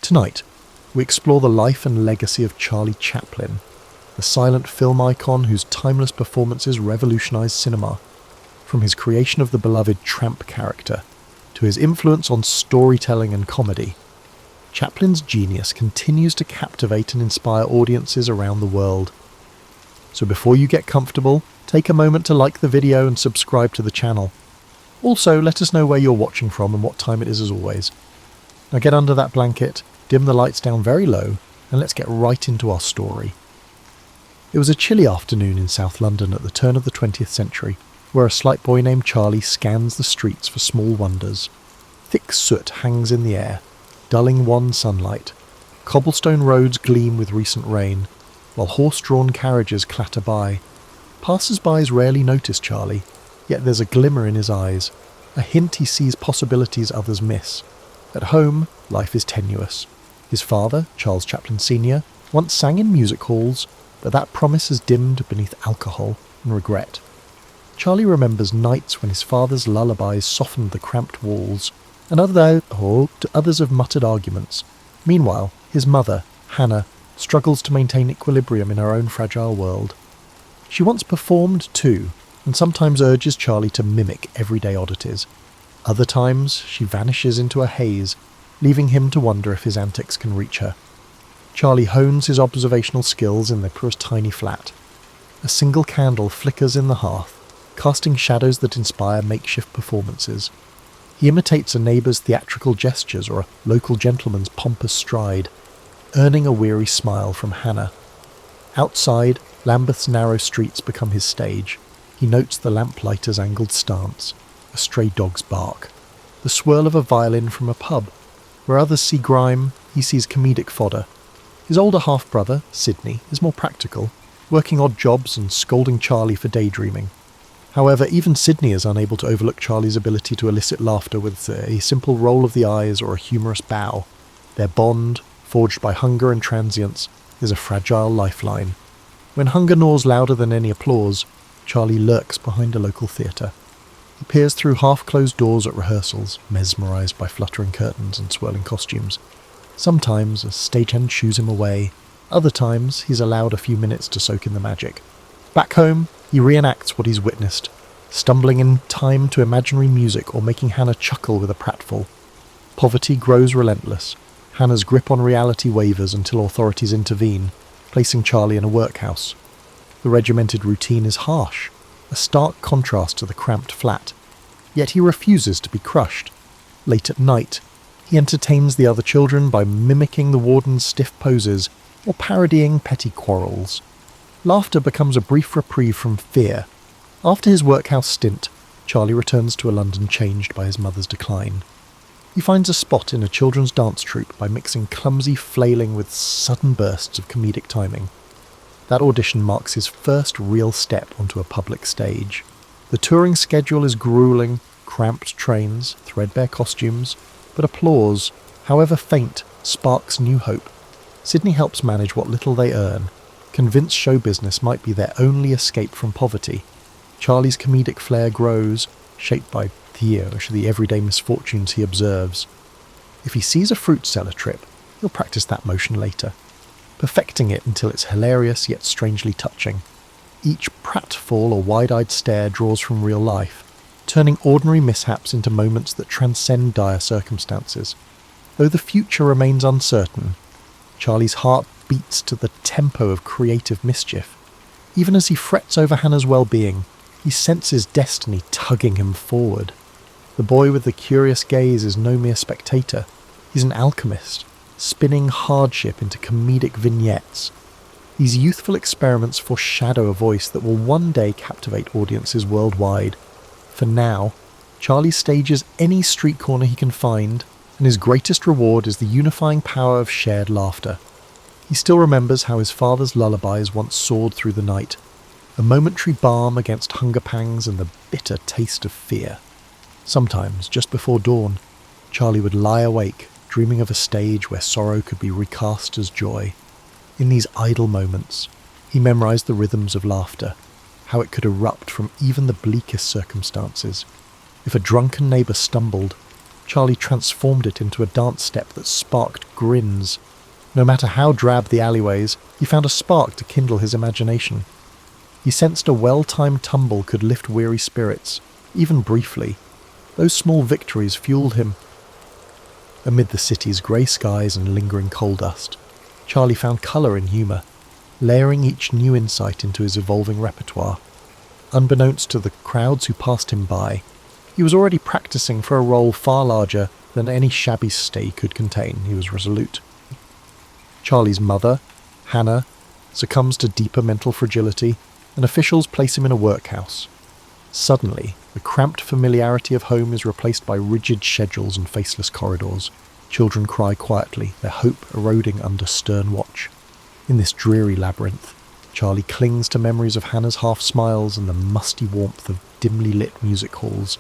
Tonight, we explore the life and legacy of Charlie Chaplin, the silent film icon whose timeless performances revolutionized cinema, from his creation of the beloved tramp character to his influence on storytelling and comedy. Chaplin's genius continues to captivate and inspire audiences around the world. So before you get comfortable, take a moment to like the video and subscribe to the channel. Also, let us know where you're watching from and what time it is as always. Now get under that blanket, dim the lights down very low, and let's get right into our story. It was a chilly afternoon in South London at the turn of the 20th century, where a slight boy named Charlie scans the streets for small wonders. Thick soot hangs in the air, dulling wan sunlight. Cobblestone roads gleam with recent rain, while horse-drawn carriages clatter by. Passers-by rarely notice Charlie, yet there's a glimmer in his eyes, a hint he sees possibilities others miss. At home, life is tenuous. His father, Charles Chaplin Sr., once sang in music halls, but that promise has dimmed beneath alcohol and regret. Charlie remembers nights when his father's lullabies softened the cramped walls, and others have muttered arguments. Meanwhile, his mother, Hannah, struggles to maintain equilibrium in her own fragile world. She once performed too, and sometimes urges Charlie to mimic everyday oddities. Other times, she vanishes into a haze, leaving him to wonder if his antics can reach her. Charlie hones his observational skills in their tiny flat. A single candle flickers in the hearth, casting shadows that inspire makeshift performances. He imitates a neighbour's theatrical gestures or a local gentleman's pompous stride, earning a weary smile from Hannah. Outside, Lambeth's narrow streets become his stage. He notes the lamplighter's angled stance, a stray dog's bark, the swirl of a violin from a pub. Where others see grime, he sees comedic fodder. His older half-brother, Sidney, is more practical, working odd jobs and scolding Charlie for daydreaming. However, even Sidney is unable to overlook Charlie's ability to elicit laughter with a simple roll of the eyes or a humorous bow. Their bond, forged by hunger and transience, is a fragile lifeline. When hunger gnaws louder than any applause, Charlie lurks behind a local theatre. He peers through half-closed doors at rehearsals, mesmerised by fluttering curtains and swirling costumes. Sometimes a stagehand shoos him away. Other times he's allowed a few minutes to soak in the magic. Back home, he reenacts what he's witnessed, stumbling in time to imaginary music or making Hannah chuckle with a pratfall. Poverty grows relentless. Hannah's grip on reality wavers until authorities intervene, placing Charlie in a workhouse. The regimented routine is harsh, a stark contrast to the cramped flat, yet he refuses to be crushed. Late at night, he entertains the other children by mimicking the warden's stiff poses or parodying petty quarrels. Laughter becomes a brief reprieve from fear. After his workhouse stint, Charlie returns to a London changed by his mother's decline. He finds a spot in a children's dance troupe by mixing clumsy flailing with sudden bursts of comedic timing. That audition marks his first real step onto a public stage. The touring schedule is grueling, cramped trains, threadbare costumes, but applause, however faint, sparks new hope. Sidney helps manage what little they earn, convinced show business might be their only escape from poverty. Charlie's comedic flair grows, shaped by the everyday misfortunes he observes. If he sees a fruit seller trip, he'll practice that motion later, perfecting it until it's hilarious yet strangely touching. Each pratfall or wide-eyed stare draws from real life, turning ordinary mishaps into moments that transcend dire circumstances. Though the future remains uncertain, Charlie's heart beats to the tempo of creative mischief. Even as he frets over Hannah's well-being, he senses destiny tugging him forward. The boy with the curious gaze is no mere spectator. He's an alchemist, spinning hardship into comedic vignettes. These youthful experiments foreshadow a voice that will one day captivate audiences worldwide. For now, Charlie stages any street corner he can find, and his greatest reward is the unifying power of shared laughter. He still remembers how his father's lullabies once soared through the night, a momentary balm against hunger pangs and the bitter taste of fear. Sometimes, just before dawn, Charlie would lie awake, dreaming of a stage where sorrow could be recast as joy. In these idle moments, he memorized the rhythms of laughter, how it could erupt from even the bleakest circumstances. If a drunken neighbor stumbled, Charlie transformed it into a dance step that sparked grins. No matter how drab the alleyways, he found a spark to kindle his imagination. He sensed a well-timed tumble could lift weary spirits, even briefly. Those small victories fueled him. Amid the city's grey skies and lingering coal dust, Charlie found colour in humour, layering each new insight into his evolving repertoire. Unbeknownst to the crowds who passed him by, he was already practising for a role far larger than any shabby stay could contain, he was resolute. Charlie's mother, Hannah, succumbs to deeper mental fragility, and officials place him in a workhouse. Suddenly, the cramped familiarity of home is replaced by rigid schedules and faceless corridors. Children cry quietly, their hope eroding under stern watch. In this dreary labyrinth, Charlie clings to memories of Hannah's half-smiles and the musty warmth of dimly lit music halls.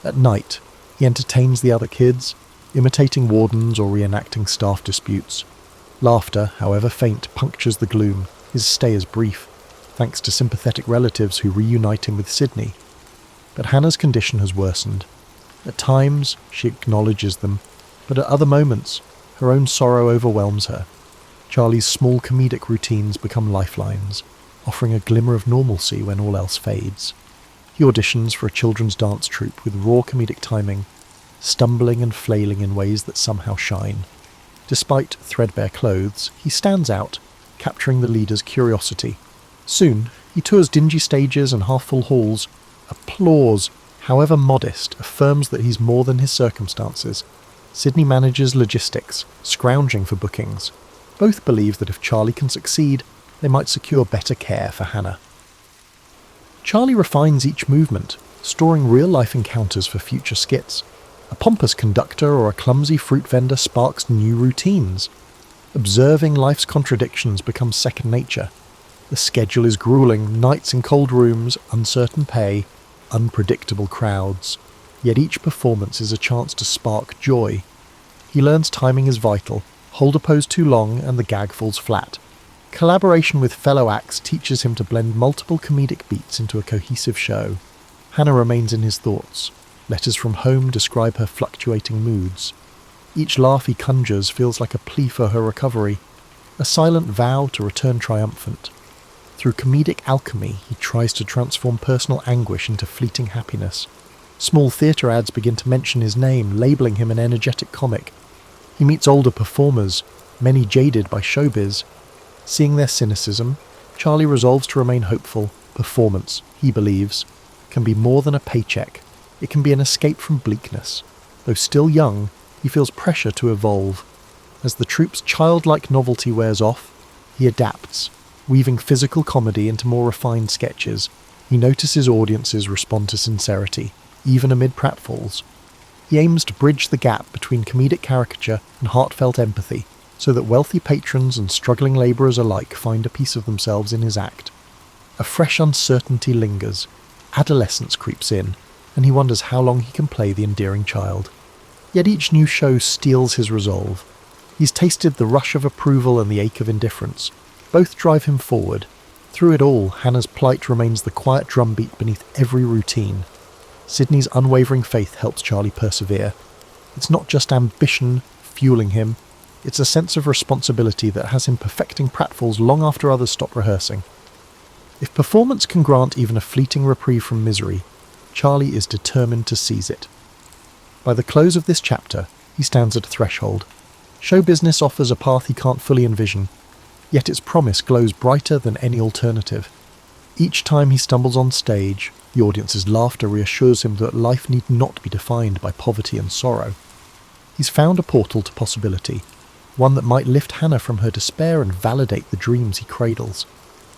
At night, he entertains the other kids, imitating wardens or reenacting staff disputes. Laughter, however faint, punctures the gloom. His stay is brief, thanks to sympathetic relatives who reunite him with Sydney. But Hannah's condition has worsened. At times, she acknowledges them, but at other moments, her own sorrow overwhelms her. Charlie's small comedic routines become lifelines, offering a glimmer of normalcy when all else fades. He auditions for a children's dance troupe with raw comedic timing, stumbling and flailing in ways that somehow shine. Despite threadbare clothes, he stands out, capturing the leader's curiosity. Soon, he tours dingy stages and half-full halls. Applause, however modest, affirms that he's more than his circumstances. Sydney manages logistics, scrounging for bookings. Both believe that if Charlie can succeed, they might secure better care for Hannah. Charlie refines each movement, storing real-life encounters for future skits. A pompous conductor or a clumsy fruit vendor sparks new routines. Observing life's contradictions becomes second nature. The schedule is grueling, nights in cold rooms, uncertain pay, unpredictable crowds. Yet each performance is a chance to spark joy. He learns timing is vital. Hold a pose too long and the gag falls flat. Collaboration with fellow acts teaches him to blend multiple comedic beats into a cohesive show. Hannah remains in his thoughts. Letters from home describe her fluctuating moods. Each laugh he conjures feels like a plea for her recovery, a silent vow to return triumphant. Through comedic alchemy, he tries to transform personal anguish into fleeting happiness. Small theatre ads begin to mention his name, labelling him an energetic comic. He meets older performers, many jaded by showbiz. Seeing their cynicism, Charlie resolves to remain hopeful. Performance, he believes, can be more than a paycheck. It can be an escape from bleakness. Though still young, he feels pressure to evolve. As the troupe's childlike novelty wears off, he adapts, weaving physical comedy into more refined sketches. He notices audiences respond to sincerity, even amid pratfalls. He aims to bridge the gap between comedic caricature and heartfelt empathy, so that wealthy patrons and struggling labourers alike find a piece of themselves in his act. A fresh uncertainty lingers. Adolescence creeps in, and he wonders how long he can play the endearing child. Yet each new show steels his resolve. He's tasted the rush of approval and the ache of indifference. Both drive him forward. Through it all, Hannah's plight remains the quiet drumbeat beneath every routine. Sydney's unwavering faith helps Charlie persevere. It's not just ambition fueling him, it's a sense of responsibility that has him perfecting pratfalls long after others stop rehearsing. If performance can grant even a fleeting reprieve from misery, Charlie is determined to seize it. By the close of this chapter, he stands at a threshold. Show business offers a path he can't fully envision, yet its promise glows brighter than any alternative. Each time he stumbles on stage, the audience's laughter reassures him that life need not be defined by poverty and sorrow. He's found a portal to possibility, one that might lift Hannah from her despair and validate the dreams he cradles.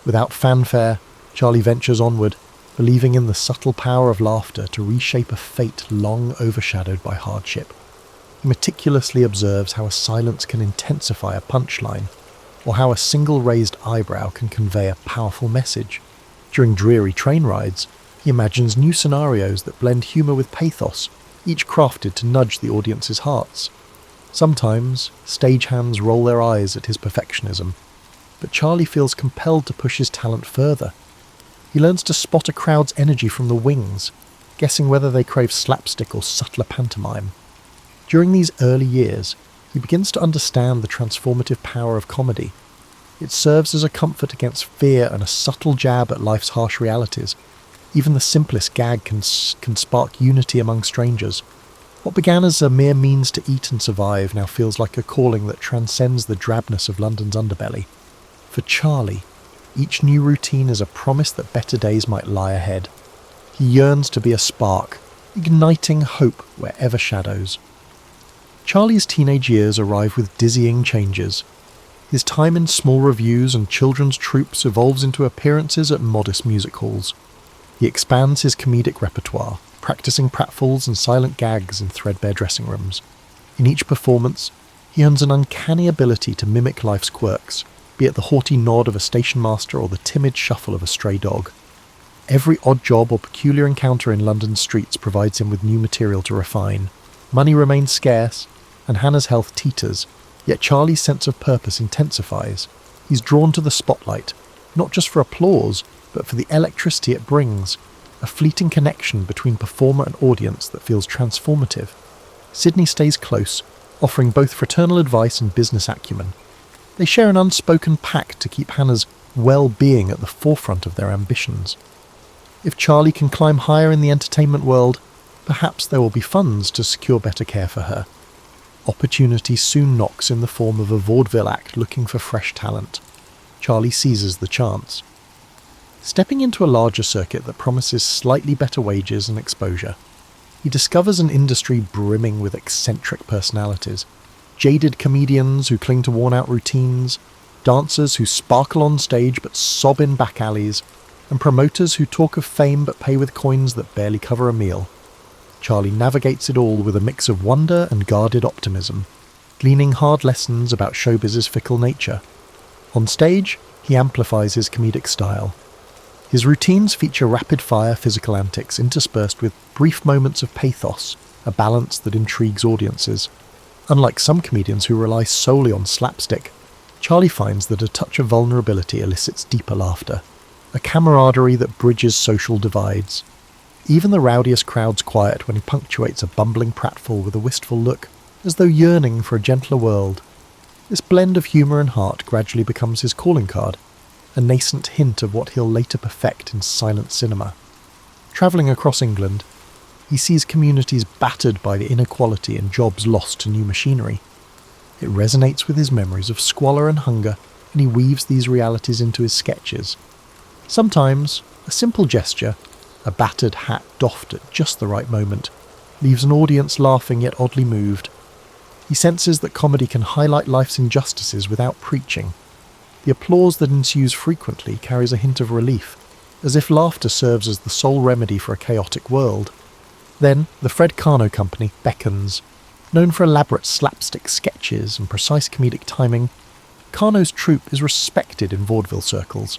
Without fanfare, Charlie ventures onward, believing in the subtle power of laughter to reshape a fate long overshadowed by hardship. He meticulously observes how a silence can intensify a punchline, or how a single raised eyebrow can convey a powerful message. During dreary train rides, he imagines new scenarios that blend humour with pathos, each crafted to nudge the audience's hearts. Sometimes, stagehands roll their eyes at his perfectionism, but Charlie feels compelled to push his talent further. He learns to spot a crowd's energy from the wings, guessing whether they crave slapstick or subtler pantomime. During these early years, he begins to understand the transformative power of comedy. It serves as a comfort against fear and a subtle jab at life's harsh realities. Even the simplest gag can spark unity among strangers. What began as a mere means to eat and survive now feels like a calling that transcends the drabness of London's underbelly. For Charlie, each new routine is a promise that better days might lie ahead. He yearns to be a spark, igniting hope wherever shadows. Charlie's teenage years arrive with dizzying changes. His time in small revues and children's troupes evolves into appearances at modest music halls. He expands his comedic repertoire, practicing pratfalls and silent gags in threadbare dressing rooms. In each performance, he earns an uncanny ability to mimic life's quirks, be it the haughty nod of a station master or the timid shuffle of a stray dog. Every odd job or peculiar encounter in London's streets provides him with new material to refine. Money remains scarce, and Hannah's health teeters, yet Charlie's sense of purpose intensifies. He's drawn to the spotlight, not just for applause, but for the electricity it brings, a fleeting connection between performer and audience that feels transformative. Sydney stays close, offering both fraternal advice and business acumen. They share an unspoken pact to keep Hannah's well-being at the forefront of their ambitions. If Charlie can climb higher in the entertainment world, perhaps there will be funds to secure better care for her. Opportunity soon knocks in the form of a vaudeville act looking for fresh talent. Charlie seizes the chance. Stepping into a larger circuit that promises slightly better wages and exposure, he discovers an industry brimming with eccentric personalities. Jaded comedians who cling to worn-out routines, dancers who sparkle on stage but sob in back alleys, and promoters who talk of fame but pay with coins that barely cover a meal. Charlie navigates it all with a mix of wonder and guarded optimism, gleaning hard lessons about showbiz's fickle nature. On stage, he amplifies his comedic style. His routines feature rapid-fire physical antics interspersed with brief moments of pathos, a balance that intrigues audiences. Unlike some comedians who rely solely on slapstick, Charlie finds that a touch of vulnerability elicits deeper laughter, a camaraderie that bridges social divides. Even the rowdiest crowds quiet when he punctuates a bumbling pratfall with a wistful look, as though yearning for a gentler world. This blend of humour and heart gradually becomes his calling card, a nascent hint of what he'll later perfect in silent cinema. Travelling across England, he sees communities battered by the inequality and jobs lost to new machinery. It resonates with his memories of squalor and hunger, and he weaves these realities into his sketches. Sometimes, a simple gesture, a battered hat doffed at just the right moment, leaves an audience laughing yet oddly moved. He senses that comedy can highlight life's injustices without preaching. The applause that ensues frequently carries a hint of relief, as if laughter serves as the sole remedy for a chaotic world. Then, the Fred Karno Company beckons. Known for elaborate slapstick sketches and precise comedic timing, Karno's troupe is respected in vaudeville circles.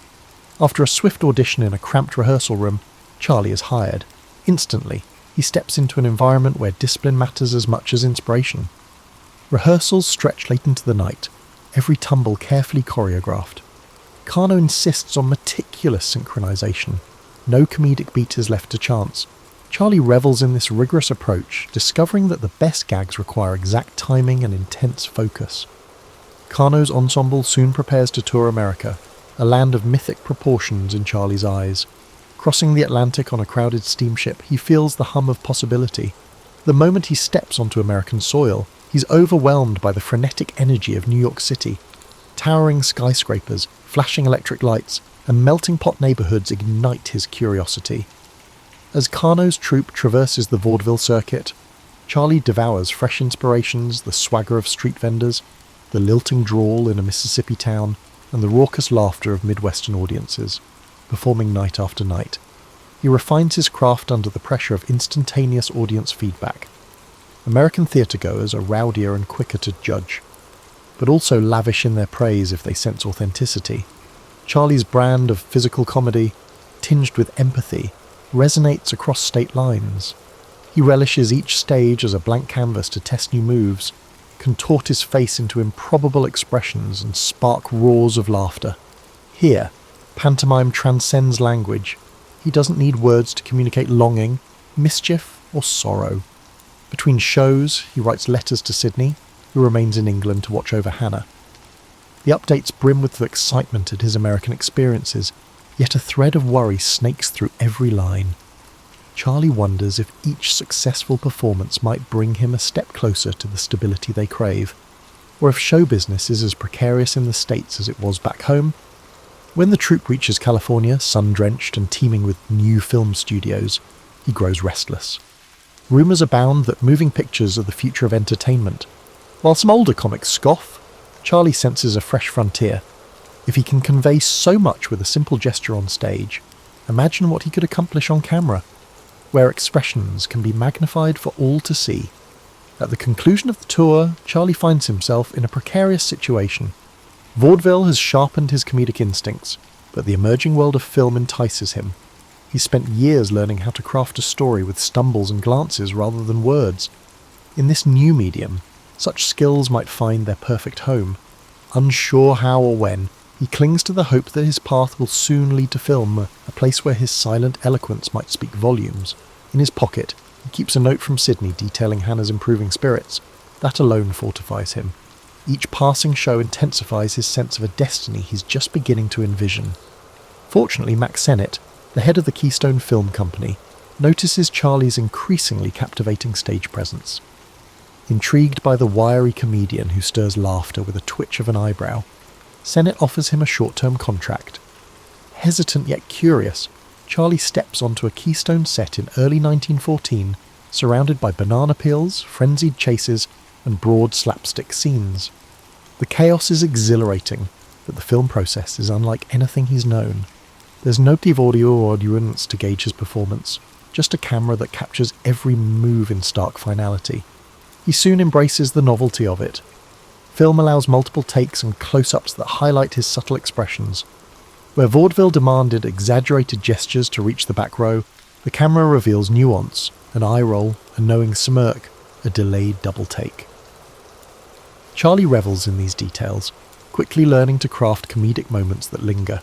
After a swift audition in a cramped rehearsal room, Charlie is hired. Instantly, he steps into an environment where discipline matters as much as inspiration. Rehearsals stretch late into the night, every tumble carefully choreographed. Karno insists on meticulous synchronization. No comedic beat is left to chance. Charlie revels in this rigorous approach, discovering that the best gags require exact timing and intense focus. Karno's ensemble soon prepares to tour America, a land of mythic proportions in Charlie's eyes. Crossing the Atlantic on a crowded steamship, he feels the hum of possibility. The moment he steps onto American soil, he's overwhelmed by the frenetic energy of New York City. Towering skyscrapers, flashing electric lights, and melting pot neighborhoods ignite his curiosity. As Karno's troupe traverses the vaudeville circuit, Charlie devours fresh inspirations, the swagger of street vendors, the lilting drawl in a Mississippi town, and the raucous laughter of Midwestern audiences, performing night after night. He refines his craft under the pressure of instantaneous audience feedback. American theatregoers are rowdier and quicker to judge, but also lavish in their praise if they sense authenticity. Charlie's brand of physical comedy, tinged with empathy, resonates across state lines. He relishes each stage as a blank canvas to test new moves, contort his face into improbable expressions and spark roars of laughter. Here, pantomime transcends language. He doesn't need words to communicate longing, mischief, or sorrow. Between shows, he writes letters to Sydney, who remains in England to watch over Hannah. The updates brim with excitement at his American experiences, yet a thread of worry snakes through every line. Charlie wonders if each successful performance might bring him a step closer to the stability they crave, or if show business is as precarious in the States as it was back home. When the troupe reaches California, sun-drenched and teeming with new film studios, he grows restless. Rumours abound that moving pictures are the future of entertainment. While some older comics scoff, Charlie senses a fresh frontier. If he can convey so much with a simple gesture on stage, imagine what he could accomplish on camera, where expressions can be magnified for all to see. At the conclusion of the tour, Charlie finds himself in a precarious situation. Vaudeville has sharpened his comedic instincts, but the emerging world of film entices him. He's spent years learning how to craft a story with stumbles and glances rather than words. In this new medium, such skills might find their perfect home. Unsure how or when, he clings to the hope that his path will soon lead to film, a place where his silent eloquence might speak volumes. In his pocket, he keeps a note from Sydney detailing Hannah's improving spirits. That alone fortifies him. Each passing show intensifies his sense of a destiny he's just beginning to envision. Fortunately, Max Sennett, the head of the Keystone Film Company, notices Charlie's increasingly captivating stage presence. Intrigued by the wiry comedian who stirs laughter with a twitch of an eyebrow, Sennett offers him a short-term contract. Hesitant yet curious, Charlie steps onto a Keystone set in early 1914, surrounded by banana peels, frenzied chases, and broad slapstick scenes. The chaos is exhilarating, but the film process is unlike anything he's known. There's no native audio or audience to gauge his performance, just a camera that captures every move in stark finality. He soon embraces the novelty of it. Film allows multiple takes and close-ups that highlight his subtle expressions. Where vaudeville demanded exaggerated gestures to reach the back row, the camera reveals nuance, an eye roll, a knowing smirk, a delayed double take. Charlie revels in these details, quickly learning to craft comedic moments that linger.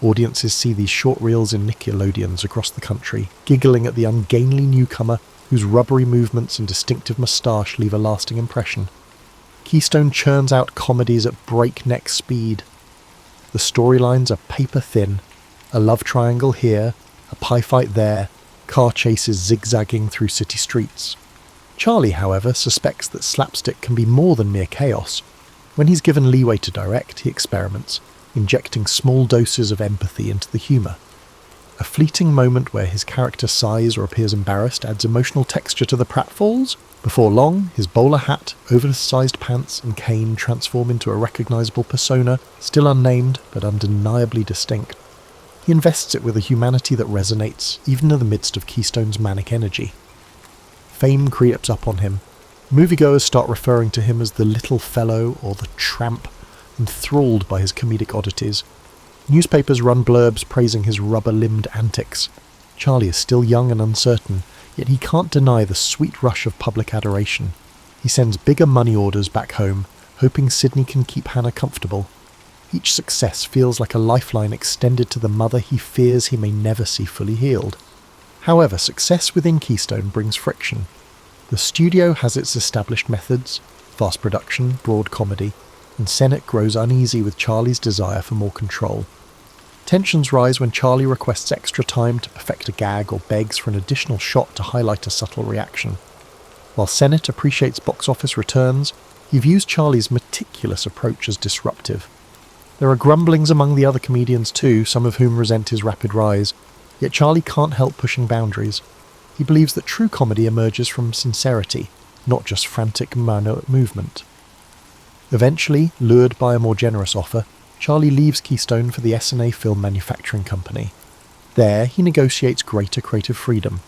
Audiences see these short reels in Nickelodeons across the country, giggling at the ungainly newcomer whose rubbery movements and distinctive moustache leave a lasting impression. Keystone churns out comedies at breakneck speed. The storylines are paper-thin, a love triangle here, a pie fight there, car chases zigzagging through city streets. Charlie, however, suspects that slapstick can be more than mere chaos. When he's given leeway to direct, he experiments, injecting small doses of empathy into the humour. A fleeting moment where his character sighs or appears embarrassed adds emotional texture to the pratfalls. Before long, his bowler hat, oversized pants and cane transform into a recognisable persona, still unnamed but undeniably distinct. He invests it with a humanity that resonates, even in the midst of Keystone's manic energy. Fame creeps up on him. Moviegoers start referring to him as the little fellow or the tramp, enthralled by his comedic oddities. Newspapers run blurbs praising his rubber-limbed antics. Charlie is still young and uncertain, yet he can't deny the sweet rush of public adoration. He sends bigger money orders back home, hoping Sydney can keep Hannah comfortable. Each success feels like a lifeline extended to the mother he fears he may never see fully healed. However, success within Keystone brings friction. The studio has its established methods, fast production, broad comedy, and Sennett grows uneasy with Charlie's desire for more control. Tensions rise when Charlie requests extra time to perfect a gag or begs for an additional shot to highlight a subtle reaction. While Sennett appreciates box office returns, he views Charlie's meticulous approach as disruptive. There are grumblings among the other comedians too, some of whom resent his rapid rise, yet Charlie can't help pushing boundaries. He believes that true comedy emerges from sincerity, not just frantic mano movement. Eventually, lured by a more generous offer, Charlie leaves Keystone for the S&A Film Manufacturing Company. There, he negotiates greater creative freedom.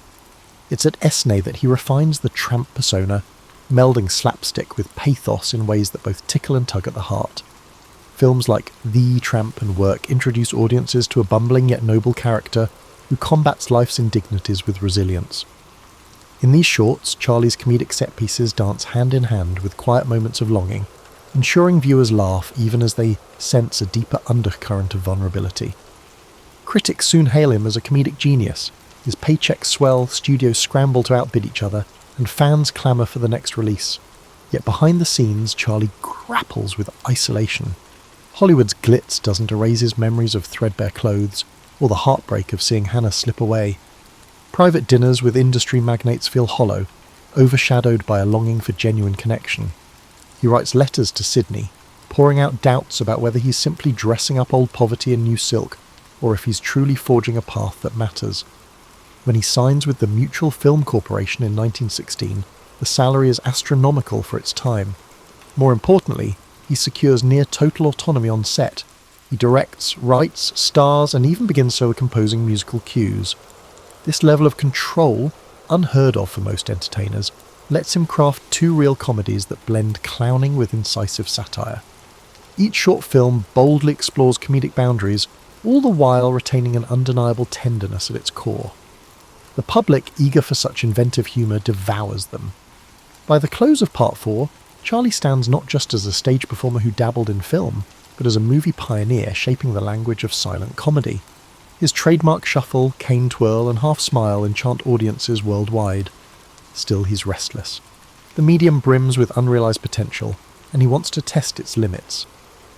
It's at S&A that he refines the tramp persona, melding slapstick with pathos in ways that both tickle and tug at the heart. Films like The Tramp and Work introduce audiences to a bumbling yet noble character who combats life's indignities with resilience. In these shorts, Charlie's comedic set pieces dance hand in hand with quiet moments of longing, ensuring viewers laugh even as they sense a deeper undercurrent of vulnerability. Critics soon hail him as a comedic genius. His paychecks swell, studios scramble to outbid each other, and fans clamour for the next release. Yet behind the scenes, Charlie grapples with isolation. Hollywood's glitz doesn't erase his memories of threadbare clothes, or the heartbreak of seeing Hannah slip away. Private dinners with industry magnates feel hollow, overshadowed by a longing for genuine connection. He writes letters to Sydney, pouring out doubts about whether he's simply dressing up old poverty in new silk, or if he's truly forging a path that matters. When he signs with the Mutual Film Corporation in 1916, the salary is astronomical for its time. More importantly, he secures near total autonomy on set. He directs, writes, stars, and even begins solo composing musical cues. This level of control, unheard of for most entertainers, lets him craft two real comedies that blend clowning with incisive satire. Each short film boldly explores comedic boundaries, all the while retaining an undeniable tenderness at its core. The public, eager for such inventive humour, devours them. By the close of Part 4, Charlie stands not just as a stage performer who dabbled in film, but as a movie pioneer shaping the language of silent comedy. His trademark shuffle, cane twirl, and half smile enchant audiences worldwide. Still, he's restless. The medium brims with unrealised potential, and he wants to test its limits.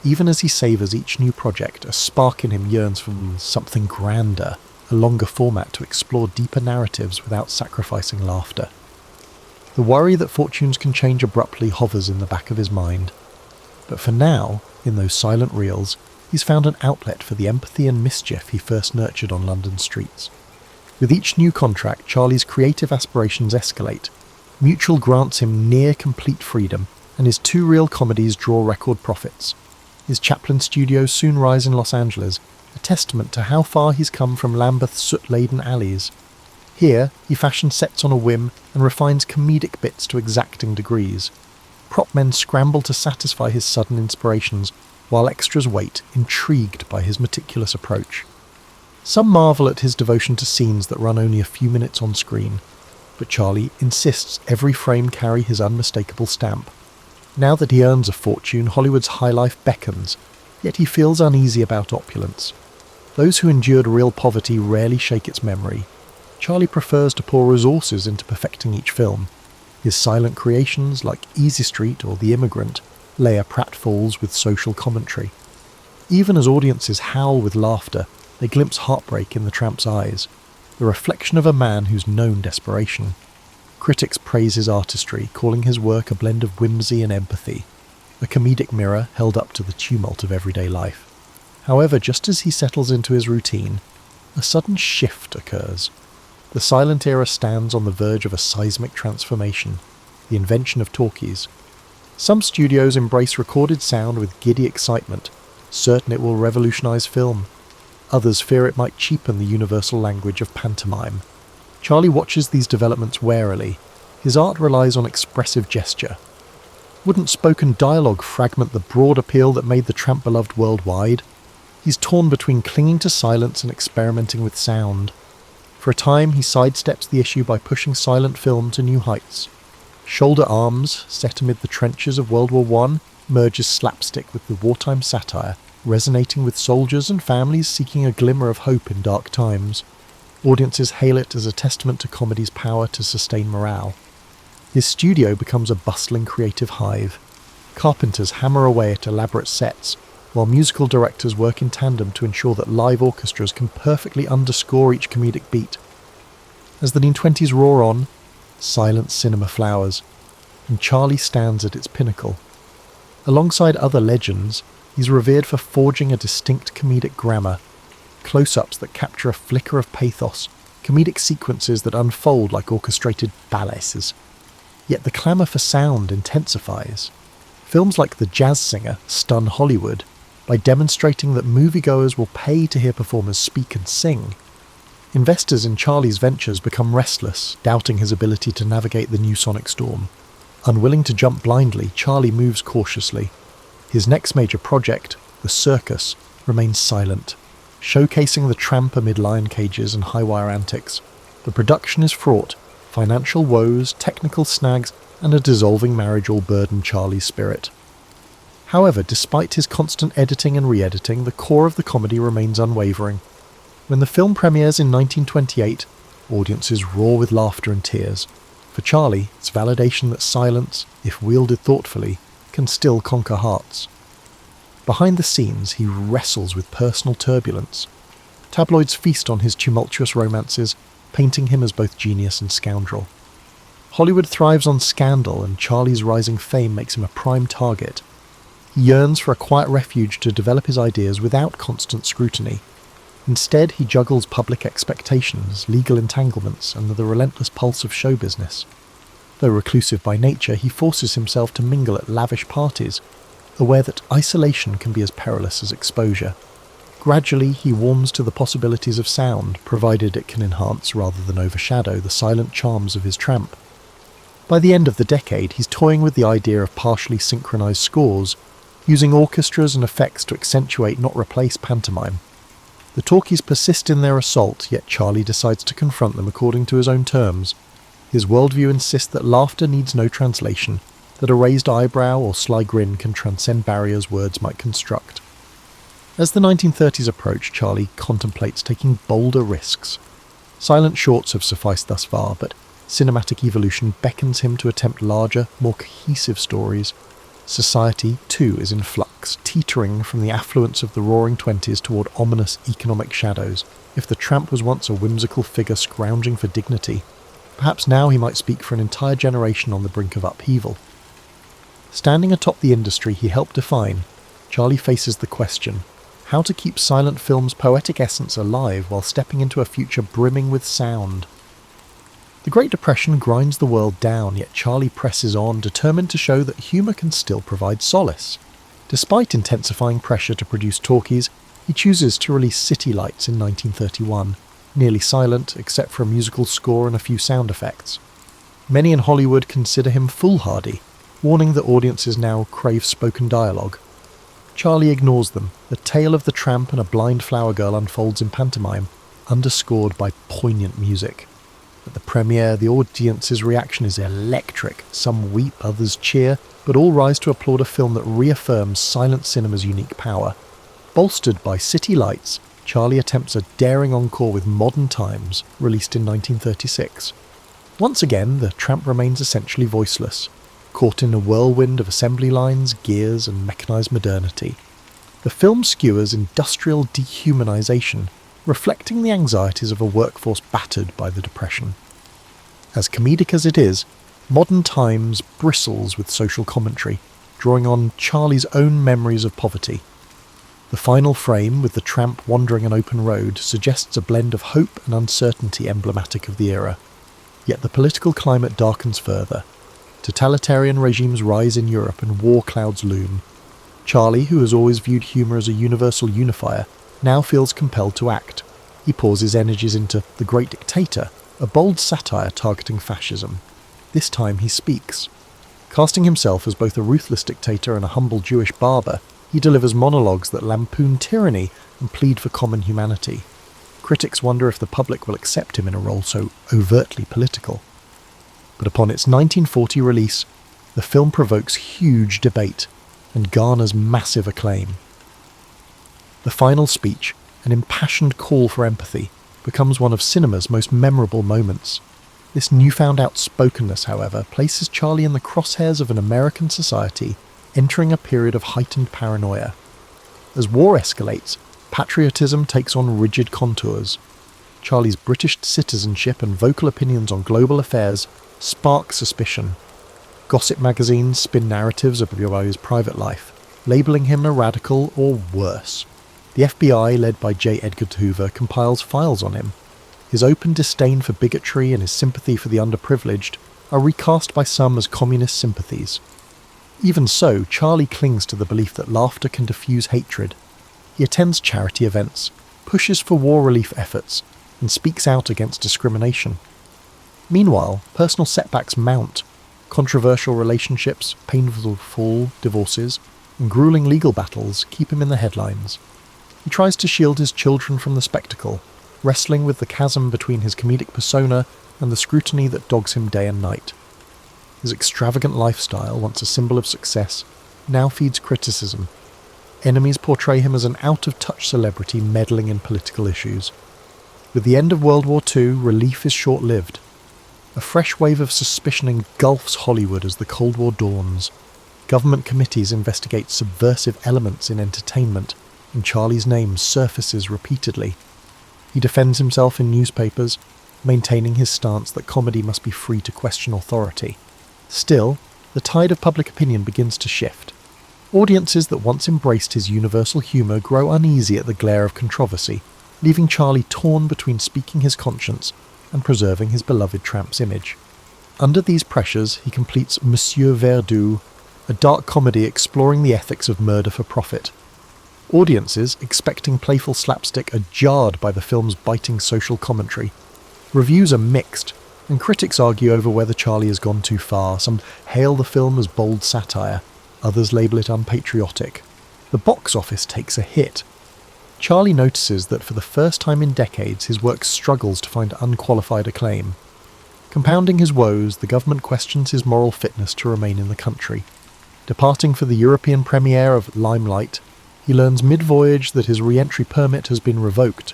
Even as he savours each new project, a spark in him yearns for something grander, a longer format to explore deeper narratives without sacrificing laughter. The worry that fortunes can change abruptly hovers in the back of his mind. But for now, in those silent reels, he's found an outlet for the empathy and mischief he first nurtured on London streets. With each new contract, Charlie's creative aspirations escalate. Mutual grants him near complete freedom, and his two reel comedies draw record profits. His Chaplin studios soon rise in Los Angeles, a testament to how far he's come from Lambeth's soot-laden alleys. Here, he fashions sets on a whim and refines comedic bits to exacting degrees. Prop men scramble to satisfy his sudden inspirations, while extras wait, intrigued by his meticulous approach. Some marvel at his devotion to scenes that run only a few minutes on screen, but Charlie insists every frame carry his unmistakable stamp. Now that he earns a fortune, Hollywood's high life beckons, yet he feels uneasy about opulence. Those who endured real poverty rarely shake its memory. Charlie prefers to pour resources into perfecting each film. His silent creations, like Easy Street or The Immigrant, layer pratfalls with social commentary. Even as audiences howl with laughter, they glimpse heartbreak in the tramp's eyes, the reflection of a man who's known desperation. Critics praise his artistry, calling his work a blend of whimsy and empathy, a comedic mirror held up to the tumult of everyday life. However, just as he settles into his routine, a sudden shift occurs. The silent era stands on the verge of a seismic transformation, the invention of talkies. Some studios embrace recorded sound with giddy excitement, certain it will revolutionize film. Others fear it might cheapen the universal language of pantomime. Charlie watches these developments warily. His art relies on expressive gesture. Wouldn't spoken dialogue fragment the broad appeal that made the tramp beloved worldwide? He's torn between clinging to silence and experimenting with sound. For a time, he sidesteps the issue by pushing silent film to new heights. Shoulder Arms, set amid the trenches of World War I, merges slapstick with the wartime satire, resonating with soldiers and families seeking a glimmer of hope in dark times. Audiences hail it as a testament to comedy's power to sustain morale. His studio becomes a bustling creative hive. Carpenters hammer away at elaborate sets, while musical directors work in tandem to ensure that live orchestras can perfectly underscore each comedic beat. As the 1920s roar on, silent cinema flowers, and Charlie stands at its pinnacle. Alongside other legends, he's revered for forging a distinct comedic grammar, close-ups that capture a flicker of pathos, comedic sequences that unfold like orchestrated ballets. Yet the clamour for sound intensifies. Films like The Jazz Singer stun Hollywood by demonstrating that moviegoers will pay to hear performers speak and sing. Investors in Charlie's ventures become restless, doubting his ability to navigate the new sonic storm. Unwilling to jump blindly, Charlie moves cautiously. His next major project, The Circus, remains silent, showcasing the tramp amid lion cages and high-wire antics. The production is fraught, financial woes, technical snags, and a dissolving marriage all burden Charlie's spirit. However, despite his constant editing and re-editing, the core of the comedy remains unwavering. When the film premieres in 1928, audiences roar with laughter and tears. For Charlie, it's validation that silence, if wielded thoughtfully, can still conquer hearts. Behind the scenes, he wrestles with personal turbulence. Tabloids feast on his tumultuous romances, painting him as both genius and scoundrel. Hollywood thrives on scandal, and Charlie's rising fame makes him a prime target. He yearns for a quiet refuge to develop his ideas without constant scrutiny. Instead, he juggles public expectations, legal entanglements, and the relentless pulse of show business. Though reclusive by nature, he forces himself to mingle at lavish parties, aware that isolation can be as perilous as exposure. Gradually, he warms to the possibilities of sound, provided it can enhance rather than overshadow the silent charms of his tramp. By the end of the decade, he's toying with the idea of partially synchronized scores, using orchestras and effects to accentuate, not replace, pantomime. The talkies persist in their assault, yet Charlie decides to confront them according to his own terms. His worldview insists that laughter needs no translation, that a raised eyebrow or sly grin can transcend barriers words might construct. As the 1930s approach, Charlie contemplates taking bolder risks. Silent shorts have sufficed thus far, but cinematic evolution beckons him to attempt larger, more cohesive stories. Society, too, is in flux, teetering from the affluence of the roaring 20s toward ominous economic shadows. If the tramp was once a whimsical figure scrounging for dignity, perhaps now he might speak for an entire generation on the brink of upheaval. Standing atop the industry he helped define, Charlie faces the question: how to keep silent film's poetic essence alive while stepping into a future brimming with sound. The Great Depression grinds the world down, yet Charlie presses on, determined to show that humour can still provide solace. Despite intensifying pressure to produce talkies, he chooses to release City Lights in 1931, nearly silent except for a musical score and a few sound effects. Many in Hollywood consider him foolhardy, warning that audiences now crave spoken dialogue. Charlie ignores them. The tale of the tramp and a blind flower girl unfolds in pantomime, underscored by poignant music. At the premiere, the audience's reaction is electric. Some weep, others cheer, but all rise to applaud a film that reaffirms silent cinema's unique power. Bolstered by City Lights, Charlie attempts a daring encore with Modern Times, released in 1936. Once again, the tramp remains essentially voiceless, caught in a whirlwind of assembly lines, gears, and mechanized modernity. The film skewers industrial dehumanization, reflecting the anxieties of a workforce battered by the Depression. As comedic as it is, Modern Times bristles with social commentary, drawing on Charlie's own memories of poverty. The final frame, with the tramp wandering an open road, suggests a blend of hope and uncertainty emblematic of the era. Yet the political climate darkens further. Totalitarian regimes rise in Europe and war clouds loom. Charlie, who has always viewed humour as a universal unifier, now feels compelled to act. He pours his energies into The Great Dictator, a bold satire targeting fascism. This time he speaks. Casting himself as both a ruthless dictator and a humble Jewish barber, he delivers monologues that lampoon tyranny and plead for common humanity. Critics wonder if the public will accept him in a role so overtly political. But upon its 1940 release, the film provokes huge debate and garners massive acclaim. The final speech, an impassioned call for empathy, becomes one of cinema's most memorable moments. This newfound outspokenness, however, places Charlie in the crosshairs of an American society entering a period of heightened paranoia. As war escalates, patriotism takes on rigid contours. Charlie's British citizenship and vocal opinions on global affairs spark suspicion. Gossip magazines spin narratives about his private life, labelling him a radical or worse. The FBI, led by J. Edgar Hoover, compiles files on him. His open disdain for bigotry and his sympathy for the underprivileged are recast by some as communist sympathies. Even so, Charlie clings to the belief that laughter can diffuse hatred. He attends charity events, pushes for war relief efforts, and speaks out against discrimination. Meanwhile, personal setbacks mount. Controversial relationships, painful divorces, and grueling legal battles keep him in the headlines. He tries to shield his children from the spectacle, wrestling with the chasm between his comedic persona and the scrutiny that dogs him day and night. His extravagant lifestyle, once a symbol of success, now feeds criticism. Enemies portray him as an out-of-touch celebrity meddling in political issues. With the end of World War II, relief is short-lived. A fresh wave of suspicion engulfs Hollywood as the Cold War dawns. Government committees investigate subversive elements in entertainment, and Charlie's name surfaces repeatedly. He defends himself in newspapers, maintaining his stance that comedy must be free to question authority. Still, the tide of public opinion begins to shift. Audiences that once embraced his universal humour grow uneasy at the glare of controversy, leaving Charlie torn between speaking his conscience and preserving his beloved tramp's image. Under these pressures, he completes Monsieur Verdoux, a dark comedy exploring the ethics of murder for profit. Audiences, expecting playful slapstick, are jarred by the film's biting social commentary. Reviews are mixed, and critics argue over whether Charlie has gone too far. Some hail the film as bold satire, others label it unpatriotic. The box office takes a hit. Charlie notices that for the first time in decades his work struggles to find unqualified acclaim. Compounding his woes, the government questions his moral fitness to remain in the country. Departing for the European premiere of Limelight, he learns mid-voyage that his re-entry permit has been revoked.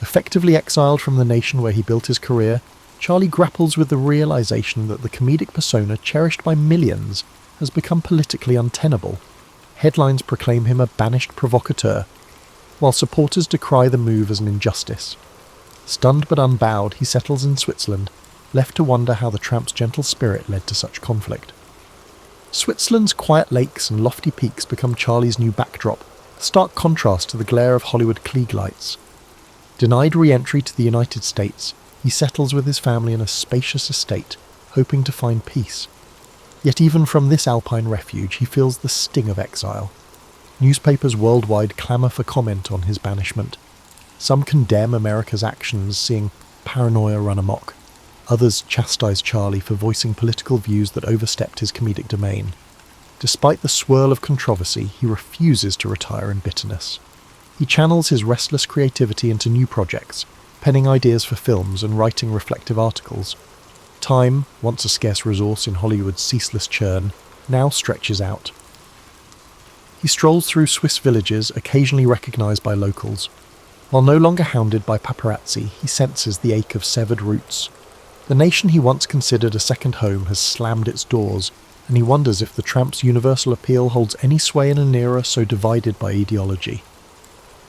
Effectively exiled from the nation where he built his career, Charlie grapples with the realization that the comedic persona cherished by millions has become politically untenable. Headlines proclaim him a banished provocateur, while supporters decry the move as an injustice. Stunned but unbowed, he settles in Switzerland, left to wonder how the tramp's gentle spirit led to such conflict. Switzerland's quiet lakes and lofty peaks become Charlie's new backdrop, a stark contrast to the glare of Hollywood Klieg lights. Denied re-entry to the United States, he settles with his family in a spacious estate, hoping to find peace. Yet even from this alpine refuge he feels the sting of exile. Newspapers worldwide clamour for comment on his banishment. Some condemn America's actions, seeing paranoia run amok. Others chastise Charlie for voicing political views that overstepped his comedic domain. Despite the swirl of controversy, he refuses to retire in bitterness. He channels his restless creativity into new projects, penning ideas for films and writing reflective articles. Time, once a scarce resource in Hollywood's ceaseless churn, now stretches out. He strolls through Swiss villages, occasionally recognised by locals. While no longer hounded by paparazzi, he senses the ache of severed roots. The nation he once considered a second home has slammed its doors, and he wonders if the tramp's universal appeal holds any sway in an era so divided by ideology.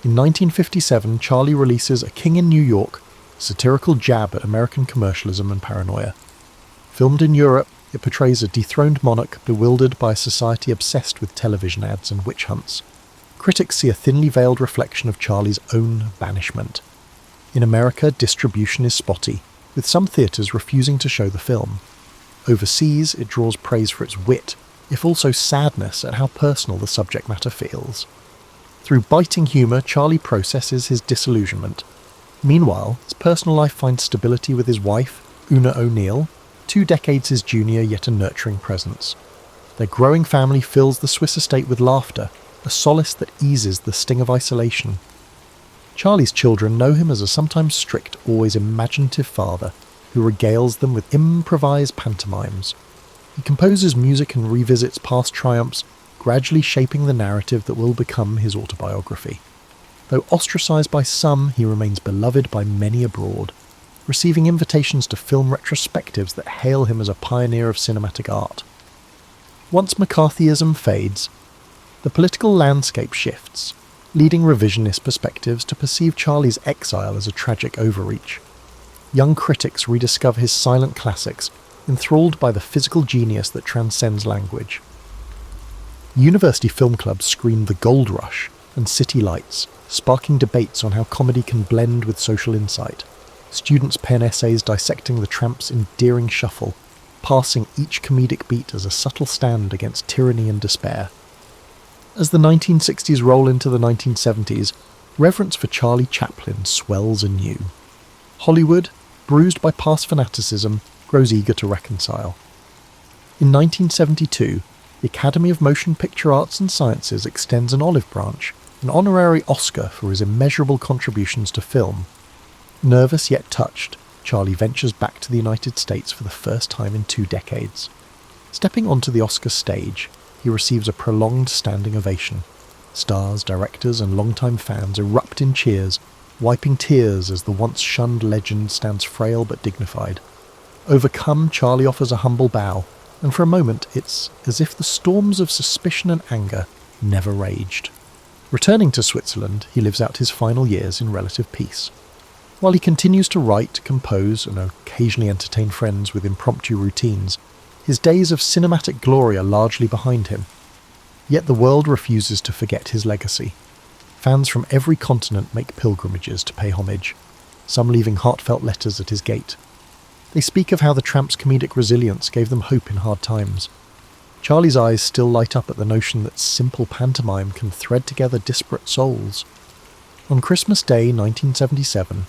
In 1957, Charlie releases A King in New York, a satirical jab at American commercialism and paranoia. Filmed in Europe, it portrays a dethroned monarch bewildered by a society obsessed with television ads and witch hunts. Critics see a thinly veiled reflection of Charlie's own banishment. In America, distribution is spotty, with some theatres refusing to show the film. Overseas, it draws praise for its wit, if also sadness at how personal the subject matter feels. Through biting humour, Charlie processes his disillusionment. Meanwhile, his personal life finds stability with his wife, Una O'Neill, 2 decades his junior yet a nurturing presence. Their growing family fills the Swiss estate with laughter, a solace that eases the sting of isolation. Charlie's children know him as a sometimes strict, always imaginative father who regales them with improvised pantomimes. He composes music and revisits past triumphs, gradually shaping the narrative that will become his autobiography. Though ostracised by some, he remains beloved by many abroad, receiving invitations to film retrospectives that hail him as a pioneer of cinematic art. Once McCarthyism fades, the political landscape shifts, leading revisionist perspectives to perceive Charlie's exile as a tragic overreach. Young critics rediscover his silent classics, enthralled by the physical genius that transcends language. University film clubs screen The Gold Rush and City Lights, sparking debates on how comedy can blend with social insight. Students pen essays dissecting the tramp's endearing shuffle, passing each comedic beat as a subtle stand against tyranny and despair. As the 1960s roll into the 1970s, reverence for Charlie Chaplin swells anew. Hollywood, bruised by past fanaticism, grows eager to reconcile. In 1972, the Academy of Motion Picture Arts and Sciences extends an olive branch, an honorary Oscar for his immeasurable contributions to film. Nervous yet touched, Charlie ventures back to the United States for the first time in 2 decades. Stepping onto the Oscar stage, he receives a prolonged standing ovation. Stars, directors, and longtime fans erupt in cheers, wiping tears as the once-shunned legend stands frail but dignified. Overcome, Charlie offers a humble bow, and for a moment it's as if the storms of suspicion and anger never raged. Returning to Switzerland, he lives out his final years in relative peace. While he continues to write, compose, and occasionally entertain friends with impromptu routines, his days of cinematic glory are largely behind him. Yet the world refuses to forget his legacy. Fans from every continent make pilgrimages to pay homage, some leaving heartfelt letters at his gate. They speak of how the Tramp's comedic resilience gave them hope in hard times. Charlie's eyes still light up at the notion that simple pantomime can thread together disparate souls. On Christmas Day 1977,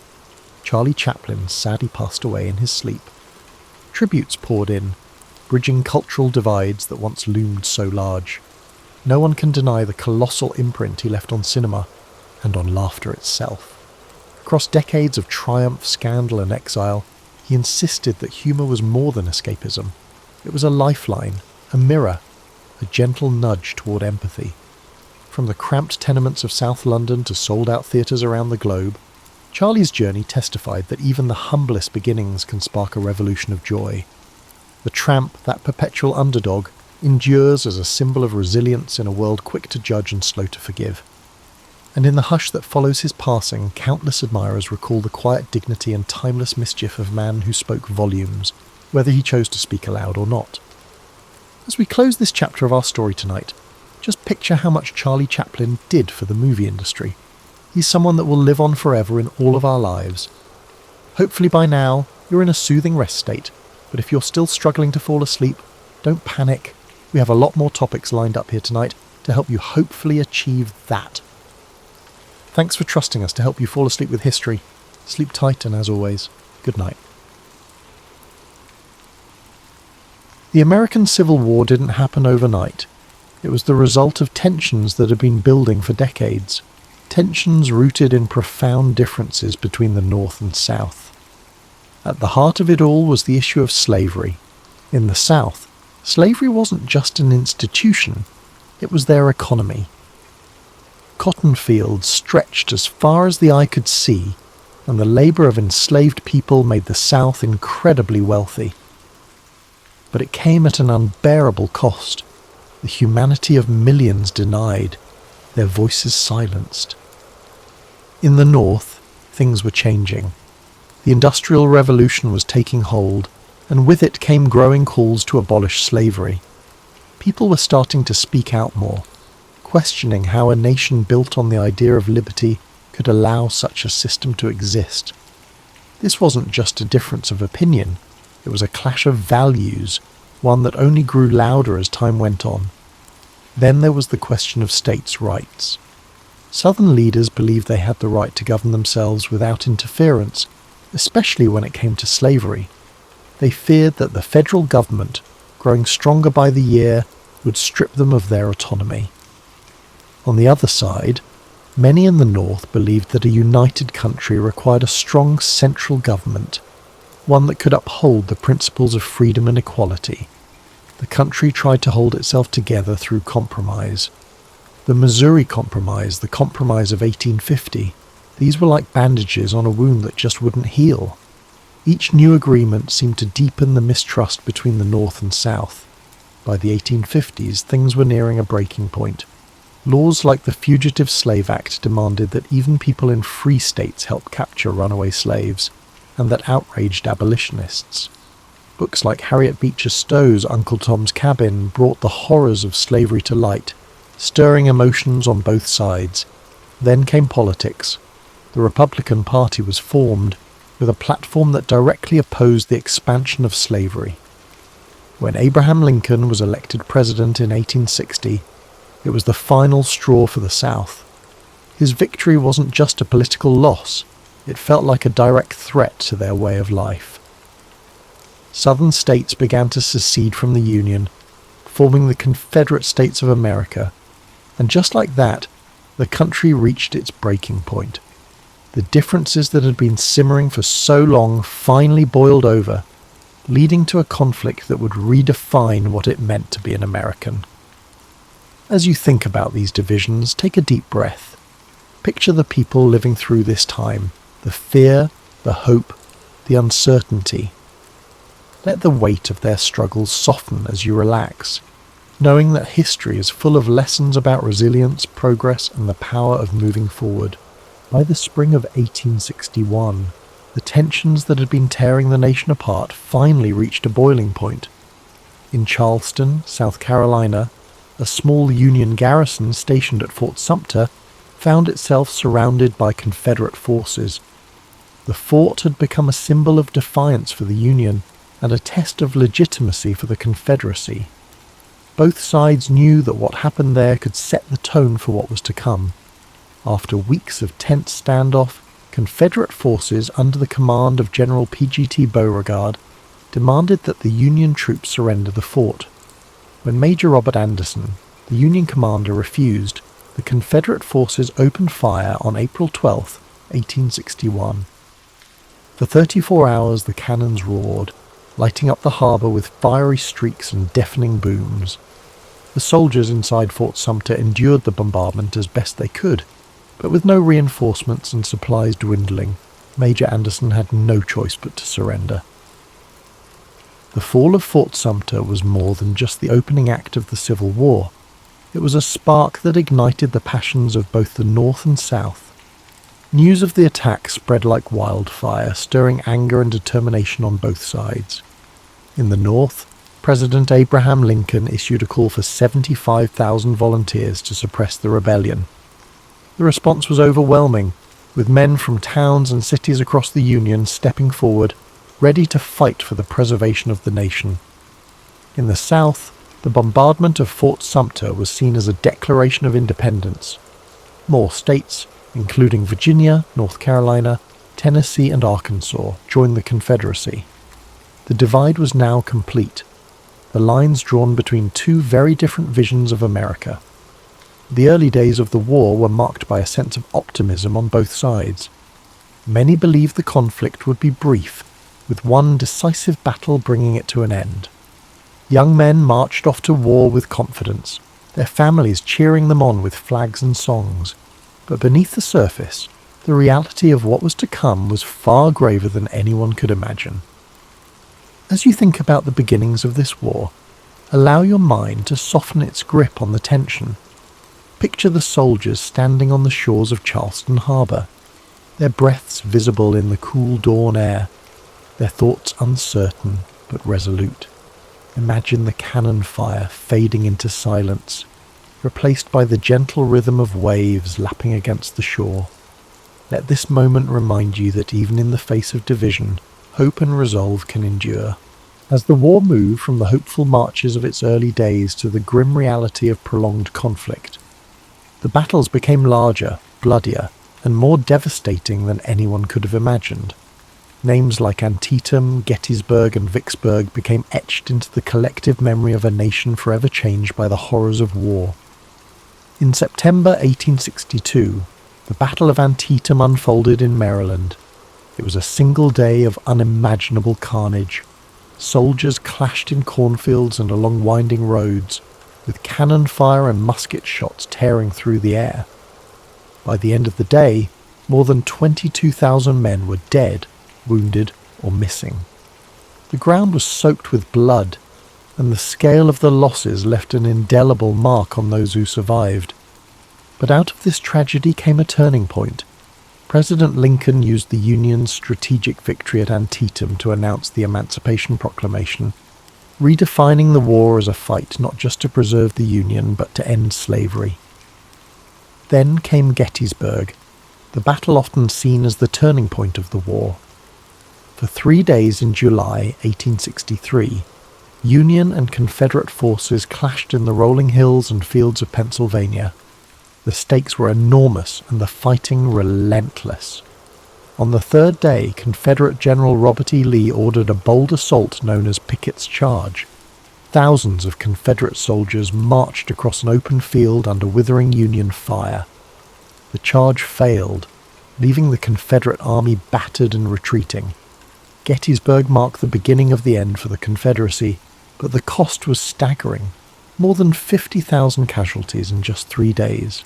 Charlie Chaplin sadly passed away in his sleep. Tributes poured in, bridging cultural divides that once loomed so large. No one can deny the colossal imprint he left on cinema, and on laughter itself. Across decades of triumph, scandal and exile, he insisted that humour was more than escapism. It was a lifeline, a mirror, a gentle nudge toward empathy. From the cramped tenements of South London to sold-out theatres around the globe, Charlie's journey testified that even the humblest beginnings can spark a revolution of joy. The Tramp, that perpetual underdog, endures as a symbol of resilience in a world quick to judge and slow to forgive. And in the hush that follows his passing, countless admirers recall the quiet dignity and timeless mischief of man who spoke volumes, whether he chose to speak aloud or not. As we close this chapter of our story tonight, just picture how much Charlie Chaplin did for the movie industry. He's someone that will live on forever in all of our lives. Hopefully by now, you're in a soothing rest state, but if you're still struggling to fall asleep, don't panic. We have a lot more topics lined up here tonight to help you hopefully achieve that. Thanks for trusting us to help you fall asleep with history. Sleep tight, and as always, good night. The American Civil War didn't happen overnight. It was the result of tensions that had been building for decades. Tensions rooted in profound differences between the North and South. At the heart of it all was the issue of slavery. In the South, slavery wasn't just an institution, it was their economy. Cotton fields stretched as far as the eye could see, and the labour of enslaved people made the South incredibly wealthy. But it came at an unbearable cost, the humanity of millions denied, their voices silenced. In the North, things were changing. The Industrial Revolution was taking hold, and with it came growing calls to abolish slavery. People were starting to speak out more, questioning how a nation built on the idea of liberty could allow such a system to exist. This wasn't just a difference of opinion, it was a clash of values, one that only grew louder as time went on. Then there was the question of states' rights. Southern leaders believed they had the right to govern themselves without interference, especially when it came to slavery. They feared that the federal government, growing stronger by the year, would strip them of their autonomy. On the other side, many in the North believed that a united country required a strong central government, one that could uphold the principles of freedom and equality. The country tried to hold itself together through compromise. The Missouri Compromise, the Compromise of 1850, these were like bandages on a wound that just wouldn't heal. Each new agreement seemed to deepen the mistrust between the North and South. By the 1850s, things were nearing a breaking point. Laws like the Fugitive Slave Act demanded that even people in free states help capture runaway slaves, and that outraged abolitionists. Books like Harriet Beecher Stowe's Uncle Tom's Cabin brought the horrors of slavery to light, stirring emotions on both sides. Then came politics. The Republican Party was formed, with a platform that directly opposed the expansion of slavery. When Abraham Lincoln was elected president in 1860, it was the final straw for the South. His victory wasn't just a political loss, it felt like a direct threat to their way of life. Southern states began to secede from the Union, forming the Confederate States of America, and just like that, the country reached its breaking point. The differences that had been simmering for so long finally boiled over, leading to a conflict that would redefine what it meant to be an American. As you think about these divisions, take a deep breath. Picture the people living through this time, the fear, the hope, the uncertainty. Let the weight of their struggles soften as you relax, knowing that history is full of lessons about resilience, progress, and the power of moving forward. By the spring of 1861, the tensions that had been tearing the nation apart finally reached a boiling point. In Charleston, South Carolina, a small Union garrison stationed at Fort Sumter found itself surrounded by Confederate forces. The fort had become a symbol of defiance for the Union and a test of legitimacy for the Confederacy. Both sides knew that what happened there could set the tone for what was to come. After weeks of tense standoff, Confederate forces under the command of General P.G.T. Beauregard demanded that the Union troops surrender the fort. When Major Robert Anderson, the Union commander, refused, the Confederate forces opened fire on April 12, 1861. For 34 hours the cannons roared, lighting up the harbour with fiery streaks and deafening booms. The soldiers inside Fort Sumter endured the bombardment as best they could, but with no reinforcements and supplies dwindling, Major Anderson had no choice but to surrender. The fall of Fort Sumter was more than just the opening act of the Civil War. It was a spark that ignited the passions of both the North and South. News of the attack spread like wildfire, stirring anger and determination on both sides. In the North, President Abraham Lincoln issued a call for 75,000 volunteers to suppress the rebellion. The response was overwhelming, with men from towns and cities across the Union stepping forward, ready to fight for the preservation of the nation. In the South, the bombardment of Fort Sumter was seen as a declaration of independence. More states, including Virginia, North Carolina, Tennessee, and Arkansas, joined the Confederacy. The divide was now complete, the lines drawn between two very different visions of America. The early days of the war were marked by a sense of optimism on both sides. Many believed the conflict would be brief, with one decisive battle bringing it to an end. Young men marched off to war with confidence, their families cheering them on with flags and songs. But beneath the surface, the reality of what was to come was far graver than anyone could imagine. As you think about the beginnings of this war, allow your mind to soften its grip on the tension. Picture the soldiers standing on the shores of Charleston Harbour, their breaths visible in the cool dawn air, their thoughts uncertain but resolute. Imagine the cannon fire fading into silence, replaced by the gentle rhythm of waves lapping against the shore. Let this moment remind you that even in the face of division, hope and resolve can endure. As the war moved from the hopeful marches of its early days to the grim reality of prolonged conflict, the battles became larger, bloodier, and more devastating than anyone could have imagined. Names like Antietam, Gettysburg, and Vicksburg became etched into the collective memory of a nation forever changed by the horrors of war. In September 1862, the Battle of Antietam unfolded in Maryland. It was a single day of unimaginable carnage. Soldiers clashed in cornfields and along winding roads, with cannon fire and musket shots tearing through the air. By the end of the day, more than 22,000 men were dead, wounded, or missing. The ground was soaked with blood, and the scale of the losses left an indelible mark on those who survived. But out of this tragedy came a turning point. President Lincoln used the Union's strategic victory at Antietam to announce the Emancipation Proclamation, redefining the war as a fight not just to preserve the Union but to end slavery. Then came Gettysburg, the battle often seen as the turning point of the war. For 3 days in July 1863, Union and Confederate forces clashed in the rolling hills and fields of Pennsylvania. The stakes were enormous and the fighting relentless. On the third day, Confederate General Robert E. Lee ordered a bold assault known as Pickett's Charge. Thousands of Confederate soldiers marched across an open field under withering Union fire. The charge failed, leaving the Confederate army battered and retreating. Gettysburg marked the beginning of the end for the Confederacy, but the cost was staggering. More than 50,000 casualties in just 3 days.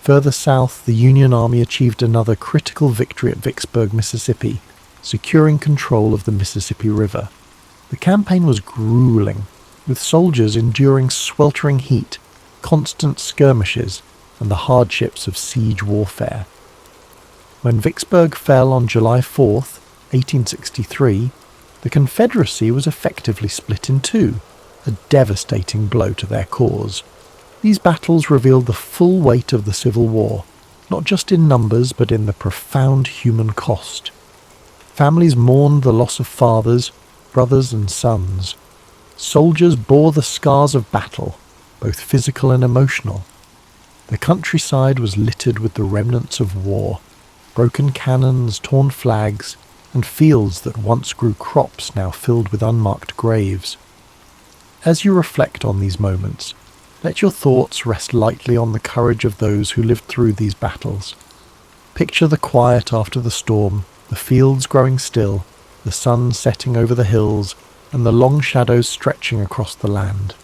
Further south, the Union Army achieved another critical victory at Vicksburg, Mississippi, securing control of the Mississippi River. The campaign was grueling, with soldiers enduring sweltering heat, constant skirmishes, and the hardships of siege warfare. When Vicksburg fell on July 4th, 1863, the Confederacy was effectively split in two, a devastating blow to their cause. These battles revealed the full weight of the Civil War, not just in numbers but in the profound human cost. Families mourned the loss of fathers, brothers and sons. Soldiers bore the scars of battle, both physical and emotional. The countryside was littered with the remnants of war, broken cannons, torn flags, and fields that once grew crops now filled with unmarked graves. As you reflect on these moments, let your thoughts rest lightly on the courage of those who lived through these battles. Picture the quiet after the storm, the fields growing still, the sun setting over the hills, and the long shadows stretching across the land.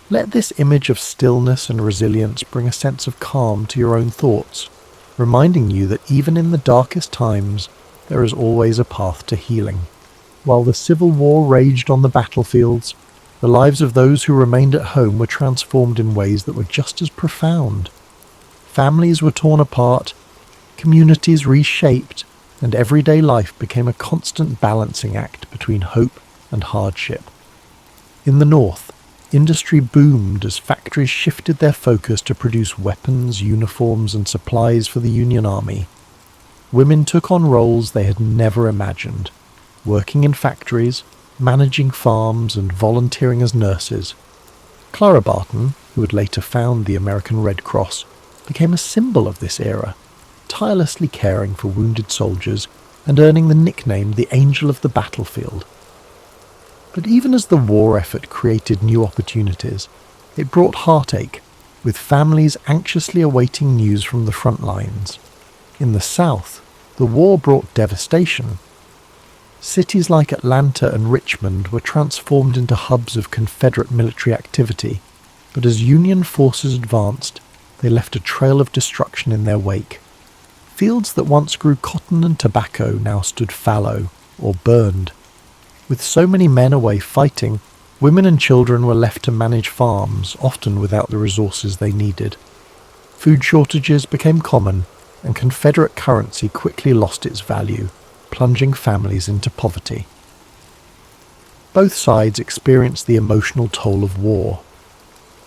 Let this image of stillness and resilience bring a sense of calm to your own thoughts, reminding you that even in the darkest times, there is always a path to healing. While the Civil War raged on the battlefields, the lives of those who remained at home were transformed in ways that were just as profound. Families were torn apart, communities reshaped, and everyday life became a constant balancing act between hope and hardship. In the North, industry boomed as factories shifted their focus to produce weapons, uniforms, and supplies for the Union Army. Women took on roles they had never imagined, working in factories, managing farms, and volunteering as nurses. Clara Barton, who would later found the American Red Cross, became a symbol of this era, tirelessly caring for wounded soldiers and earning the nickname the Angel of the Battlefield. But even as the war effort created new opportunities, it brought heartache, with families anxiously awaiting news from the front lines. In the South, the war brought devastation. Cities like Atlanta and Richmond were transformed into hubs of Confederate military activity, but as Union forces advanced, they left a trail of destruction in their wake. Fields that once grew cotton and tobacco now stood fallow or burned. With so many men away fighting, women and children were left to manage farms, often without the resources they needed. Food shortages became common, and Confederate currency quickly lost its value, plunging families into poverty. Both sides experienced the emotional toll of war.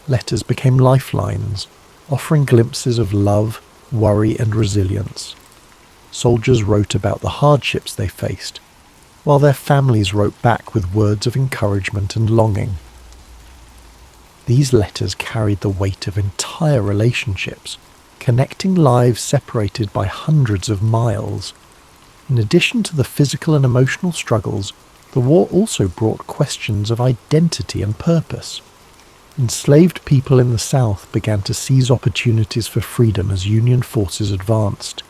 Letters became lifelines, offering glimpses of love, worry, and resilience. Soldiers wrote about the hardships they faced, while their families wrote back with words of encouragement and longing. These letters carried the weight of entire relationships, connecting lives separated by hundreds of miles. In addition to the physical and emotional struggles, the war also brought questions of identity and purpose. Enslaved people in the South began to seize opportunities for freedom as Union forces advanced.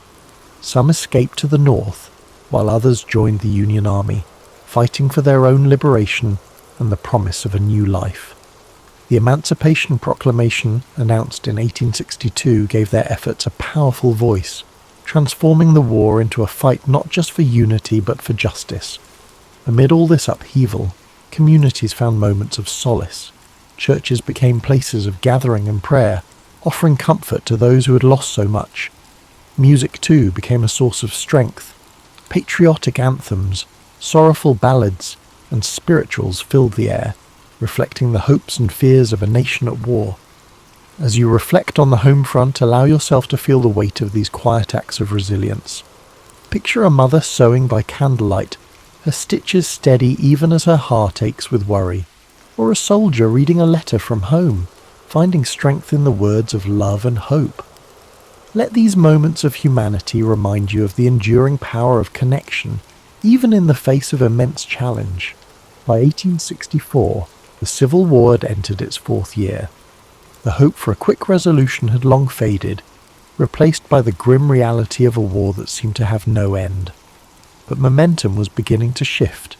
Some escaped to the North, while others joined the Union Army, fighting for their own liberation and the promise of a new life. The Emancipation Proclamation, announced in 1862, gave their efforts a powerful voice, transforming the war into a fight not just for unity but for justice. Amid all this upheaval, communities found moments of solace. Churches became places of gathering and prayer, offering comfort to those who had lost so much. Music, too, became a source of strength. Patriotic anthems, sorrowful ballads, and spirituals filled the air, reflecting the hopes and fears of a nation at war. As you reflect on the home front, allow yourself to feel the weight of these quiet acts of resilience. Picture a mother sewing by candlelight, her stitches steady even as her heart aches with worry, or a soldier reading a letter from home, finding strength in the words of love and hope. Let these moments of humanity remind you of the enduring power of connection, even in the face of immense challenge. By 1864, the Civil War had entered its fourth year. The hope for a quick resolution had long faded, replaced by the grim reality of a war that seemed to have no end. But momentum was beginning to shift.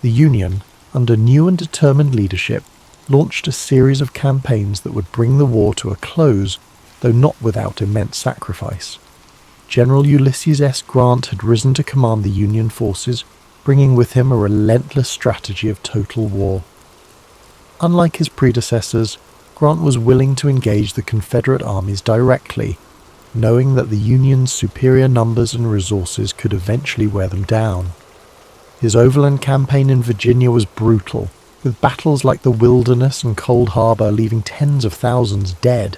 The Union, under new and determined leadership, launched a series of campaigns that would bring the war to a close, though not without immense sacrifice. General Ulysses S. Grant had risen to command the Union forces, bringing with him a relentless strategy of total war. Unlike his predecessors, Grant was willing to engage the Confederate armies directly, knowing that the Union's superior numbers and resources could eventually wear them down. His overland campaign in Virginia was brutal, with battles like the Wilderness and Cold Harbor leaving tens of thousands dead.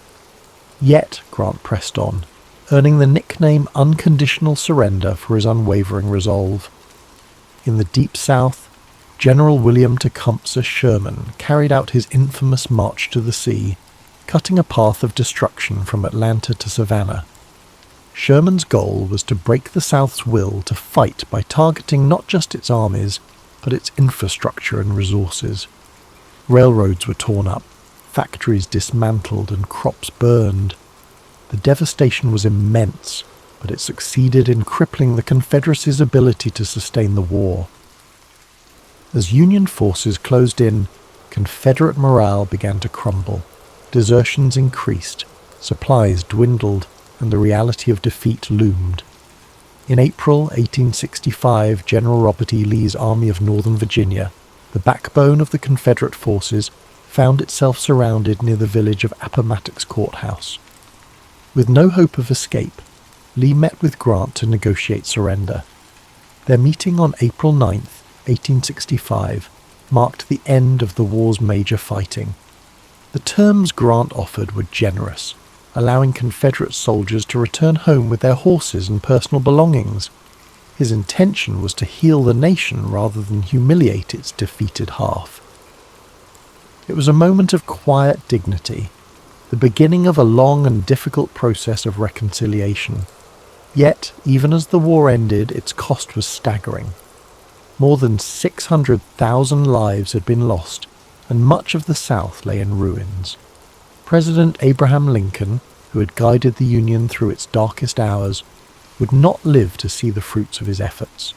Yet Grant pressed on, earning the nickname Unconditional Surrender for his unwavering resolve. In the Deep South, General William Tecumseh Sherman carried out his infamous March to the Sea, cutting a path of destruction from Atlanta to Savannah. Sherman's goal was to break the South's will to fight by targeting not just its armies, but its infrastructure and resources. Railroads were torn up, factories dismantled, and crops burned. The devastation was immense, but it succeeded in crippling the Confederacy's ability to sustain the war. As Union forces closed in, Confederate morale began to crumble. Desertions increased, supplies dwindled, and the reality of defeat loomed. In April 1865, General Robert E. Lee's Army of Northern Virginia, the backbone of the Confederate forces, found itself surrounded near the village of Appomattox Courthouse. With no hope of escape, Lee met with Grant to negotiate surrender. Their meeting on April 9, 1865, marked the end of the war's major fighting. The terms Grant offered were generous, allowing Confederate soldiers to return home with their horses and personal belongings. His intention was to heal the nation rather than humiliate its defeated half. It was a moment of quiet dignity, the beginning of a long and difficult process of reconciliation. Yet, even as the war ended, its cost was staggering. More than 600,000 lives had been lost, and much of the South lay in ruins. President Abraham Lincoln, who had guided the Union through its darkest hours, would not live to see the fruits of his efforts.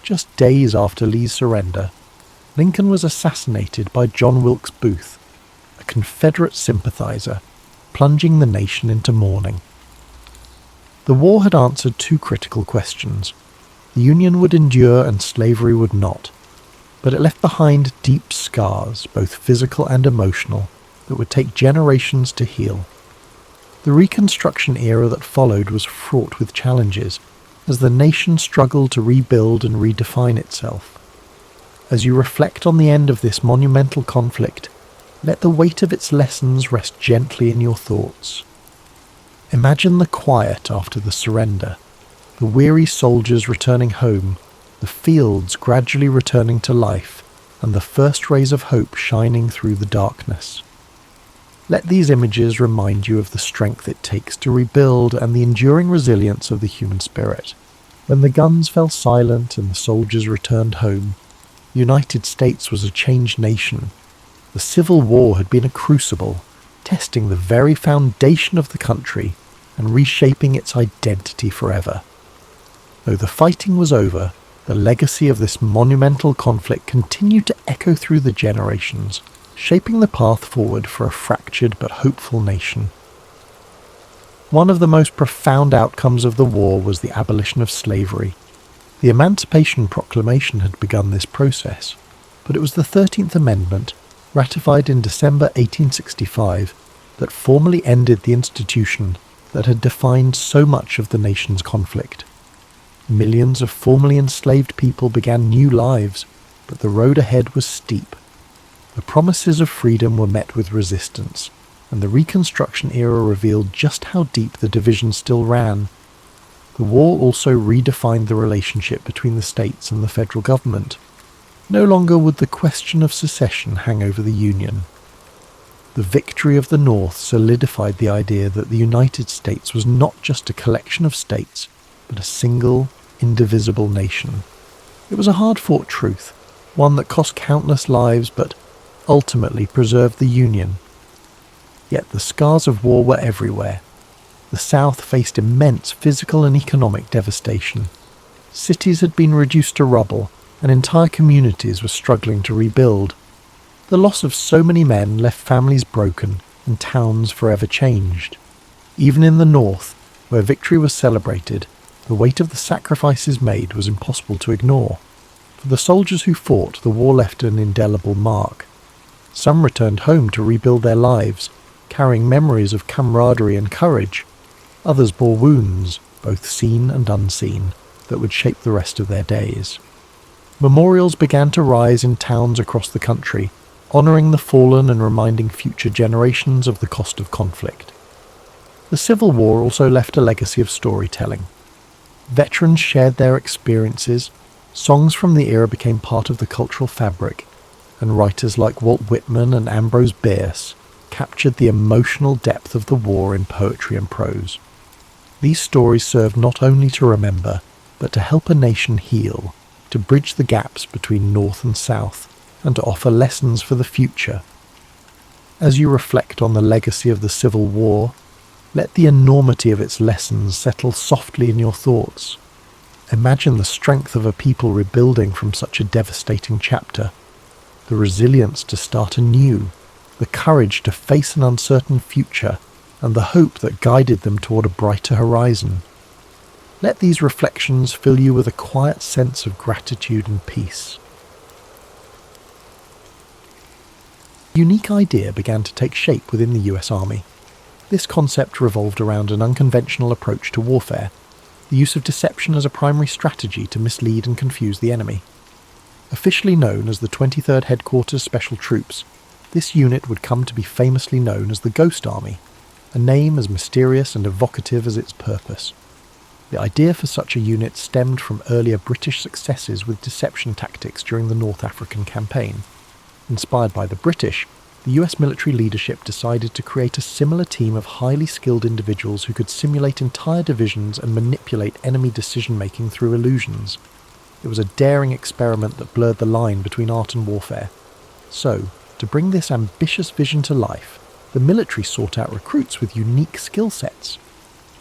Just days after Lee's surrender, Lincoln was assassinated by John Wilkes Booth, a Confederate sympathizer, plunging the nation into mourning. The war had answered two critical questions. The Union would endure and slavery would not, but it left behind deep scars, both physical and emotional, that would take generations to heal. The Reconstruction era that followed was fraught with challenges, as the nation struggled to rebuild and redefine itself. As you reflect on the end of this monumental conflict, let the weight of its lessons rest gently in your thoughts. Imagine the quiet after the surrender, the weary soldiers returning home, the fields gradually returning to life, and the first rays of hope shining through the darkness. Let these images remind you of the strength it takes to rebuild and the enduring resilience of the human spirit. When the guns fell silent and the soldiers returned home, the United States was a changed nation. The Civil War had been a crucible, testing the very foundation of the country and reshaping its identity forever. Though the fighting was over, the legacy of this monumental conflict continued to echo through the generations, shaping the path forward for a fractured but hopeful nation. One of the most profound outcomes of the war was the abolition of slavery. The Emancipation Proclamation had begun this process, but it was the 13th Amendment, ratified in December 1865, that formally ended the institution that had defined so much of the nation's conflict. Millions of formerly enslaved people began new lives, but the road ahead was steep. The promises of freedom were met with resistance, and the Reconstruction era revealed just how deep the division still ran. The war also redefined the relationship between the states and the federal government. No longer would the question of secession hang over the Union. The victory of the North solidified the idea that the United States was not just a collection of states, but a single, indivisible nation. It was a hard-fought truth, one that cost countless lives but ultimately preserved the Union. Yet the scars of war were everywhere. The South faced immense physical and economic devastation. Cities had been reduced to rubble, and entire communities were struggling to rebuild. The loss of so many men left families broken and towns forever changed. Even in the North, where victory was celebrated, the weight of the sacrifices made was impossible to ignore. For the soldiers who fought, the war left an indelible mark. Some returned home to rebuild their lives, carrying memories of camaraderie and courage. Others bore wounds, both seen and unseen, that would shape the rest of their days. Memorials began to rise in towns across the country, honouring the fallen and reminding future generations of the cost of conflict. The Civil War also left a legacy of storytelling. Veterans shared their experiences, songs from the era became part of the cultural fabric, and writers like Walt Whitman and Ambrose Bierce captured the emotional depth of the war in poetry and prose. These stories serve not only to remember, but to help a nation heal, to bridge the gaps between North and South, and to offer lessons for the future. As you reflect on the legacy of the Civil War, let the enormity of its lessons settle softly in your thoughts. Imagine the strength of a people rebuilding from such a devastating chapter, the resilience to start anew, the courage to face an uncertain future, and the hope that guided them toward a brighter horizon. Let these reflections fill you with a quiet sense of gratitude and peace. A unique idea began to take shape within the US Army. This concept revolved around an unconventional approach to warfare, the use of deception as a primary strategy to mislead and confuse the enemy. Officially known as the 23rd Headquarters Special Troops, this unit would come to be famously known as the Ghost Army, a name as mysterious and evocative as its purpose. The idea for such a unit stemmed from earlier British successes with deception tactics during the North African campaign. Inspired by the British, the US military leadership decided to create a similar team of highly skilled individuals who could simulate entire divisions and manipulate enemy decision-making through illusions. It was a daring experiment that blurred the line between art and warfare. So, to bring this ambitious vision to life, the military sought out recruits with unique skill sets.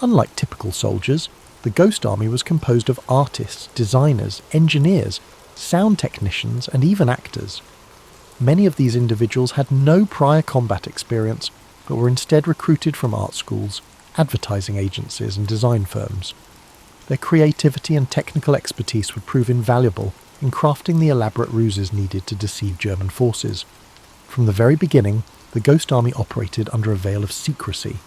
Unlike typical soldiers, the Ghost Army was composed of artists, designers, engineers, sound technicians, and even actors. Many of these individuals had no prior combat experience, but were instead recruited from art schools, advertising agencies, and design firms. Their creativity and technical expertise would prove invaluable in crafting the elaborate ruses needed to deceive German forces. From the very beginning, the Ghost Army operated under a veil of secrecy.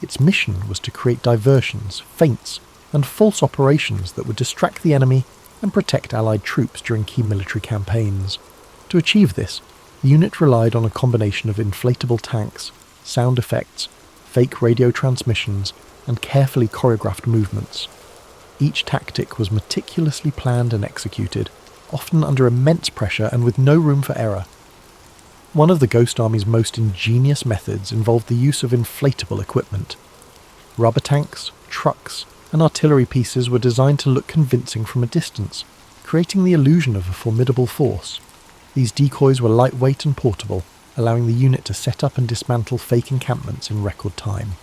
Its mission was to create diversions, feints, and false operations that would distract the enemy and protect Allied troops during key military campaigns. To achieve this, the unit relied on a combination of inflatable tanks, sound effects, fake radio transmissions, and carefully choreographed movements. Each tactic was meticulously planned and executed, often under immense pressure and with no room for error. One of the Ghost Army's most ingenious methods involved the use of inflatable equipment. Rubber tanks, trucks, and artillery pieces were designed to look convincing from a distance, creating the illusion of a formidable force. These decoys were lightweight and portable, allowing the unit to set up and dismantle fake encampments in record time.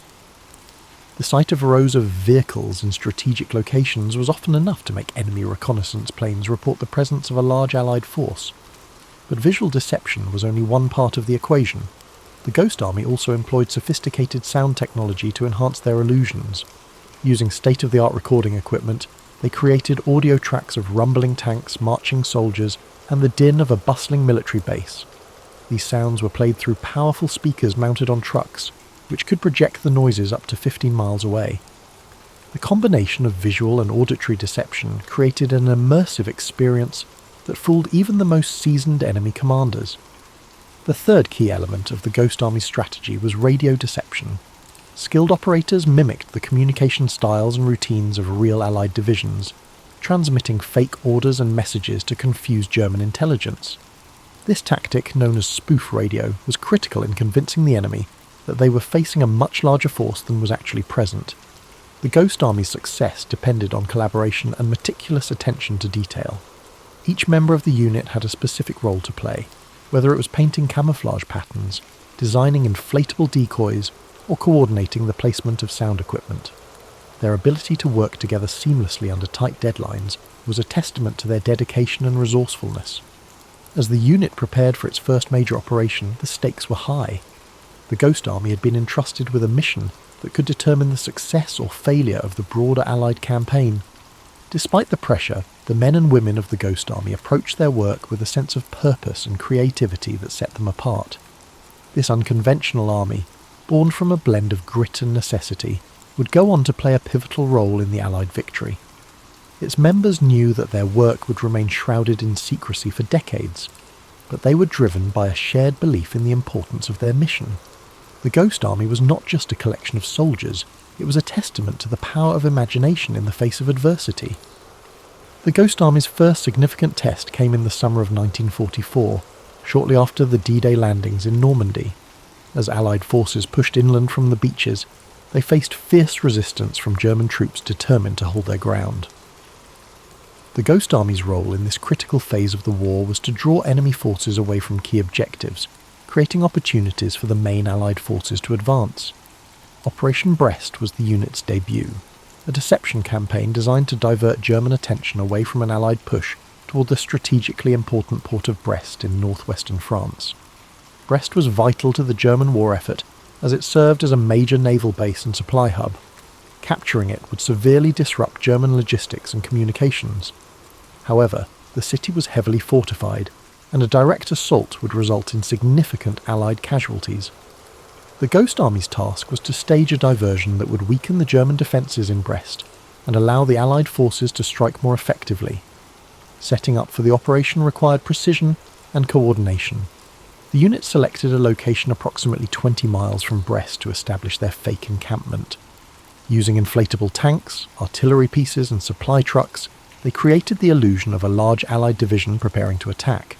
The sight of rows of vehicles in strategic locations was often enough to make enemy reconnaissance planes report the presence of a large Allied force. But visual deception was only one part of the equation. The Ghost Army also employed sophisticated sound technology to enhance their illusions. Using state-of-the-art recording equipment, they created audio tracks of rumbling tanks, marching soldiers, and the din of a bustling military base. These sounds were played through powerful speakers mounted on trucks, which could project the noises up to 15 miles away. The combination of visual and auditory deception created an immersive experience that fooled even the most seasoned enemy commanders. The third key element of the Ghost Army's strategy was radio deception. Skilled operators mimicked the communication styles and routines of real Allied divisions, transmitting fake orders and messages to confuse German intelligence. This tactic, known as spoof radio, was critical in convincing the enemy that they were facing a much larger force than was actually present. The Ghost Army's success depended on collaboration and meticulous attention to detail. Each member of the unit had a specific role to play, whether it was painting camouflage patterns, designing inflatable decoys, or coordinating the placement of sound equipment. Their ability to work together seamlessly under tight deadlines was a testament to their dedication and resourcefulness. As the unit prepared for its first major operation, the stakes were high. The Ghost Army had been entrusted with a mission that could determine the success or failure of the broader Allied campaign. Despite the pressure, the men and women of the Ghost Army approached their work with a sense of purpose and creativity that set them apart. This unconventional army, born from a blend of grit and necessity, would go on to play a pivotal role in the Allied victory. Its members knew that their work would remain shrouded in secrecy for decades, but they were driven by a shared belief in the importance of their mission. The Ghost Army was not just a collection of soldiers, it was a testament to the power of imagination in the face of adversity. The Ghost Army's first significant test came in the summer of 1944, shortly after the D-Day landings in Normandy. As Allied forces pushed inland from the beaches, they faced fierce resistance from German troops determined to hold their ground. The Ghost Army's role in this critical phase of the war was to draw enemy forces away from key objectives, creating opportunities for the main Allied forces to advance. Operation Brest was the unit's debut, a deception campaign designed to divert German attention away from an Allied push toward the strategically important port of Brest in northwestern France. Brest was vital to the German war effort as it served as a major naval base and supply hub. Capturing it would severely disrupt German logistics and communications. However, the city was heavily fortified, and a direct assault would result in significant Allied casualties. The Ghost Army's task was to stage a diversion that would weaken the German defences in Brest and allow the Allied forces to strike more effectively. Setting up for the operation required precision and coordination. The unit selected a location approximately 20 miles from Brest to establish their fake encampment. Using inflatable tanks, artillery pieces and supply trucks, they created the illusion of a large Allied division preparing to attack.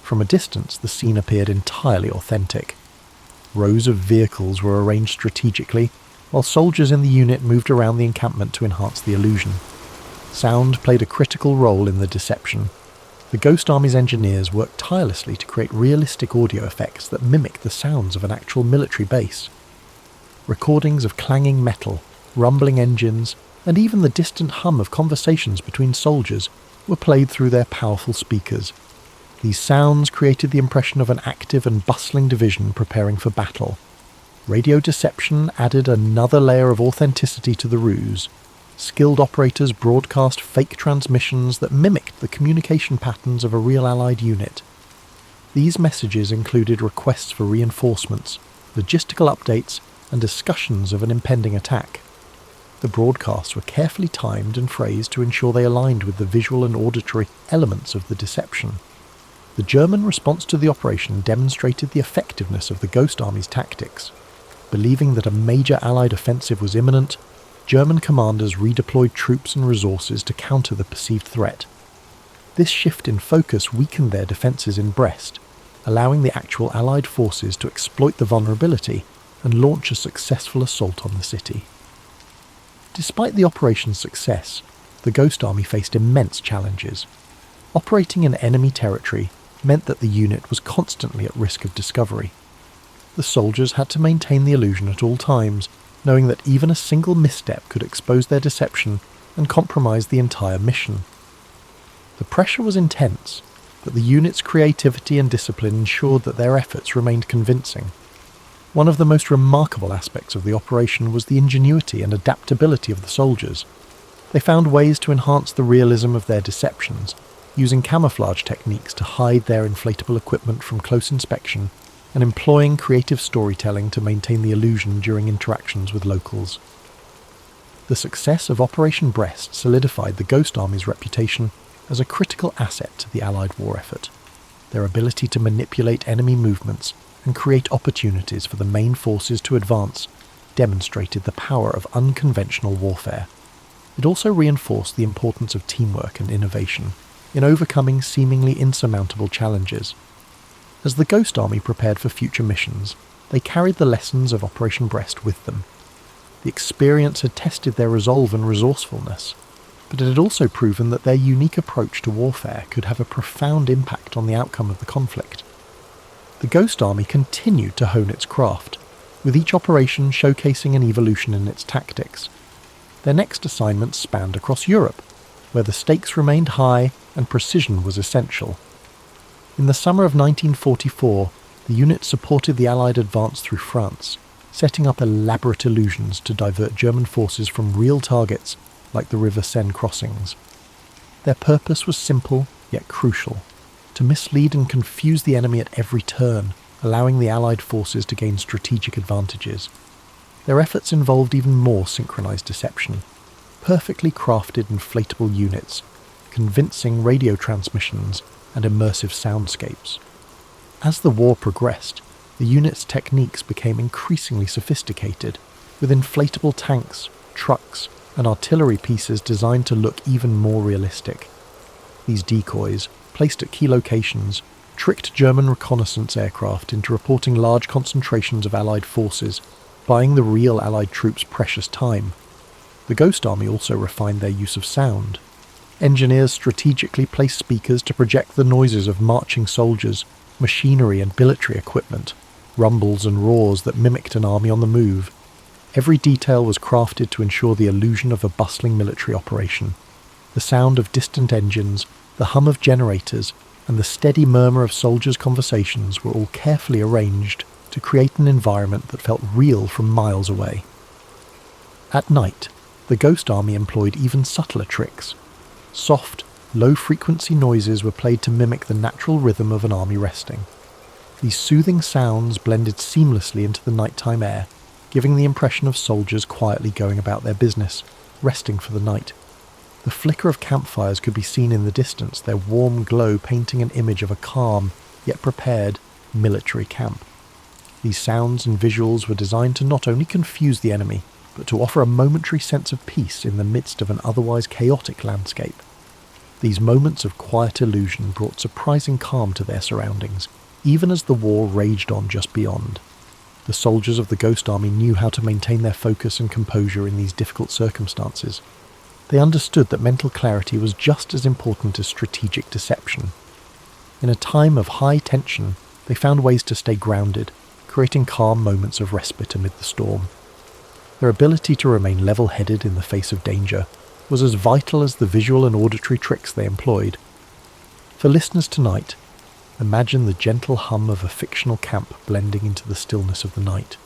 From a distance, the scene appeared entirely authentic. Rows of vehicles were arranged strategically, while soldiers in the unit moved around the encampment to enhance the illusion. Sound played a critical role in the deception. The Ghost Army's engineers worked tirelessly to create realistic audio effects that mimicked the sounds of an actual military base. Recordings of clanging metal, rumbling engines, and even the distant hum of conversations between soldiers were played through their powerful speakers. These sounds created the impression of an active and bustling division preparing for battle. Radio deception added another layer of authenticity to the ruse. Skilled operators broadcast fake transmissions that mimicked the communication patterns of a real Allied unit. These messages included requests for reinforcements, logistical updates, and discussions of an impending attack. The broadcasts were carefully timed and phrased to ensure they aligned with the visual and auditory elements of the deception. The German response to the operation demonstrated the effectiveness of the Ghost Army's tactics. Believing that a major Allied offensive was imminent, German commanders redeployed troops and resources to counter the perceived threat. This shift in focus weakened their defences in Brest, allowing the actual Allied forces to exploit the vulnerability and launch a successful assault on the city. Despite the operation's success, the Ghost Army faced immense challenges. Operating in enemy territory meant that the unit was constantly at risk of discovery. The soldiers had to maintain the illusion at all times, knowing that even a single misstep could expose their deception and compromise the entire mission. The pressure was intense, but the unit's creativity and discipline ensured that their efforts remained convincing. One of the most remarkable aspects of the operation was the ingenuity and adaptability of the soldiers. They found ways to enhance the realism of their deceptions, using camouflage techniques to hide their inflatable equipment from close inspection, and employing creative storytelling to maintain the illusion during interactions with locals. The success of Operation Brest solidified the Ghost Army's reputation as a critical asset to the Allied war effort. Their ability to manipulate enemy movements and create opportunities for the main forces to advance demonstrated the power of unconventional warfare. It also reinforced the importance of teamwork and innovation in overcoming seemingly insurmountable challenges. As the Ghost Army prepared for future missions, they carried the lessons of Operation Brest with them. The experience had tested their resolve and resourcefulness, but it had also proven that their unique approach to warfare could have a profound impact on the outcome of the conflict. The Ghost Army continued to hone its craft, with each operation showcasing an evolution in its tactics. Their next assignments spanned across Europe, where the stakes remained high and precision was essential. In the summer of 1944, the unit supported the Allied advance through France, setting up elaborate illusions to divert German forces from real targets like the River Seine crossings. Their purpose was simple yet crucial: to mislead and confuse the enemy at every turn, allowing the Allied forces to gain strategic advantages. Their efforts involved even more synchronized deception: perfectly crafted inflatable units, convincing radio transmissions, and immersive soundscapes. As the war progressed, the unit's techniques became increasingly sophisticated, with inflatable tanks, trucks, and artillery pieces designed to look even more realistic. These decoys, placed at key locations, tricked German reconnaissance aircraft into reporting large concentrations of Allied forces, buying the real Allied troops precious time. The Ghost Army also refined their use of sound. Engineers strategically placed speakers to project the noises of marching soldiers, machinery and military equipment, rumbles and roars that mimicked an army on the move. Every detail was crafted to ensure the illusion of a bustling military operation. The sound of distant engines, the hum of generators, and the steady murmur of soldiers' conversations were all carefully arranged to create an environment that felt real from miles away. At night, the Ghost Army employed even subtler tricks. Soft, low-frequency noises were played to mimic the natural rhythm of an army resting. These soothing sounds blended seamlessly into the nighttime air, giving the impression of soldiers quietly going about their business, resting for the night. The flicker of campfires could be seen in the distance, their warm glow painting an image of a calm, yet prepared, military camp. These sounds and visuals were designed to not only confuse the enemy, but to offer a momentary sense of peace in the midst of an otherwise chaotic landscape. These moments of quiet illusion brought surprising calm to their surroundings, even as the war raged on just beyond. The soldiers of the Ghost Army knew how to maintain their focus and composure in these difficult circumstances. They understood that mental clarity was just as important as strategic deception. In a time of high tension, they found ways to stay grounded, creating calm moments of respite amid the storm. Their ability to remain level-headed in the face of danger was as vital as the visual and auditory tricks they employed. For listeners tonight, imagine the gentle hum of a fictional camp blending into the stillness of the night.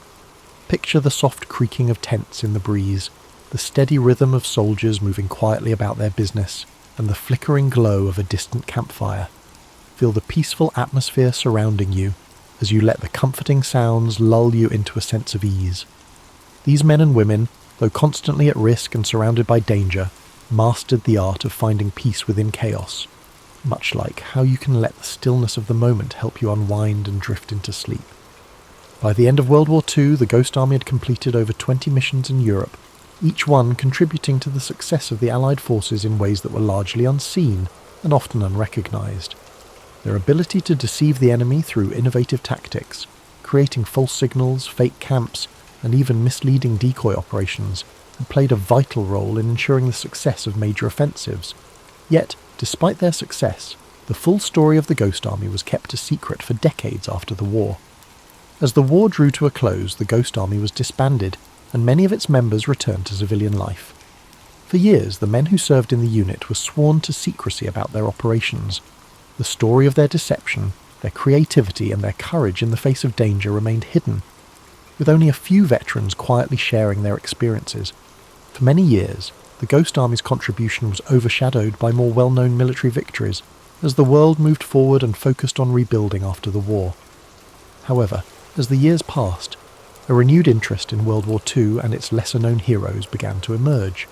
Picture the soft creaking of tents in the breeze, the steady rhythm of soldiers moving quietly about their business, and the flickering glow of a distant campfire. Feel the peaceful atmosphere surrounding you as you let the comforting sounds lull you into a sense of ease. These men and women, though constantly at risk and surrounded by danger, mastered the art of finding peace within chaos, much like how you can let the stillness of the moment help you unwind and drift into sleep. By the end of World War II, the Ghost Army had completed over 20 missions in Europe, each one contributing to the success of the Allied forces in ways that were largely unseen and often unrecognised. Their ability to deceive the enemy through innovative tactics, creating false signals, fake camps, and even misleading decoy operations, had played a vital role in ensuring the success of major offensives. Yet, despite their success, the full story of the Ghost Army was kept a secret for decades after the war. As the war drew to a close, the Ghost Army was disbanded, and many of its members returned to civilian life. For years, the men who served in the unit were sworn to secrecy about their operations. The story of their deception, their creativity, and their courage in the face of danger remained hidden, with only a few veterans quietly sharing their experiences. For many years, the Ghost Army's contribution was overshadowed by more well-known military victories, as the world moved forward and focused on rebuilding after the war. However, as the years passed, a renewed interest in World War II and its lesser-known heroes began to emerge.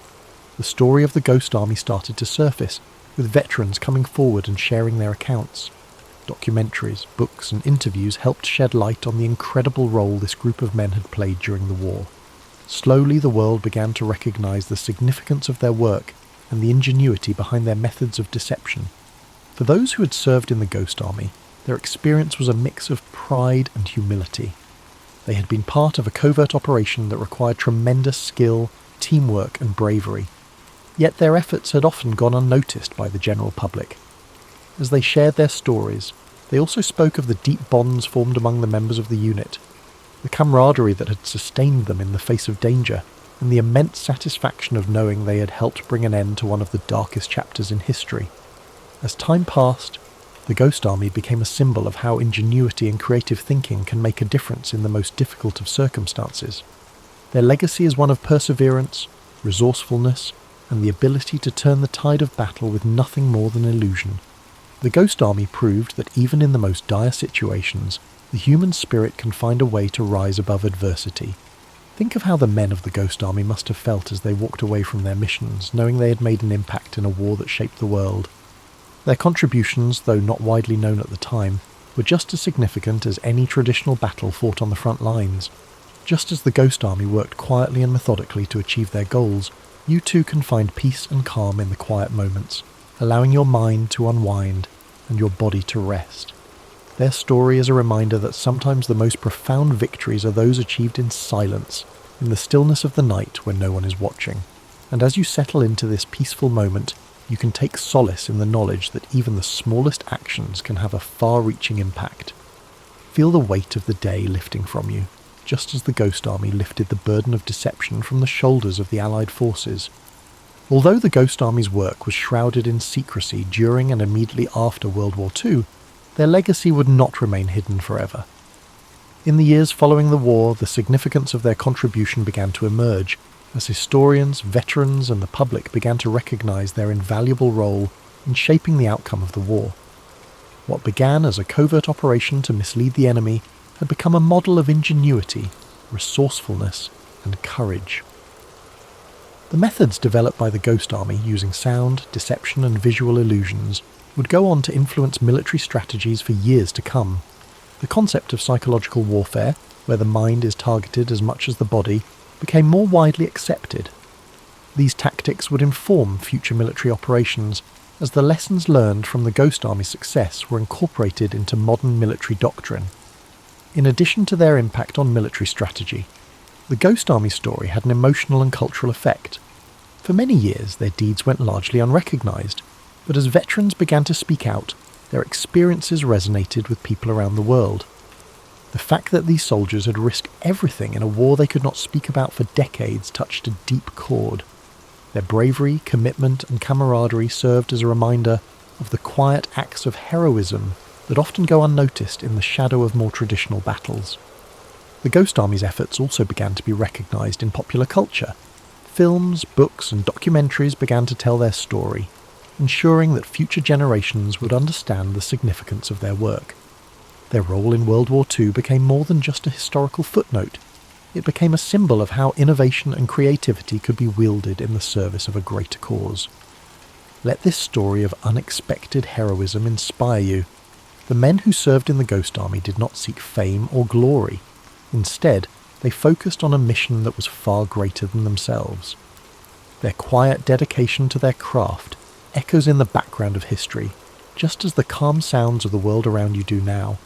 The story of the Ghost Army started to surface, with veterans coming forward and sharing their accounts. Documentaries, books, and interviews helped shed light on the incredible role this group of men had played during the war. Slowly, the world began to recognize the significance of their work and the ingenuity behind their methods of deception. For those who had served in the Ghost Army, their experience was a mix of pride and humility. They had been part of a covert operation that required tremendous skill, teamwork, and bravery. Yet their efforts had often gone unnoticed by the general public. As they shared their stories, they also spoke of the deep bonds formed among the members of the unit, the camaraderie that had sustained them in the face of danger, and the immense satisfaction of knowing they had helped bring an end to one of the darkest chapters in history. As time passed, the Ghost Army became a symbol of how ingenuity and creative thinking can make a difference in the most difficult of circumstances. Their legacy is one of perseverance, resourcefulness, and the ability to turn the tide of battle with nothing more than illusion. The Ghost Army proved that even in the most dire situations, the human spirit can find a way to rise above adversity. Think of how the men of the Ghost Army must have felt as they walked away from their missions, knowing they had made an impact in a war that shaped the world. Their contributions, though not widely known at the time, were just as significant as any traditional battle fought on the front lines. Just as the Ghost Army worked quietly and methodically to achieve their goals, you too can find peace and calm in the quiet moments, allowing your mind to unwind and your body to rest. Their story is a reminder that sometimes the most profound victories are those achieved in silence, in the stillness of the night when no one is watching. And as you settle into this peaceful moment, you can take solace in the knowledge that even the smallest actions can have a far-reaching impact. Feel the weight of the day lifting from you, just as the Ghost Army lifted the burden of deception from the shoulders of the Allied forces. Although the Ghost Army's work was shrouded in secrecy during and immediately after World War II, their legacy would not remain hidden forever. In the years following the war, the significance of their contribution began to emerge, as historians, veterans, and the public began to recognize their invaluable role in shaping the outcome of the war. What began as a covert operation to mislead the enemy had become a model of ingenuity, resourcefulness, and courage. The methods developed by the Ghost Army using sound, deception, and visual illusions would go on to influence military strategies for years to come. The concept of psychological warfare, where the mind is targeted as much as the body, became more widely accepted. These tactics would inform future military operations, as the lessons learned from the Ghost Army's success were incorporated into modern military doctrine. In addition to their impact on military strategy, the Ghost Army story had an emotional and cultural effect. For many years, their deeds went largely unrecognised, but as veterans began to speak out, their experiences resonated with people around the world. The fact that these soldiers had risked everything in a war they could not speak about for decades touched a deep chord. Their bravery, commitment, and camaraderie served as a reminder of the quiet acts of heroism that often go unnoticed in the shadow of more traditional battles. The Ghost Army's efforts also began to be recognised in popular culture. Films, books, and documentaries began to tell their story, ensuring that future generations would understand the significance of their work. Their role in World War II became more than just a historical footnote. It became a symbol of how innovation and creativity could be wielded in the service of a greater cause. Let this story of unexpected heroism inspire you. The men who served in the Ghost Army did not seek fame or glory. Instead, they focused on a mission that was far greater than themselves. Their quiet dedication to their craft echoes in the background of history, just as the calm sounds of the world around you do now.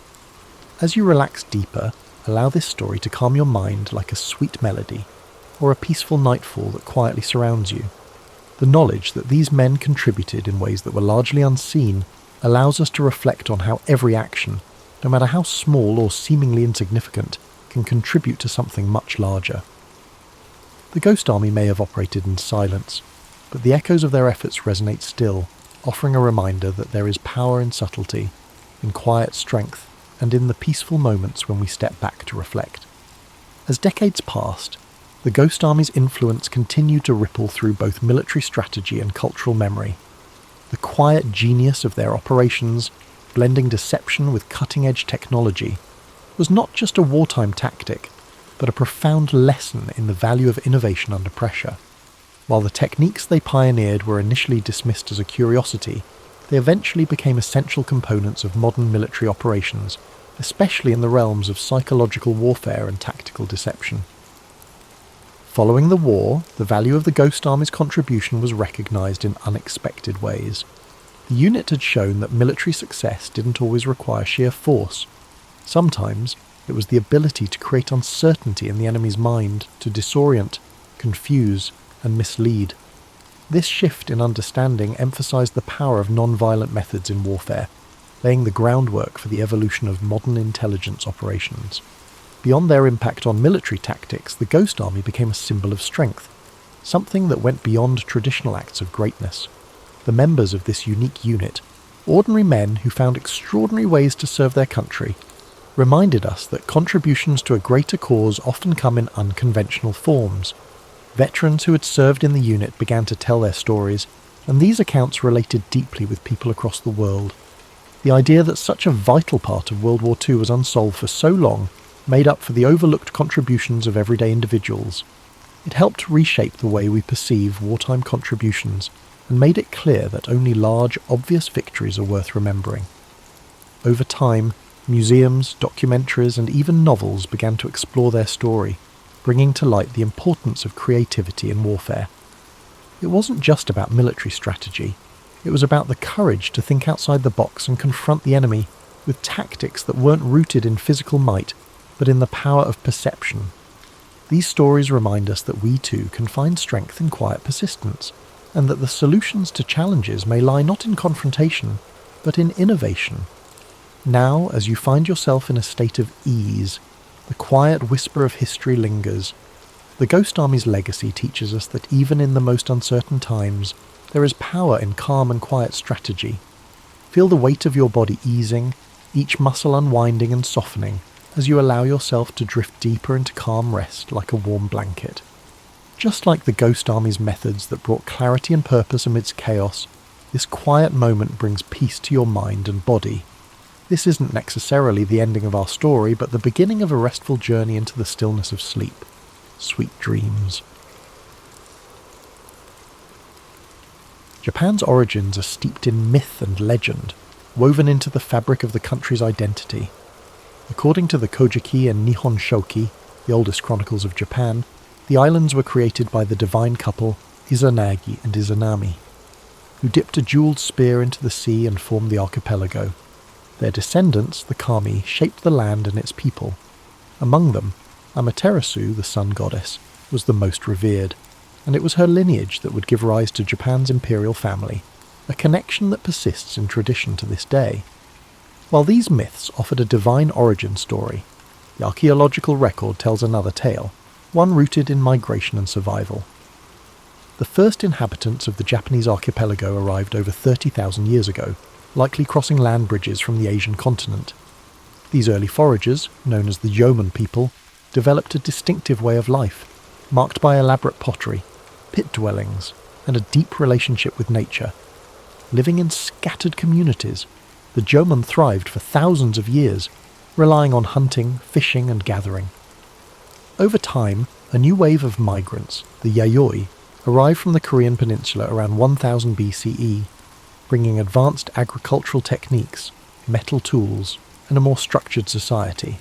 As you relax deeper, allow this story to calm your mind like a sweet melody, or a peaceful nightfall that quietly surrounds you. The knowledge that these men contributed in ways that were largely unseen allows us to reflect on how every action, no matter how small or seemingly insignificant, can contribute to something much larger. The Ghost Army may have operated in silence, but the echoes of their efforts resonate still, offering a reminder that there is power in subtlety, in quiet strength, and in the peaceful moments when we step back to reflect. As decades passed, the Ghost Army's influence continued to ripple through both military strategy and cultural memory. The quiet genius of their operations, blending deception with cutting-edge technology, was not just a wartime tactic, but a profound lesson in the value of innovation under pressure. While the techniques they pioneered were initially dismissed as a curiosity, they eventually became essential components of modern military operations, especially in the realms of psychological warfare and tactical deception. Following the war, the value of the Ghost Army's contribution was recognised in unexpected ways. The unit had shown that military success didn't always require sheer force. Sometimes, it was the ability to create uncertainty in the enemy's mind, to disorient, confuse, and mislead. This shift in understanding emphasized the power of non-violent methods in warfare, laying the groundwork for the evolution of modern intelligence operations. Beyond their impact on military tactics, the Ghost Army became a symbol of strength, something that went beyond traditional acts of greatness. The members of this unique unit, ordinary men who found extraordinary ways to serve their country, reminded us that contributions to a greater cause often come in unconventional forms. Veterans who had served in the unit began to tell their stories, and these accounts related deeply with people across the world. The idea that such a vital part of World War II was unsolved for so long made up for the overlooked contributions of everyday individuals. It helped reshape the way we perceive wartime contributions and made it clear that only large, obvious victories are worth remembering. Over time, museums, documentaries, and even novels began to explore their story, bringing to light the importance of creativity in warfare. It wasn't just about military strategy. It was about the courage to think outside the box and confront the enemy with tactics that weren't rooted in physical might, but in the power of perception. These stories remind us that we too can find strength in quiet persistence, and that the solutions to challenges may lie not in confrontation, but in innovation. Now, as you find yourself in a state of ease, the quiet whisper of history lingers. The Ghost Army's legacy teaches us that even in the most uncertain times, there is power in calm and quiet strategy. Feel the weight of your body easing, each muscle unwinding and softening, as you allow yourself to drift deeper into calm rest like a warm blanket. Just like the Ghost Army's methods that brought clarity and purpose amidst chaos, this quiet moment brings peace to your mind and body. This isn't necessarily the ending of our story, but the beginning of a restful journey into the stillness of sleep. Sweet dreams. Japan's origins are steeped in myth and legend, woven into the fabric of the country's identity. According to the Kojiki and Nihon Shoki, the oldest chronicles of Japan, the islands were created by the divine couple Izanagi and Izanami, who dipped a jewelled spear into the sea and formed the archipelago. Their descendants, the Kami, shaped the land and its people. Among them, Amaterasu, the sun goddess, was the most revered, and it was her lineage that would give rise to Japan's imperial family, a connection that persists in tradition to this day. While these myths offered a divine origin story, the archaeological record tells another tale, one rooted in migration and survival. The first inhabitants of the Japanese archipelago arrived over 30,000 years ago, likely crossing land bridges from the Asian continent. These early foragers, known as the yeoman people, developed a distinctive way of life, marked by elaborate pottery, pit dwellings, and a deep relationship with nature. Living in scattered communities, the yeoman thrived for thousands of years, relying on hunting, fishing, and gathering. Over time, a new wave of migrants, the Yayoi, arrived from the Korean peninsula around 1000 BCE, bringing advanced agricultural techniques, metal tools, and a more structured society.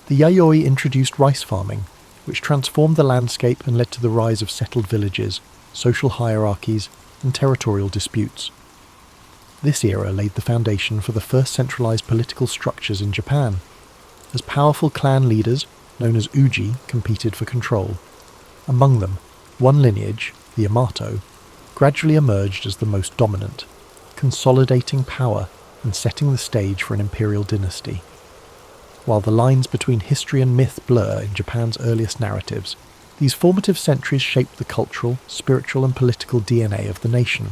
The Yayoi introduced rice farming, which transformed the landscape and led to the rise of settled villages, social hierarchies, and territorial disputes. This era laid the foundation for the first centralized political structures in Japan, as powerful clan leaders, known as uji, competed for control. Among them, one lineage, the Yamato, gradually emerged as the most dominant, consolidating power and setting the stage for an imperial dynasty. While the lines between history and myth blur in Japan's earliest narratives, these formative centuries shaped the cultural, spiritual, and political DNA of the nation.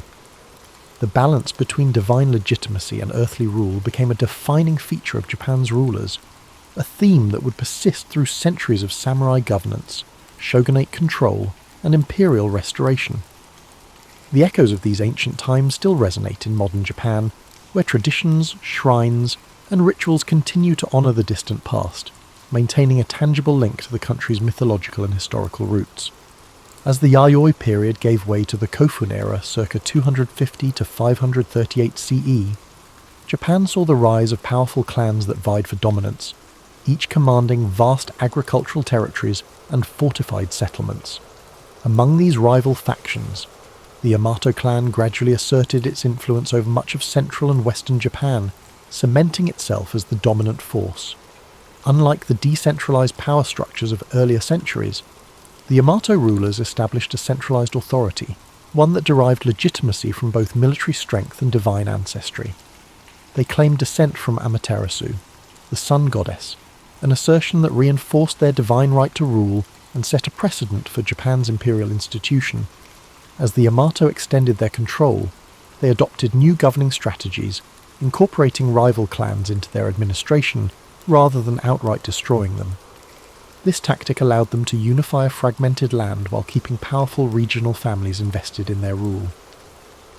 The balance between divine legitimacy and earthly rule became a defining feature of Japan's rulers, a theme that would persist through centuries of samurai governance, shogunate control, and imperial restoration. The echoes of these ancient times still resonate in modern Japan, where traditions, shrines, and rituals continue to honour the distant past, maintaining a tangible link to the country's mythological and historical roots. As the Yayoi period gave way to the Kofun era circa 250 to 538 CE, Japan saw the rise of powerful clans that vied for dominance, each commanding vast agricultural territories and fortified settlements. Among these rival factions, the Yamato clan gradually asserted its influence over much of central and western Japan, cementing itself as the dominant force. Unlike the decentralized power structures of earlier centuries, the Yamato rulers established a centralized authority, one that derived legitimacy from both military strength and divine ancestry. They claimed descent from Amaterasu, the sun goddess, an assertion that reinforced their divine right to rule and set a precedent for Japan's imperial institution. As the Yamato extended their control, they adopted new governing strategies, incorporating rival clans into their administration rather than outright destroying them. This tactic allowed them to unify a fragmented land while keeping powerful regional families invested in their rule.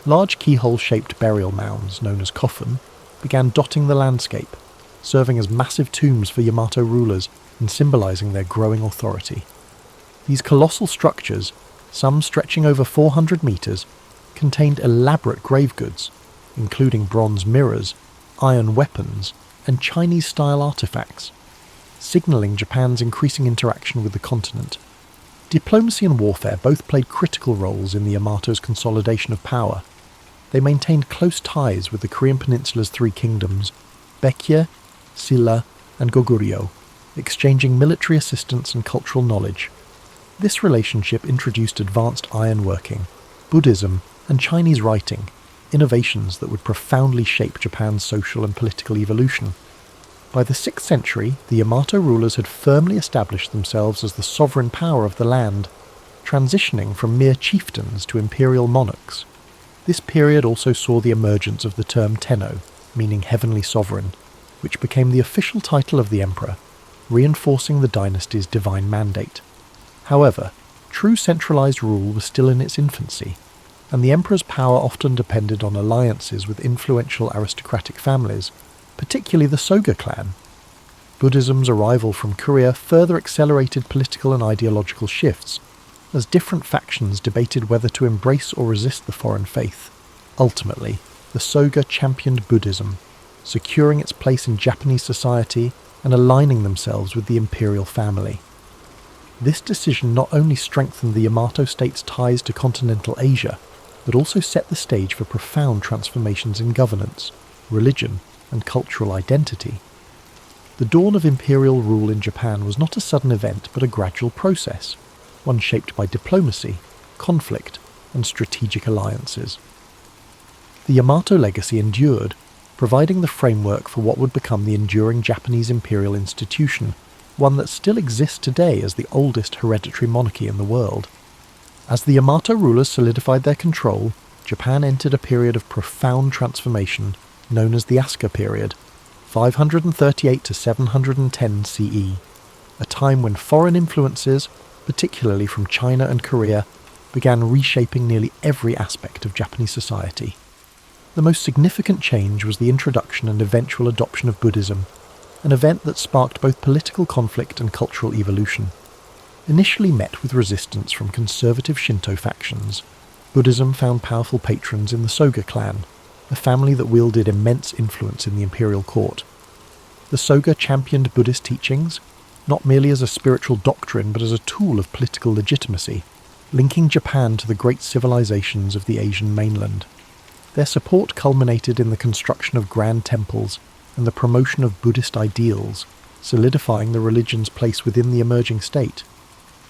Large keyhole-shaped burial mounds, known as coffin, began dotting the landscape, serving as massive tombs for Yamato rulers and symbolizing their growing authority. These colossal structures, some stretching over 400 meters, contained elaborate grave goods, including bronze mirrors, iron weapons, and Chinese-style artifacts, signaling Japan's increasing interaction with the continent. Diplomacy and warfare both played critical roles in the Yamato's consolidation of power. They maintained close ties with the Korean Peninsula's three kingdoms, Baekje, Silla, and Goguryeo, exchanging military assistance and cultural knowledge. This relationship introduced advanced ironworking, Buddhism, and Chinese writing, innovations that would profoundly shape Japan's social and political evolution. By the 6th century, the Yamato rulers had firmly established themselves as the sovereign power of the land, transitioning from mere chieftains to imperial monarchs. This period also saw the emergence of the term Tenno, meaning heavenly sovereign, which became the official title of the emperor, reinforcing the dynasty's divine mandate. However, true centralized rule was still in its infancy, and the emperor's power often depended on alliances with influential aristocratic families, particularly the Soga clan. Buddhism's arrival from Korea further accelerated political and ideological shifts, as different factions debated whether to embrace or resist the foreign faith. Ultimately, the Soga championed Buddhism, securing its place in Japanese society and aligning themselves with the imperial family. This decision not only strengthened the Yamato state's ties to continental Asia, but also set the stage for profound transformations in governance, religion, and cultural identity. The dawn of imperial rule in Japan was not a sudden event but a gradual process, one shaped by diplomacy, conflict, and strategic alliances. The Yamato legacy endured, providing the framework for what would become the enduring Japanese imperial institution, one that still exists today as the oldest hereditary monarchy in the world. As the Yamato rulers solidified their control, Japan entered a period of profound transformation known as the Asuka period, 538 to 710 CE, a time when foreign influences, particularly from China and Korea, began reshaping nearly every aspect of Japanese society. The most significant change was the introduction and eventual adoption of Buddhism, an event that sparked both political conflict and cultural evolution. Initially met with resistance from conservative Shinto factions, Buddhism found powerful patrons in the Soga clan, a family that wielded immense influence in the imperial court. The Soga championed Buddhist teachings, not merely as a spiritual doctrine but as a tool of political legitimacy, linking Japan to the great civilizations of the Asian mainland. Their support culminated in the construction of grand temples and the promotion of Buddhist ideals, solidifying the religion's place within the emerging state.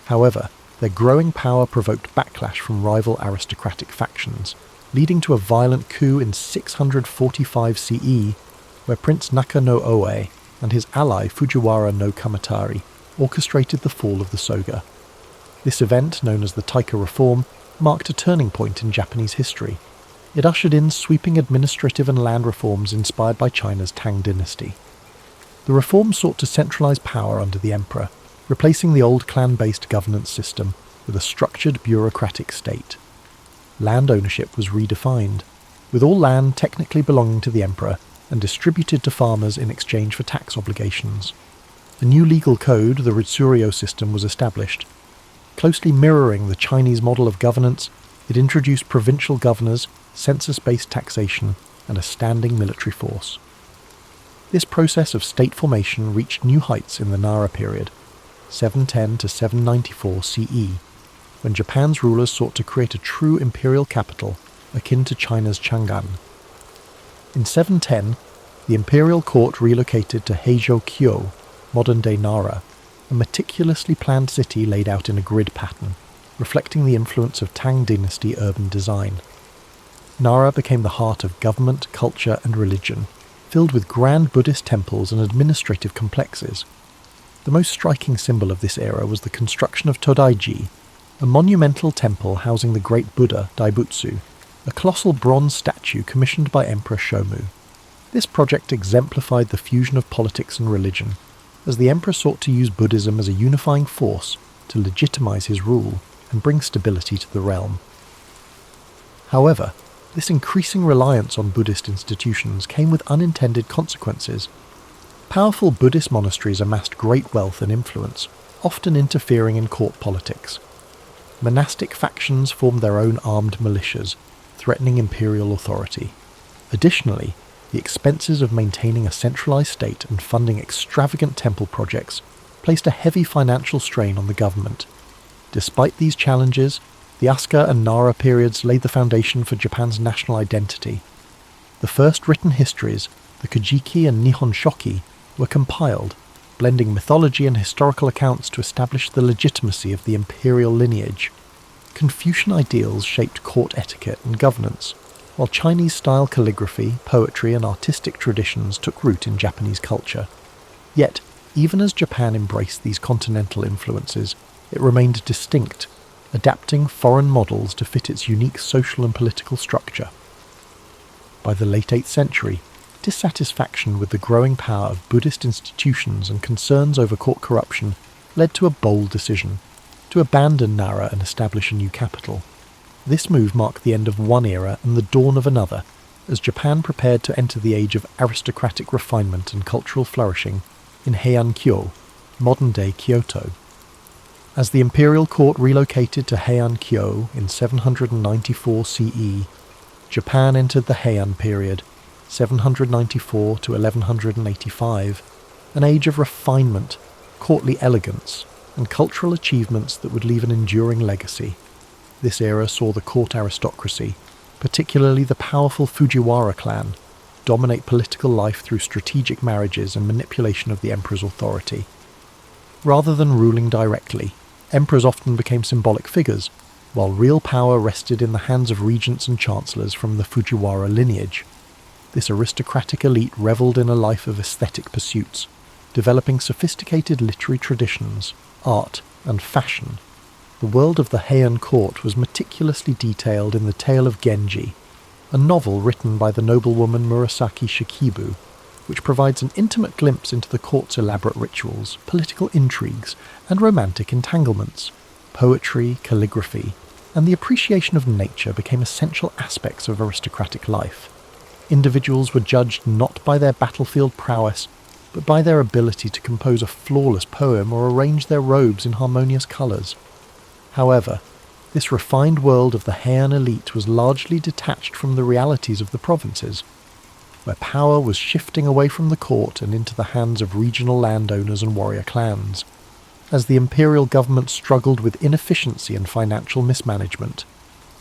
However, their growing power provoked backlash from rival aristocratic factions, leading to a violent coup in 645 CE, where Prince Naka no Oe and his ally Fujiwara no Kamatari orchestrated the fall of the Soga. This event, known as the Taika Reform, marked a turning point in Japanese history. It ushered in sweeping administrative and land reforms inspired by China's Tang dynasty. The reform sought to centralize power under the emperor, replacing the old clan-based governance system with a structured bureaucratic state. Land ownership was redefined, with all land technically belonging to the emperor and distributed to farmers in exchange for tax obligations. A new legal code, the Ritsuryo system, was established. Closely mirroring the Chinese model of governance, it introduced provincial governors, census-based taxation, and a standing military force. This process of state formation reached new heights in the Nara period, 710 to 794 CE, when Japan's rulers sought to create a true imperial capital akin to China's Chang'an. In 710, the imperial court relocated to Heijo-kyo, modern-day Nara, a meticulously planned city laid out in a grid pattern, reflecting the influence of Tang dynasty urban design. Nara became the heart of government, culture, and religion, filled with grand Buddhist temples and administrative complexes. The most striking symbol of this era was the construction of Todaiji, a monumental temple housing the great Buddha Daibutsu, a colossal bronze statue commissioned by Emperor Shomu. This project exemplified the fusion of politics and religion, as the emperor sought to use Buddhism as a unifying force to legitimize his rule and bring stability to the realm. However, this increasing reliance on Buddhist institutions came with unintended consequences. Powerful Buddhist monasteries amassed great wealth and influence, often interfering in court politics. Monastic factions formed their own armed militias, threatening imperial authority. Additionally, the expenses of maintaining a centralized state and funding extravagant temple projects placed a heavy financial strain on the government. Despite these challenges, the Asuka and Nara periods laid the foundation for Japan's national identity. The first written histories, the Kojiki and Nihon Shoki, were compiled, blending mythology and historical accounts to establish the legitimacy of the imperial lineage. Confucian ideals shaped court etiquette and governance, while Chinese-style calligraphy, poetry and artistic traditions took root in Japanese culture. Yet, even as Japan embraced these continental influences, it remained distinct, adapting foreign models to fit its unique social and political structure. By the late 8th century, dissatisfaction with the growing power of Buddhist institutions and concerns over court corruption led to a bold decision, to abandon Nara and establish a new capital. This move marked the end of one era and the dawn of another, as Japan prepared to enter the age of aristocratic refinement and cultural flourishing in Heian-kyo, modern-day Kyoto. As the imperial court relocated to Heian-kyo in 794 CE, Japan entered the Heian period, 794 to 1185, an age of refinement, courtly elegance, and cultural achievements that would leave an enduring legacy. This era saw the court aristocracy, particularly the powerful Fujiwara clan, dominate political life through strategic marriages and manipulation of the emperor's authority. Rather than ruling directly, emperors often became symbolic figures, while real power rested in the hands of regents and chancellors from the Fujiwara lineage. This aristocratic elite revelled in a life of aesthetic pursuits, developing sophisticated literary traditions, art, and fashion. The world of the Heian court was meticulously detailed in The Tale of Genji, a novel written by the noblewoman Murasaki Shikibu, which provides an intimate glimpse into the court's elaborate rituals, political intrigues, and romantic entanglements. Poetry, calligraphy, and the appreciation of nature became essential aspects of aristocratic life. Individuals were judged not by their battlefield prowess, but by their ability to compose a flawless poem or arrange their robes in harmonious colours. However, this refined world of the Heian elite was largely detached from the realities of the provinces, where power was shifting away from the court and into the hands of regional landowners and warrior clans. As the imperial government struggled with inefficiency and financial mismanagement,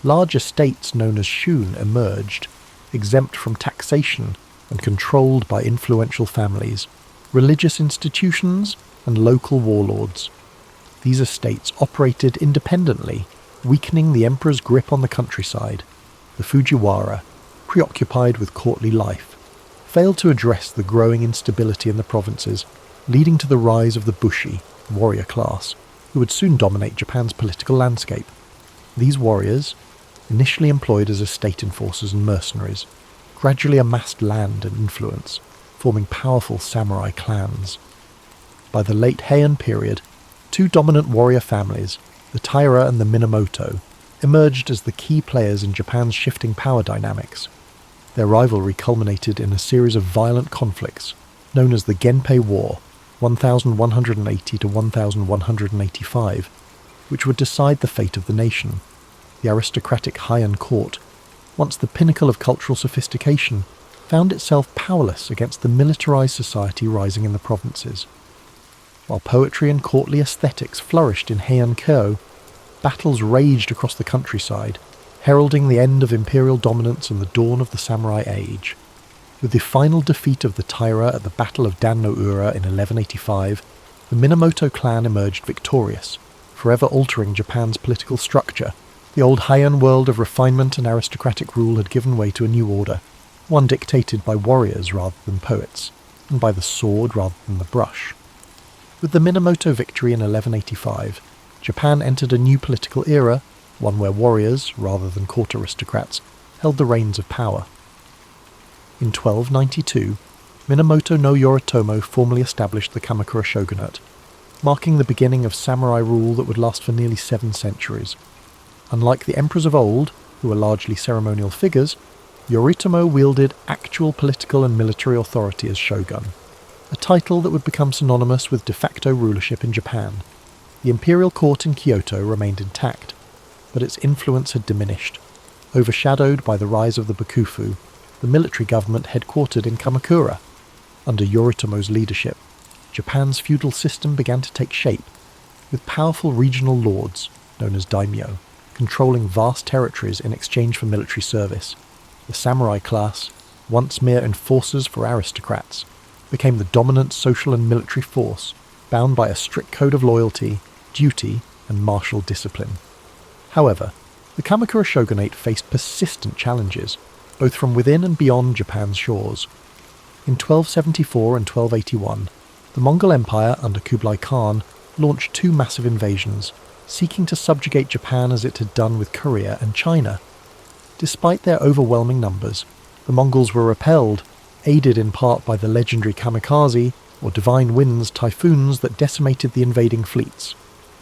large estates known as shun emerged, exempt from taxation and controlled by influential families, religious institutions, and local warlords. These estates operated independently, weakening the emperor's grip on the countryside. The Fujiwara, preoccupied with courtly life, failed to address the growing instability in the provinces, leading to the rise of the Bushi, warrior class, who would soon dominate Japan's political landscape. These warriors, initially employed as estate enforcers and mercenaries, gradually amassed land and influence, forming powerful samurai clans. By the late Heian period, two dominant warrior families, the Taira and the Minamoto, emerged as the key players in Japan's shifting power dynamics. Their rivalry culminated in a series of violent conflicts, known as the Genpei War, 1180 to 1185, which would decide the fate of the nation. The aristocratic Heian court, once the pinnacle of cultural sophistication, found itself powerless against the militarized society rising in the provinces. While poetry and courtly aesthetics flourished in Heian-kyo, battles raged across the countryside, heralding the end of imperial dominance and the dawn of the samurai age. With the final defeat of the Taira at the Battle of Dan-no-ura in 1185, the Minamoto clan emerged victorious, forever altering Japan's political structure. The old Heian world of refinement and aristocratic rule had given way to a new order, one dictated by warriors rather than poets, and by the sword rather than the brush. With the Minamoto victory in 1185, Japan entered a new political era, one where warriors, rather than court aristocrats, held the reins of power. In 1292, Minamoto no Yoritomo formally established the Kamakura shogunate, marking the beginning of samurai rule that would last for nearly 7 centuries. Unlike the emperors of old, who were largely ceremonial figures, Yoritomo wielded actual political and military authority as shogun, a title that would become synonymous with de facto rulership in Japan. The imperial court in Kyoto remained intact, but its influence had diminished, overshadowed by the rise of the Bakufu, the military government headquartered in Kamakura. Under Yoritomo's leadership, Japan's feudal system began to take shape, with powerful regional lords, known as daimyo, controlling vast territories in exchange for military service. The samurai class, once mere enforcers for aristocrats, became the dominant social and military force, bound by a strict code of loyalty, duty, and martial discipline. However, the Kamakura shogunate faced persistent challenges, both from within and beyond Japan's shores. In 1274 and 1281, the Mongol Empire under Kublai Khan launched 2 massive invasions, seeking to subjugate Japan as it had done with Korea and China. Despite their overwhelming numbers, the Mongols were repelled, aided in part by the legendary kamikaze, or divine winds typhoons that decimated the invading fleets.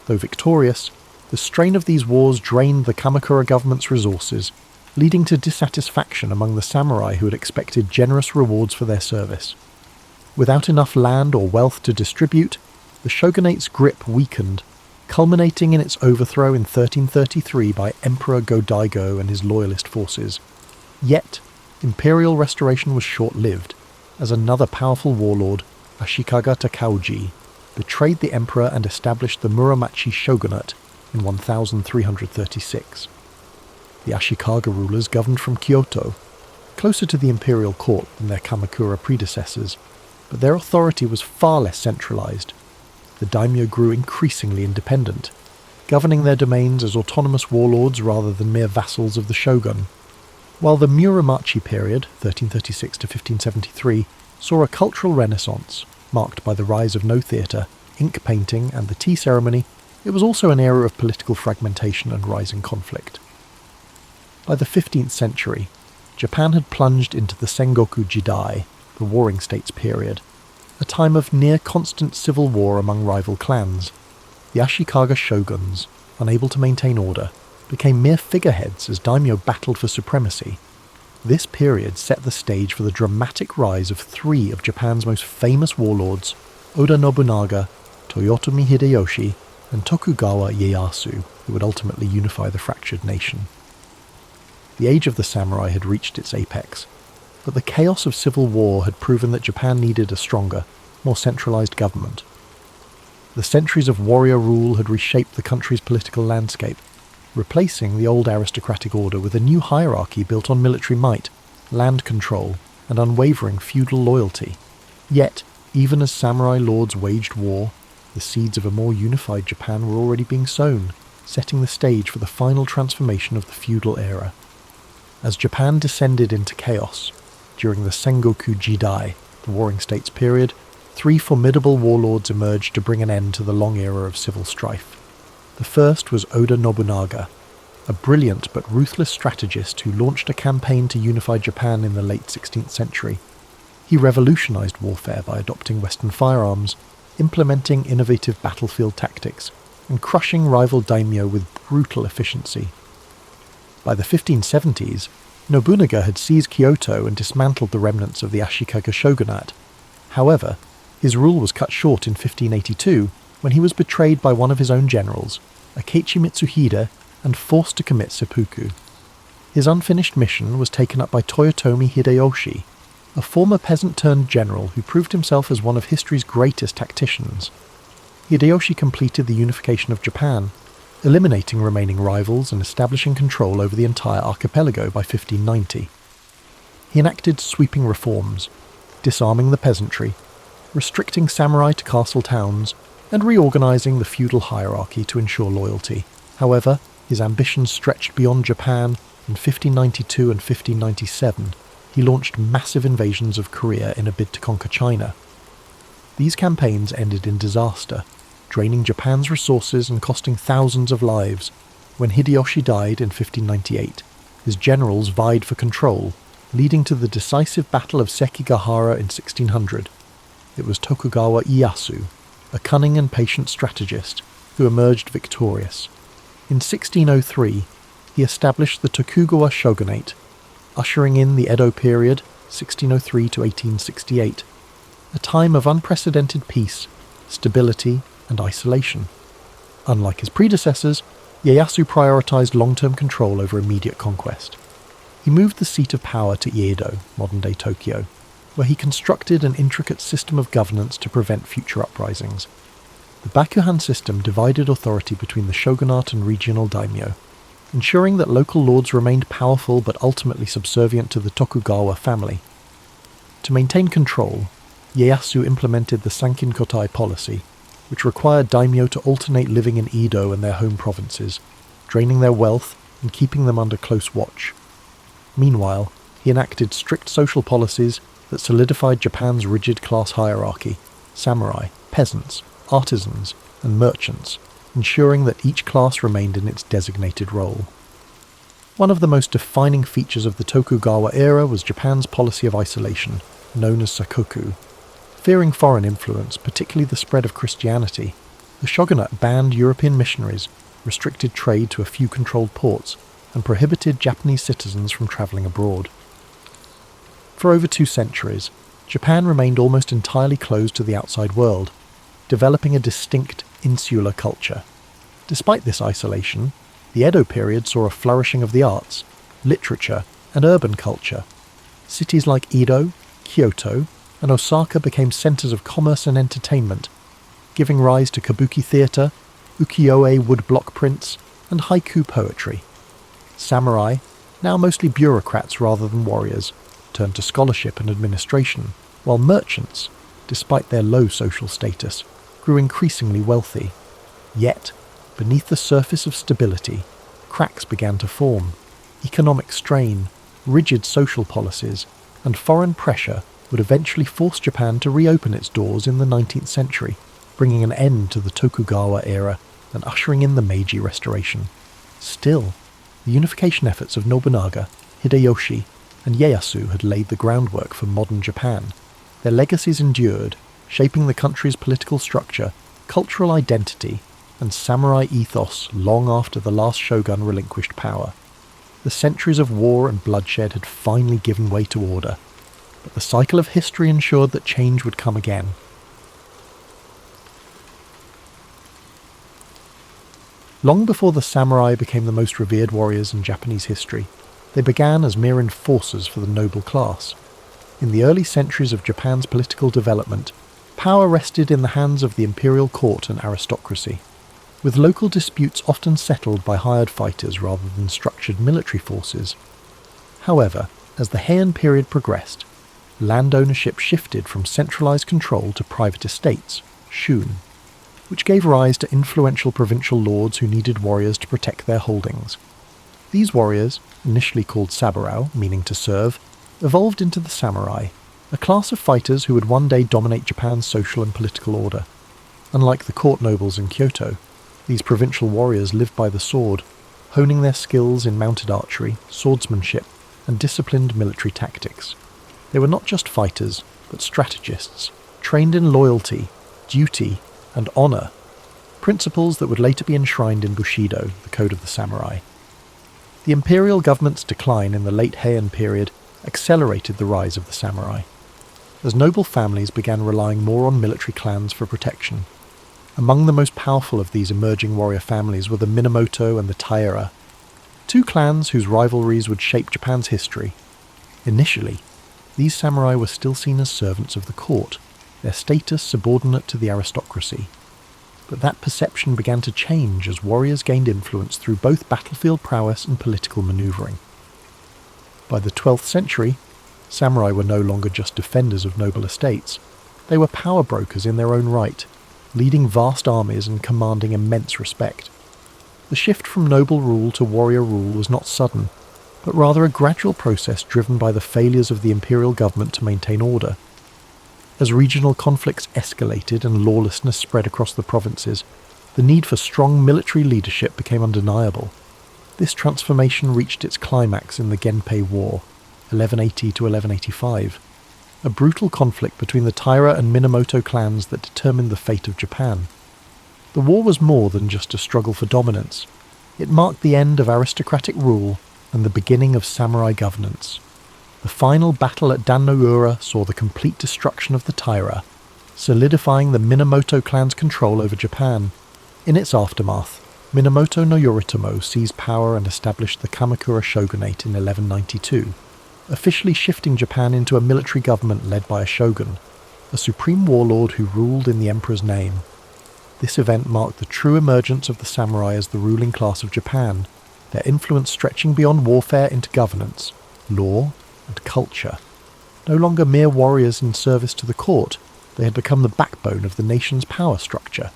Though victorious, the strain of these wars drained the Kamakura government's resources, leading to dissatisfaction among the samurai who had expected generous rewards for their service. Without enough land or wealth to distribute, the shogunate's grip weakened, culminating in its overthrow in 1333 by Emperor Go-Daigo and his loyalist forces. Yet, imperial restoration was short-lived, as another powerful warlord, Ashikaga Takauji, betrayed the emperor and established the Muromachi shogunate in 1336. The Ashikaga rulers governed from Kyoto, closer to the imperial court than their Kamakura predecessors, but their authority was far less centralized. The daimyo grew increasingly independent, governing their domains as autonomous warlords rather than mere vassals of the shogun. While the Muromachi period, 1336 to 1573, saw a cultural renaissance, marked by the rise of no theatre, ink painting and the tea ceremony, it was also an era of political fragmentation and rising conflict. By the 15th century, Japan had plunged into the Sengoku Jidai, the Warring States period, a time of near-constant civil war among rival clans. The Ashikaga shoguns, unable to maintain order, became mere figureheads as daimyo battled for supremacy. This period set the stage for the dramatic rise of 3 of Japan's most famous warlords, Oda Nobunaga, Toyotomi Hideyoshi, and Tokugawa Ieyasu, who would ultimately unify the fractured nation. The age of the samurai had reached its apex, but the chaos of civil war had proven that Japan needed a stronger, more centralized government. The centuries of warrior rule had reshaped the country's political landscape, replacing the old aristocratic order with a new hierarchy built on military might, land control, and unwavering feudal loyalty. Yet, even as samurai lords waged war, the seeds of a more unified Japan were already being sown, setting the stage for the final transformation of the feudal era. As Japan descended into chaos, during the Sengoku Jidai, the Warring States period, 3 formidable warlords emerged to bring an end to the long era of civil strife. The first was Oda Nobunaga, a brilliant but ruthless strategist who launched a campaign to unify Japan in the late 16th century. He revolutionized warfare by adopting Western firearms, implementing innovative battlefield tactics, and crushing rival daimyo with brutal efficiency. By the 1570s, Nobunaga had seized Kyoto and dismantled the remnants of the Ashikaga shogunate. However, his rule was cut short in 1582 when he was betrayed by one of his own generals, Akechi Mitsuhide, and forced to commit seppuku. His unfinished mission was taken up by Toyotomi Hideyoshi, a former peasant-turned-general who proved himself as one of history's greatest tacticians. Hideyoshi completed the unification of Japan, eliminating remaining rivals and establishing control over the entire archipelago by 1590. He enacted sweeping reforms, disarming the peasantry, restricting samurai to castle towns, and reorganizing the feudal hierarchy to ensure loyalty. However, his ambitions stretched beyond Japan. In 1592 and 1597, he launched massive invasions of Korea in a bid to conquer China. These campaigns ended in disaster, draining Japan's resources and costing thousands of lives. When Hideyoshi died in 1598, his generals vied for control, leading to the decisive Battle of Sekigahara in 1600. It was Tokugawa Ieyasu, a cunning and patient strategist, who emerged victorious. In 1603, he established the Tokugawa shogunate, ushering in the Edo period, 1603 to 1868, a time of unprecedented peace, stability, and isolation. Unlike his predecessors, Ieyasu prioritized long-term control over immediate conquest. He moved the seat of power to Iedo, modern-day Tokyo, where he constructed an intricate system of governance to prevent future uprisings. The Bakuhan system divided authority between the shogunate and regional daimyo, ensuring that local lords remained powerful but ultimately subservient to the Tokugawa family. To maintain control, Ieyasu implemented the Sankin-kotai policy, which required daimyo to alternate living in Edo and their home provinces, draining their wealth and keeping them under close watch. Meanwhile, he enacted strict social policies that solidified Japan's rigid class hierarchy: samurai, peasants, artisans, and merchants, ensuring that each class remained in its designated role. One of the most defining features of the Tokugawa era was Japan's policy of isolation, known as sakoku. Fearing foreign influence, particularly the spread of Christianity, the shogunate banned European missionaries, restricted trade to a few controlled ports, and prohibited Japanese citizens from travelling abroad. For over 2 centuries, Japan remained almost entirely closed to the outside world, developing a distinct insular culture. Despite this isolation, the Edo period saw a flourishing of the arts, literature, and urban culture. Cities like Edo, Kyoto, and Osaka became centres of commerce and entertainment, giving rise to kabuki theatre, ukiyo-e woodblock prints, and haiku poetry. Samurai, now mostly bureaucrats rather than warriors, turned to scholarship and administration, while merchants, despite their low social status, grew increasingly wealthy. Yet, beneath the surface of stability, cracks began to form. Economic strain, rigid social policies, and foreign pressure would eventually force Japan to reopen its doors in the 19th century, bringing an end to the Tokugawa era and ushering in the Meiji Restoration. Still, the unification efforts of Nobunaga, Hideyoshi, and Ieyasu had laid the groundwork for modern Japan. Their legacies endured, shaping the country's political structure, cultural identity, and samurai ethos long after the last shogun relinquished power. The centuries of war and bloodshed had finally given way to order, but the cycle of history ensured that change would come again. Long before the samurai became the most revered warriors in Japanese history, they began as mere enforcers for the noble class. In the early centuries of Japan's political development, power rested in the hands of the imperial court and aristocracy, with local disputes often settled by hired fighters rather than structured military forces. However, as the Heian period progressed, land ownership shifted from centralized control to private estates, shun, which gave rise to influential provincial lords who needed warriors to protect their holdings. These warriors, initially called saburao, meaning to serve, evolved into the samurai, a class of fighters who would one day dominate Japan's social and political order. Unlike the court nobles in Kyoto, these provincial warriors lived by the sword, honing their skills in mounted archery, swordsmanship, and disciplined military tactics. They were not just fighters, but strategists, trained in loyalty, duty, and honour, principles that would later be enshrined in Bushido, the code of the samurai. The imperial government's decline in the late Heian period accelerated the rise of the samurai, as noble families began relying more on military clans for protection. Among the most powerful of these emerging warrior families were the Minamoto and the Taira, 2 clans whose rivalries would shape Japan's history. Initially, these samurai were still seen as servants of the court, their status subordinate to the aristocracy. But that perception began to change as warriors gained influence through both battlefield prowess and political manoeuvring. By the 12th century, samurai were no longer just defenders of noble estates. They were power brokers in their own right, leading vast armies and commanding immense respect. The shift from noble rule to warrior rule was not sudden, but rather a gradual process driven by the failures of the imperial government to maintain order. As regional conflicts escalated and lawlessness spread across the provinces, the need for strong military leadership became undeniable. This transformation reached its climax in the Genpei War, 1180 to 1185, a brutal conflict between the Taira and Minamoto clans that determined the fate of Japan. The war was more than just a struggle for dominance. It marked the end of aristocratic rule and the beginning of samurai governance. The final battle at Dan-no-ura saw the complete destruction of the Taira, solidifying the Minamoto clan's control over Japan. In its aftermath, Minamoto no Yoritomo seized power and established the Kamakura shogunate in 1192, officially shifting Japan into a military government led by a shogun, a supreme warlord who ruled in the emperor's name. This event marked the true emergence of the samurai as the ruling class of Japan, their influence stretching beyond warfare into governance, law, and culture. No longer mere warriors in service to the court, they had become the backbone of the nation's power structure.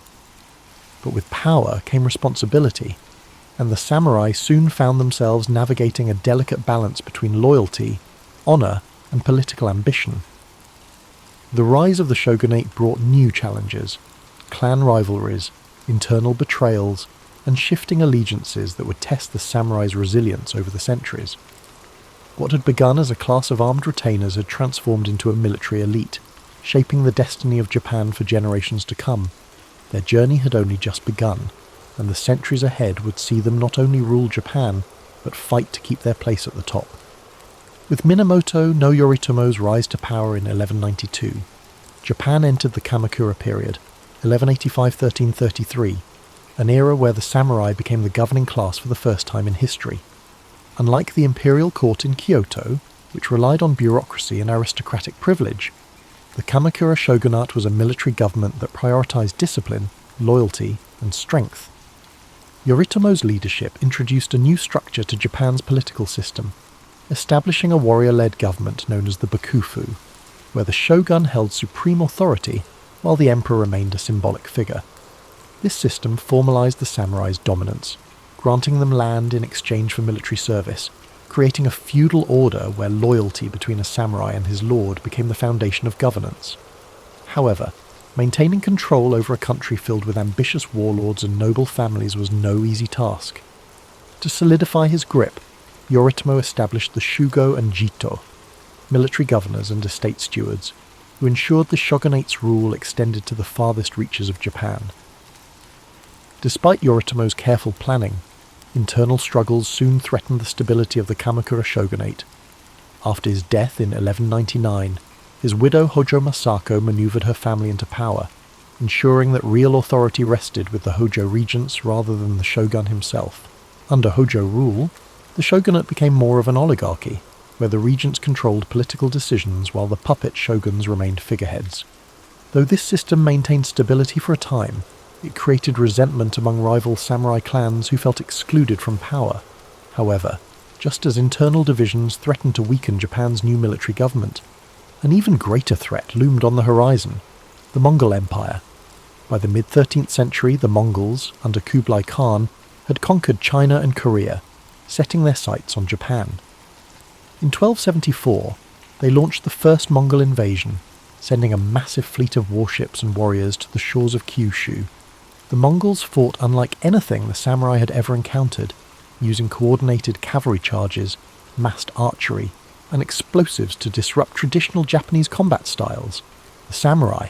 But with power came responsibility, and the samurai soon found themselves navigating a delicate balance between loyalty, honour, and political ambition. The rise of the shogunate brought new challenges: clan rivalries, internal betrayals, and shifting allegiances that would test the samurai's resilience over the centuries. What had begun as a class of armed retainers had transformed into a military elite, shaping the destiny of Japan for generations to come. Their journey had only just begun, and the centuries ahead would see them not only rule Japan, but fight to keep their place at the top. With Minamoto no Yoritomo's rise to power in 1192, Japan entered the Kamakura period, 1185–1333, an era where the samurai became the governing class for the first time in history. Unlike the imperial court in Kyoto, which relied on bureaucracy and aristocratic privilege, the Kamakura shogunate was a military government that prioritized discipline, loyalty, and strength. Yoritomo's leadership introduced a new structure to Japan's political system, establishing a warrior-led government known as the Bakufu, where the shogun held supreme authority while the emperor remained a symbolic figure. This system formalized the samurai's dominance, granting them land in exchange for military service, creating a feudal order where loyalty between a samurai and his lord became the foundation of governance. However, maintaining control over a country filled with ambitious warlords and noble families was no easy task. To solidify his grip, Yoritomo established the Shugo and Jito, military governors and estate stewards, who ensured the shogunate's rule extended to the farthest reaches of Japan. Despite Yoritomo's careful planning, internal struggles soon threatened the stability of the Kamakura shogunate. After his death in 1199, his widow Hojo Masako maneuvered her family into power, ensuring that real authority rested with the Hojo regents rather than the shogun himself. Under Hojo rule, the shogunate became more of an oligarchy, where the regents controlled political decisions while the puppet shoguns remained figureheads. Though this system maintained stability for a time, it created resentment among rival samurai clans who felt excluded from power. However, just as internal divisions threatened to weaken Japan's new military government, an even greater threat loomed on the horizon: the Mongol Empire. By the mid-13th century, the Mongols, under Kublai Khan, had conquered China and Korea, setting their sights on Japan. In 1274, they launched the first Mongol invasion, sending a massive fleet of warships and warriors to the shores of Kyushu. The Mongols fought unlike anything the samurai had ever encountered, using coordinated cavalry charges, massed archery, and explosives to disrupt traditional Japanese combat styles. The samurai,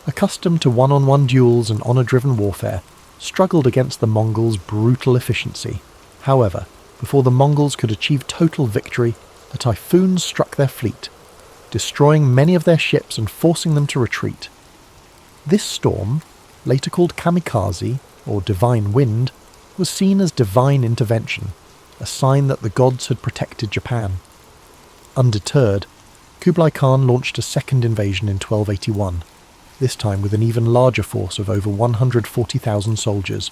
accustomed to one-on-one duels and honor-driven warfare, struggled against the Mongols' brutal efficiency. However, before the Mongols could achieve total victory, a typhoon struck their fleet, destroying many of their ships and forcing them to retreat. This storm, later called kamikaze, or divine wind, was seen as divine intervention, a sign that the gods had protected Japan. Undeterred, Kublai Khan launched a second invasion in 1281, this time with an even larger force of over 140,000 soldiers.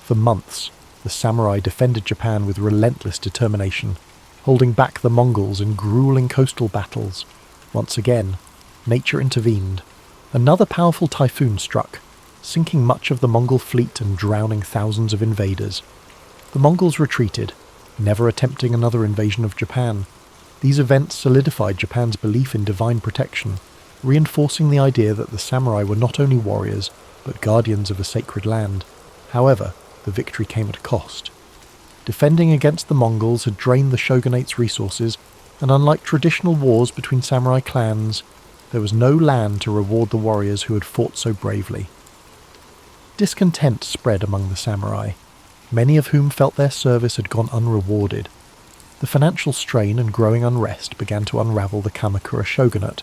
For months, the samurai defended Japan with relentless determination, holding back the Mongols in grueling coastal battles. Once again, nature intervened. Another powerful typhoon struck, sinking much of the Mongol fleet and drowning thousands of invaders. The Mongols retreated, never attempting another invasion of Japan. These events solidified Japan's belief in divine protection, reinforcing the idea that the samurai were not only warriors, but guardians of a sacred land. However, the victory came at a cost. Defending against the Mongols had drained the shogunate's resources, and unlike traditional wars between samurai clans, there was no land to reward the warriors who had fought so bravely. Discontent spread among the samurai, many of whom felt their service had gone unrewarded. The financial strain and growing unrest began to unravel the Kamakura shogunate.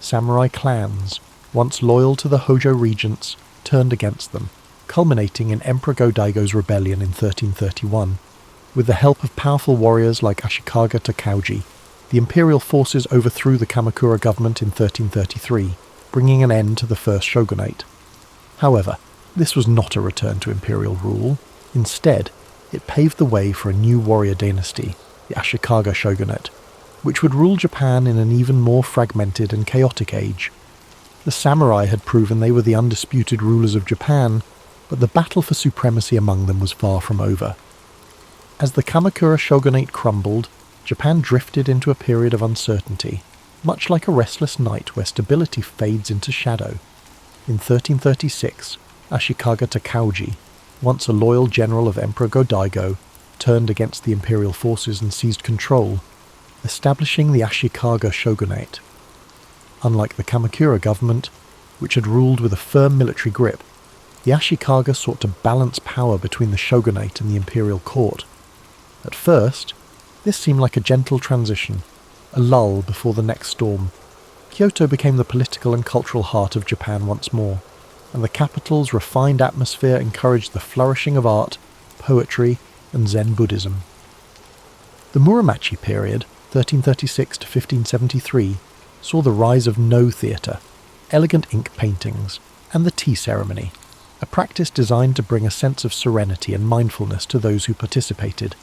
Samurai clans, once loyal to the Hojo regents, turned against them, culminating in Emperor Go-Daigo's rebellion in 1331. With the help of powerful warriors like Ashikaga Takauji, the imperial forces overthrew the Kamakura government in 1333, bringing an end to the first shogunate. However, this was not a return to imperial rule. Instead, it paved the way for a new warrior dynasty, the Ashikaga shogunate, which would rule Japan in an even more fragmented and chaotic age. The samurai had proven they were the undisputed rulers of Japan, but the battle for supremacy among them was far from over. As the Kamakura shogunate crumbled, Japan drifted into a period of uncertainty, much like a restless night where stability fades into shadow. In 1336, Ashikaga Takauji, once a loyal general of Emperor Go-Daigo, turned against the imperial forces and seized control, establishing the Ashikaga shogunate. Unlike the Kamakura government, which had ruled with a firm military grip, the Ashikaga sought to balance power between the shogunate and the imperial court. At first, this seemed like a gentle transition, a lull before the next storm. Kyoto became the political and cultural heart of Japan once more, and the capital's refined atmosphere encouraged the flourishing of art, poetry, and Zen Buddhism. The Muromachi period, 1336 to 1573, saw the rise of No theatre, elegant ink paintings, and the tea ceremony, a practice designed to bring a sense of serenity and mindfulness to those who participated.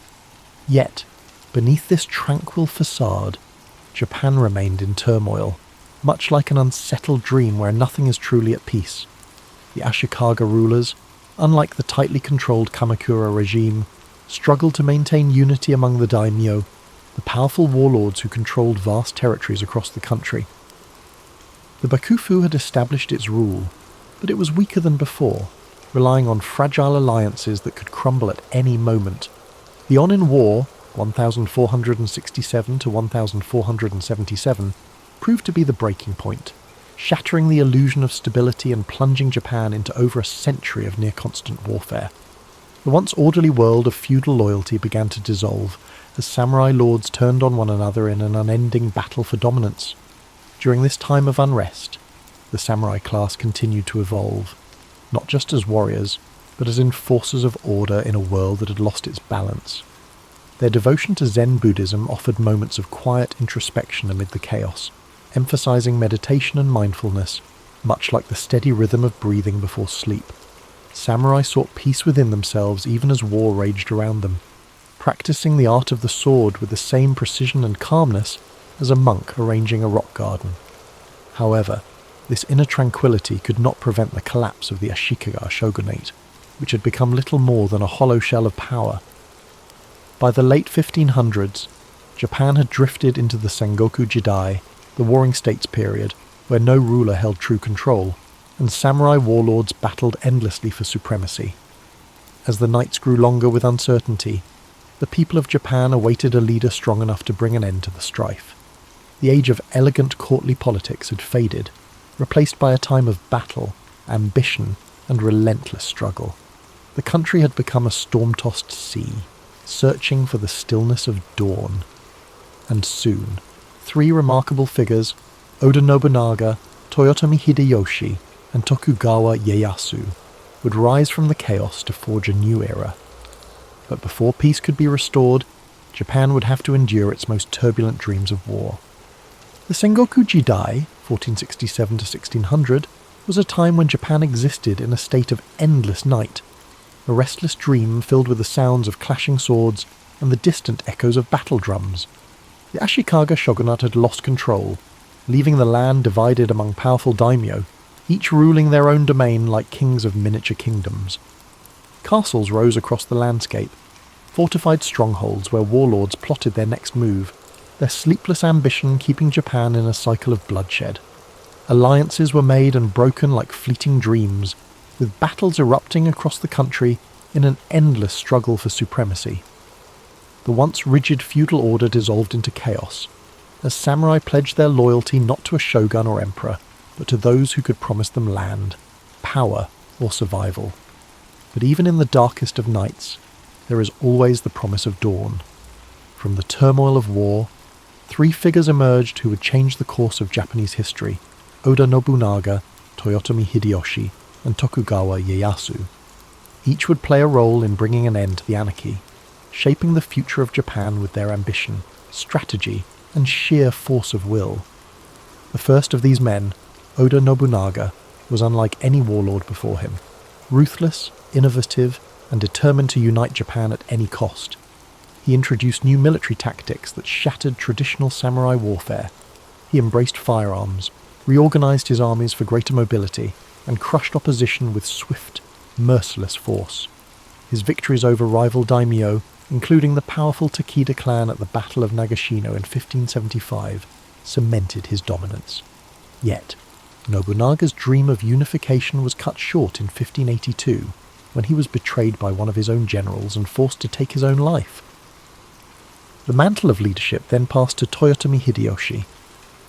Yet, beneath this tranquil facade, Japan remained in turmoil, much like an unsettled dream where nothing is truly at peace. The Ashikaga rulers, unlike the tightly controlled Kamakura regime, struggled to maintain unity among the daimyo, the powerful warlords who controlled vast territories across the country. The Bakufu had established its rule, but it was weaker than before, relying on fragile alliances that could crumble at any moment. The Onin War, 1467 to 1477, proved to be the breaking point, shattering the illusion of stability and plunging Japan into over a century of near-constant warfare. The once orderly world of feudal loyalty began to dissolve as samurai lords turned on one another in an unending battle for dominance. During this time of unrest, the samurai class continued to evolve, not just as warriors, but as enforcers of order in a world that had lost its balance. Their devotion to Zen Buddhism offered moments of quiet introspection amid the chaos, emphasizing meditation and mindfulness, much like the steady rhythm of breathing before sleep. Samurai sought peace within themselves even as war raged around them, practicing the art of the sword with the same precision and calmness as a monk arranging a rock garden. However, this inner tranquility could not prevent the collapse of the Ashikaga shogunate, which had become little more than a hollow shell of power. By the late 1500s, Japan had drifted into the Sengoku Jidai, the Warring States period, where no ruler held true control, and samurai warlords battled endlessly for supremacy. As the nights grew longer with uncertainty, the people of Japan awaited a leader strong enough to bring an end to the strife. The age of elegant courtly politics had faded, replaced by a time of battle, ambition, and relentless struggle. The country had become a storm-tossed sea, searching for the stillness of dawn. And soon, three remarkable figures, Oda Nobunaga, Toyotomi Hideyoshi, and Tokugawa Ieyasu, would rise from the chaos to forge a new era. But before peace could be restored, Japan would have to endure its most turbulent dreams of war. The Sengoku Jidai, 1467 to 1600, was a time when Japan existed in a state of endless night, a restless dream filled with the sounds of clashing swords and the distant echoes of battle drums. The Ashikaga shogunate had lost control, leaving the land divided among powerful daimyo, each ruling their own domain like kings of miniature kingdoms. Castles rose across the landscape, fortified strongholds where warlords plotted their next move, their sleepless ambition keeping Japan in a cycle of bloodshed. Alliances were made and broken like fleeting dreams, with battles erupting across the country in an endless struggle for supremacy. The once rigid feudal order dissolved into chaos, as samurai pledged their loyalty not to a shogun or emperor, but to those who could promise them land, power, or survival. But even in the darkest of nights, there is always the promise of dawn. From the turmoil of war, 3 figures emerged who would change the course of Japanese history: Oda Nobunaga, Toyotomi Hideyoshi, and Tokugawa Ieyasu. Each would play a role in bringing an end to the anarchy, shaping the future of Japan with their ambition, strategy, and sheer force of will. The first of these men, Oda Nobunaga, was unlike any warlord before him. Ruthless, innovative, and determined to unite Japan at any cost. He introduced new military tactics that shattered traditional samurai warfare. He embraced firearms, reorganized his armies for greater mobility, and crushed opposition with swift, merciless force. His victories over rival daimyo, including the powerful Takeda clan at the Battle of Nagashino in 1575, cemented his dominance. Yet, Nobunaga's dream of unification was cut short in 1582, when he was betrayed by one of his own generals and forced to take his own life. The mantle of leadership then passed to Toyotomi Hideyoshi,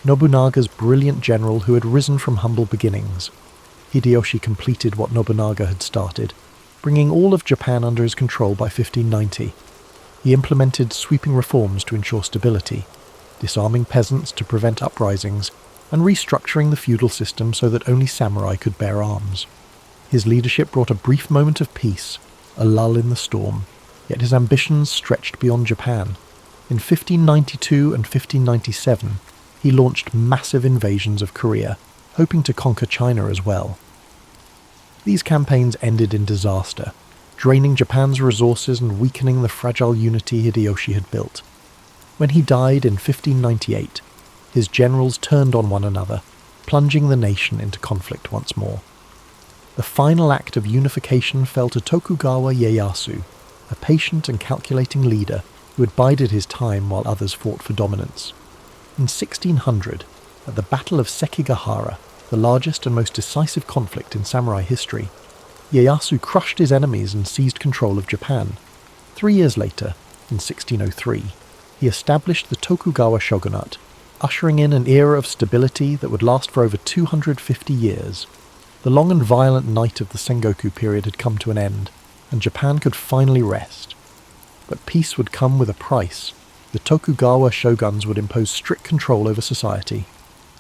Nobunaga's brilliant general who had risen from humble beginnings. Hideyoshi completed what Nobunaga had started, bringing all of Japan under his control by 1590. He implemented sweeping reforms to ensure stability, disarming peasants to prevent uprisings, and restructuring the feudal system so that only samurai could bear arms. His leadership brought a brief moment of peace, a lull in the storm, yet his ambitions stretched beyond Japan. In 1592 and 1597, he launched massive invasions of Korea, hoping to conquer China as well. These campaigns ended in disaster, draining Japan's resources and weakening the fragile unity Hideyoshi had built. When he died in 1598, his generals turned on one another, plunging the nation into conflict once more. The final act of unification fell to Tokugawa Ieyasu, a patient and calculating leader who had bided his time while others fought for dominance. In 1600, at the Battle of Sekigahara, the largest and most decisive conflict in samurai history, Ieyasu crushed his enemies and seized control of Japan. 3 years later, in 1603, he established the Tokugawa shogunate, ushering in an era of stability that would last for over 250 years. The long and violent night of the Sengoku period had come to an end, and Japan could finally rest. But peace would come with a price. The Tokugawa shoguns would impose strict control over society,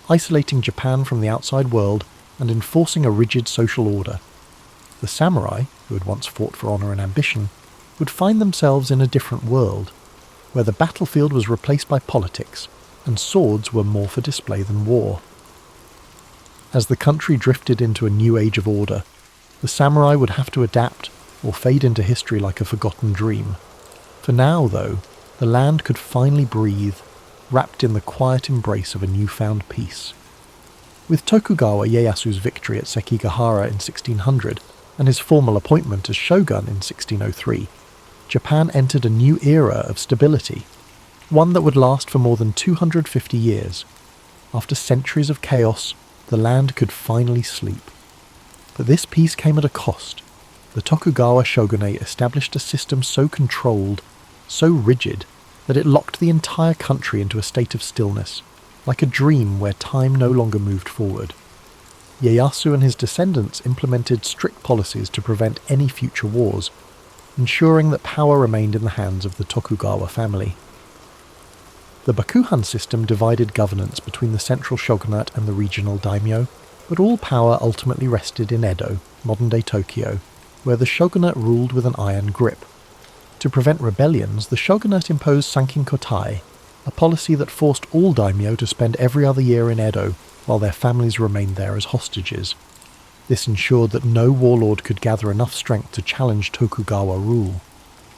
isolating Japan from the outside world and enforcing a rigid social order. The samurai, who had once fought for honor and ambition, would find themselves in a different world, where the battlefield was replaced by politics, and swords were more for display than war. As the country drifted into a new age of order, the samurai would have to adapt or fade into history like a forgotten dream. For now, though, the land could finally breathe, wrapped in the quiet embrace of a newfound peace. With Tokugawa Ieyasu's victory at Sekigahara in 1600 and his formal appointment as shogun in 1603, Japan entered a new era of stability, one that would last for more than 250 years. After centuries of chaos, the land could finally sleep. But this peace came at a cost. The Tokugawa shogunate established a system so controlled, so rigid, that it locked the entire country into a state of stillness, like a dream where time no longer moved forward. Ieyasu and his descendants implemented strict policies to prevent any future wars, ensuring that power remained in the hands of the Tokugawa family. The Bakuhan system divided governance between the central shogunate and the regional daimyo, but all power ultimately rested in Edo, modern-day Tokyo, where the shogunate ruled with an iron grip. To prevent rebellions, the shogunate imposed sankinkotai, a policy that forced all daimyo to spend every other year in Edo, while their families remained there as hostages. This ensured that no warlord could gather enough strength to challenge Tokugawa rule.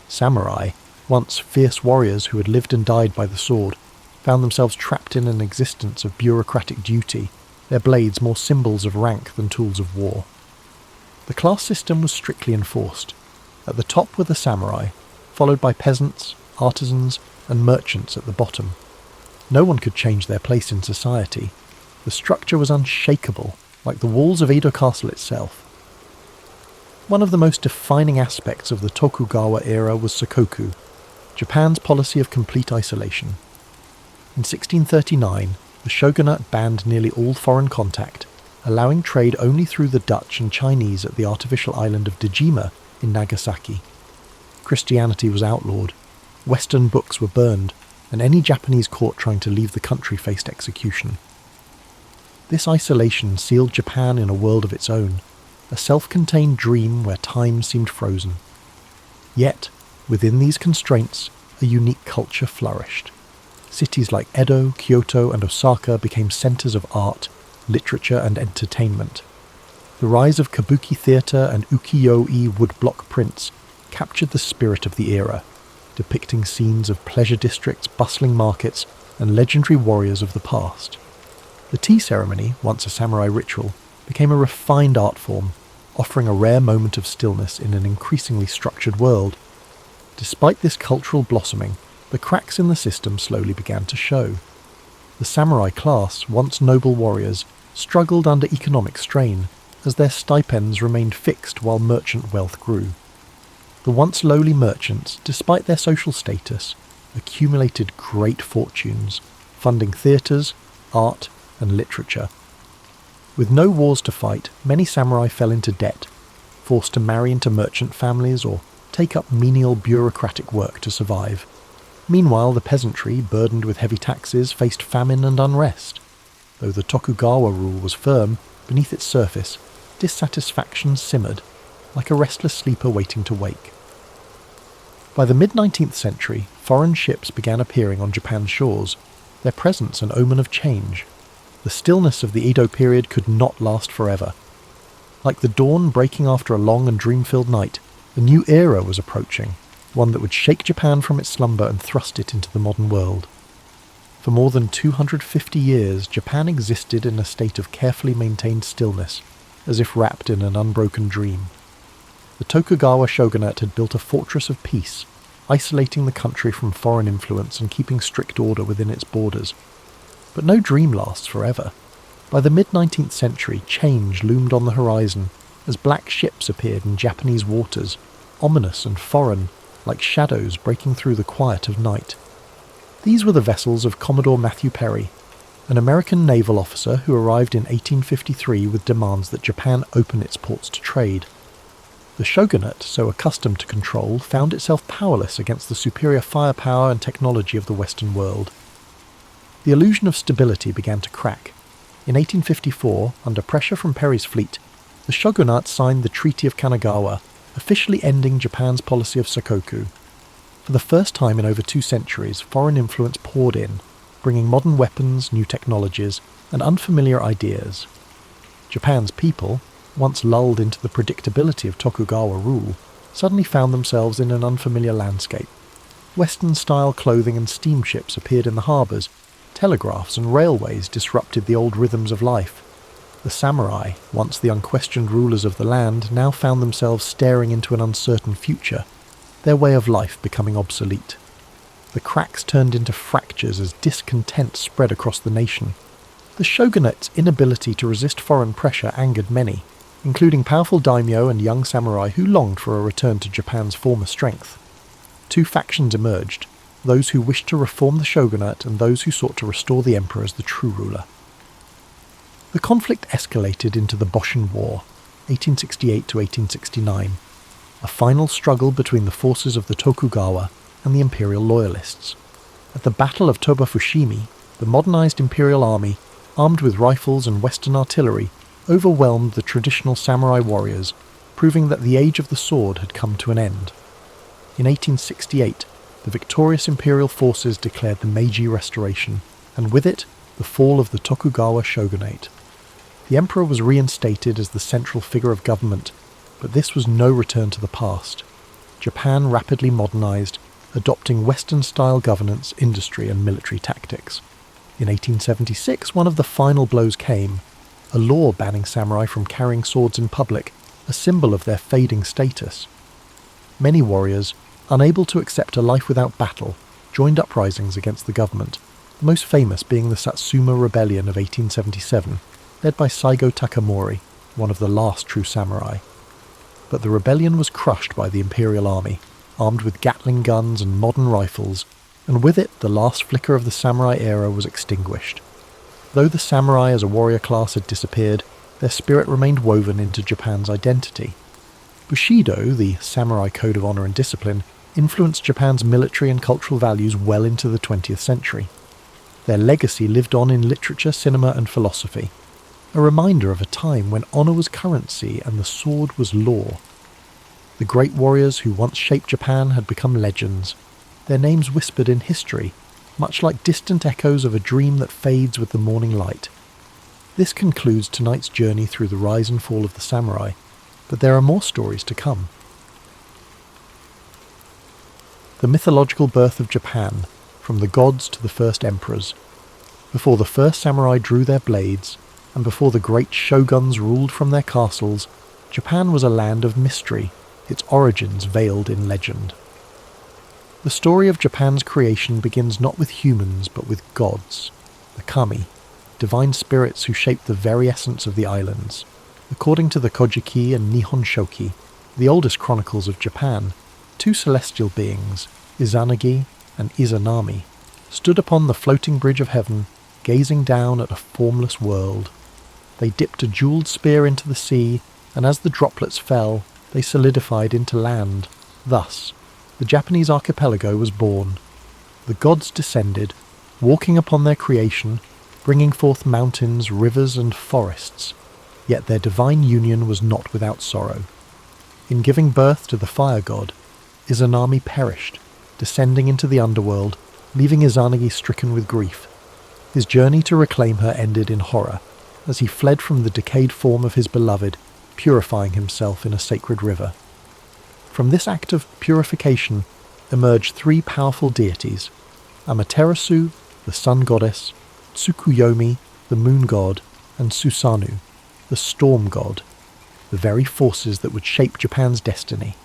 Samurai, once fierce warriors who had lived and died by the sword, found themselves trapped in an existence of bureaucratic duty, their blades more symbols of rank than tools of war. The class system was strictly enforced. At the top were the samurai, followed by peasants, artisans, and merchants at the bottom. No one could change their place in society. The structure was unshakable, like the walls of Edo Castle itself. One of the most defining aspects of the Tokugawa era was Sakoku, Japan's policy of complete isolation. In 1639, the shogunate banned nearly all foreign contact, allowing trade only through the Dutch and Chinese at the artificial island of Dejima in Nagasaki. Christianity was outlawed, Western books were burned, and any Japanese caught trying to leave the country faced execution. This isolation sealed Japan in a world of its own, a self-contained dream where time seemed frozen. Yet, within these constraints, a unique culture flourished. Cities like Edo, Kyoto, and Osaka became centres of art, literature, and entertainment. The rise of kabuki theatre and ukiyo-e woodblock prints captured the spirit of the era, depicting scenes of pleasure districts, bustling markets, and legendary warriors of the past. The tea ceremony, once a samurai ritual, became a refined art form, offering a rare moment of stillness in an increasingly structured world. Despite this cultural blossoming, the cracks in the system slowly began to show. The samurai class, once noble warriors, struggled under economic strain, as their stipends remained fixed while merchant wealth grew. The once lowly merchants, despite their social status, accumulated great fortunes, funding theatres, art, and literature. With no wars to fight, many samurai fell into debt, forced to marry into merchant families or take up menial bureaucratic work to survive. Meanwhile, the peasantry, burdened with heavy taxes, faced famine and unrest. Though the Tokugawa rule was firm, beneath its surface, dissatisfaction simmered, like a restless sleeper waiting to wake. By the mid-19th century, foreign ships began appearing on Japan's shores, their presence an omen of change. The stillness of the Edo period could not last forever. Like the dawn breaking after a long and dream-filled night, a new era was approaching, one that would shake Japan from its slumber and thrust it into the modern world. For more than 250 years, Japan existed in a state of carefully maintained stillness, as if wrapped in an unbroken dream. The Tokugawa shogunate had built a fortress of peace, isolating the country from foreign influence and keeping strict order within its borders. But no dream lasts forever. By the mid-19th century, change loomed on the horizon as black ships appeared in Japanese waters, ominous and foreign, like shadows breaking through the quiet of night. These were the vessels of Commodore Matthew Perry, an American naval officer who arrived in 1853 with demands that Japan open its ports to trade. The shogunate, so accustomed to control, found itself powerless against the superior firepower and technology of the Western world. The illusion of stability began to crack. In 1854, under pressure from Perry's fleet, the shogunate signed the Treaty of Kanagawa, officially ending Japan's policy of sakoku. For the first time in over 2 centuries, foreign influence poured in, bringing modern weapons, new technologies, and unfamiliar ideas. Japan's people, once lulled into the predictability of Tokugawa rule, suddenly found themselves in an unfamiliar landscape. Western-style clothing and steamships appeared in the harbours. Telegraphs and railways disrupted the old rhythms of life. The samurai, once the unquestioned rulers of the land, now found themselves staring into an uncertain future, their way of life becoming obsolete. The cracks turned into fractures as discontent spread across the nation. The shogunate's inability to resist foreign pressure angered many, including powerful daimyo and young samurai who longed for a return to Japan's former strength. 2 factions emerged, those who wished to reform the shogunate and those who sought to restore the emperor as the true ruler. The conflict escalated into the Boshin War, 1868 to 1869, a final struggle between the forces of the Tokugawa and the imperial loyalists. At the Battle of Toba-Fushimi, the modernized imperial army, armed with rifles and western artillery, overwhelmed the traditional samurai warriors, proving that the age of the sword had come to an end. In 1868, the victorious imperial forces declared the Meiji Restoration, and with it, the fall of the Tokugawa shogunate. The emperor was reinstated as the central figure of government, but this was no return to the past. Japan rapidly modernized, adopting Western-style governance, industry, and military tactics. In 1876, one of the final blows came, a law banning samurai from carrying swords in public, a symbol of their fading status. Many warriors, unable to accept a life without battle, joined uprisings against the government, the most famous being the Satsuma Rebellion of 1877, led by Saigo Takamori, one of the last true samurai. But the rebellion was crushed by the imperial army, armed with Gatling guns and modern rifles, and with it the last flicker of the samurai era was extinguished. Though the samurai as a warrior class had disappeared, their spirit remained woven into Japan's identity. Bushido, the samurai code of honor and discipline, influenced Japan's military and cultural values well into the 20th century. Their legacy lived on in literature, cinema and philosophy, a reminder of a time when honor was currency and the sword was law. The great warriors who once shaped Japan had become legends, their names whispered in history, much like distant echoes of a dream that fades with the morning light. This concludes tonight's journey through the rise and fall of the samurai, but there are more stories to come. The mythological birth of Japan, from the gods to the first emperors. Before the first samurai drew their blades, and before the great shoguns ruled from their castles, Japan was a land of mystery, its origins veiled in legend. The story of Japan's creation begins not with humans but with gods, the kami, divine spirits who shaped the very essence of the islands. According to the Kojiki and Nihon Shoki, the oldest chronicles of Japan, two celestial beings, Izanagi and Izanami, stood upon the floating bridge of heaven, gazing down at a formless world. They dipped a jewelled spear into the sea, and as the droplets fell, they solidified into land. Thus, the Japanese archipelago was born. The gods descended, walking upon their creation, bringing forth mountains, rivers and forests. Yet their divine union was not without sorrow. In giving birth to the fire god, Izanami perished, descending into the underworld, leaving Izanagi stricken with grief. His journey to reclaim her ended in horror, as he fled from the decayed form of his beloved, purifying himself in a sacred river. From this act of purification emerged three powerful deities: Amaterasu, the sun goddess, Tsukuyomi, the moon god, and Susanoo, the storm god, the very forces that would shape Japan's destiny.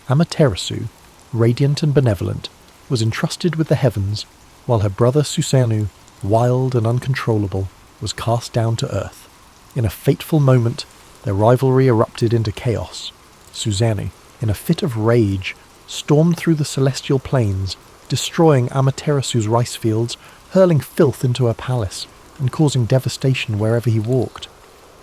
Amaterasu, radiant and benevolent, was entrusted with the heavens, while her brother Susanoo, wild and uncontrollable, was cast down to earth. In a fateful moment, their rivalry erupted into chaos. Susanoo, in a fit of rage, stormed through the celestial plains, destroying Amaterasu's rice fields, hurling filth into her palace, and causing devastation wherever he walked.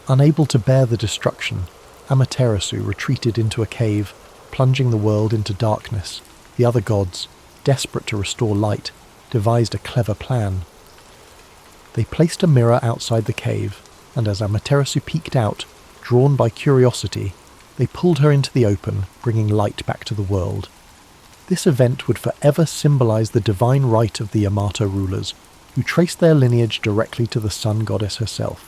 Unable to bear the destruction, Amaterasu retreated into a cave, plunging the world into darkness. The other gods, desperate to restore light, devised a clever plan. They placed a mirror outside the cave, and as Amaterasu peeked out, drawn by curiosity, they pulled her into the open, bringing light back to the world. This event would forever symbolize the divine right of the Yamato rulers, who traced their lineage directly to the sun goddess herself.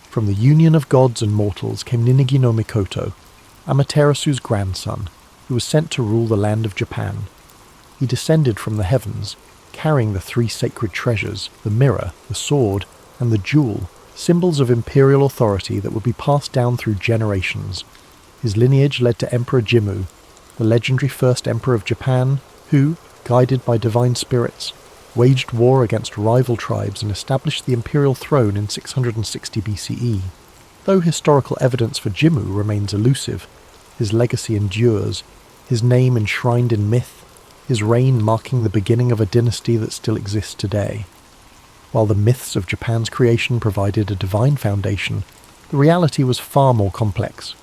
From the union of gods and mortals came Ninigi no Mikoto, Amaterasu's grandson, who was sent to rule the land of Japan. He descended from the heavens, carrying the three sacred treasures, the mirror, the sword, and the jewel, symbols of imperial authority that would be passed down through generations. His lineage led to Emperor Jimmu, the legendary first emperor of Japan, who, guided by divine spirits, waged war against rival tribes and established the imperial throne in 660 BCE. Though historical evidence for Jimmu remains elusive, his legacy endures, his name enshrined in myth, his reign marking the beginning of a dynasty that still exists today. While the myths of Japan's creation provided a divine foundation, the reality was far more complex.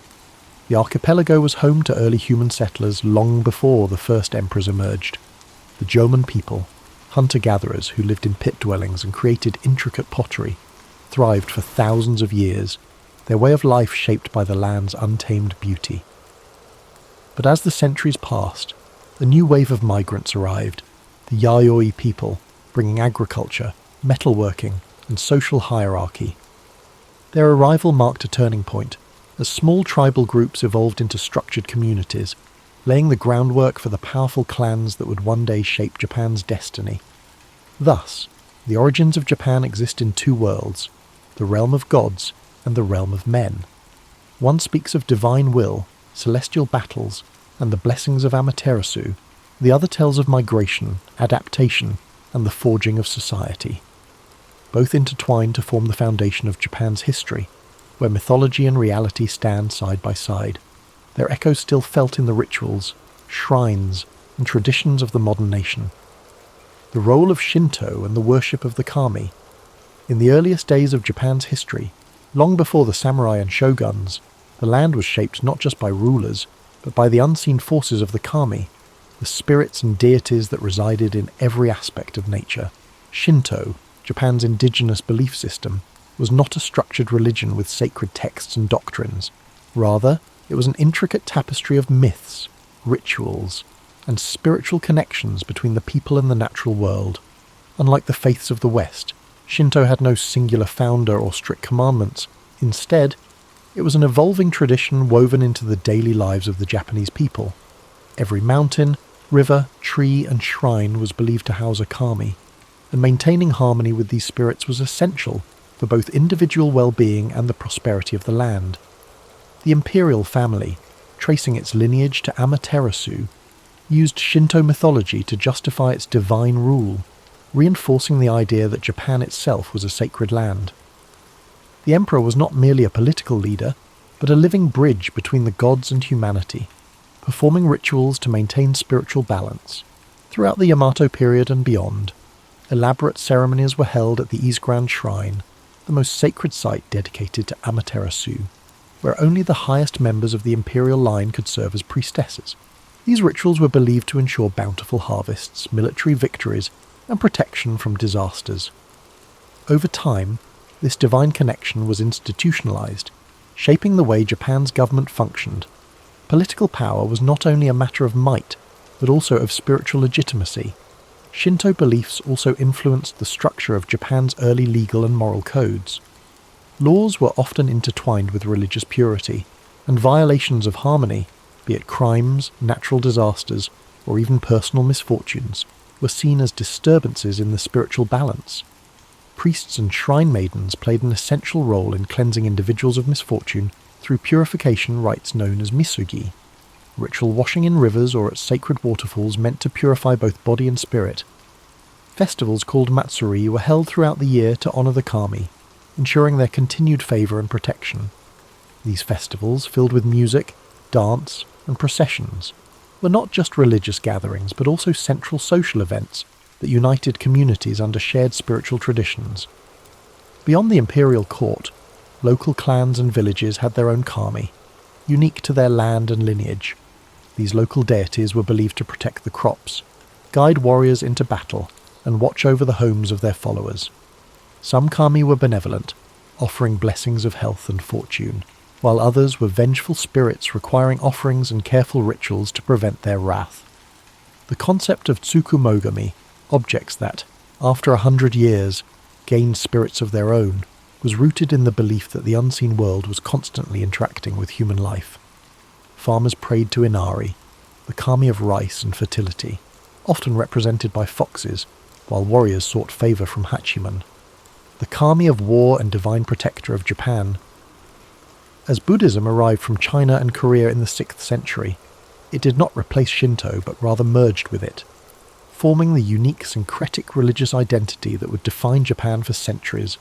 The archipelago was home to early human settlers long before the first emperors emerged. The Jomon people, hunter-gatherers who lived in pit dwellings and created intricate pottery, thrived for thousands of years, their way of life shaped by the land's untamed beauty. But as the centuries passed, a new wave of migrants arrived, the Yayoi people, bringing agriculture, metalworking, and social hierarchy. Their arrival marked a turning point, as small tribal groups evolved into structured communities, laying the groundwork for the powerful clans that would one day shape Japan's destiny. Thus, the origins of Japan exist in two worlds, the realm of gods and the realm of men. One speaks of divine will, celestial battles, and the blessings of Amaterasu. The other tells of migration, adaptation, and the forging of society. Both intertwine to form the foundation of Japan's history, where mythology and reality stand side by side, their echoes still felt in the rituals, shrines, and traditions of the modern nation. the role of Shinto and the worship of the kami. In the earliest days of Japan's history, long before the samurai and shoguns, the land was shaped not just by rulers, but by the unseen forces of the kami, the spirits and deities that resided in every aspect of nature. Shinto, Japan's indigenous belief system, was not a structured religion with sacred texts and doctrines. Rather, it was an intricate tapestry of myths, rituals, and spiritual connections between the people and the natural world. Unlike the faiths of the West, Shinto had no singular founder or strict commandments. Instead, it was an evolving tradition woven into the daily lives of the Japanese people. Every mountain, river, tree, and shrine was believed to house a kami, and maintaining harmony with these spirits was essential for both individual well-being and the prosperity of the land. The imperial family, tracing its lineage to Amaterasu, used Shinto mythology to justify its divine rule, reinforcing the idea that Japan itself was a sacred land. The emperor was not merely a political leader, but a living bridge between the gods and humanity, performing rituals to maintain spiritual balance. Throughout the Yamato period and beyond, elaborate ceremonies were held at the Isegran Shrine, the most sacred site dedicated to Amaterasu, where only the highest members of the imperial line could serve as priestesses. These rituals were believed to ensure bountiful harvests, military victories, and protection from disasters. Over time, this divine connection was institutionalized, shaping the way Japan's government functioned. Political power was not only a matter of might, but also of spiritual legitimacy. Shinto beliefs also influenced the structure of Japan's early legal and moral codes. Laws were often intertwined with religious purity, and violations of harmony, be it crimes, natural disasters, or even personal misfortunes, were seen as disturbances in the spiritual balance. Priests and shrine maidens played an essential role in cleansing individuals of misfortune through purification rites known as misugi. Ritual washing in rivers or at sacred waterfalls meant to purify both body and spirit. Festivals called matsuri were held throughout the year to honour the kami, ensuring their continued favour and protection. These festivals, filled with music, dance, and processions, were not just religious gatherings but also central social events that united communities under shared spiritual traditions. Beyond the imperial court, local clans and villages had their own kami, unique to their land and lineage. These local deities were believed to protect the crops, guide warriors into battle, and watch over the homes of their followers. Some kami were benevolent, offering blessings of health and fortune, while others were vengeful spirits requiring offerings and careful rituals to prevent their wrath. The concept of tsukumogami, objects that, after 100 years, gained spirits of their own, was rooted in the belief that the unseen world was constantly interacting with human life. Farmers prayed to Inari, the kami of rice and fertility, often represented by foxes, while warriors sought favour from Hachiman, the kami of war and divine protector of Japan. As Buddhism arrived from China and Korea in the 6th century, it did not replace Shinto but rather merged with it, forming the unique syncretic religious identity that would define Japan for centuries.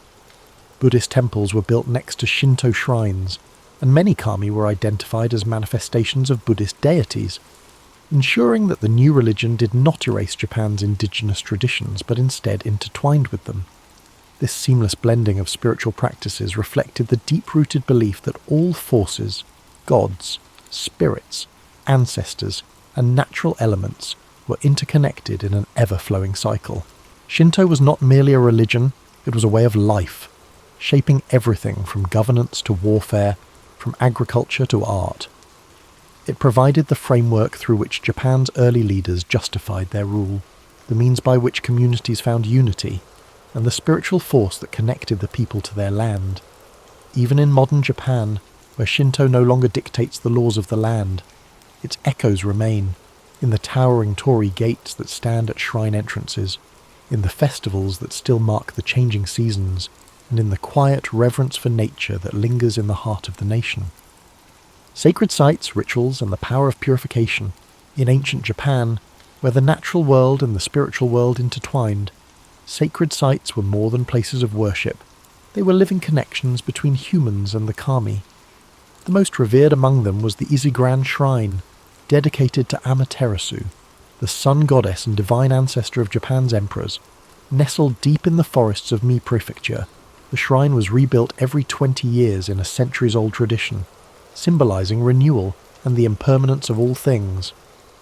Buddhist temples were built next to Shinto shrines, and many kami were identified as manifestations of Buddhist deities, ensuring that the new religion did not erase Japan's indigenous traditions but instead intertwined with them. This seamless blending of spiritual practices reflected the deep-rooted belief that all forces, gods, spirits, ancestors, and natural elements were interconnected in an ever-flowing cycle. Shinto was not merely a religion, it was a way of life, shaping everything from governance to warfare, from agriculture to art. It provided the framework through which Japan's early leaders justified their rule, the means by which communities found unity, and the spiritual force that connected the people to their land. Even in modern Japan, where Shinto no longer dictates the laws of the land, its echoes remain, in the towering torii gates that stand at shrine entrances, in the festivals that still mark the changing seasons, and in the quiet reverence for nature that lingers in the heart of the nation. Sacred sites, rituals, and the power of purification. In ancient Japan, where the natural world and the spiritual world intertwined, sacred sites were more than places of worship. They were living connections between humans and the kami. The most revered among them was the Isegran Shrine, dedicated to Amaterasu, the sun goddess and divine ancestor of Japan's emperors. Nestled deep in the forests of Mie Prefecture, the shrine was rebuilt every 20 years in a centuries-old tradition, symbolizing renewal and the impermanence of all things.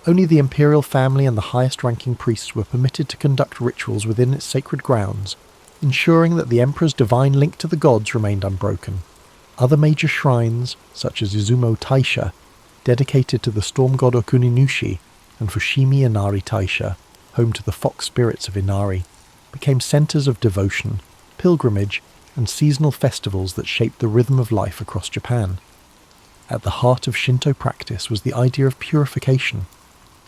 Only the imperial family and the highest-ranking priests were permitted to conduct rituals within its sacred grounds, ensuring that the emperor's divine link to the gods remained unbroken. Other major shrines, such as Izumo Taisha, dedicated to the storm god Okuninushi, and Fushimi Inari Taisha, home to the fox spirits of Inari, became centers of devotion, pilgrimage, and seasonal festivals that shaped the rhythm of life across Japan. At the heart of Shinto practice was the idea of purification,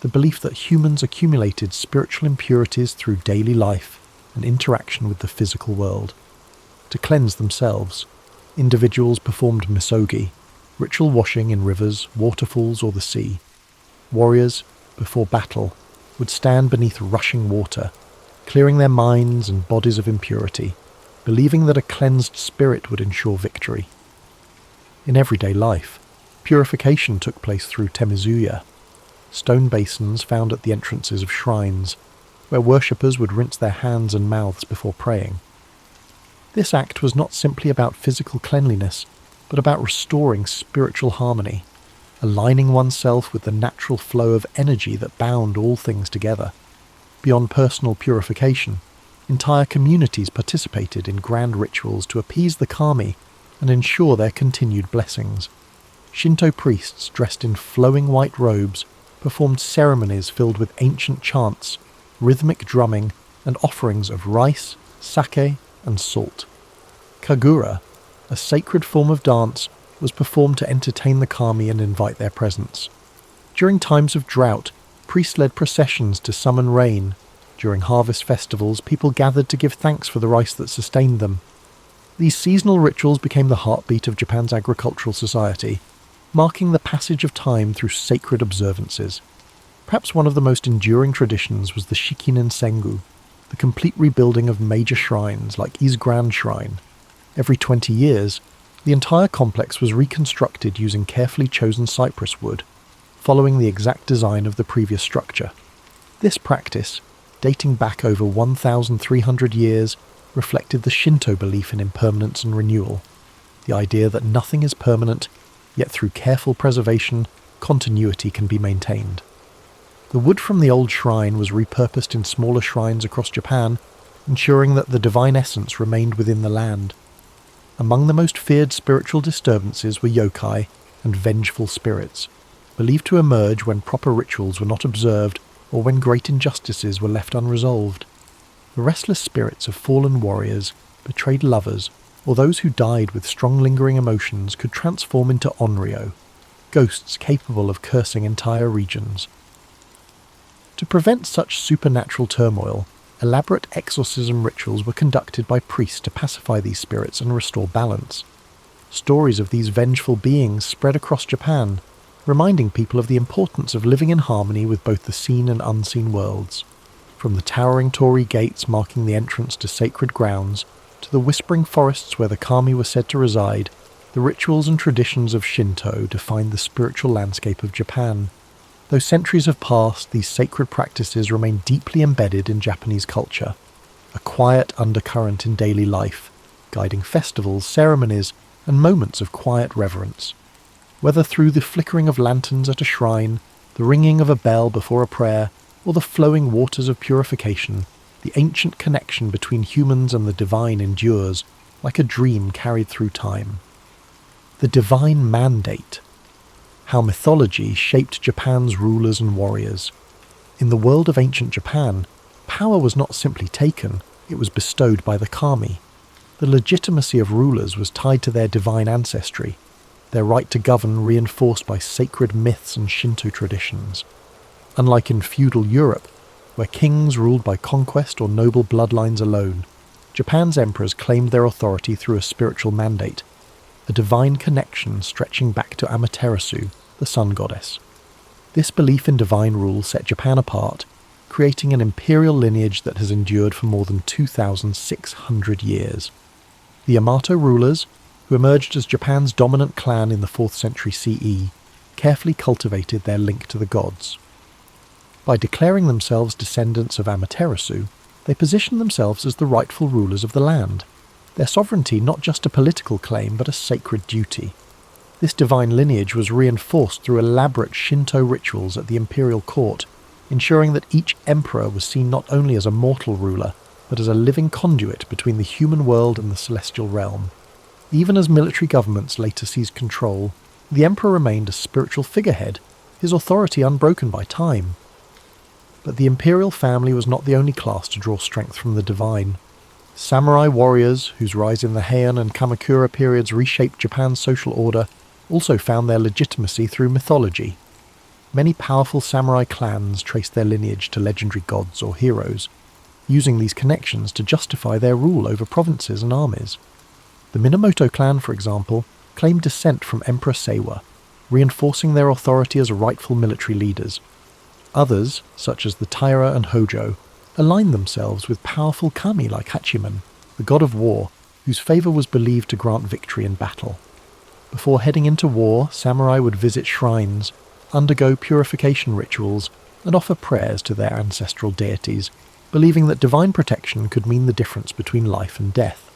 the belief that humans accumulated spiritual impurities through daily life and interaction with the physical world. To cleanse themselves, individuals performed misogi, ritual washing in rivers, waterfalls, or the sea. Warriors, before battle, would stand beneath rushing water, clearing their minds and bodies of impurity, believing that a cleansed spirit would ensure victory. In everyday life, purification took place through temizuya, stone basins found at the entrances of shrines, where worshippers would rinse their hands and mouths before praying. This act was not simply about physical cleanliness, but about restoring spiritual harmony, aligning oneself with the natural flow of energy that bound all things together. Beyond personal purification, entire communities participated in grand rituals to appease the kami and ensure their continued blessings. Shinto priests dressed in flowing white robes performed ceremonies filled with ancient chants, rhythmic drumming, and offerings of rice, sake, and salt. Kagura, a sacred form of dance, was performed to entertain the kami and invite their presence. During times of drought, priests led processions to summon rain. During harvest festivals, people gathered to give thanks for the rice that sustained them. These seasonal rituals became the heartbeat of Japan's agricultural society, marking the passage of time through sacred observances. Perhaps one of the most enduring traditions was the Shikinen Sengu, the complete rebuilding of major shrines like Ise Grand Shrine. Every 20 years, the entire complex was reconstructed using carefully chosen cypress wood, following the exact design of the previous structure. This practice, dating back over 1,300 years, reflected the Shinto belief in impermanence and renewal, the idea that nothing is permanent, yet through careful preservation, continuity can be maintained. The wood from the old shrine was repurposed in smaller shrines across Japan, ensuring that the divine essence remained within the land. Among the most feared spiritual disturbances were yokai and vengeful spirits, believed to emerge when proper rituals were not observed or when great injustices were left unresolved. The restless spirits of fallen warriors, betrayed lovers, or those who died with strong lingering emotions could transform into onryo, ghosts capable of cursing entire regions. To prevent such supernatural turmoil, elaborate exorcism rituals were conducted by priests to pacify these spirits and restore balance. Stories of these vengeful beings spread across Japan, reminding people of the importance of living in harmony with both the seen and unseen worlds. From the towering torii gates marking the entrance to sacred grounds, to the whispering forests where the kami were said to reside, the rituals and traditions of Shinto defined the spiritual landscape of Japan. Though centuries have passed, these sacred practices remain deeply embedded in Japanese culture, a quiet undercurrent in daily life, guiding festivals, ceremonies, and moments of quiet reverence. Whether through the flickering of lanterns at a shrine, the ringing of a bell before a prayer, or the flowing waters of purification, the ancient connection between humans and the divine endures, like a dream carried through time. The divine mandate. How mythology shaped Japan's rulers and warriors. In the world of ancient Japan, power was not simply taken, it was bestowed by the kami. The legitimacy of rulers was tied to their divine ancestry, their right to govern reinforced by sacred myths and Shinto traditions. Unlike in feudal Europe, where kings ruled by conquest or noble bloodlines alone, Japan's emperors claimed their authority through a spiritual mandate, a divine connection stretching back to Amaterasu, the sun goddess. This belief in divine rule set Japan apart, creating an imperial lineage that has endured for more than 2,600 years. The Yamato rulers, who emerged as Japan's dominant clan in the 4th century CE, carefully cultivated their link to the gods. By declaring themselves descendants of Amaterasu, they positioned themselves as the rightful rulers of the land, their sovereignty not just a political claim but a sacred duty. This divine lineage was reinforced through elaborate Shinto rituals at the imperial court, ensuring that each emperor was seen not only as a mortal ruler, but as a living conduit between the human world and the celestial realm. Even as military governments later seized control, the emperor remained a spiritual figurehead, his authority unbroken by time. But the imperial family was not the only class to draw strength from the divine. Samurai warriors, whose rise in the Heian and Kamakura periods reshaped Japan's social order, also found their legitimacy through mythology. Many powerful samurai clans traced their lineage to legendary gods or heroes, using these connections to justify their rule over provinces and armies. The Minamoto clan, for example, claimed descent from Emperor Seiwa, reinforcing their authority as rightful military leaders. Others, such as the Taira and Hojo, aligned themselves with powerful kami like Hachiman, the god of war, whose favour was believed to grant victory in battle. Before heading into war, samurai would visit shrines, undergo purification rituals, and offer prayers to their ancestral deities, believing that divine protection could mean the difference between life and death.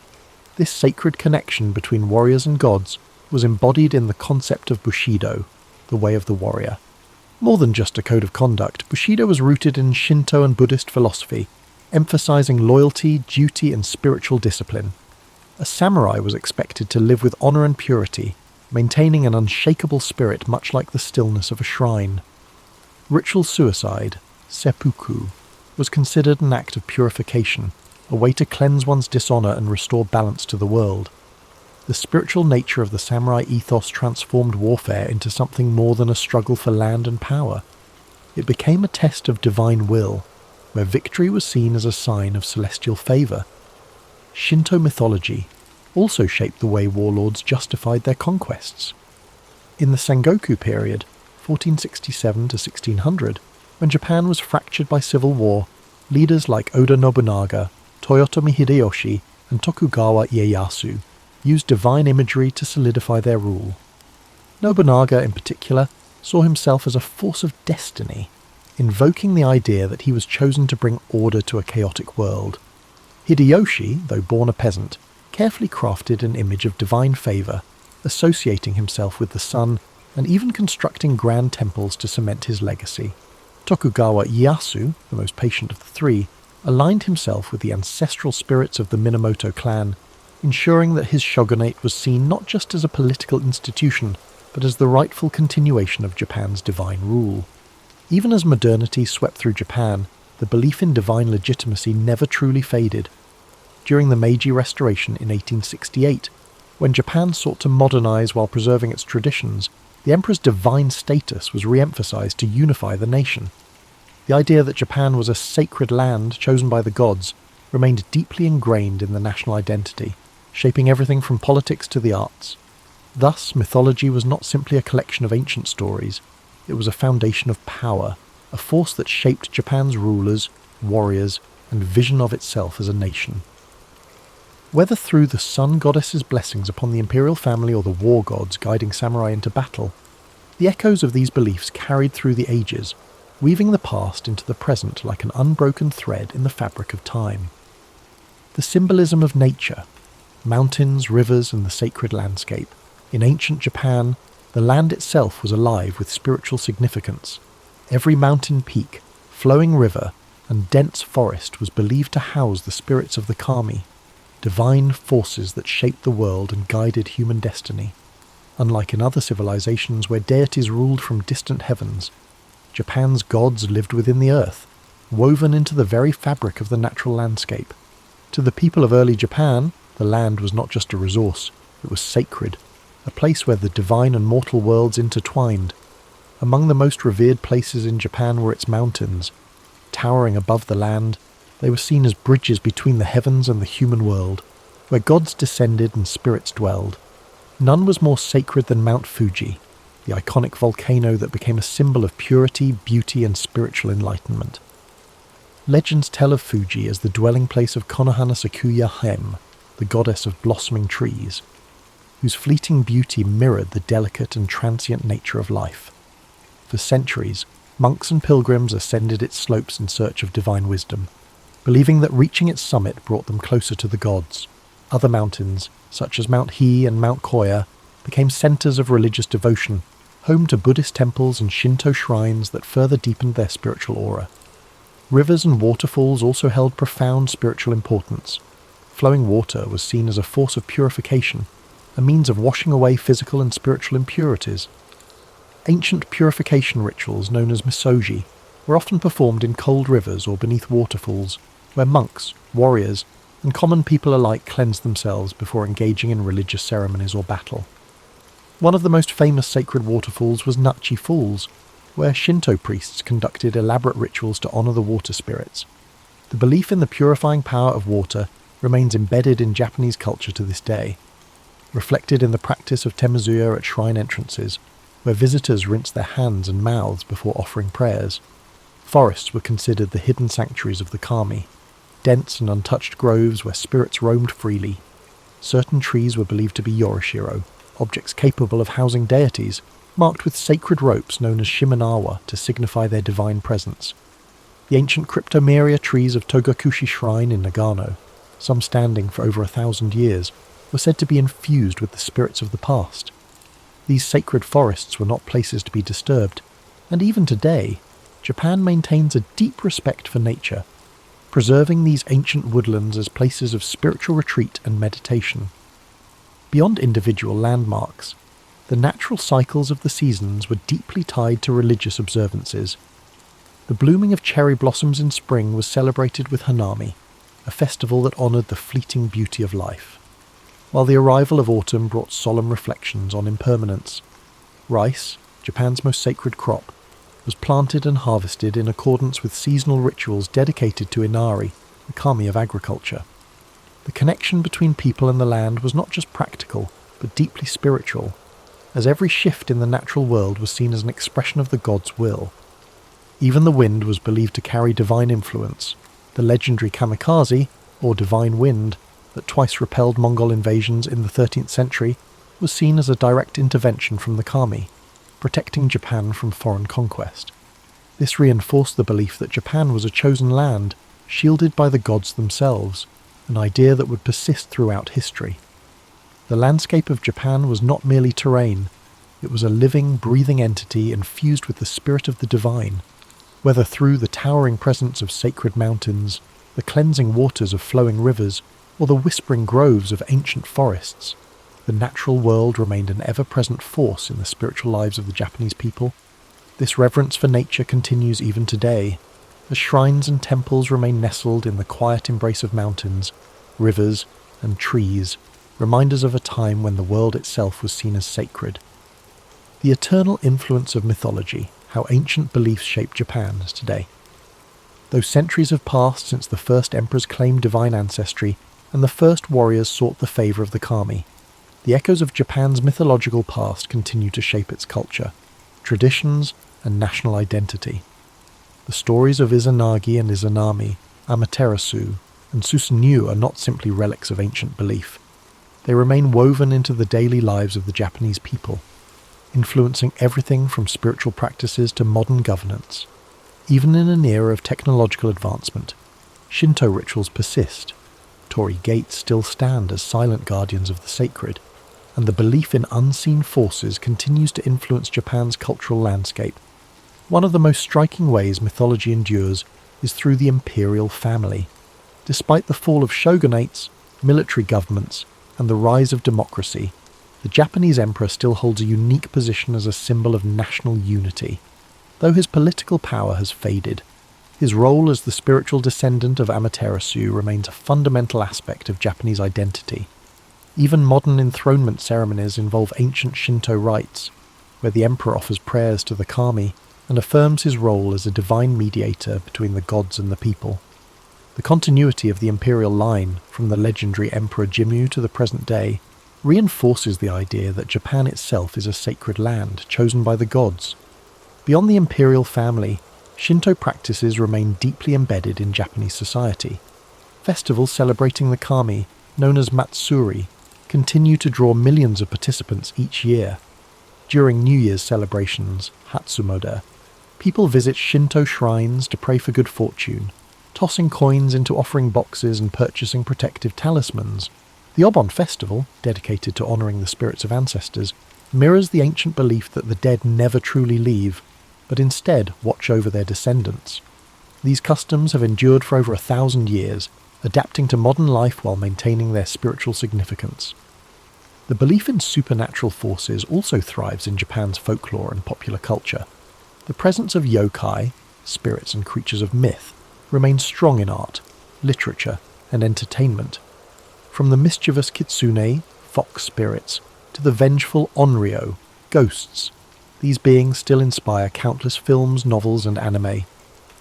This sacred connection between warriors and gods was embodied in the concept of Bushido, the way of the warrior. More than just a code of conduct, Bushido was rooted in Shinto and Buddhist philosophy, emphasizing loyalty, duty, and spiritual discipline. A samurai was expected to live with honor and purity, maintaining an unshakable spirit much like the stillness of a shrine. Ritual suicide, seppuku, was considered an act of purification, a way to cleanse one's dishonor and restore balance to the world. The spiritual nature of the samurai ethos transformed warfare into something more than a struggle for land and power. It became a test of divine will, where victory was seen as a sign of celestial favor. Shinto mythology also shaped the way warlords justified their conquests. In the Sengoku period, 1467 to 1600, when Japan was fractured by civil war, leaders like Oda Nobunaga, Toyotomi Hideyoshi, and Tokugawa Ieyasu used divine imagery to solidify their rule. Nobunaga, in particular, saw himself as a force of destiny, invoking the idea that he was chosen to bring order to a chaotic world. Hideyoshi, though born a peasant, carefully crafted an image of divine favour, associating himself with the sun and even constructing grand temples to cement his legacy. Tokugawa Ieyasu, the most patient of the three, aligned himself with the ancestral spirits of the Minamoto clan, ensuring that his shogunate was seen not just as a political institution, but as the rightful continuation of Japan's divine rule. Even as modernity swept through Japan, the belief in divine legitimacy never truly faded. During the Meiji Restoration in 1868, when Japan sought to modernize while preserving its traditions, the emperor's divine status was re-emphasized to unify the nation. The idea that Japan was a sacred land chosen by the gods remained deeply ingrained in the national identity, shaping everything from politics to the arts. Thus, mythology was not simply a collection of ancient stories, it was a foundation of power, a force that shaped Japan's rulers, warriors, and vision of itself as a nation. Whether through the sun goddess's blessings upon the imperial family or the war gods guiding samurai into battle, the echoes of these beliefs carried through the ages, weaving the past into the present like an unbroken thread in the fabric of time. The symbolism of nature, mountains, rivers, and the sacred landscape. In ancient Japan, the land itself was alive with spiritual significance. Every mountain peak, flowing river, and dense forest was believed to house the spirits of the kami, divine forces that shaped the world and guided human destiny. Unlike in other civilizations where deities ruled from distant heavens, Japan's gods lived within the earth, woven into the very fabric of the natural landscape. To the people of early Japan, the land was not just a resource, it was sacred, a place where the divine and mortal worlds intertwined. Among the most revered places in Japan were its mountains. Towering above the land, they were seen as bridges between the heavens and the human world, where gods descended and spirits dwelled. None was more sacred than Mount Fuji, the iconic volcano that became a symbol of purity, beauty, and spiritual enlightenment. Legends tell of Fuji as the dwelling place of Konohana Sakuya Hem, the goddess of blossoming trees, whose fleeting beauty mirrored the delicate and transient nature of life. For centuries, Monks and pilgrims ascended its slopes in search of divine wisdom, believing that reaching its summit brought them closer to the gods. Other mountains, such as Mount He and Mount Koya, became centers of religious devotion, home to Buddhist temples and Shinto shrines that further deepened their spiritual aura. Rivers and waterfalls also held profound spiritual importance. Flowing water was seen as a force of purification, a means of washing away physical and spiritual impurities. Ancient purification rituals known as misogi were often performed in cold rivers or beneath waterfalls, where monks, warriors, and common people alike cleansed themselves before engaging in religious ceremonies or battle. One of the most famous sacred waterfalls was Nachi Falls, where Shinto priests conducted elaborate rituals to honor the water spirits. The belief in the purifying power of water remains embedded in Japanese culture to this day, reflected in the practice of temazuya at shrine entrances, where visitors rinsed their hands and mouths before offering prayers. Forests were considered the hidden sanctuaries of the kami, dense and untouched groves where spirits roamed freely. Certain trees were believed to be yorishiro, objects capable of housing deities, marked with sacred ropes known as shimenawa to signify their divine presence. The ancient cryptomeria trees of Togakushi Shrine in Nagano, some standing for over 1,000 years, were said to be infused with the spirits of the past. These sacred forests were not places to be disturbed, and even today, Japan maintains a deep respect for nature, preserving these ancient woodlands as places of spiritual retreat and meditation. Beyond individual landmarks, the natural cycles of the seasons were deeply tied to religious observances. The blooming of cherry blossoms in spring was celebrated with Hanami, a festival that honoured the fleeting beauty of life, while the arrival of autumn brought solemn reflections on impermanence. Rice, Japan's most sacred crop, was planted and harvested in accordance with seasonal rituals dedicated to Inari, the kami of agriculture. The connection between people and the land was not just practical, but deeply spiritual, as every shift in the natural world was seen as an expression of the god's will. Even the wind was believed to carry divine influence. The legendary kamikaze, or divine wind, that twice repelled Mongol invasions in the 13th century, was seen as a direct intervention from the kami, protecting Japan from foreign conquest. This reinforced the belief that Japan was a chosen land, shielded by the gods themselves, an idea that would persist throughout history. The landscape of Japan was not merely terrain, it was a living, breathing entity infused with the spirit of the divine. Whether through the towering presence of sacred mountains, the cleansing waters of flowing rivers, or the whispering groves of ancient forests, the natural world remained an ever-present force in the spiritual lives of the Japanese people. This reverence for nature continues even today, as shrines and temples remain nestled in the quiet embrace of mountains, rivers, and trees, reminders of a time when the world itself was seen as sacred. The eternal influence of mythology, how ancient beliefs shape Japan today. Though centuries have passed since the first emperors claimed divine ancestry and the first warriors sought the favour of the kami, the echoes of Japan's mythological past continue to shape its culture, traditions, and national identity. The stories of Izanagi and Izanami, Amaterasu, and Susanoo are not simply relics of ancient belief. They remain woven into the daily lives of the Japanese people, influencing everything from spiritual practices to modern governance. Even in an era of technological advancement, Shinto rituals persist. Torii gates still stand as silent guardians of the sacred, and the belief in unseen forces continues to influence Japan's cultural landscape. One of the most striking ways mythology endures is through the imperial family. Despite the fall of shogunates, military governments, and the rise of democracy, the Japanese emperor still holds a unique position as a symbol of national unity. Though his political power has faded, his role as the spiritual descendant of Amaterasu remains a fundamental aspect of Japanese identity. Even modern enthronement ceremonies involve ancient Shinto rites, where the emperor offers prayers to the kami and affirms his role as a divine mediator between the gods and the people. The continuity of the imperial line, from the legendary Emperor Jimmu to the present day, reinforces the idea that Japan itself is a sacred land chosen by the gods. Beyond the imperial family, Shinto practices remain deeply embedded in Japanese society. Festivals celebrating the kami, known as Matsuri, continue to draw millions of participants each year. During New Year's celebrations, Hatsumoda, People visit Shinto shrines to pray for good fortune, tossing coins into offering boxes and purchasing protective talismans. The Obon festival, dedicated to honouring the spirits of ancestors, mirrors the ancient belief that the dead never truly leave, but instead watch over their descendants. These customs have endured for over 1,000 years, adapting to modern life while maintaining their spiritual significance. The belief in supernatural forces also thrives in Japan's folklore and popular culture. The presence of yokai, spirits and creatures of myth, remains strong in art, literature, and entertainment. From the mischievous kitsune, fox spirits, to the vengeful onryo, ghosts, these beings still inspire countless films, novels, and anime.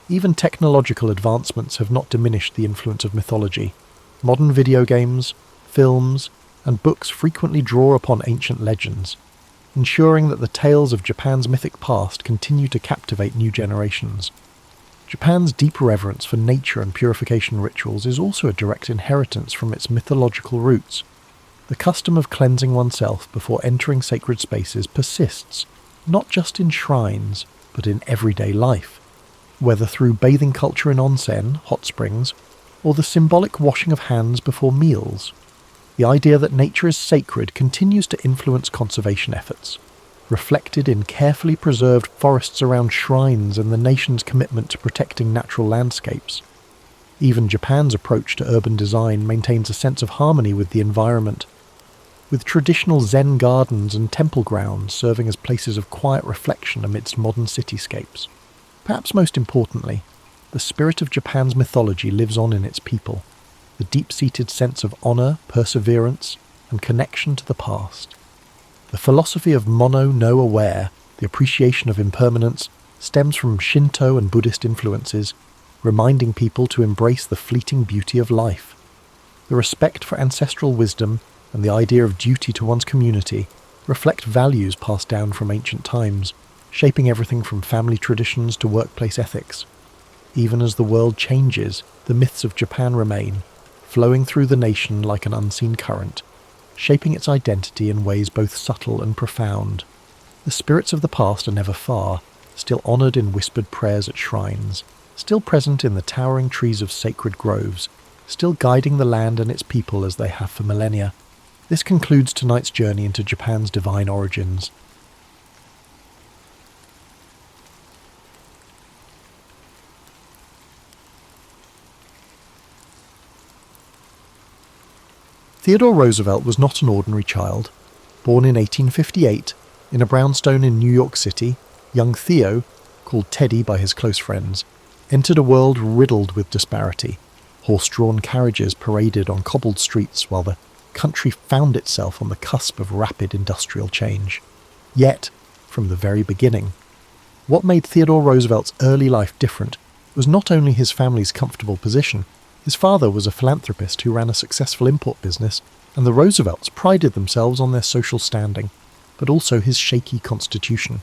Even technological advancements have not diminished the influence of mythology. Modern video games, films, and books frequently draw upon ancient legends, ensuring that the tales of Japan's mythic past continue to captivate new generations. Japan's deep reverence for nature and purification rituals is also a direct inheritance from its mythological roots. The custom of cleansing oneself before entering sacred spaces persists, not just in shrines, but in everyday life. Whether through bathing culture in onsen, hot springs, or the symbolic washing of hands before meals, the idea that nature is sacred continues to influence conservation efforts, reflected in carefully preserved forests around shrines and the nation's commitment to protecting natural landscapes. Even Japan's approach to urban design maintains a sense of harmony with the environment, with traditional Zen gardens and temple grounds serving as places of quiet reflection amidst modern cityscapes. Perhaps most importantly, the spirit of Japan's mythology lives on in its people, the deep-seated sense of honour, perseverance, and connection to the past. The philosophy of mono no aware, the appreciation of impermanence, stems from Shinto and Buddhist influences, reminding people to embrace the fleeting beauty of life. The respect for ancestral wisdom and the idea of duty to one's community reflect values passed down from ancient times, shaping everything from family traditions to workplace ethics. Even as the world changes, the myths of Japan remain, flowing through the nation like an unseen current, shaping its identity in ways both subtle and profound. The spirits of the past are never far, still honoured in whispered prayers at shrines, still present in the towering trees of sacred groves, still guiding the land and its people as they have for millennia. This concludes tonight's journey into Japan's divine origins. Theodore Roosevelt was not an ordinary child. Born in 1858, in a brownstone in New York City, young Theo, called Teddy by his close friends, entered a world riddled with disparity. Horse-drawn carriages paraded on cobbled streets while the country found itself on the cusp of rapid industrial change. Yet, from the very beginning, what made Theodore Roosevelt's early life different was not only his family's comfortable position. His father was a philanthropist who ran a successful import business, and the Roosevelts prided themselves on their social standing, but also his shaky constitution.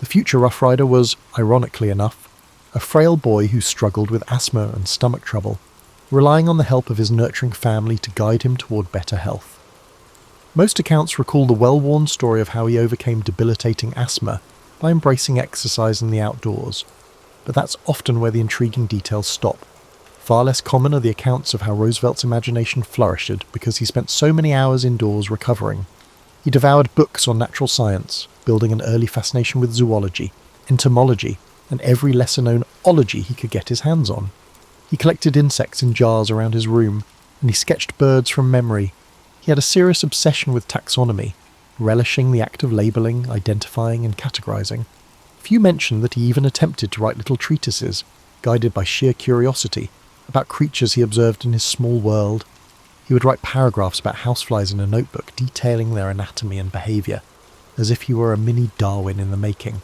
The future Rough Rider was, ironically enough, a frail boy who struggled with asthma and stomach trouble, relying on the help of his nurturing family to guide him toward better health. Most accounts recall the well-worn story of how he overcame debilitating asthma by embracing exercise in the outdoors, but that's often where the intriguing details stop. Far less common are the accounts of how Roosevelt's imagination flourished because he spent so many hours indoors recovering. He devoured books on natural science, building an early fascination with zoology, entomology, and every lesser-known ology he could get his hands on. He collected insects in jars around his room, and he sketched birds from memory. He had a serious obsession with taxonomy, relishing the act of labelling, identifying, and categorizing. Few mention that he even attempted to write little treatises, guided by sheer curiosity, about creatures he observed in his small world. He would write paragraphs about houseflies in a notebook detailing their anatomy and behaviour, as if he were a mini Darwin in the making.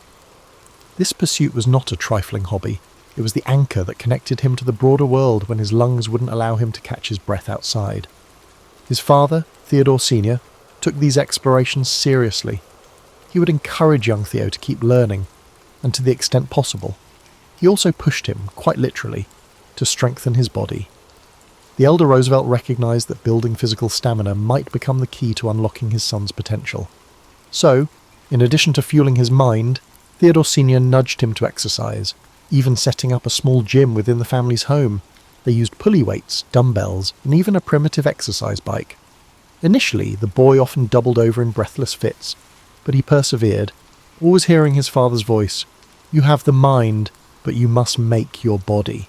This pursuit was not a trifling hobby. It was the anchor that connected him to the broader world when his lungs wouldn't allow him to catch his breath outside. His father, Theodore Sr., took these explorations seriously. He would encourage young Theo to keep learning, and to the extent possible. He also pushed him, quite literally, to strengthen his body. The elder Roosevelt recognized that building physical stamina might become the key to unlocking his son's potential. So, in addition to fueling his mind, Theodore Sr. nudged him to exercise, even setting up a small gym within the family's home. They used pulley weights, dumbbells, and even a primitive exercise bike. Initially, the boy often doubled over in breathless fits, but he persevered, always hearing his father's voice, "You have the mind, but you must make your body."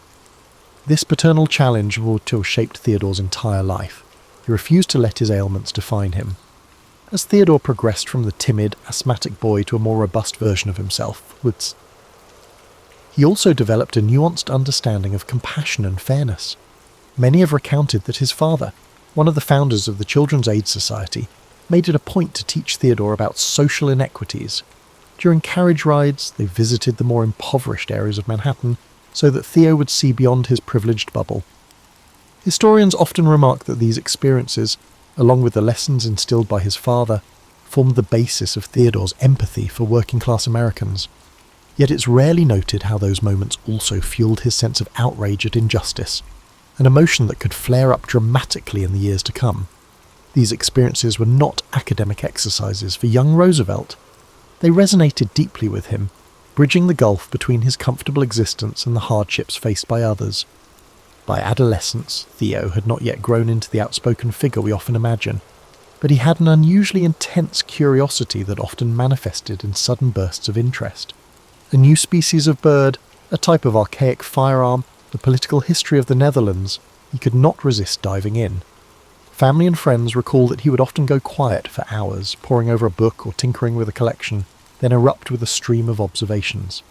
This paternal challenge would to have shaped Theodore's entire life. He refused to let his ailments define him. As Theodore progressed from the timid, asthmatic boy to a more robust version of himself, he also developed a nuanced understanding of compassion and fairness. Many have recounted that his father, one of the founders of the Children's Aid Society, made it a point to teach Theodore about social inequities. During carriage rides, they visited the more impoverished areas of Manhattan so that Theo would see beyond his privileged bubble. Historians often remark that these experiences, along with the lessons instilled by his father, formed the basis of Theodore's empathy for working-class Americans. Yet it's rarely noted how those moments also fueled his sense of outrage at injustice, an emotion that could flare up dramatically in the years to come. These experiences were not academic exercises for young Roosevelt. They resonated deeply with him, bridging the gulf between his comfortable existence and the hardships faced by others. By adolescence, Theo had not yet grown into the outspoken figure we often imagine, but he had an unusually intense curiosity that often manifested in sudden bursts of interest. A new species of bird, a type of archaic firearm, the political history of the Netherlands, he could not resist diving in. Family and friends recall that he would often go quiet for hours, poring over a book or tinkering with a collection, then erupt with a stream of observations.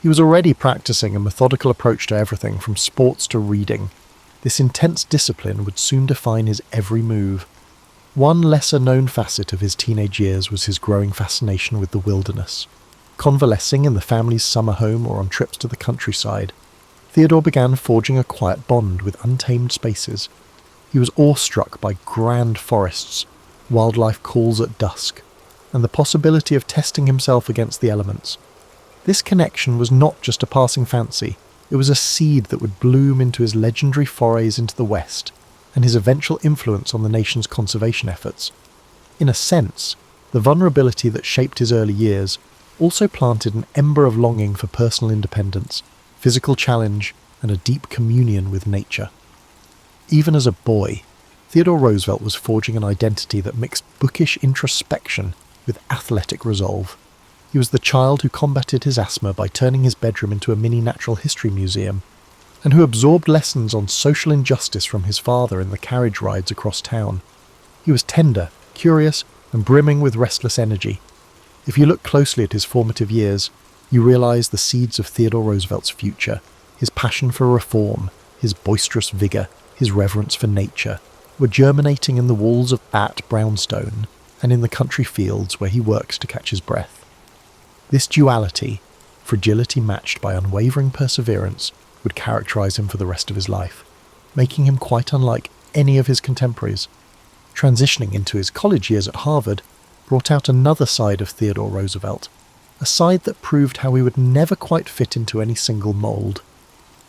He was already practicing a methodical approach to everything from sports to reading. This intense discipline would soon define his every move. One lesser-known facet of his teenage years was his growing fascination with the wilderness. Convalescing in the family's summer home or on trips to the countryside, Theodore began forging a quiet bond with untamed spaces. He was awestruck by grand forests, wildlife calls at dusk, and the possibility of testing himself against the elements. This connection was not just a passing fancy, it was a seed that would bloom into his legendary forays into the West, and his eventual influence on the nation's conservation efforts. In a sense, the vulnerability that shaped his early years also planted an ember of longing for personal independence, physical challenge, and a deep communion with nature. Even as a boy, Theodore Roosevelt was forging an identity that mixed bookish introspection with athletic resolve. He was the child who combated his asthma by turning his bedroom into a mini natural history museum, and who absorbed lessons on social injustice from his father in the carriage rides across town. He was tender, curious, and brimming with restless energy. If you look closely at his formative years, you realize the seeds of Theodore Roosevelt's future, his passion for reform, his boisterous vigor, his reverence for nature, were germinating in the walls of Bat brownstone and in the country fields where he works to catch his breath. This duality, fragility matched by unwavering perseverance, would characterize him for the rest of his life, making him quite unlike any of his contemporaries. Transitioning into his college years at Harvard brought out another side of Theodore Roosevelt, a side that proved how he would never quite fit into any single mould.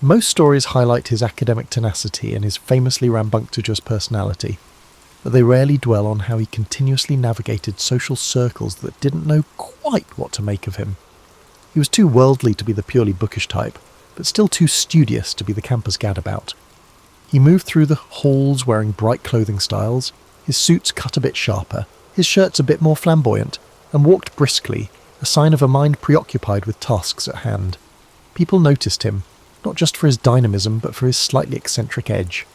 Most stories highlight his academic tenacity and his famously rambunctious personality, but they rarely dwell on how he continuously navigated social circles that didn't know quite what to make of him. He was too worldly to be the purely bookish type, but still too studious to be the campus gadabout. He moved through the halls wearing bright clothing styles, his suits cut a bit sharper, his shirts a bit more flamboyant, and walked briskly, a sign of a mind preoccupied with tasks at hand. People noticed him, not just for his dynamism but for his slightly eccentric edge.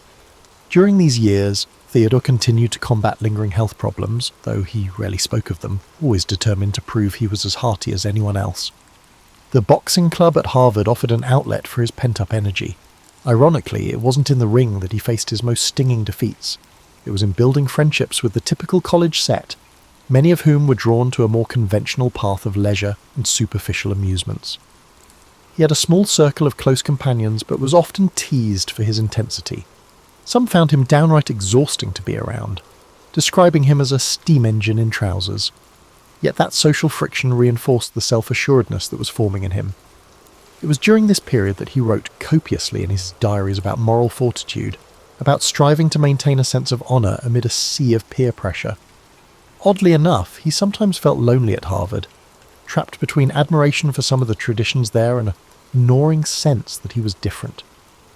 During these years, Theodore continued to combat lingering health problems, though he rarely spoke of them, always determined to prove he was as hearty as anyone else. The boxing club at Harvard offered an outlet for his pent-up energy. Ironically, it wasn't in the ring that he faced his most stinging defeats. It was in building friendships with the typical college set, many of whom were drawn to a more conventional path of leisure and superficial amusements. He had a small circle of close companions, but was often teased for his intensity. Some found him downright exhausting to be around, describing him as a steam engine in trousers. Yet that social friction reinforced the self-assuredness that was forming in him. It was during this period that he wrote copiously in his diaries about moral fortitude, about striving to maintain a sense of honour amid a sea of peer pressure. Oddly enough, he sometimes felt lonely at Harvard. trapped between admiration for some of the traditions there and a gnawing sense that he was different.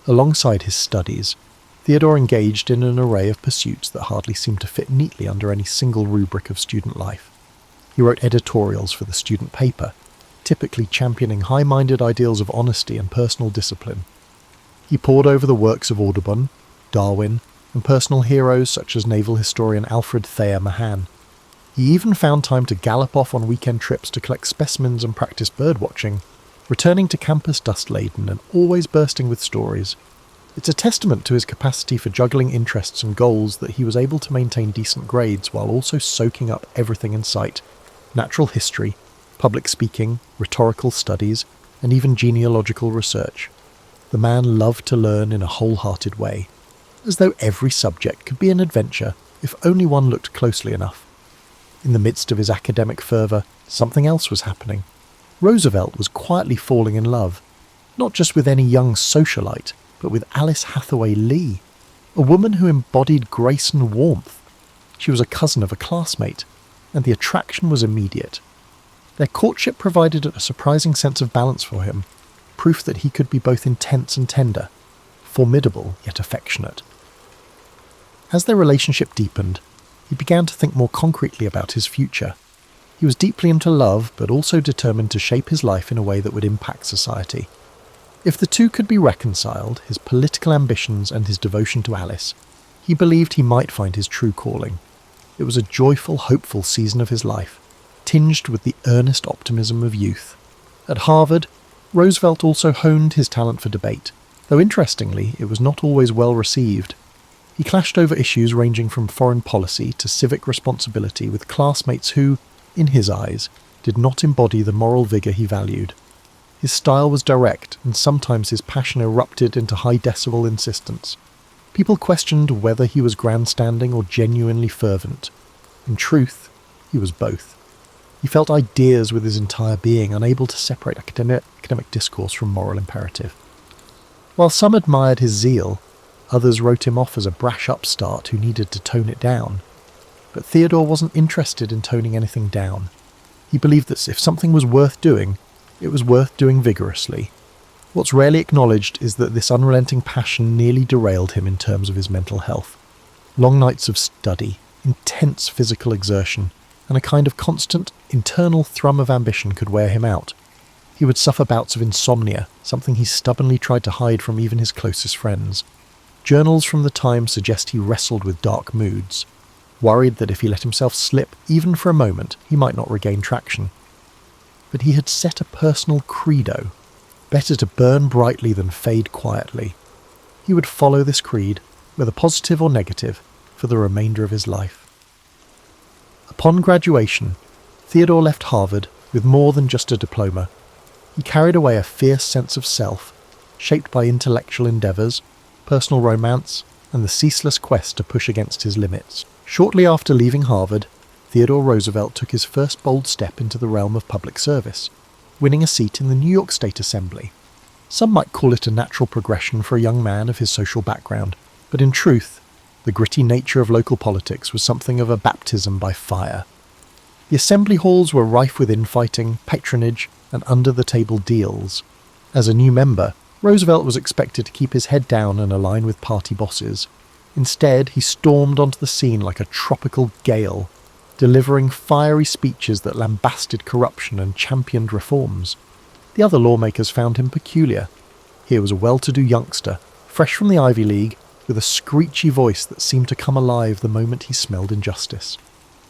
Alongside his studies, Theodore engaged in an array of pursuits that hardly seemed to fit neatly under any single rubric of student life. He wrote editorials for the student paper, typically championing high-minded ideals of honesty and personal discipline. He pored over the works of Audubon, Darwin, and personal heroes such as naval historian Alfred Thayer Mahan. He even found time to gallop off on weekend trips to collect specimens and practice birdwatching, returning to campus dust-laden and always bursting with stories. It's a testament to his capacity for juggling interests and goals that he was able to maintain decent grades while also soaking up everything in sight: natural history, public speaking, rhetorical studies, and even genealogical research. The man loved to learn in a wholehearted way, as though every subject could be an adventure if only one looked closely enough. In the midst of his academic fervour, something else was happening. Roosevelt was quietly falling in love, not just with any young socialite, but with Alice Hathaway Lee, a woman who embodied grace and warmth. She was a cousin of a classmate, and the attraction was immediate. Their courtship provided a surprising sense of balance for him, proof that he could be both intense and tender, formidable yet affectionate. As their relationship deepened, he began to think more concretely about his future. He was deeply into love, but also determined to shape his life in a way that would impact society. If the two could be reconciled, his political ambitions and his devotion to Alice, he believed he might find his true calling. It was a joyful, hopeful season of his life, tinged with the earnest optimism of youth. At Harvard, Roosevelt also honed his talent for debate, though interestingly, it was not always well received. He clashed over issues ranging from foreign policy to civic responsibility with classmates who, in his eyes, did not embody the moral vigour he valued. His style was direct, and sometimes his passion erupted into high-decibel insistence. People questioned whether he was grandstanding or genuinely fervent. In truth, he was both. He felt ideas with his entire being, unable to separate academic discourse from moral imperative. While some admired his zeal, others wrote him off as a brash upstart who needed to tone it down. But Theodore wasn't interested in toning anything down. He believed that if something was worth doing, it was worth doing vigorously. What's rarely acknowledged is that this unrelenting passion nearly derailed him in terms of his mental health. Long nights of study, intense physical exertion, and a kind of constant internal thrum of ambition could wear him out. He would suffer bouts of insomnia, something he stubbornly tried to hide from even his closest friends. Journals from the time suggest he wrestled with dark moods, worried that if he let himself slip even for a moment, he might not regain traction. But he had set a personal credo: better to burn brightly than fade quietly. He would follow this creed, whether positive or negative, for the remainder of his life. Upon graduation, Theodore left Harvard with more than just a diploma. He carried away a fierce sense of self, shaped by intellectual endeavours, personal romance, and the ceaseless quest to push against his limits. Shortly after leaving Harvard, Theodore Roosevelt took his first bold step into the realm of public service, winning a seat in the New York State Assembly. Some might call it a natural progression for a young man of his social background, but in truth, the gritty nature of local politics was something of a baptism by fire. The assembly halls were rife with infighting, patronage, and under-the-table deals. As a new member, Roosevelt was expected to keep his head down and align with party bosses. Instead, he stormed onto the scene like a tropical gale, delivering fiery speeches that lambasted corruption and championed reforms. The other lawmakers found him peculiar. Here was a well-to-do youngster, fresh from the Ivy League, with a screechy voice that seemed to come alive the moment he smelled injustice.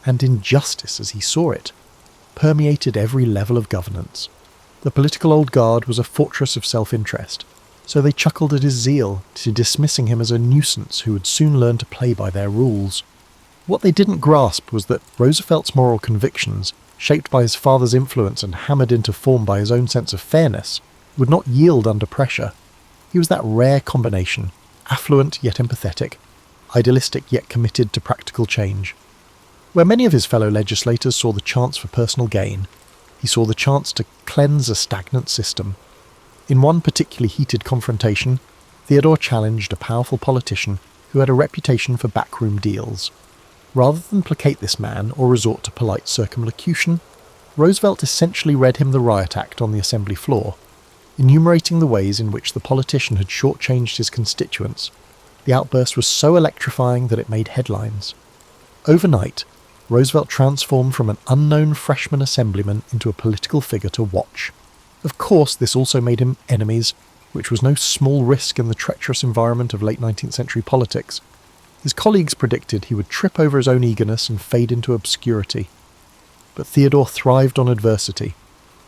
And injustice, as he saw it, permeated every level of governance. The political old guard was a fortress of self-interest, so they chuckled at his zeal, dismissing him as a nuisance who would soon learn to play by their rules. What they didn't grasp was that Roosevelt's moral convictions, shaped by his father's influence and hammered into form by his own sense of fairness, would not yield under pressure. He was that rare combination, affluent yet empathetic, idealistic yet committed to practical change. Where many of his fellow legislators saw the chance for personal gain, he saw the chance to cleanse a stagnant system. In one particularly heated confrontation, Theodore challenged a powerful politician who had a reputation for backroom deals. Rather than placate this man or resort to polite circumlocution, Roosevelt essentially read him the riot act on the assembly floor, enumerating the ways in which the politician had shortchanged his constituents. The outburst was so electrifying that it made headlines. Overnight, Roosevelt transformed from an unknown freshman assemblyman into a political figure to watch. Of course, this also made him enemies, which was no small risk in the treacherous environment of late 19th century politics. His colleagues predicted he would trip over his own eagerness and fade into obscurity. But Theodore thrived on adversity.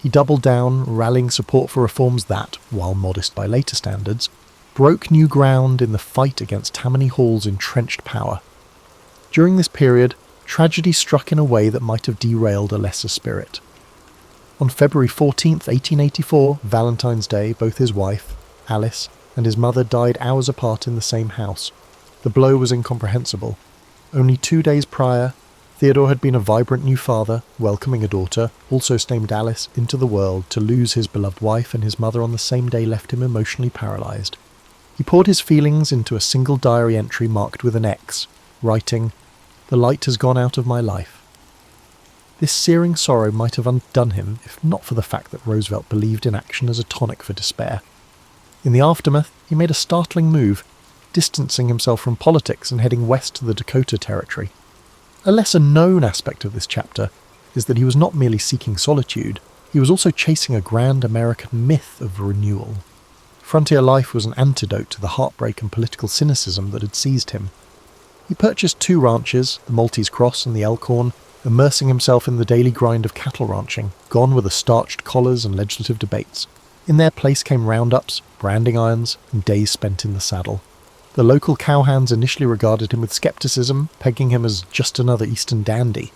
He doubled down, rallying support for reforms that, while modest by later standards, broke new ground in the fight against Tammany Hall's entrenched power. During this period, tragedy struck in a way that might have derailed a lesser spirit. On February 14, 1884, Valentine's Day, both his wife, Alice, and his mother died hours apart in the same house. The blow was incomprehensible. Only 2 days prior, Theodore had been a vibrant new father, welcoming a daughter, also named Alice, into the world. To lose his beloved wife and his mother on the same day left him emotionally paralysed. He poured his feelings into a single diary entry marked with an X, writing, "The light has gone out of my life." This searing sorrow might have undone him if not for the fact that Roosevelt believed in action as a tonic for despair. In the aftermath, he made a startling move, distancing himself from politics and heading west to the Dakota Territory. A lesser-known aspect of this chapter is that he was not merely seeking solitude, he was also chasing a grand American myth of renewal. Frontier life was an antidote to the heartbreak and political cynicism that had seized him. He purchased 2 ranches, the Maltese Cross and the Elkhorn, immersing himself in the daily grind of cattle ranching, gone were the starched collars and legislative debates. In their place came roundups, branding irons, and days spent in the saddle. The local cowhands initially regarded him with skepticism, pegging him as just another Eastern dandy.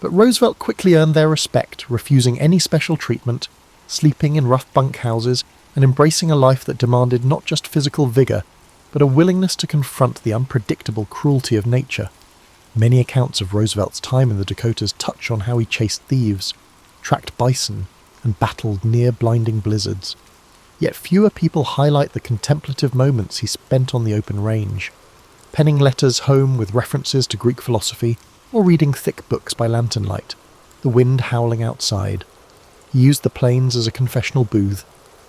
But Roosevelt quickly earned their respect, refusing any special treatment, sleeping in rough bunkhouses, and embracing a life that demanded not just physical vigour, but a willingness to confront the unpredictable cruelty of nature. Many accounts of Roosevelt's time in the Dakotas touch on how he chased thieves, tracked bison, and battled near-blinding blizzards. Yet fewer people highlight the contemplative moments he spent on the open range, penning letters home with references to Greek philosophy, or reading thick books by lantern light, the wind howling outside. He used the plains as a confessional booth,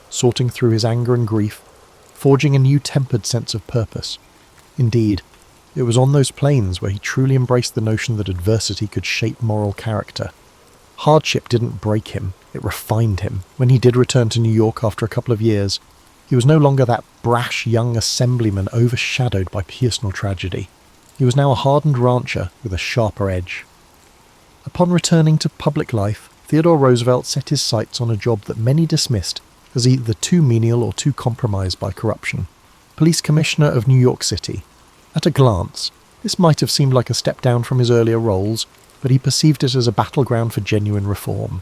sorting through his anger and grief, forging a new tempered sense of purpose. Indeed, it was on those plains where he truly embraced the notion that adversity could shape moral character. Hardship didn't break him, it refined him. When he did return to New York after a couple of years, he was no longer that brash young assemblyman overshadowed by personal tragedy. He was now a hardened rancher with a sharper edge. Upon returning to public life, Theodore Roosevelt set his sights on a job that many dismissed as either too menial or too compromised by corruption. Police Commissioner of New York City. At a glance, this might have seemed like a step down from his earlier roles, but he perceived it as a battleground for genuine reform.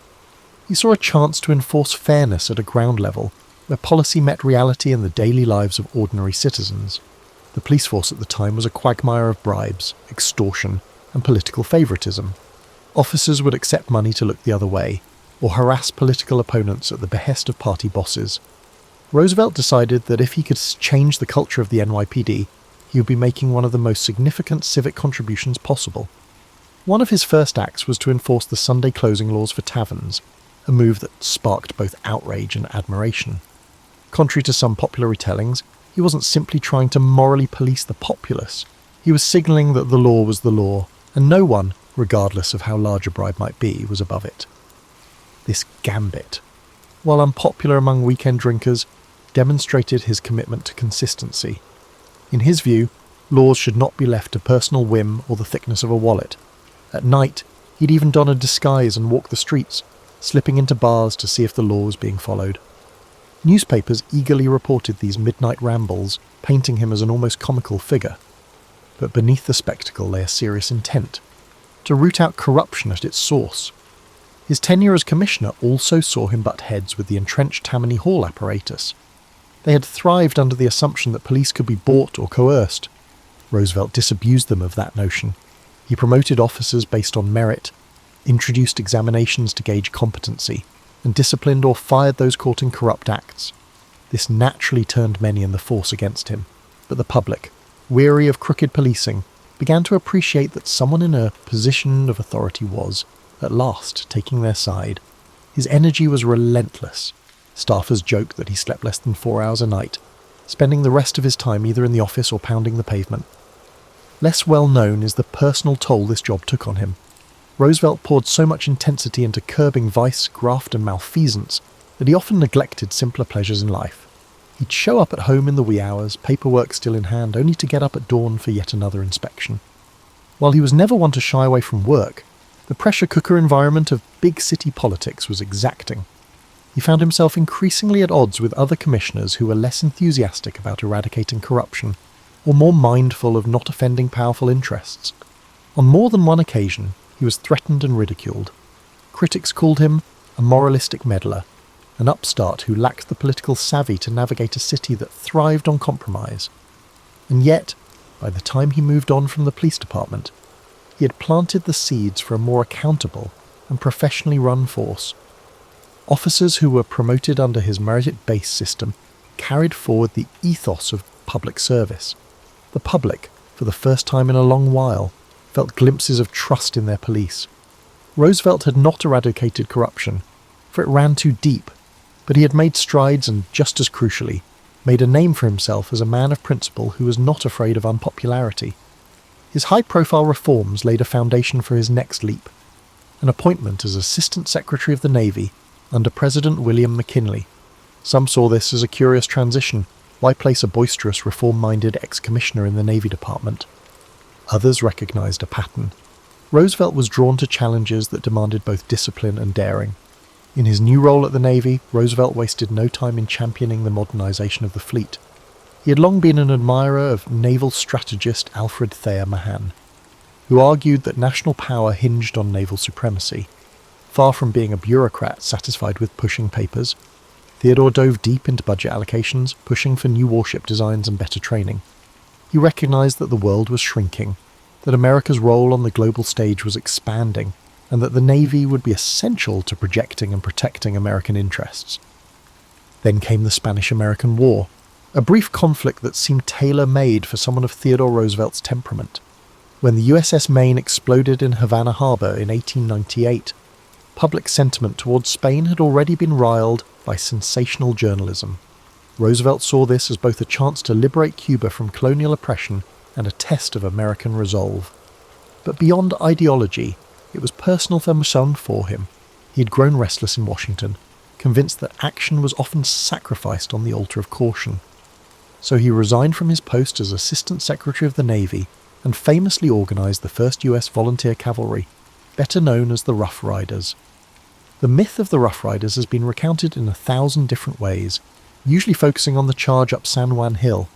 He saw a chance to enforce fairness at a ground level, where policy met reality in the daily lives of ordinary citizens. The police force at the time was a quagmire of bribes, extortion, and political favouritism. Officers would accept money to look the other way, or harass political opponents at the behest of party bosses. Roosevelt decided that if he could change the culture of the NYPD, he would be making one of the most significant civic contributions possible. One of his first acts was to enforce the Sunday closing laws for taverns, a move that sparked both outrage and admiration. Contrary to some popular retellings, he wasn't simply trying to morally police the populace. He was signalling that the law was the law, and no one, regardless of how large a bribe might be, was above it. This gambit, while unpopular among weekend drinkers, demonstrated his commitment to consistency. In his view, laws should not be left to personal whim or the thickness of a wallet. At night, he'd even don a disguise and walk the streets, slipping into bars to see if the law was being followed. Newspapers eagerly reported these midnight rambles, painting him as an almost comical figure. But beneath the spectacle lay a serious intent, to root out corruption at its source. His tenure as commissioner also saw him butt heads with the entrenched Tammany Hall apparatus. They had thrived under the assumption that police could be bought or coerced. Roosevelt disabused them of that notion. He promoted officers based on merit, introduced examinations to gauge competency, and disciplined or fired those caught in corrupt acts. This naturally turned many in the force against him, but the public, weary of crooked policing, began to appreciate that someone in a position of authority was, at last taking their side. His energy was relentless. Staffers joked that he slept less than 4 hours a night, spending the rest of his time either in the office or pounding the pavement. Less well known is the personal toll this job took on him. Roosevelt poured so much intensity into curbing vice, graft and malfeasance that he often neglected simpler pleasures in life. He'd show up at home in the wee hours, paperwork still in hand, only to get up at dawn for yet another inspection. While he was never one to shy away from work, the pressure cooker environment of big city politics was exacting. He found himself increasingly at odds with other commissioners who were less enthusiastic about eradicating corruption, or more mindful of not offending powerful interests. On more than one occasion, he was threatened and ridiculed. Critics called him a moralistic meddler, an upstart who lacked the political savvy to navigate a city that thrived on compromise. And yet, by the time he moved on from the police department, he had planted the seeds for a more accountable and professionally run force. Officers who were promoted under his merit-based system carried forward the ethos of public service. The public, for the first time in a long while, felt glimpses of trust in their police. Roosevelt had not eradicated corruption, for it ran too deep, but he had made strides and, just as crucially, made a name for himself as a man of principle who was not afraid of unpopularity. His high-profile reforms laid a foundation for his next leap, an appointment as Assistant Secretary of the Navy under President William McKinley. Some saw this as a curious transition. Why place a boisterous, reform-minded ex-commissioner in the Navy Department? Others recognized a pattern. Roosevelt was drawn to challenges that demanded both discipline and daring. In his new role at the Navy, Roosevelt wasted no time in championing the modernization of the fleet. He had long been an admirer of naval strategist Alfred Thayer Mahan, who argued that national power hinged on naval supremacy. Far from being a bureaucrat satisfied with pushing papers, Theodore dove deep into budget allocations, pushing for new warship designs and better training. He recognized that the world was shrinking, that America's role on the global stage was expanding, and that the Navy would be essential to projecting and protecting American interests. Then came the Spanish-American War, a brief conflict that seemed tailor-made for someone of Theodore Roosevelt's temperament. When the USS Maine exploded in Havana Harbor in 1898, public sentiment towards Spain had already been riled by sensational journalism. Roosevelt saw this as both a chance to liberate Cuba from colonial oppression and a test of American resolve. But beyond ideology, it was personal for him. He had grown restless in Washington, convinced that action was often sacrificed on the altar of caution. So he resigned from his post as Assistant Secretary of the Navy and famously organized the 1st U.S. Volunteer Cavalry, better known as the Rough Riders. The myth of the Rough Riders has been recounted in 1,000 different ways, usually focusing on the charge up San Juan Hill.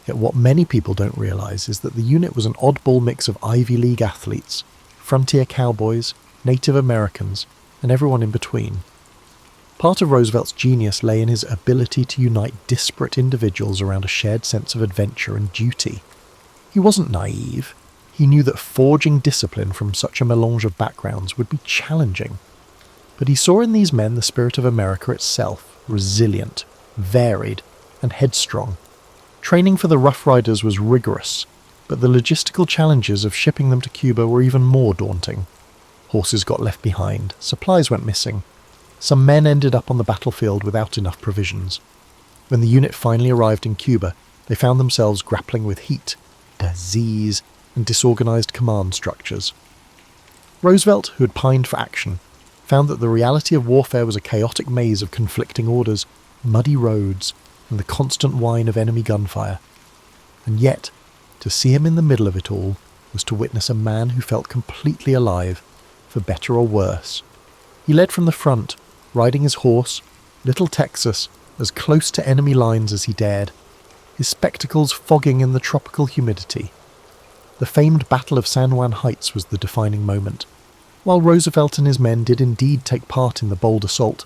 Yet what many people don't realize is that the unit was an oddball mix of Ivy League athletes, frontier cowboys, Native Americans, and everyone in between. Part of Roosevelt's genius lay in his ability to unite disparate individuals around a shared sense of adventure and duty. He wasn't naive. He knew that forging discipline from such a melange of backgrounds would be challenging. But he saw in these men the spirit of America itself, resilient, varied, and headstrong. Training for the Rough Riders was rigorous, but the logistical challenges of shipping them to Cuba were even more daunting. Horses got left behind, supplies went missing. Some men ended up on the battlefield without enough provisions. When the unit finally arrived in Cuba, they found themselves grappling with heat, disease, and disorganized command structures. Roosevelt, who had pined for action, found that the reality of warfare was a chaotic maze of conflicting orders, muddy roads, and the constant whine of enemy gunfire. And yet, to see him in the middle of it all was to witness a man who felt completely alive, for better or worse. He led from the front, riding his horse, Little Texas, as close to enemy lines as he dared, his spectacles fogging in the tropical humidity. The famed Battle of San Juan Heights was the defining moment. While Roosevelt and his men did indeed take part in the bold assault,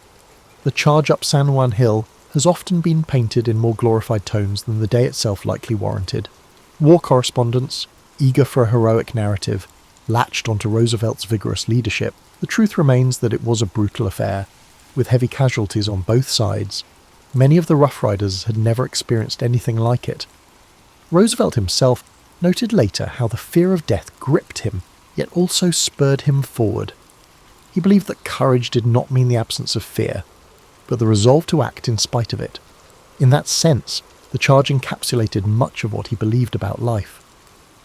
the charge up San Juan Hill has often been painted in more glorified tones than the day itself likely warranted. War correspondents, eager for a heroic narrative, latched onto Roosevelt's vigorous leadership. The truth remains that it was a brutal affair, with heavy casualties on both sides. Many of the Rough Riders had never experienced anything like it. Roosevelt himself noted later how the fear of death gripped him, yet also spurred him forward. He believed that courage did not mean the absence of fear, but the resolve to act in spite of it. In that sense, the charge encapsulated much of what he believed about life.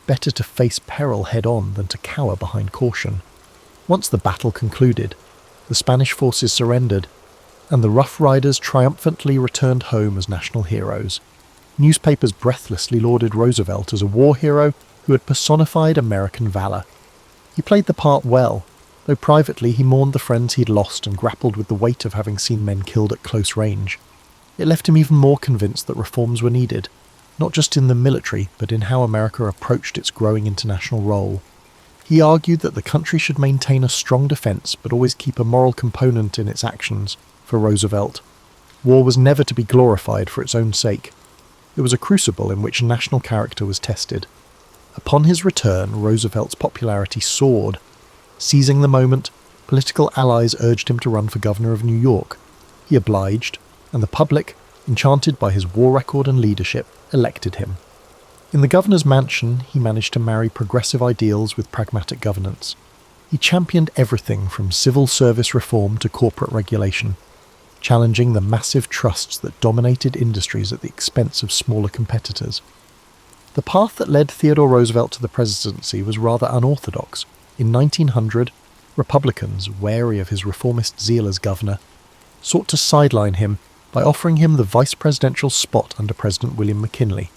Better to face peril head-on than to cower behind caution. Once the battle concluded, the Spanish forces surrendered, and the Rough Riders triumphantly returned home as national heroes. Newspapers breathlessly lauded Roosevelt as a war hero who had personified American valor. He played the part well, though privately he mourned the friends he'd lost and grappled with the weight of having seen men killed at close range. It left him even more convinced that reforms were needed, not just in the military, but in how America approached its growing international role. He argued that the country should maintain a strong defense, but always keep a moral component in its actions. For Roosevelt, war was never to be glorified for its own sake. It was a crucible in which national character was tested. Upon his return, Roosevelt's popularity soared. Seizing the moment, political allies urged him to run for governor of New York. He obliged, and the public, enchanted by his war record and leadership, elected him. In the governor's mansion, he managed to marry progressive ideals with pragmatic governance. He championed everything from civil service reform to corporate regulation, challenging the massive trusts that dominated industries at the expense of smaller competitors. The path that led Theodore Roosevelt to the presidency was rather unorthodox. In 1900, Republicans, wary of his reformist zeal as governor, sought to sideline him by offering him the vice presidential spot under President William McKinley.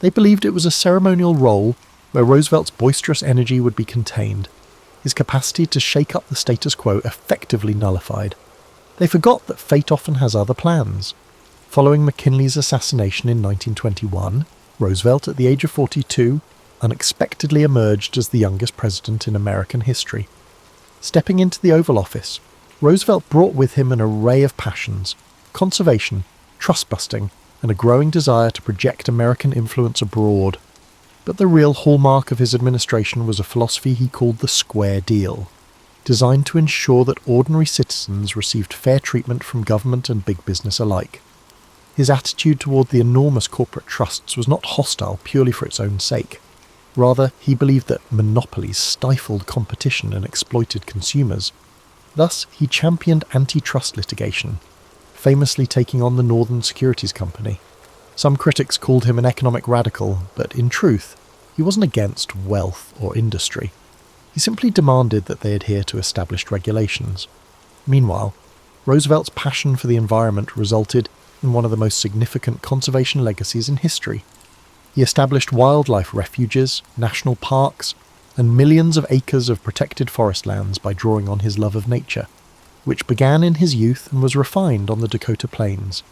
They believed it was a ceremonial role where Roosevelt's boisterous energy would be contained, his capacity to shake up the status quo effectively nullified. They forgot that fate often has other plans. Following McKinley's assassination in 1921, Roosevelt, at the age of 42, unexpectedly emerged as the youngest president in American history. Stepping into the Oval Office, Roosevelt brought with him an array of passions: conservation, trust-busting, and a growing desire to project American influence abroad. But the real hallmark of his administration was a philosophy he called the Square Deal, designed to ensure that ordinary citizens received fair treatment from government and big business alike. His attitude toward the enormous corporate trusts was not hostile purely for its own sake. Rather, he believed that monopolies stifled competition and exploited consumers. Thus, he championed antitrust litigation, famously taking on the Northern Securities Company. Some critics called him an economic radical, but in truth, he wasn't against wealth or industry. He simply demanded that they adhere to established regulations. Meanwhile, Roosevelt's passion for the environment resulted in one of the most significant conservation legacies in history. He established wildlife refuges, national parks, and millions of acres of protected forest lands by drawing on his love of nature, which began in his youth and was refined on the Dakota Plains.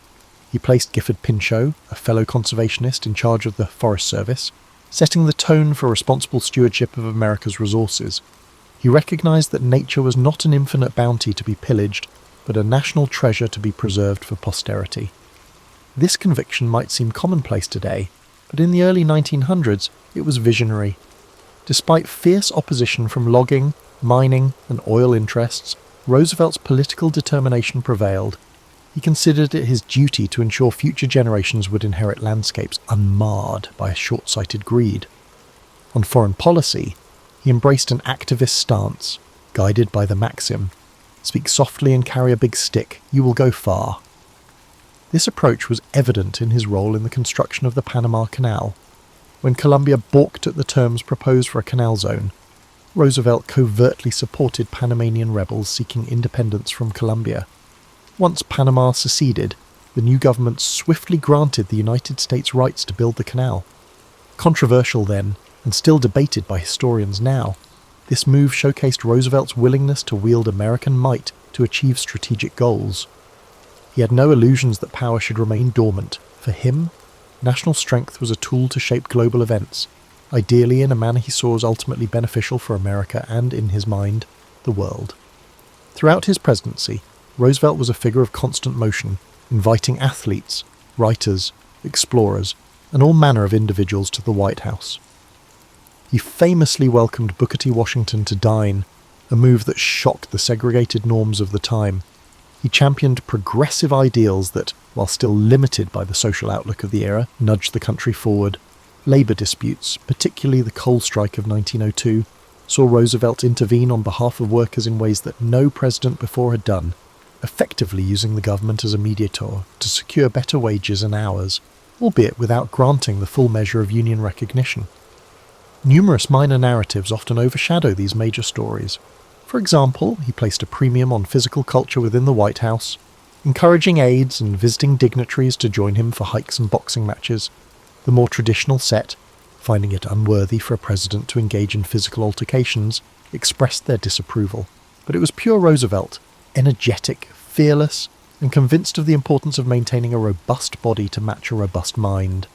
He placed Gifford Pinchot, a fellow conservationist, in charge of the Forest Service, setting the tone for responsible stewardship of America's resources. He recognized that nature was not an infinite bounty to be pillaged, but a national treasure to be preserved for posterity. This conviction might seem commonplace today, but in the early 1900s it was visionary. Despite fierce opposition from logging, mining, and oil interests, Roosevelt's political determination prevailed. He considered it his duty to ensure future generations would inherit landscapes unmarred by a short-sighted greed. On foreign policy, he embraced an activist stance, guided by the maxim, "Speak softly and carry a big stick, you will go far." This approach was evident in his role in the construction of the Panama Canal. When Colombia balked at the terms proposed for a canal zone, Roosevelt covertly supported Panamanian rebels seeking independence from Colombia. Once Panama seceded, the new government swiftly granted the United States rights to build the canal. Controversial then, and still debated by historians now, this move showcased Roosevelt's willingness to wield American might to achieve strategic goals. He had no illusions that power should remain dormant. For him, national strength was a tool to shape global events, ideally in a manner he saw as ultimately beneficial for America and, in his mind, the world. Throughout his presidency, Roosevelt was a figure of constant motion, inviting athletes, writers, explorers, and all manner of individuals to the White House. He famously welcomed Booker T. Washington to dine, a move that shocked the segregated norms of the time. He championed progressive ideals that, while still limited by the social outlook of the era, nudged the country forward. Labour disputes, particularly the coal strike of 1902, saw Roosevelt intervene on behalf of workers in ways that no president before had done, effectively using the government as a mediator to secure better wages and hours, albeit without granting the full measure of union recognition. Numerous minor narratives often overshadow these major stories. For example, he placed a premium on physical culture within the White House, encouraging aides and visiting dignitaries to join him for hikes and boxing matches. The more traditional set, finding it unworthy for a president to engage in physical altercations, expressed their disapproval. But it was pure Roosevelt, energetic, fearless, and convinced of the importance of maintaining a robust body to match a robust mind.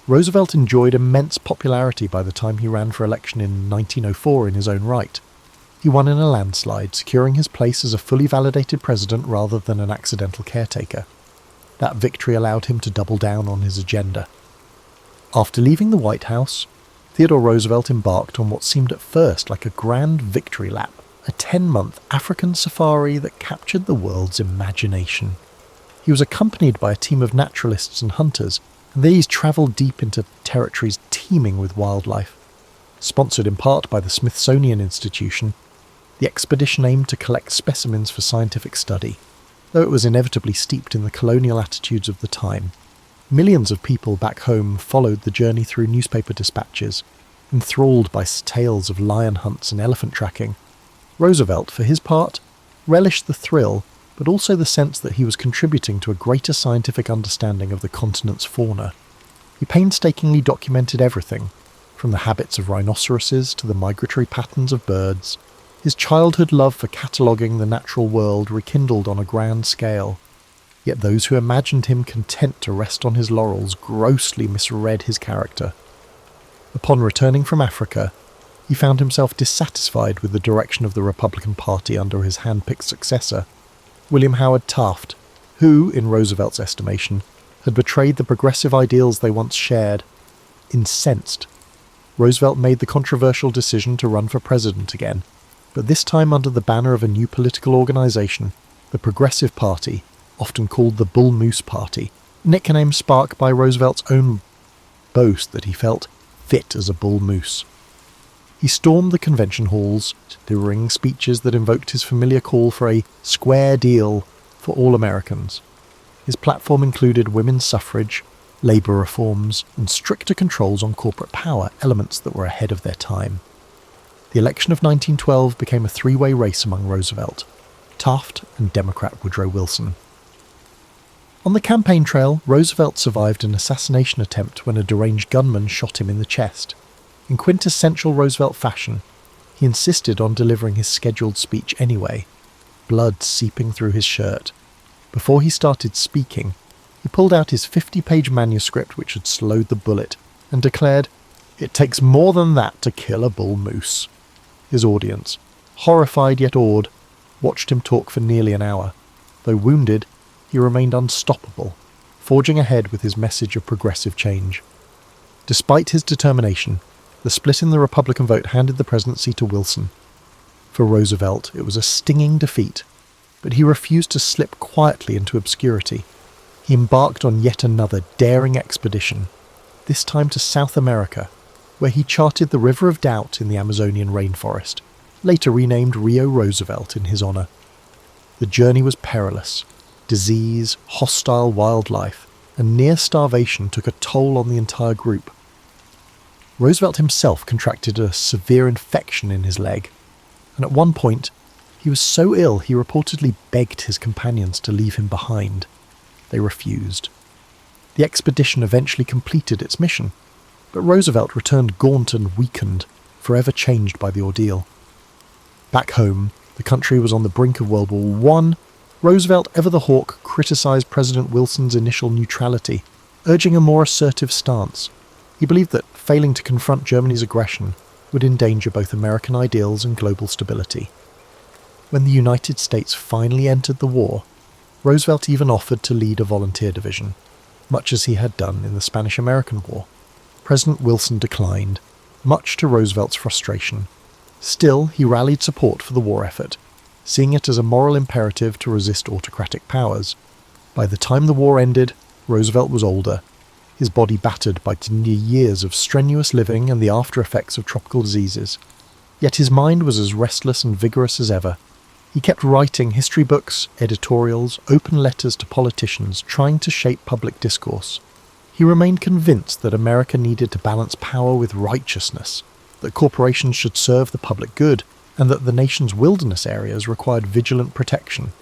Roosevelt enjoyed immense popularity by the time he ran for election in 1904 in his own right. He won in a landslide, securing his place as a fully validated president rather than an accidental caretaker. That victory allowed him to double down on his agenda. After leaving the White House, Theodore Roosevelt embarked on what seemed at first like a grand victory lap, a 10-month African safari that captured the world's imagination. He was accompanied by a team of naturalists and hunters, and these travelled deep into territories teeming with wildlife. Sponsored in part by the Smithsonian Institution, the expedition aimed to collect specimens for scientific study. Though it was inevitably steeped in the colonial attitudes of the time, millions of people back home followed the journey through newspaper dispatches, enthralled by tales of lion hunts and elephant tracking. Roosevelt, for his part, relished the thrill, but also the sense that he was contributing to a greater scientific understanding of the continent's fauna. He painstakingly documented everything, from the habits of rhinoceroses to the migratory patterns of birds. His childhood love for cataloguing the natural world rekindled on a grand scale. Yet those who imagined him content to rest on his laurels grossly misread his character. Upon returning from Africa, he found himself dissatisfied with the direction of the Republican Party under his hand-picked successor, William Howard Taft, who, in Roosevelt's estimation, had betrayed the progressive ideals they once shared. Incensed, Roosevelt made the controversial decision to run for president again, but this time under the banner of a new political organization, the Progressive Party, often called the Bull Moose Party, a nickname sparked by Roosevelt's own boast that he felt fit as a bull moose. He stormed the convention halls, delivering speeches that invoked his familiar call for a square deal for all Americans. His platform included women's suffrage, labour reforms, and stricter controls on corporate power, elements that were ahead of their time. The election of 1912 became a three-way race among Roosevelt, Taft, and Democrat Woodrow Wilson. On the campaign trail, Roosevelt survived an assassination attempt when a deranged gunman shot him in the chest. In quintessential Roosevelt fashion, he insisted on delivering his scheduled speech anyway, blood seeping through his shirt. Before he started speaking, he pulled out his 50-page manuscript which had slowed the bullet, and declared, "It takes more than that to kill a bull moose." His audience, horrified yet awed, watched him talk for nearly an hour. Though wounded, he remained unstoppable, forging ahead with his message of progressive change. Despite his determination, the split in the Republican vote handed the presidency to Wilson. For Roosevelt, it was a stinging defeat, but he refused to slip quietly into obscurity. He embarked on yet another daring expedition, this time to South America, where he charted the River of Doubt in the Amazonian rainforest, later renamed Rio Roosevelt in his honour. The journey was perilous. Disease, hostile wildlife, and near starvation took a toll on the entire group. Roosevelt himself contracted a severe infection in his leg, and at one point he was so ill he reportedly begged his companions to leave him behind. They refused. The expedition eventually completed its mission, but Roosevelt returned gaunt and weakened, forever changed by the ordeal. Back home, the country was on the brink of World War I. Roosevelt, ever the hawk, criticised President Wilson's initial neutrality, urging a more assertive stance. He believed that failing to confront Germany's aggression would endanger both American ideals and global stability. When the United States finally entered the war, Roosevelt even offered to lead a volunteer division, much as he had done in the Spanish-American War. President Wilson declined, much to Roosevelt's frustration. Still, he rallied support for the war effort, seeing it as a moral imperative to resist autocratic powers. By the time the war ended, Roosevelt was older, his body battered by years of strenuous living and the after-effects of tropical diseases. Yet his mind was as restless and vigorous as ever. He kept writing history books, editorials, open letters to politicians, trying to shape public discourse. He remained convinced that America needed to balance power with righteousness, that corporations should serve the public good, and that the nation's wilderness areas required vigilant protection.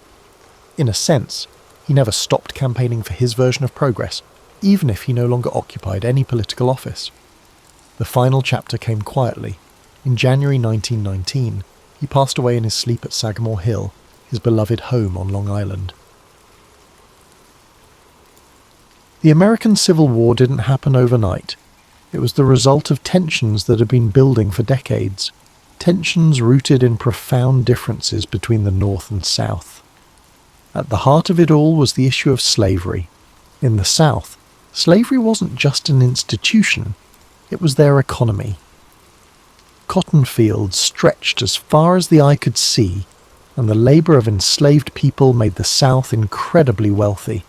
In a sense, he never stopped campaigning for his version of progress, even if he no longer occupied any political office. The final chapter came quietly. In January 1919, he passed away in his sleep at Sagamore Hill, his beloved home on Long Island. The American Civil War didn't happen overnight. It was the result of tensions that had been building for decades, tensions rooted in profound differences between the North and South. At the heart of it all was the issue of slavery. In the South, slavery wasn't just an institution, it was their economy. Cotton fields stretched as far as the eye could see, and the labour of enslaved people made the South incredibly wealthy.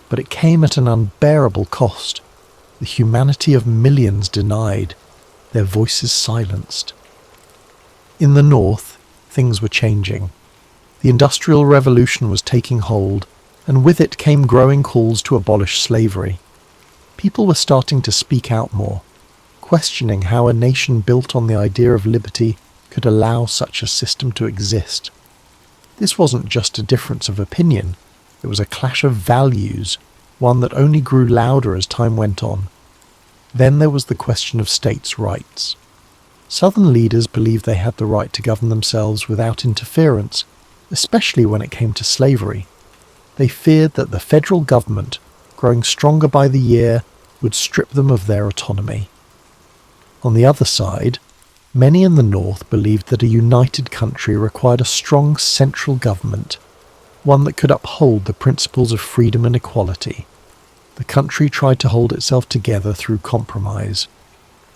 But it came at an unbearable cost, the humanity of millions denied, their voices silenced. In the North, things were changing. The Industrial Revolution was taking hold, and with it came growing calls to abolish slavery. People were starting to speak out more, questioning how a nation built on the idea of liberty could allow such a system to exist. This wasn't just a difference of opinion, it was a clash of values, one that only grew louder as time went on. Then there was the question of states' rights. Southern leaders believed they had the right to govern themselves without interference, especially when it came to slavery. They feared that the federal government, growing stronger by the year, would strip them of their autonomy. On the other side, many in the North believed that a united country required a strong central government, one that could uphold the principles of freedom and equality. The country tried to hold itself together through compromise.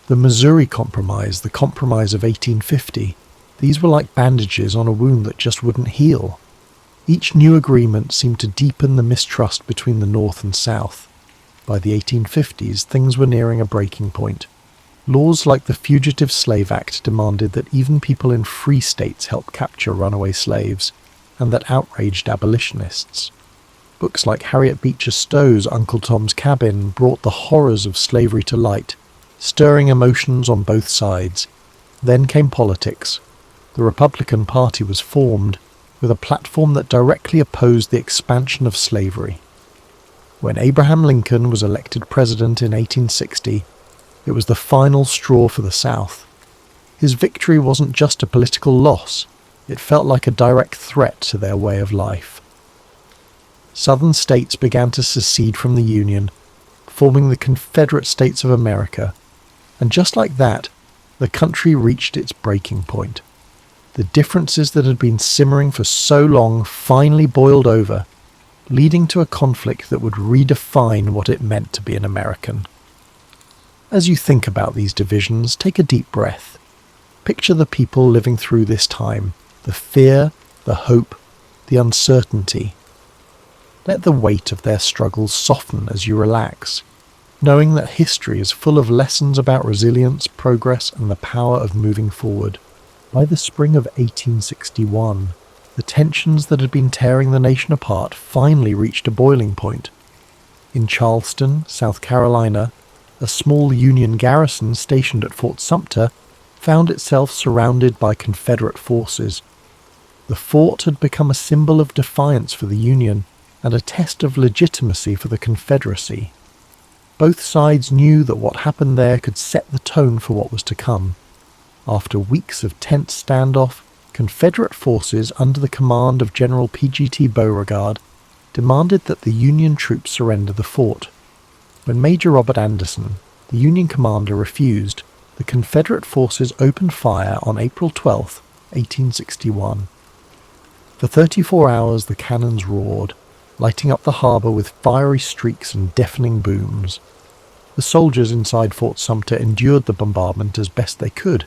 The Missouri Compromise, the Compromise of 1850, these were like bandages on a wound that just wouldn't heal. Each new agreement seemed to deepen the mistrust between the North and South. By the 1850s, things were nearing a breaking point. Laws like the Fugitive Slave Act demanded that even people in free states help capture runaway slaves, and that outraged abolitionists. Books like Harriet Beecher Stowe's Uncle Tom's Cabin brought the horrors of slavery to light, stirring emotions on both sides. Then came politics. The Republican Party was formed, with a platform that directly opposed the expansion of slavery. When Abraham Lincoln was elected president in 1860, it was the final straw for the South. His victory wasn't just a political loss, it felt like a direct threat to their way of life. Southern states began to secede from the Union, forming the Confederate States of America, and just like that, the country reached its breaking point. The differences that had been simmering for so long finally boiled over, leading to a conflict that would redefine what it meant to be an American. As you think about these divisions, take a deep breath. Picture the people living through this time, the fear, the hope, the uncertainty. Let the weight of their struggles soften as you relax, knowing that history is full of lessons about resilience, progress, and the power of moving forward. By the spring of 1861, the tensions that had been tearing the nation apart finally reached a boiling point. In Charleston, South Carolina, a small Union garrison stationed at Fort Sumter found itself surrounded by Confederate forces. The fort had become a symbol of defiance for the Union and a test of legitimacy for the Confederacy. Both sides knew that what happened there could set the tone for what was to come. After weeks of tense standoff, Confederate forces under the command of General P.G.T. Beauregard demanded that the Union troops surrender the fort. When Major Robert Anderson, the Union commander, refused, the Confederate forces opened fire on April 12, 1861. For 34 hours the cannons roared, lighting up the harbour with fiery streaks and deafening booms. The soldiers inside Fort Sumter endured the bombardment as best they could,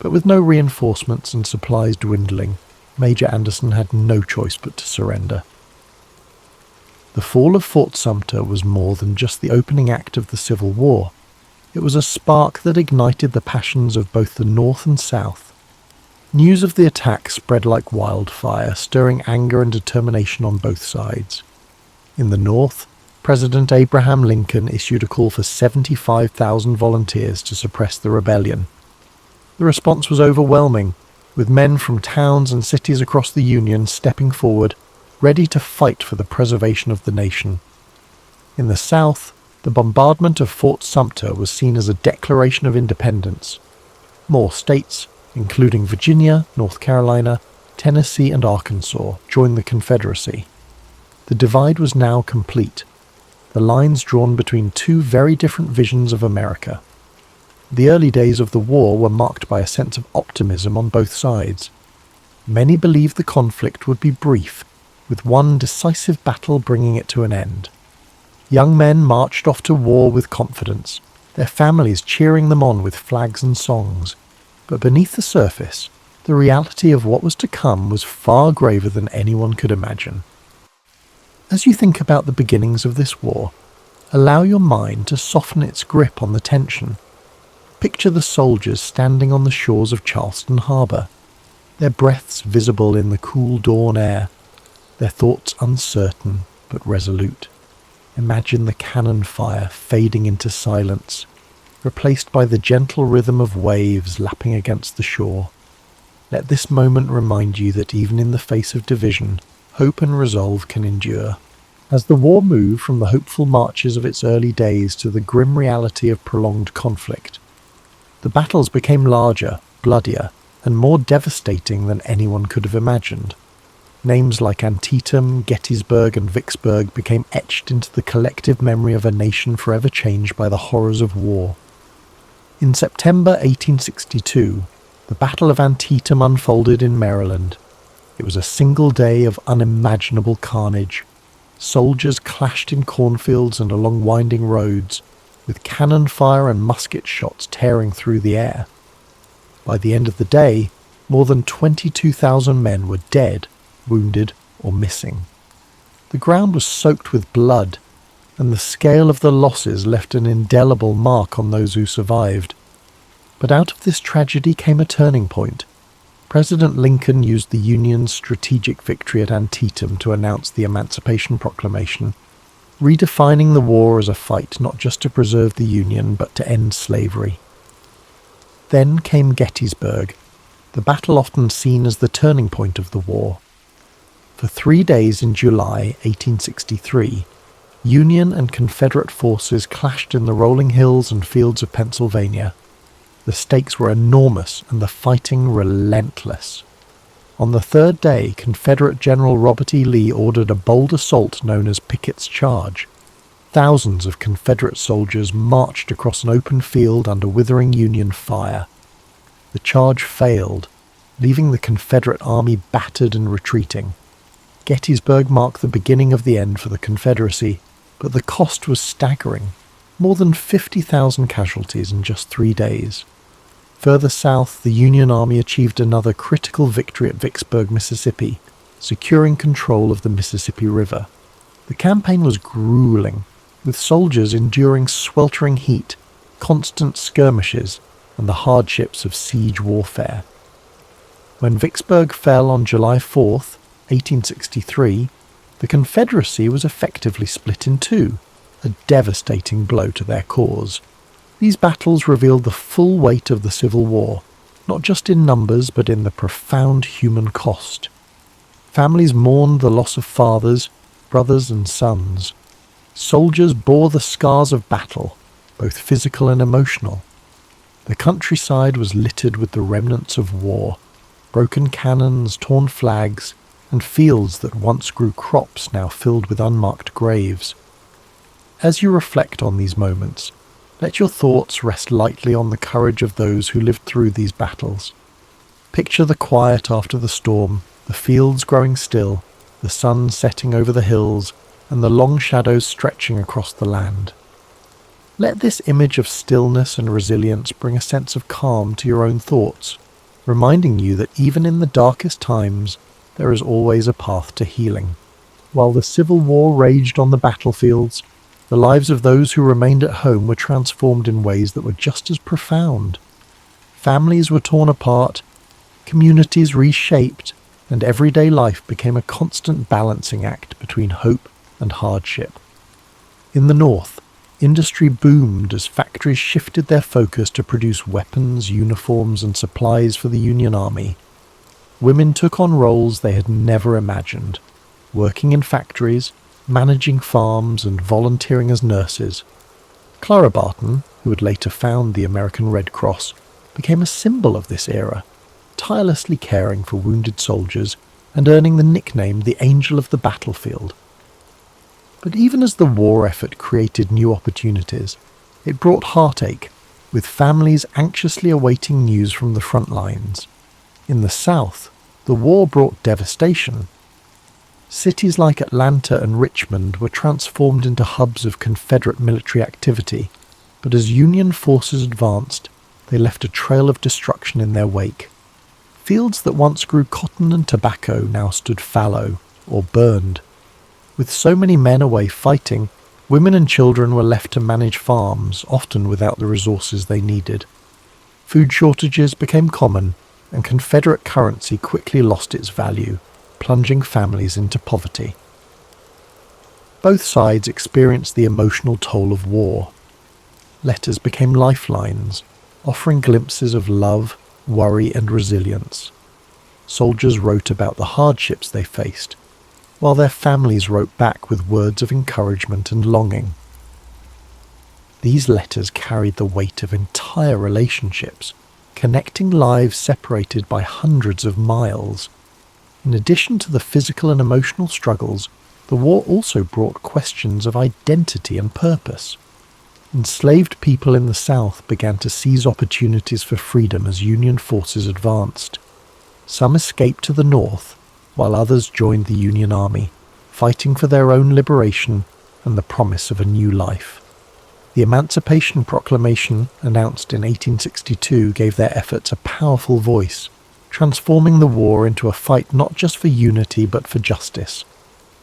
but with no reinforcements and supplies dwindling, Major Anderson had no choice but to surrender. The fall of Fort Sumter was more than just the opening act of the Civil War. It was a spark that ignited the passions of both the North and South. News of the attack spread like wildfire, stirring anger and determination on both sides. In the North, President Abraham Lincoln issued a call for 75,000 volunteers to suppress the rebellion. The response was overwhelming, with men from towns and cities across the Union stepping forward, ready to fight for the preservation of the nation. In the South, the bombardment of Fort Sumter was seen as a declaration of independence. More states, including Virginia, North Carolina, Tennessee, and Arkansas, joined the Confederacy. The divide was now complete, the lines drawn between two very different visions of America. The early days of the war were marked by a sense of optimism on both sides. Many believed the conflict would be brief, with one decisive battle bringing it to an end. Young men marched off to war with confidence, their families cheering them on with flags and songs. But beneath the surface, the reality of what was to come was far graver than anyone could imagine. As you think about the beginnings of this war, allow your mind to soften its grip on the tension. Picture the soldiers standing on the shores of Charleston Harbor, their breaths visible in the cool dawn air, their thoughts uncertain but resolute. Imagine the cannon fire fading into silence, replaced by the gentle rhythm of waves lapping against the shore. Let this moment remind you that even in the face of division, hope and resolve can endure. As the war moved from the hopeful marches of its early days to the grim reality of prolonged conflict, the battles became larger, bloodier, and more devastating than anyone could have imagined. Names like Antietam, Gettysburg, and Vicksburg became etched into the collective memory of a nation forever changed by the horrors of war. In September 1862, the Battle of Antietam unfolded in Maryland. It was a single day of unimaginable carnage. Soldiers clashed in cornfields and along winding roads, with cannon fire and musket shots tearing through the air. By the end of the day, more than 22,000 men were dead, wounded, or missing. The ground was soaked with blood, and the scale of the losses left an indelible mark on those who survived. But out of this tragedy came a turning point. President Lincoln used the Union's strategic victory at Antietam to announce the Emancipation Proclamation, redefining the war as a fight not just to preserve the Union but to end slavery. Then came Gettysburg, the battle often seen as the turning point of the war. For 3 days in July 1863, Union and Confederate forces clashed in the rolling hills and fields of Pennsylvania. The stakes were enormous and the fighting relentless. On the third day, Confederate General Robert E. Lee ordered a bold assault known as Pickett's Charge. Thousands of Confederate soldiers marched across an open field under withering Union fire. The charge failed, leaving the Confederate army battered and retreating. Gettysburg marked the beginning of the end for the Confederacy, but the cost was staggering. More than 50,000 casualties in just 3 days. Further south, the Union Army achieved another critical victory at Vicksburg, Mississippi, securing control of the Mississippi River. The campaign was grueling, with soldiers enduring sweltering heat, constant skirmishes, and the hardships of siege warfare. When Vicksburg fell on July 4th, 1863, the Confederacy was effectively split in two, a devastating blow to their cause. These battles revealed the full weight of the Civil War, not just in numbers but in the profound human cost. Families mourned the loss of fathers, brothers and sons. Soldiers bore the scars of battle, both physical and emotional. The countryside was littered with the remnants of war, broken cannons, torn flags, and fields that once grew crops now filled with unmarked graves. As you reflect on these moments, let your thoughts rest lightly on the courage of those who lived through these battles. Picture the quiet after the storm, the fields growing still, the sun setting over the hills, and the long shadows stretching across the land. Let this image of stillness and resilience bring a sense of calm to your own thoughts, reminding you that even in the darkest times, there is always a path to healing. While the Civil War raged on the battlefields, the lives of those who remained at home were transformed in ways that were just as profound. Families were torn apart, communities reshaped, and everyday life became a constant balancing act between hope and hardship. In the North, industry boomed as factories shifted their focus to produce weapons, uniforms, and supplies for the Union Army. Women took on roles they had never imagined, working in factories, managing farms, and volunteering as nurses. Clara Barton, who would later found the American Red Cross, became a symbol of this era, tirelessly caring for wounded soldiers and earning the nickname the Angel of the Battlefield. But even as the war effort created new opportunities, it brought heartache, with families anxiously awaiting news from the front lines. In the South, the war brought devastation. Cities like Atlanta and Richmond were transformed into hubs of Confederate military activity, but as Union forces advanced, they left a trail of destruction in their wake. Fields that once grew cotton and tobacco now stood fallow or burned. With so many men away fighting, women and children were left to manage farms, often without the resources they needed. Food shortages became common, and Confederate currency quickly lost its value, plunging families into poverty. Both sides experienced the emotional toll of war. Letters became lifelines, offering glimpses of love, worry, and resilience. Soldiers wrote about the hardships they faced, while their families wrote back with words of encouragement and longing. These letters carried the weight of entire relationships, connecting lives separated by hundreds of miles. In addition to the physical and emotional struggles, the war also brought questions of identity and purpose. Enslaved people in the South began to seize opportunities for freedom as Union forces advanced. Some escaped to the North, while others joined the Union Army, fighting for their own liberation and the promise of a new life. The Emancipation Proclamation, announced in 1862, gave their efforts a powerful voice, transforming the war into a fight not just for unity but for justice.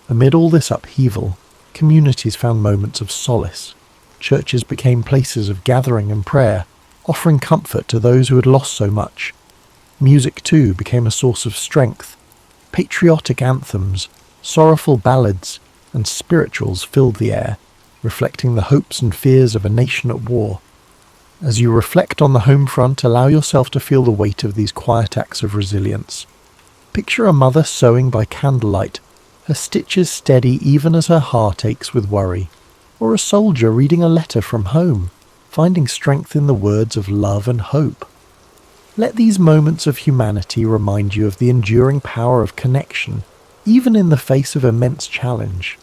Amid all this upheaval, communities found moments of solace. Churches became places of gathering and prayer, offering comfort to those who had lost so much. Music, too, became a source of strength. Patriotic anthems, sorrowful ballads, and spirituals filled the air, reflecting the hopes and fears of a nation at war. As you reflect on the home front, allow yourself to feel the weight of these quiet acts of resilience. Picture a mother sewing by candlelight, her stitches steady even as her heart aches with worry, or a soldier reading a letter from home, finding strength in the words of love and hope. Let these moments of humanity remind you of the enduring power of connection, even in the face of immense challenge.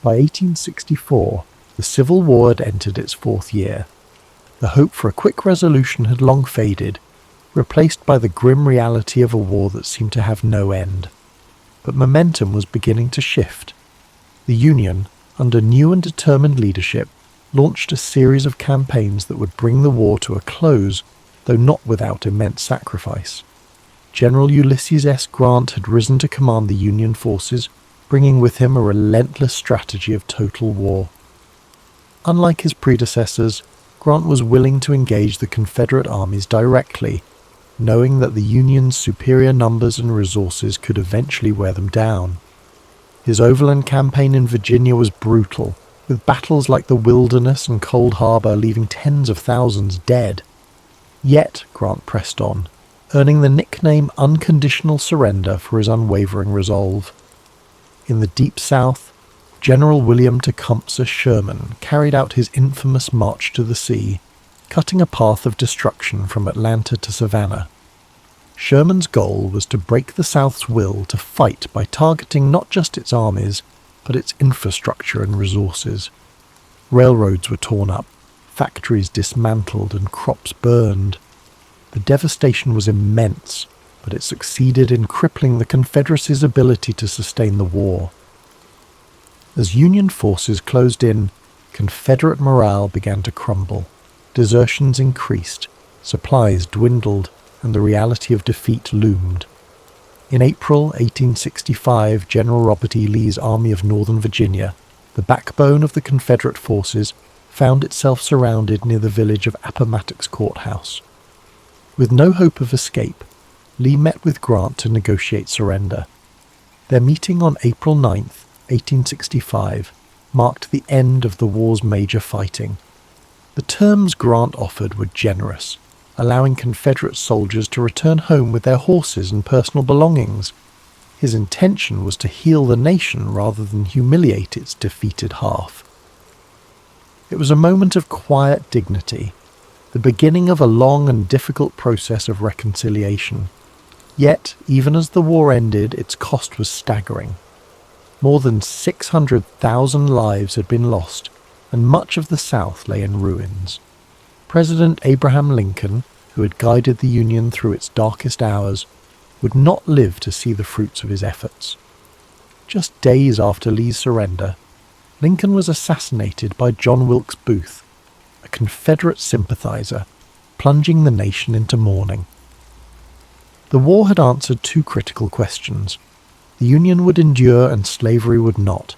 By 1864, the Civil War had entered its fourth year. The hope for a quick resolution had long faded, replaced by the grim reality of a war that seemed to have no end. But momentum was beginning to shift. The Union, under new and determined leadership, launched a series of campaigns that would bring the war to a close, though not without immense sacrifice. General Ulysses S. Grant had risen to command the Union forces, bringing with him a relentless strategy of total war. Unlike his predecessors, Grant was willing to engage the Confederate armies directly, knowing that the Union's superior numbers and resources could eventually wear them down. His overland campaign in Virginia was brutal, with battles like the Wilderness and Cold Harbor leaving tens of thousands dead. Yet Grant pressed on, earning the nickname Unconditional Surrender for his unwavering resolve. In the Deep South, General William Tecumseh Sherman carried out his infamous March to the Sea, cutting a path of destruction from Atlanta to Savannah. Sherman's goal was to break the South's will to fight by targeting not just its armies, but its infrastructure and resources. Railroads were torn up, factories dismantled, and crops burned. The devastation was immense, but it succeeded in crippling the Confederacy's ability to sustain the war. As Union forces closed in, Confederate morale began to crumble. Desertions increased, supplies dwindled, and the reality of defeat loomed. In April 1865, General Robert E. Lee's Army of Northern Virginia, the backbone of the Confederate forces found itself surrounded near the village of Appomattox Courthouse. With no hope of escape, Lee met with Grant to negotiate surrender. Their meeting on April 9th, 1865, marked the end of the war's major fighting. The terms Grant offered were generous, allowing Confederate soldiers to return home with their horses and personal belongings. His intention was to heal the nation rather than humiliate its defeated half. It was a moment of quiet dignity, the beginning of a long and difficult process of reconciliation. Yet, even as the war ended, its cost was staggering. More than 600,000 lives had been lost, and much of the South lay in ruins. President Abraham Lincoln, who had guided the Union through its darkest hours, would not live to see the fruits of his efforts. Just days after Lee's surrender, Lincoln was assassinated by John Wilkes Booth, a Confederate sympathizer, plunging the nation into mourning. The war had answered two critical questions. The Union would endure and slavery would not,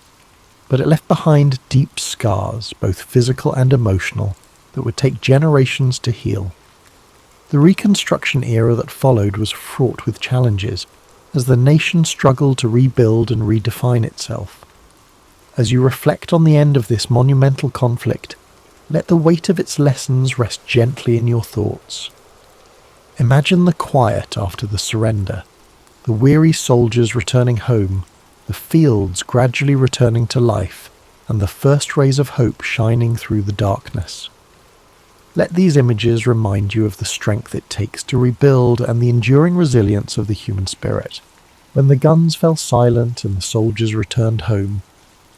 but it left behind deep scars, both physical and emotional, that would take generations to heal. The Reconstruction era that followed was fraught with challenges, as the nation struggled to rebuild and redefine itself. As you reflect on the end of this monumental conflict, let the weight of its lessons rest gently in your thoughts. Imagine the quiet after the surrender, the weary soldiers returning home, the fields gradually returning to life, and the first rays of hope shining through the darkness. Let these images remind you of the strength it takes to rebuild and the enduring resilience of the human spirit. When the guns fell silent and the soldiers returned home,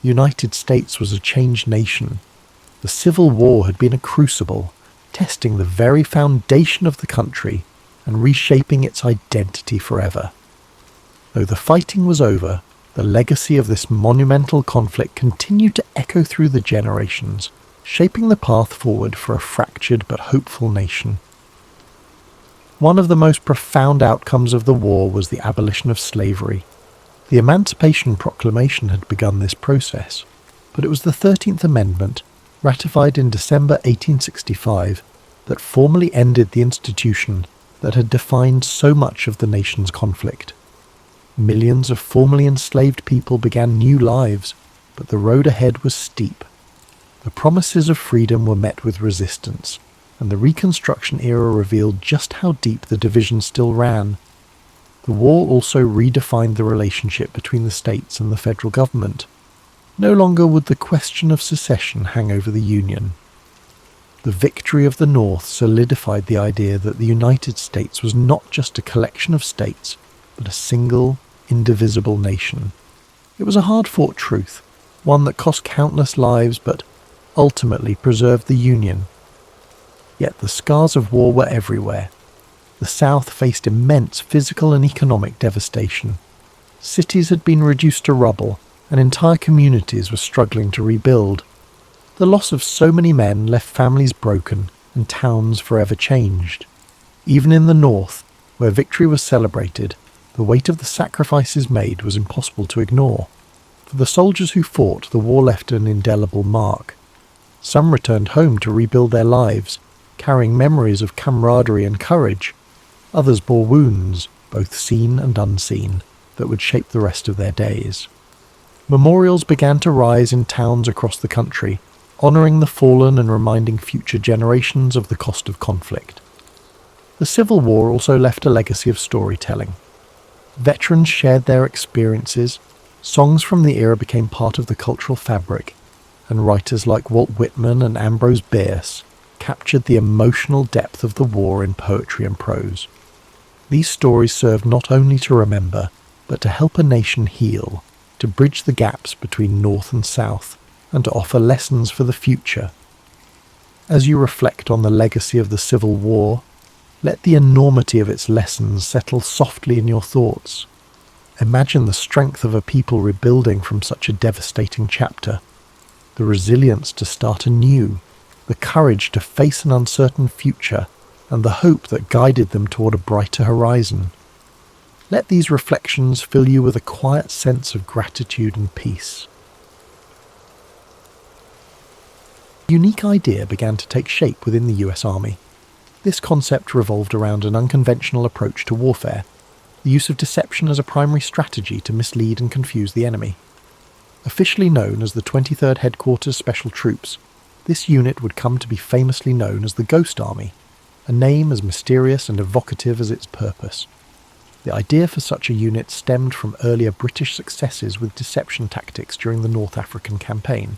the United States was a changed nation. The Civil War had been a crucible, testing the very foundation of the country and reshaping its identity forever. Though the fighting was over, the legacy of this monumental conflict continued to echo through the generations, shaping the path forward for a fractured but hopeful nation. One of the most profound outcomes of the war was the abolition of slavery. The Emancipation Proclamation had begun this process, but it was the 13th Amendment, ratified in December 1865, that formally ended the institution that had defined so much of the nation's conflict. Millions of formerly enslaved people began new lives, but the road ahead was steep. The promises of freedom were met with resistance, and the Reconstruction era revealed just how deep the division still ran. The war also redefined the relationship between the states and the federal government. No longer would the question of secession hang over the Union. The victory of the North solidified the idea that the United States was not just a collection of states, but a single, indivisible nation. It was a hard-fought truth, one that cost countless lives but ultimately preserved the Union. Yet the scars of war were everywhere. The South faced immense physical and economic devastation. Cities had been reduced to rubble, and entire communities were struggling to rebuild. The loss of so many men left families broken and towns forever changed. Even in the North, where victory was celebrated, the weight of the sacrifices made was impossible to ignore. For the soldiers who fought, the war left an indelible mark. Some returned home to rebuild their lives, carrying memories of camaraderie and courage. Others bore wounds, both seen and unseen, that would shape the rest of their days. Memorials began to rise in towns across the country, honouring the fallen and reminding future generations of the cost of conflict. The Civil War also left a legacy of storytelling. Veterans shared their experiences, songs from the era became part of the cultural fabric, and writers like Walt Whitman and Ambrose Bierce captured the emotional depth of the war in poetry and prose. These stories served not only to remember, but to help a nation heal, to bridge the gaps between North and South, and to offer lessons for the future. As you reflect on the legacy of the Civil War, let the enormity of its lessons settle softly in your thoughts. Imagine the strength of a people rebuilding from such a devastating chapter, the resilience to start anew, the courage to face an uncertain future, and the hope that guided them toward a brighter horizon. Let these reflections fill you with a quiet sense of gratitude and peace. unique idea began to take shape within the US Army. This concept revolved around an unconventional approach to warfare, the use of deception as a primary strategy to mislead and confuse the enemy. Officially known as the 23rd Headquarters Special Troops, this unit would come to be famously known as the Ghost Army, a name as mysterious and evocative as its purpose. The idea for such a unit stemmed from earlier British successes with deception tactics during the North African campaign.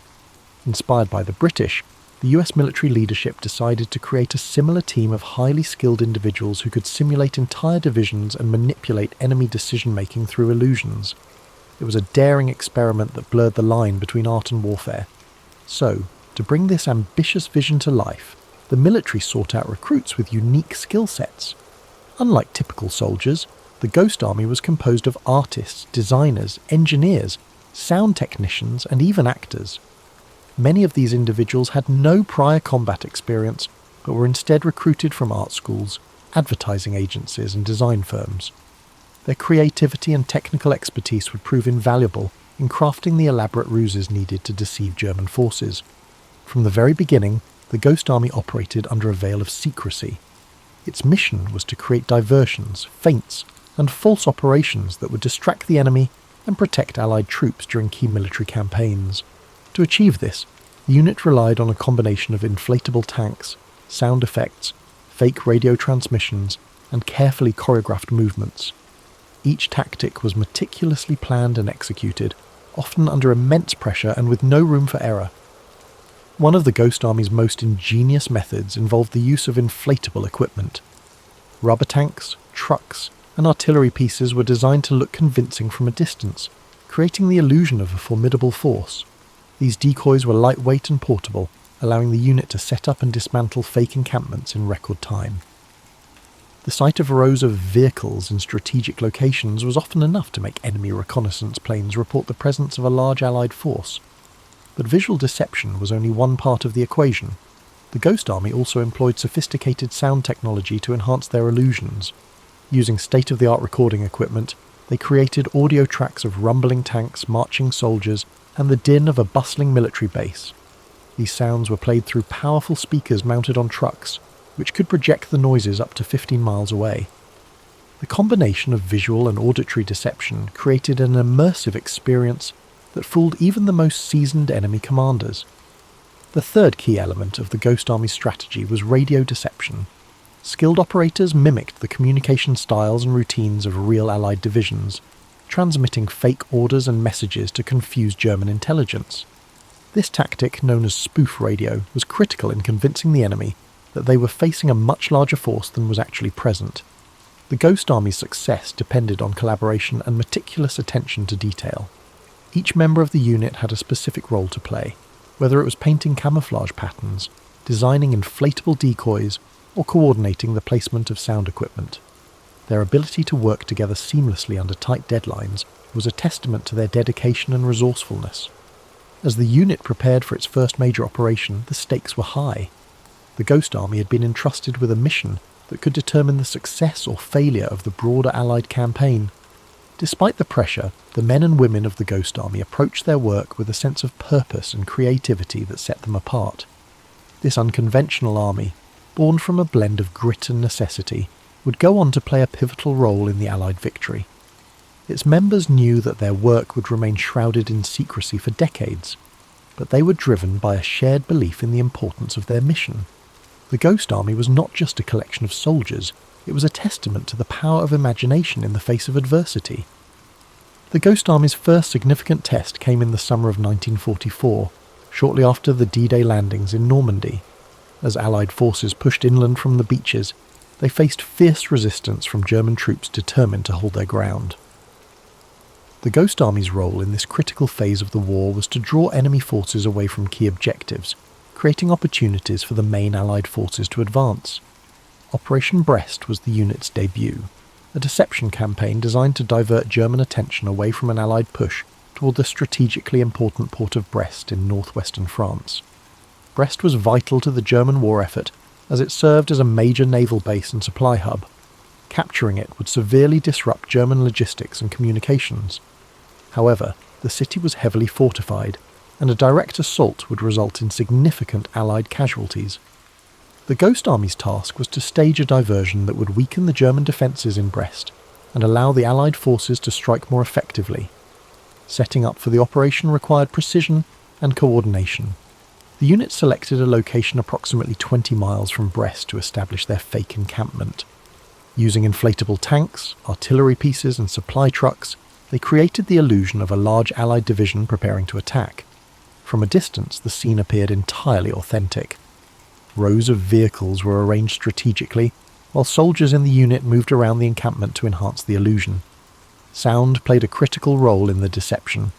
Inspired by the British, the US military leadership decided to create a similar team of highly skilled individuals who could simulate entire divisions and manipulate enemy decision-making through illusions. It was a daring experiment that blurred the line between art and warfare. So, to bring this ambitious vision to life, the military sought out recruits with unique skill sets. Unlike typical soldiers, the Ghost Army was composed of artists, designers, engineers, sound technicians, and even actors. Many of these individuals had no prior combat experience, but were instead recruited from art schools, advertising agencies, and design firms. Their creativity and technical expertise would prove invaluable in crafting the elaborate ruses needed to deceive German forces. From the very beginning, the Ghost Army operated under a veil of secrecy. Its mission was to create diversions, feints, and false operations that would distract the enemy and protect Allied troops during key military campaigns. To achieve this, the unit relied on a combination of inflatable tanks, sound effects, fake radio transmissions, and carefully choreographed movements. Each tactic was meticulously planned and executed, often under immense pressure and with no room for error. One of the Ghost Army's most ingenious methods involved the use of inflatable equipment. Rubber tanks, trucks, and artillery pieces were designed to look convincing from a distance, creating the illusion of a formidable force. These decoys were lightweight and portable, allowing the unit to set up and dismantle fake encampments in record time. The sight of rows of vehicles in strategic locations was often enough to make enemy reconnaissance planes report the presence of a large Allied force. But visual deception was only one part of the equation. The Ghost Army also employed sophisticated sound technology to enhance their illusions. Using state-of-the-art recording equipment, they created audio tracks of rumbling tanks, marching soldiers, and the din of a bustling military base. These sounds were played through powerful speakers mounted on trucks, which could project the noises up to 15 miles away. The combination of visual and auditory deception created an immersive experience that fooled even the most seasoned enemy commanders. The third key element of the Ghost Army's strategy was radio deception. Skilled operators mimicked the communication styles and routines of real Allied divisions, transmitting fake orders and messages to confuse German intelligence. This tactic, known as spoof radio, was critical in convincing the enemy that they were facing a much larger force than was actually present. The Ghost Army's success depended on collaboration and meticulous attention to detail. Each member of the unit had a specific role to play, whether it was painting camouflage patterns, designing inflatable decoys, or coordinating the placement of sound equipment. Their ability to work together seamlessly under tight deadlines was a testament to their dedication and resourcefulness. As the unit prepared for its first major operation, the stakes were high. The Ghost Army had been entrusted with a mission that could determine the success or failure of the broader Allied campaign. Despite the pressure, the men and women of the Ghost Army approached their work with a sense of purpose and creativity that set them apart. This unconventional army, born from a blend of grit and necessity, would go on to play a pivotal role in the Allied victory. Its members knew that their work would remain shrouded in secrecy for decades, but they were driven by a shared belief in the importance of their mission. The Ghost Army was not just a collection of soldiers, it was a testament to the power of imagination in the face of adversity. The Ghost Army's first significant test came in the summer of 1944, shortly after the D-Day landings in Normandy. As Allied forces pushed inland from the beaches, they faced fierce resistance from German troops determined to hold their ground. The Ghost Army's role in this critical phase of the war was to draw enemy forces away from key objectives, creating opportunities for the main Allied forces to advance. Operation Brest was the unit's debut, a deception campaign designed to divert German attention away from an Allied push toward the strategically important port of Brest in northwestern France. Brest was vital to the German war effort, as it served as a major naval base and supply hub. Capturing it would severely disrupt German logistics and communications. However, the city was heavily fortified, and a direct assault would result in significant Allied casualties. The Ghost Army's task was to stage a diversion that would weaken the German defences in Brest and allow the Allied forces to strike more effectively. Setting up for the operation required precision and coordination. The unit selected a location approximately 20 miles from Brest to establish their fake encampment. Using inflatable tanks, artillery pieces and supply trucks, they created the illusion of a large Allied division preparing to attack. From a distance, the scene appeared entirely authentic. Rows of vehicles were arranged strategically, while soldiers in the unit moved around the encampment to enhance the illusion. Sound played a critical role in the deception.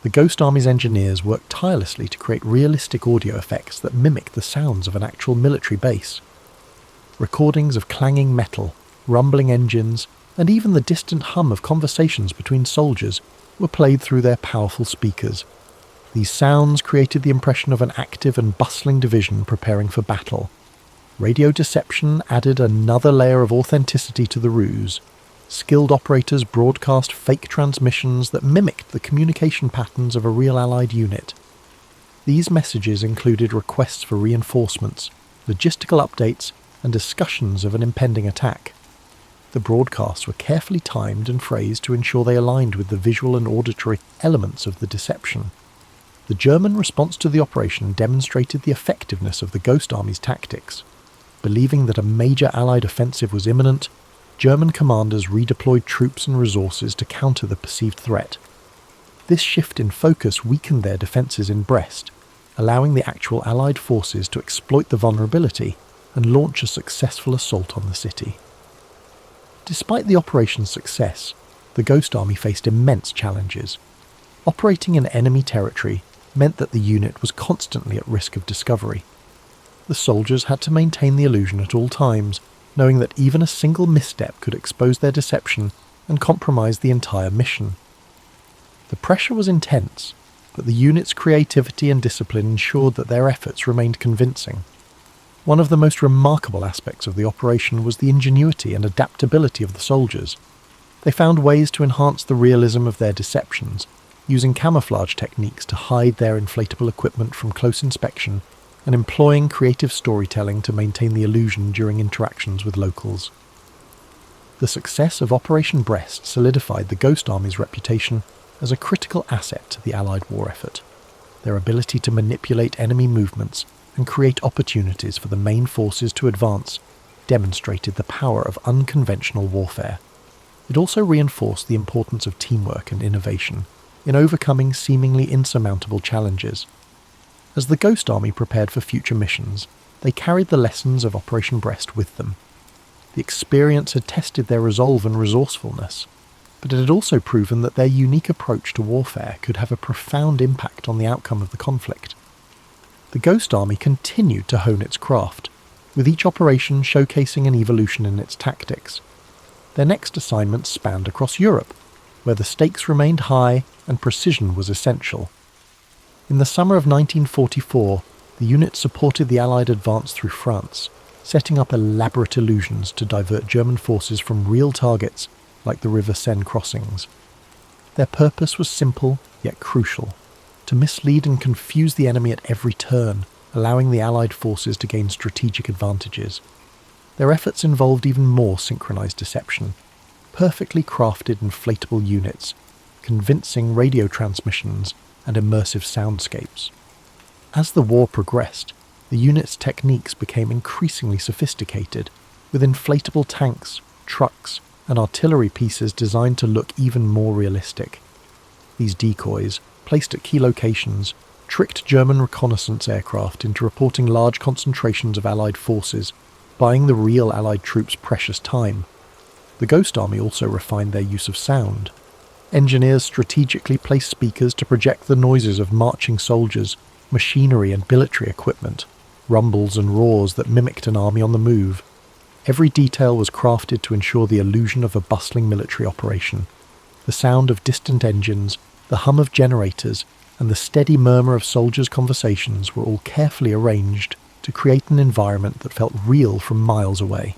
The Ghost Army's engineers worked tirelessly to create realistic audio effects that mimicked the sounds of an actual military base. Recordings of clanging metal, rumbling engines, and even the distant hum of conversations between soldiers were played through their powerful speakers. These sounds created the impression of an active and bustling division preparing for battle. Radio deception added another layer of authenticity to the ruse. Skilled operators broadcast fake transmissions that mimicked the communication patterns of a real Allied unit. These messages included requests for reinforcements, logistical updates, and discussions of an impending attack. The broadcasts were carefully timed and phrased to ensure they aligned with the visual and auditory elements of the deception. The German response to the operation demonstrated the effectiveness of the Ghost Army's tactics. Believing that a major Allied offensive was imminent, German commanders redeployed troops and resources to counter the perceived threat. This shift in focus weakened their defences in Brest, allowing the actual Allied forces to exploit the vulnerability and launch a successful assault on the city. Despite the operation's success, the Ghost Army faced immense challenges. Operating in enemy territory meant that the unit was constantly at risk of discovery. The soldiers had to maintain the illusion at all times, knowing that even a single misstep could expose their deception and compromise the entire mission. The pressure was intense, but the unit's creativity and discipline ensured that their efforts remained convincing. One of the most remarkable aspects of the operation was the ingenuity and adaptability of the soldiers. They found ways to enhance the realism of their deceptions, using camouflage techniques to hide their inflatable equipment from close inspection, and employing creative storytelling to maintain the illusion during interactions with locals. The success of Operation Brest solidified the Ghost Army's reputation as a critical asset to the Allied war effort. Their ability to manipulate enemy movements and create opportunities for the main forces to advance demonstrated the power of unconventional warfare. It also reinforced the importance of teamwork and innovation in overcoming seemingly insurmountable challenges. As the Ghost Army prepared for future missions, they carried the lessons of Operation Brest with them. The experience had tested their resolve and resourcefulness, but it had also proven that their unique approach to warfare could have a profound impact on the outcome of the conflict. The Ghost Army continued to hone its craft, with each operation showcasing an evolution in its tactics. Their next assignments spanned across Europe, where the stakes remained high and precision was essential. In the summer of 1944, the unit supported the Allied advance through France, setting up elaborate illusions to divert German forces from real targets like the River Seine crossings. Their purpose was simple yet crucial: to mislead and confuse the enemy at every turn, allowing the Allied forces to gain strategic advantages. Their efforts involved even more synchronized deception: perfectly crafted inflatable units, convincing radio transmissions, and immersive soundscapes. As the war progressed, the unit's techniques became increasingly sophisticated, with inflatable tanks, trucks, and artillery pieces designed to look even more realistic. These decoys, placed at key locations, tricked German reconnaissance aircraft into reporting large concentrations of Allied forces, buying the real Allied troops precious time. The Ghost Army also refined their use of sound. Engineers strategically placed speakers to project the noises of marching soldiers, machinery and military equipment, rumbles and roars that mimicked an army on the move. Every detail was crafted to ensure the illusion of a bustling military operation. The sound of distant engines, the hum of generators, and the steady murmur of soldiers' conversations were all carefully arranged to create an environment that felt real from miles away.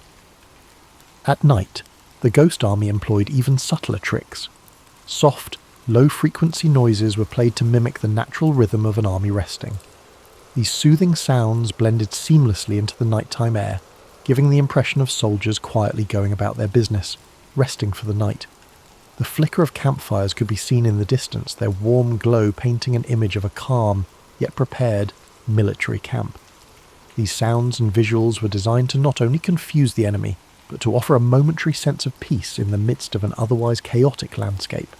At night, the Ghost Army employed even subtler tricks. Soft, Low-frequency noises were played to mimic the natural rhythm of an army resting. These soothing sounds blended seamlessly into the nighttime air, giving the impression of soldiers quietly going about their business, resting for the night. The flicker of campfires could be seen in the distance, their warm glow painting an image of a calm, yet prepared, military camp. These sounds and visuals were designed to not only confuse the enemy, but to offer a momentary sense of peace in the midst of an otherwise chaotic landscape.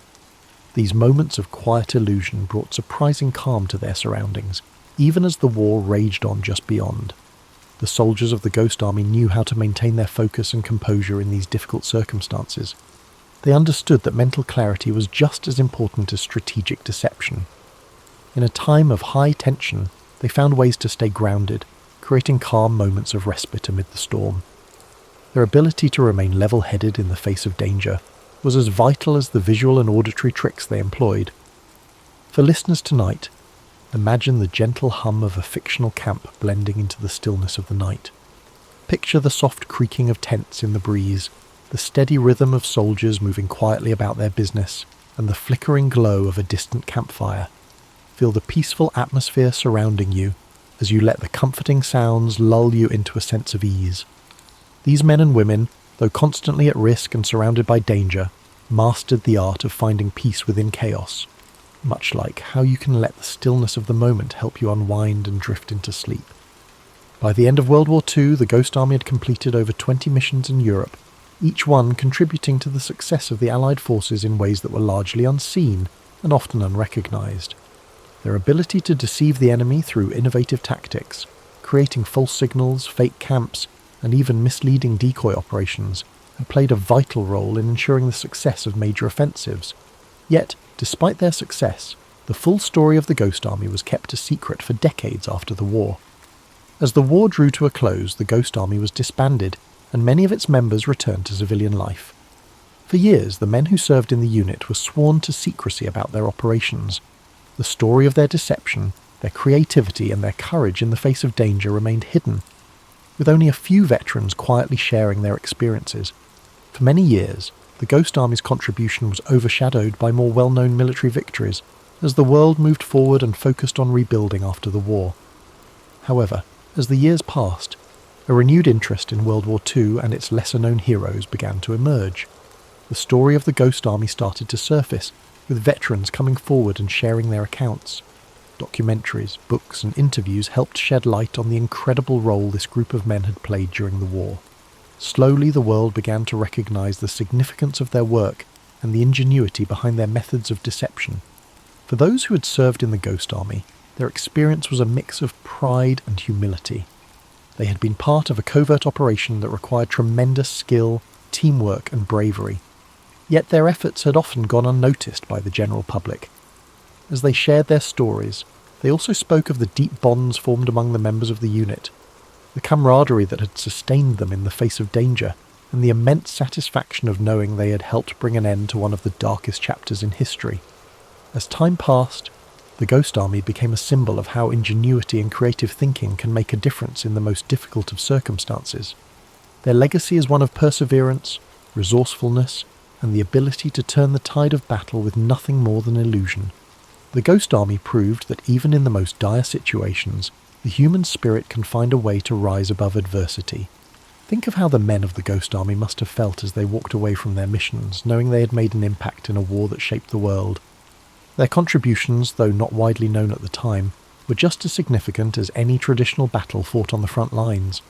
These moments of quiet illusion brought surprising calm to their surroundings, even as the war raged on just beyond. The soldiers of the Ghost Army knew how to maintain their focus and composure in these difficult circumstances. They understood that mental clarity was just as important as strategic deception. In a time of high tension, they found ways to stay grounded, creating calm moments of respite amid the storm. Their ability to remain level-headed in the face of danger was as vital as the visual and auditory tricks they employed. For listeners tonight, imagine the gentle hum of a fictional camp blending into the stillness of the night. Picture the soft creaking of tents in the breeze, the steady rhythm of soldiers moving quietly about their business, and the flickering glow of a distant campfire. Feel the peaceful atmosphere surrounding you as you let the comforting sounds lull you into a sense of ease. These men and women, though constantly at risk and surrounded by danger, mastered the art of finding peace within chaos, much like how you can let the stillness of the moment help you unwind and drift into sleep. By the end of World War II, the Ghost Army had completed over 20 missions in Europe, each one contributing to the success of the Allied forces in ways that were largely unseen and often unrecognised. Their ability to deceive the enemy through innovative tactics, creating false signals, fake camps, and even misleading decoy operations, had played a vital role in ensuring the success of major offensives. Yet, despite their success, the full story of the Ghost Army was kept a secret for decades after the war. As the war drew to a close, the Ghost Army was disbanded, and many of its members returned to civilian life. For years, the men who served in the unit were sworn to secrecy about their operations. The story of their deception, their creativity, and their courage in the face of danger remained hidden, with only a few veterans quietly sharing their experiences. For many years, the Ghost Army's contribution was overshadowed by more well-known military victories, as the world moved forward and focused on rebuilding after the war. However, as the years passed, a renewed interest in World War II and its lesser-known heroes began to emerge. The story of the Ghost Army started to surface, with veterans coming forward and sharing their accounts. Documentaries, books, and interviews helped shed light on the incredible role this group of men had played during the war. Slowly, the world began to recognize the significance of their work and the ingenuity behind their methods of deception. For those who had served in the Ghost Army, their experience was a mix of pride and humility. They had been part of a covert operation that required tremendous skill, teamwork, and bravery. Yet their efforts had often gone unnoticed by the general public. As they shared their stories, they also spoke of the deep bonds formed among the members of the unit, the camaraderie that had sustained them in the face of danger, and the immense satisfaction of knowing they had helped bring an end to one of the darkest chapters in history. As time passed, the Ghost Army became a symbol of how ingenuity and creative thinking can make a difference in the most difficult of circumstances. Their legacy is one of perseverance, resourcefulness, and the ability to turn the tide of battle with nothing more than illusion. The Ghost Army proved that even in the most dire situations, the human spirit can find a way to rise above adversity. Think of how the men of the Ghost Army must have felt as they walked away from their missions, knowing they had made an impact in a war that shaped the world. Their contributions, though not widely known at the time, were just as significant as any traditional battle fought on the front lines.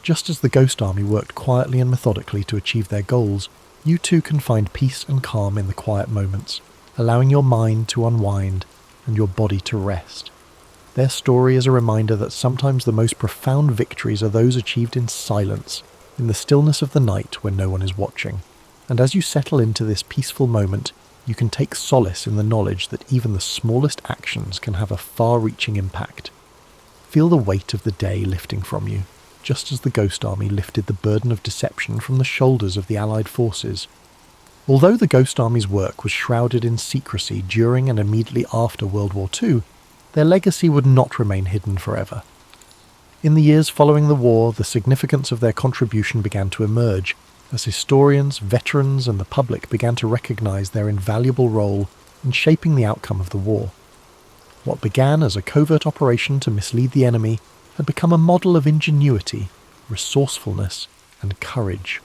Just as the Ghost Army worked quietly and methodically to achieve their goals, you too can find peace and calm in the quiet moments, allowing your mind to unwind and your body to rest. Their story is a reminder that sometimes the most profound victories are those achieved in silence, in the stillness of the night when no one is watching. And as you settle into this peaceful moment, you can take solace in the knowledge that even the smallest actions can have a far-reaching impact. Feel the weight of the day lifting from you, just as the Ghost Army lifted the burden of deception from the shoulders of the Allied forces. Although the Ghost Army's work was shrouded in secrecy during and immediately after World War II, their legacy would not remain hidden forever. In the years following the war, the significance of their contribution began to emerge, as historians, veterans, and the public began to recognize their invaluable role in shaping the outcome of the war. What began as a covert operation to mislead the enemy had become a model of ingenuity, resourcefulness, and courage.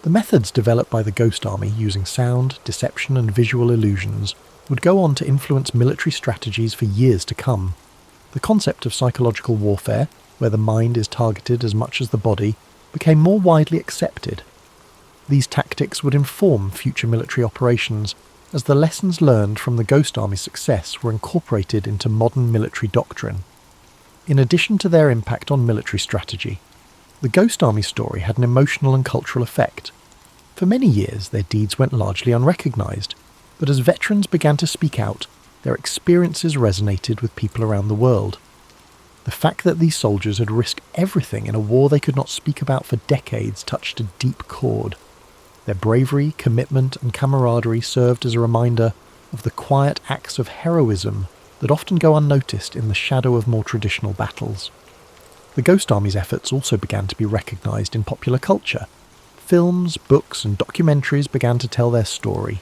The methods developed by the Ghost Army using sound, deception, and visual illusions would go on to influence military strategies for years to come. The concept of psychological warfare, where the mind is targeted as much as the body, became more widely accepted. These tactics would inform future military operations, as the lessons learned from the Ghost Army's success were incorporated into modern military doctrine. In addition to their impact on military strategy, the Ghost Army story had an emotional and cultural effect. For many years, their deeds went largely unrecognised, but as veterans began to speak out, their experiences resonated with people around the world. The fact that these soldiers had risked everything in a war they could not speak about for decades touched a deep chord. Their bravery, commitment, and camaraderie served as a reminder of the quiet acts of heroism that often go unnoticed in the shadow of more traditional battles. The Ghost Army's efforts also began to be recognised in popular culture. Films, books, and documentaries began to tell their story,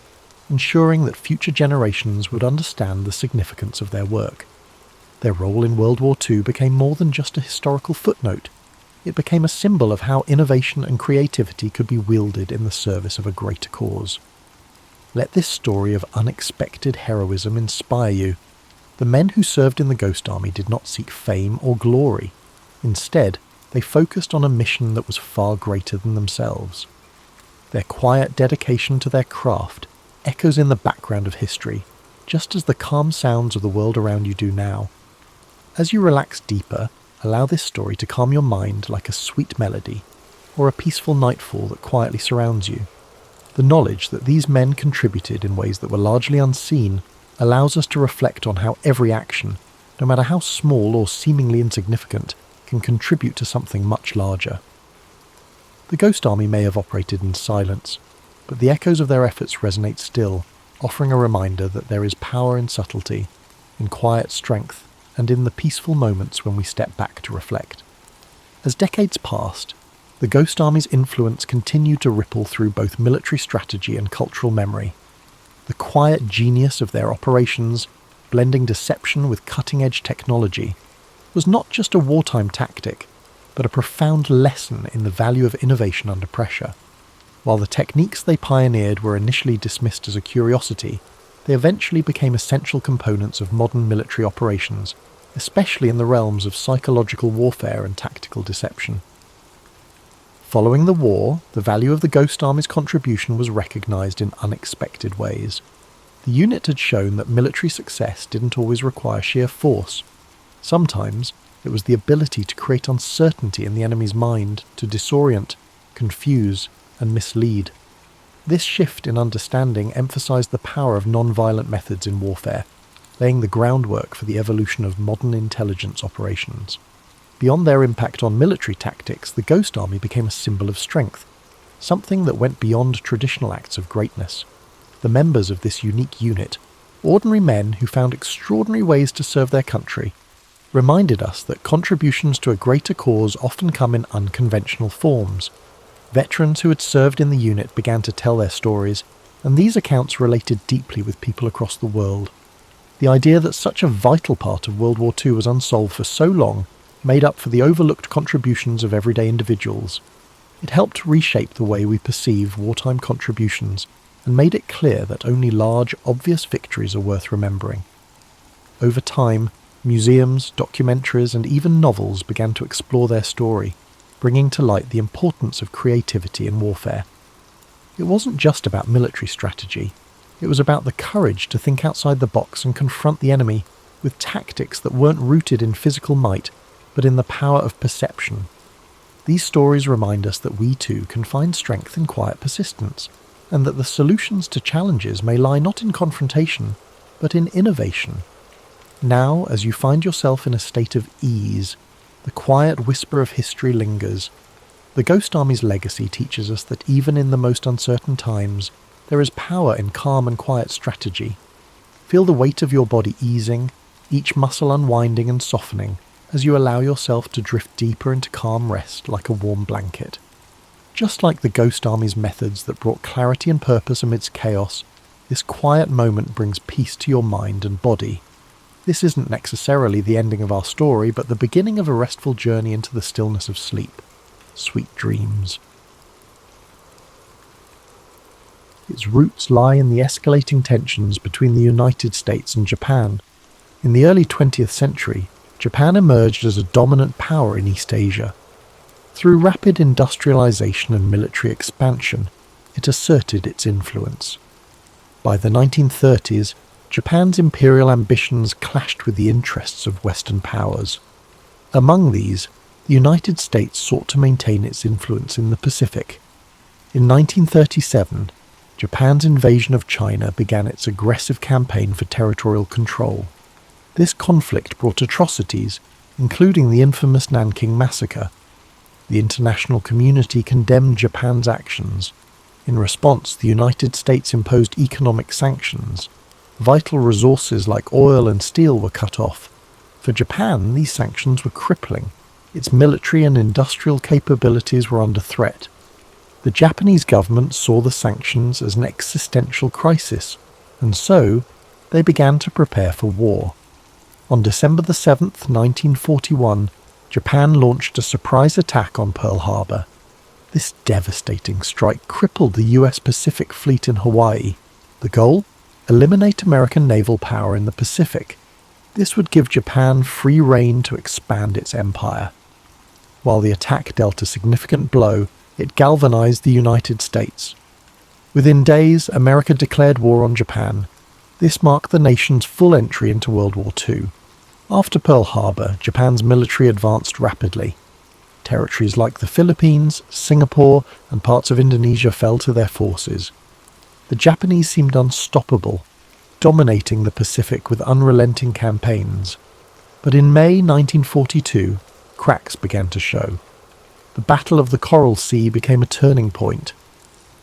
ensuring that future generations would understand the significance of their work. Their role in World War II became more than just a historical footnote. It became a symbol of how innovation and creativity could be wielded in the service of a greater cause. Let this story of unexpected heroism inspire you. The men who served in the Ghost Army did not seek fame or glory. Instead, they focused on a mission that was far greater than themselves. Their quiet dedication to their craft echoes in the background of history, just as the calm sounds of the world around you do now. As you relax deeper, allow this story to calm your mind like a sweet melody, or a peaceful nightfall that quietly surrounds you. The knowledge that these men contributed in ways that were largely unseen allows us to reflect on how every action, no matter how small or seemingly insignificant, can contribute to something much larger. The Ghost Army may have operated in silence, but the echoes of their efforts resonate still, offering a reminder that there is power in subtlety, in quiet strength, and in the peaceful moments when we step back to reflect. As decades passed, the Ghost Army's influence continued to ripple through both military strategy and cultural memory. The quiet genius of their operations, blending deception with cutting-edge technology, was not just a wartime tactic, but a profound lesson in the value of innovation under pressure. While the techniques they pioneered were initially dismissed as a curiosity, they eventually became essential components of modern military operations, especially in the realms of psychological warfare and tactical deception. Following the war, the value of the Ghost Army's contribution was recognised in unexpected ways. The unit had shown that military success didn't always require sheer force. Sometimes, it was the ability to create uncertainty in the enemy's mind, to disorient, confuse, and mislead. This shift in understanding emphasized the power of non-violent methods in warfare, laying the groundwork for the evolution of modern intelligence operations. Beyond their impact on military tactics, the Ghost Army became a symbol of strength, something that went beyond traditional acts of greatness. The members of this unique unit, ordinary men who found extraordinary ways to serve their country, reminded us that contributions to a greater cause often come in unconventional forms. Veterans who had served in the unit began to tell their stories, and these accounts related deeply with people across the world. The idea that such a vital part of World War II was unsolved for so long made up for the overlooked contributions of everyday individuals. It helped reshape the way we perceive wartime contributions and made it clear that only large, obvious victories are worth remembering. Over time, museums, documentaries, and even novels began to explore their story, bringing to light the importance of creativity in warfare. It wasn't just about military strategy. It was about the courage to think outside the box and confront the enemy with tactics that weren't rooted in physical might, but in the power of perception. These stories remind us that we too can find strength in quiet persistence, and that the solutions to challenges may lie not in confrontation, but in innovation. Now, as you find yourself in a state of ease, the quiet whisper of history lingers. The Ghost Army's legacy teaches us that even in the most uncertain times, there is power in calm and quiet strategy. Feel the weight of your body easing, each muscle unwinding and softening, as you allow yourself to drift deeper into calm rest like a warm blanket. Just like the Ghost Army's methods that brought clarity and purpose amidst chaos, This quiet moment brings peace to your mind and body. This isn't necessarily the ending of our story, but the beginning of a restful journey into the stillness of sleep. Sweet dreams. Its roots lie in the escalating tensions between the United States and Japan. In the early 20th century, Japan emerged as a dominant power in East Asia. Through rapid industrialization and military expansion, it asserted its influence. By the 1930s, Japan's imperial ambitions clashed with the interests of Western powers. Among these, the United States sought to maintain its influence in the Pacific. In 1937, Japan's invasion of China began its aggressive campaign for territorial control. This conflict brought atrocities, including the infamous Nanking Massacre. The international community condemned Japan's actions. In response, the United States imposed economic sanctions. Vital resources like oil and steel were cut off. For Japan, these sanctions were crippling. Its military and industrial capabilities were under threat. The Japanese government saw the sanctions as an existential crisis, and so they began to prepare for war. On December 7th, 1941, Japan launched a surprise attack on Pearl Harbor. This devastating strike crippled the US Pacific Fleet in Hawaii. The goal? Eliminate American naval power in the Pacific. This would give Japan free rein to expand its empire. While the attack dealt a significant blow, it galvanized the United States. Within days, America declared war on Japan. This marked the nation's full entry into World War II. After Pearl Harbor, Japan's military advanced rapidly. Territories like the Philippines, Singapore, and parts of Indonesia fell to their forces. The Japanese seemed unstoppable, dominating the Pacific with unrelenting campaigns. But in May 1942, cracks began to show. The Battle of the Coral Sea became a turning point.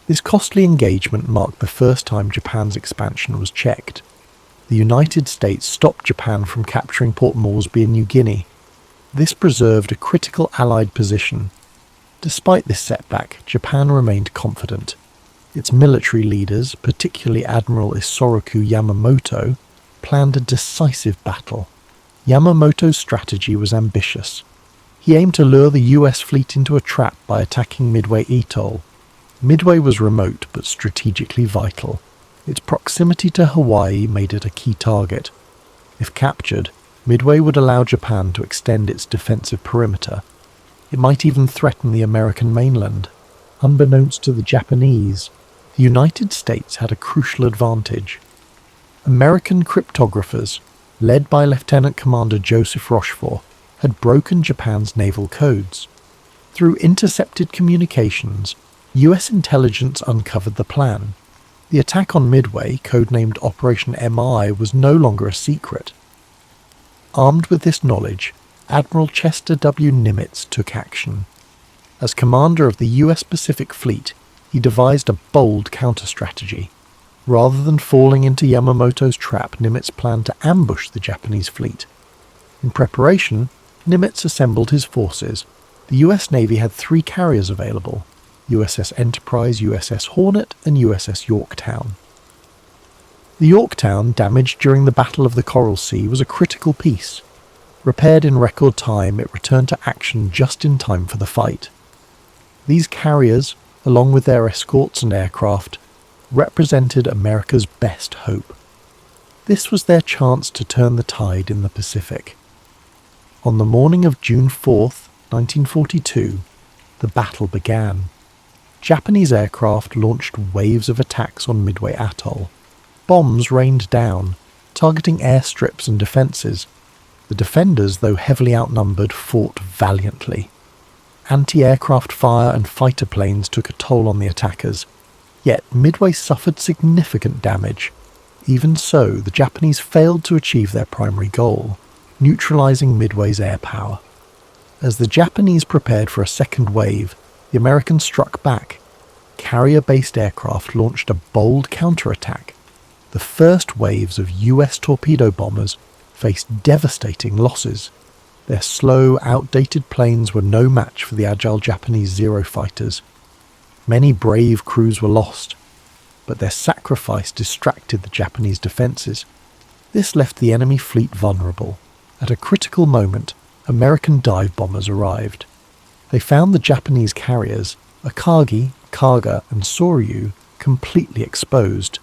This costly engagement marked the first time Japan's expansion was checked. The United States stopped Japan from capturing Port Moresby in New Guinea. This preserved a critical Allied position. Despite this setback, Japan remained confident. Its military leaders, particularly Admiral Isoroku Yamamoto, planned a decisive battle. Yamamoto's strategy was ambitious. He aimed to lure the US fleet into a trap by attacking Midway Atoll. Midway was remote but strategically vital. Its proximity to Hawaii made it a key target. If captured, Midway would allow Japan to extend its defensive perimeter. It might even threaten the American mainland. Unbeknownst to the Japanese, the United States had a crucial advantage. American cryptographers, led by Lieutenant Commander Joseph Rochefort, had broken Japan's naval codes. Through intercepted communications, US intelligence uncovered the plan. The attack on Midway, codenamed Operation MI, was no longer a secret. Armed with this knowledge, Admiral Chester W. Nimitz took action. As commander of the US Pacific Fleet, he devised a bold counter-strategy. Rather than falling into Yamamoto's trap, Nimitz planned to ambush the Japanese fleet. In preparation, Nimitz assembled his forces. The US Navy had 3 carriers available: USS Enterprise, USS Hornet, and USS Yorktown. The Yorktown, damaged during the Battle of the Coral Sea, was a critical piece. Repaired in record time, it returned to action just in time for the fight. These carriers, along with their escorts and aircraft, represented America's best hope. This was their chance to turn the tide in the Pacific. On the morning of June 4th, 1942, the battle began. Japanese aircraft launched waves of attacks on Midway Atoll. Bombs rained down, targeting airstrips and defences. The defenders, though heavily outnumbered, fought valiantly. Anti-aircraft fire and fighter planes took a toll on the attackers. Yet Midway suffered significant damage. Even so, the Japanese failed to achieve their primary goal, neutralizing Midway's air power. As the Japanese prepared for a second wave, the Americans struck back. Carrier-based aircraft launched a bold counterattack. The first waves of US torpedo bombers faced devastating losses. Their slow, outdated planes were no match for the agile Japanese Zero fighters. Many brave crews were lost. but their sacrifice distracted the Japanese defences. This left the enemy fleet vulnerable. At a critical moment, American dive bombers arrived. They found the Japanese carriers, Akagi, Kaga, and Soryu, completely exposed.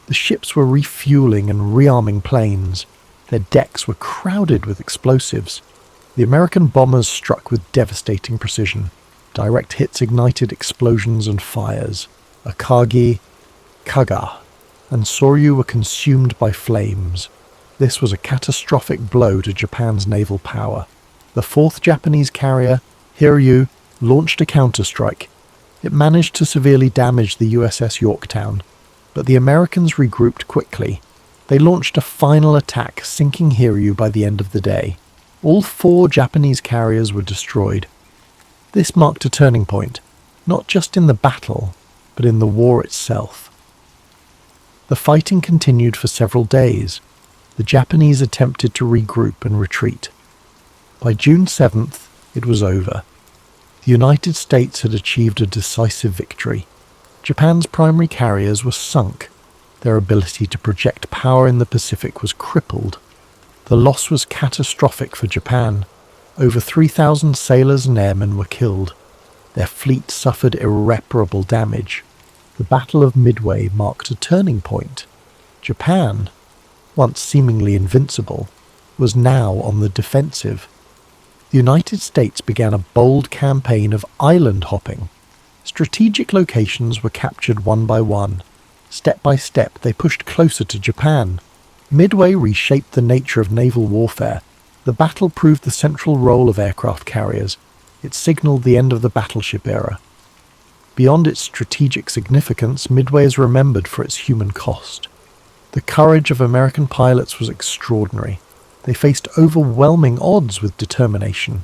The ships were refueling and rearming planes. Their decks were crowded with explosives. The American bombers struck with devastating precision. Direct hits ignited explosions and fires. Akagi, Kaga, and Soryu were consumed by flames. This was a catastrophic blow to Japan's naval power. The fourth Japanese carrier, Hiryu, launched a counterstrike. It managed to severely damage the USS Yorktown, but the Americans regrouped quickly. They launched a final attack, sinking Hiryu by the end of the day. All 4 Japanese carriers were destroyed. This marked a turning point, not just in the battle, but in the war itself. The fighting continued for several days. The Japanese attempted to regroup and retreat. By June 7th, it was over. The United States had achieved a decisive victory. Japan's primary carriers were sunk. Their ability to project power in the Pacific was crippled. The loss was catastrophic for Japan. Over 3,000 sailors and airmen were killed. Their fleet suffered irreparable damage. The Battle of Midway marked a turning point. Japan, once seemingly invincible, was now on the defensive. The United States began a bold campaign of island hopping. Strategic locations were captured one by one. Step by step, they pushed closer to Japan. Midway reshaped the nature of naval warfare. The battle proved the central role of aircraft carriers. It signaled the end of the battleship era. Beyond its strategic significance, Midway is remembered for its human cost. The courage of American pilots was extraordinary. They faced overwhelming odds with determination.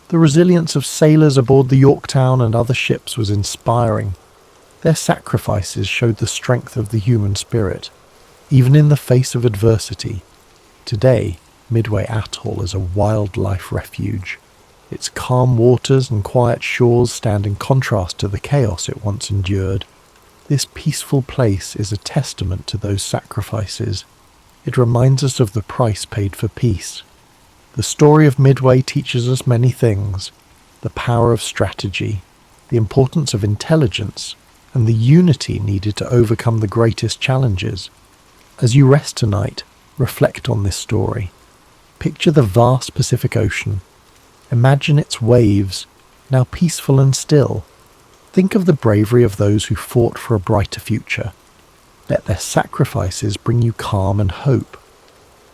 The resilience of sailors aboard the Yorktown and other ships was inspiring. Their sacrifices showed the strength of the human spirit, even in the face of adversity. Today, Midway Atoll is a wildlife refuge. Its calm waters and quiet shores stand in contrast to the chaos it once endured. This peaceful place is a testament to those sacrifices. It reminds us of the price paid for peace. The story of Midway teaches us many things: the power of strategy, the importance of intelligence, and the unity needed to overcome the greatest challenges. As you rest tonight, reflect on this story. Picture the vast Pacific Ocean. Imagine its waves, now peaceful and still. Think of the bravery of those who fought for a brighter future. Let their sacrifices bring you calm and hope.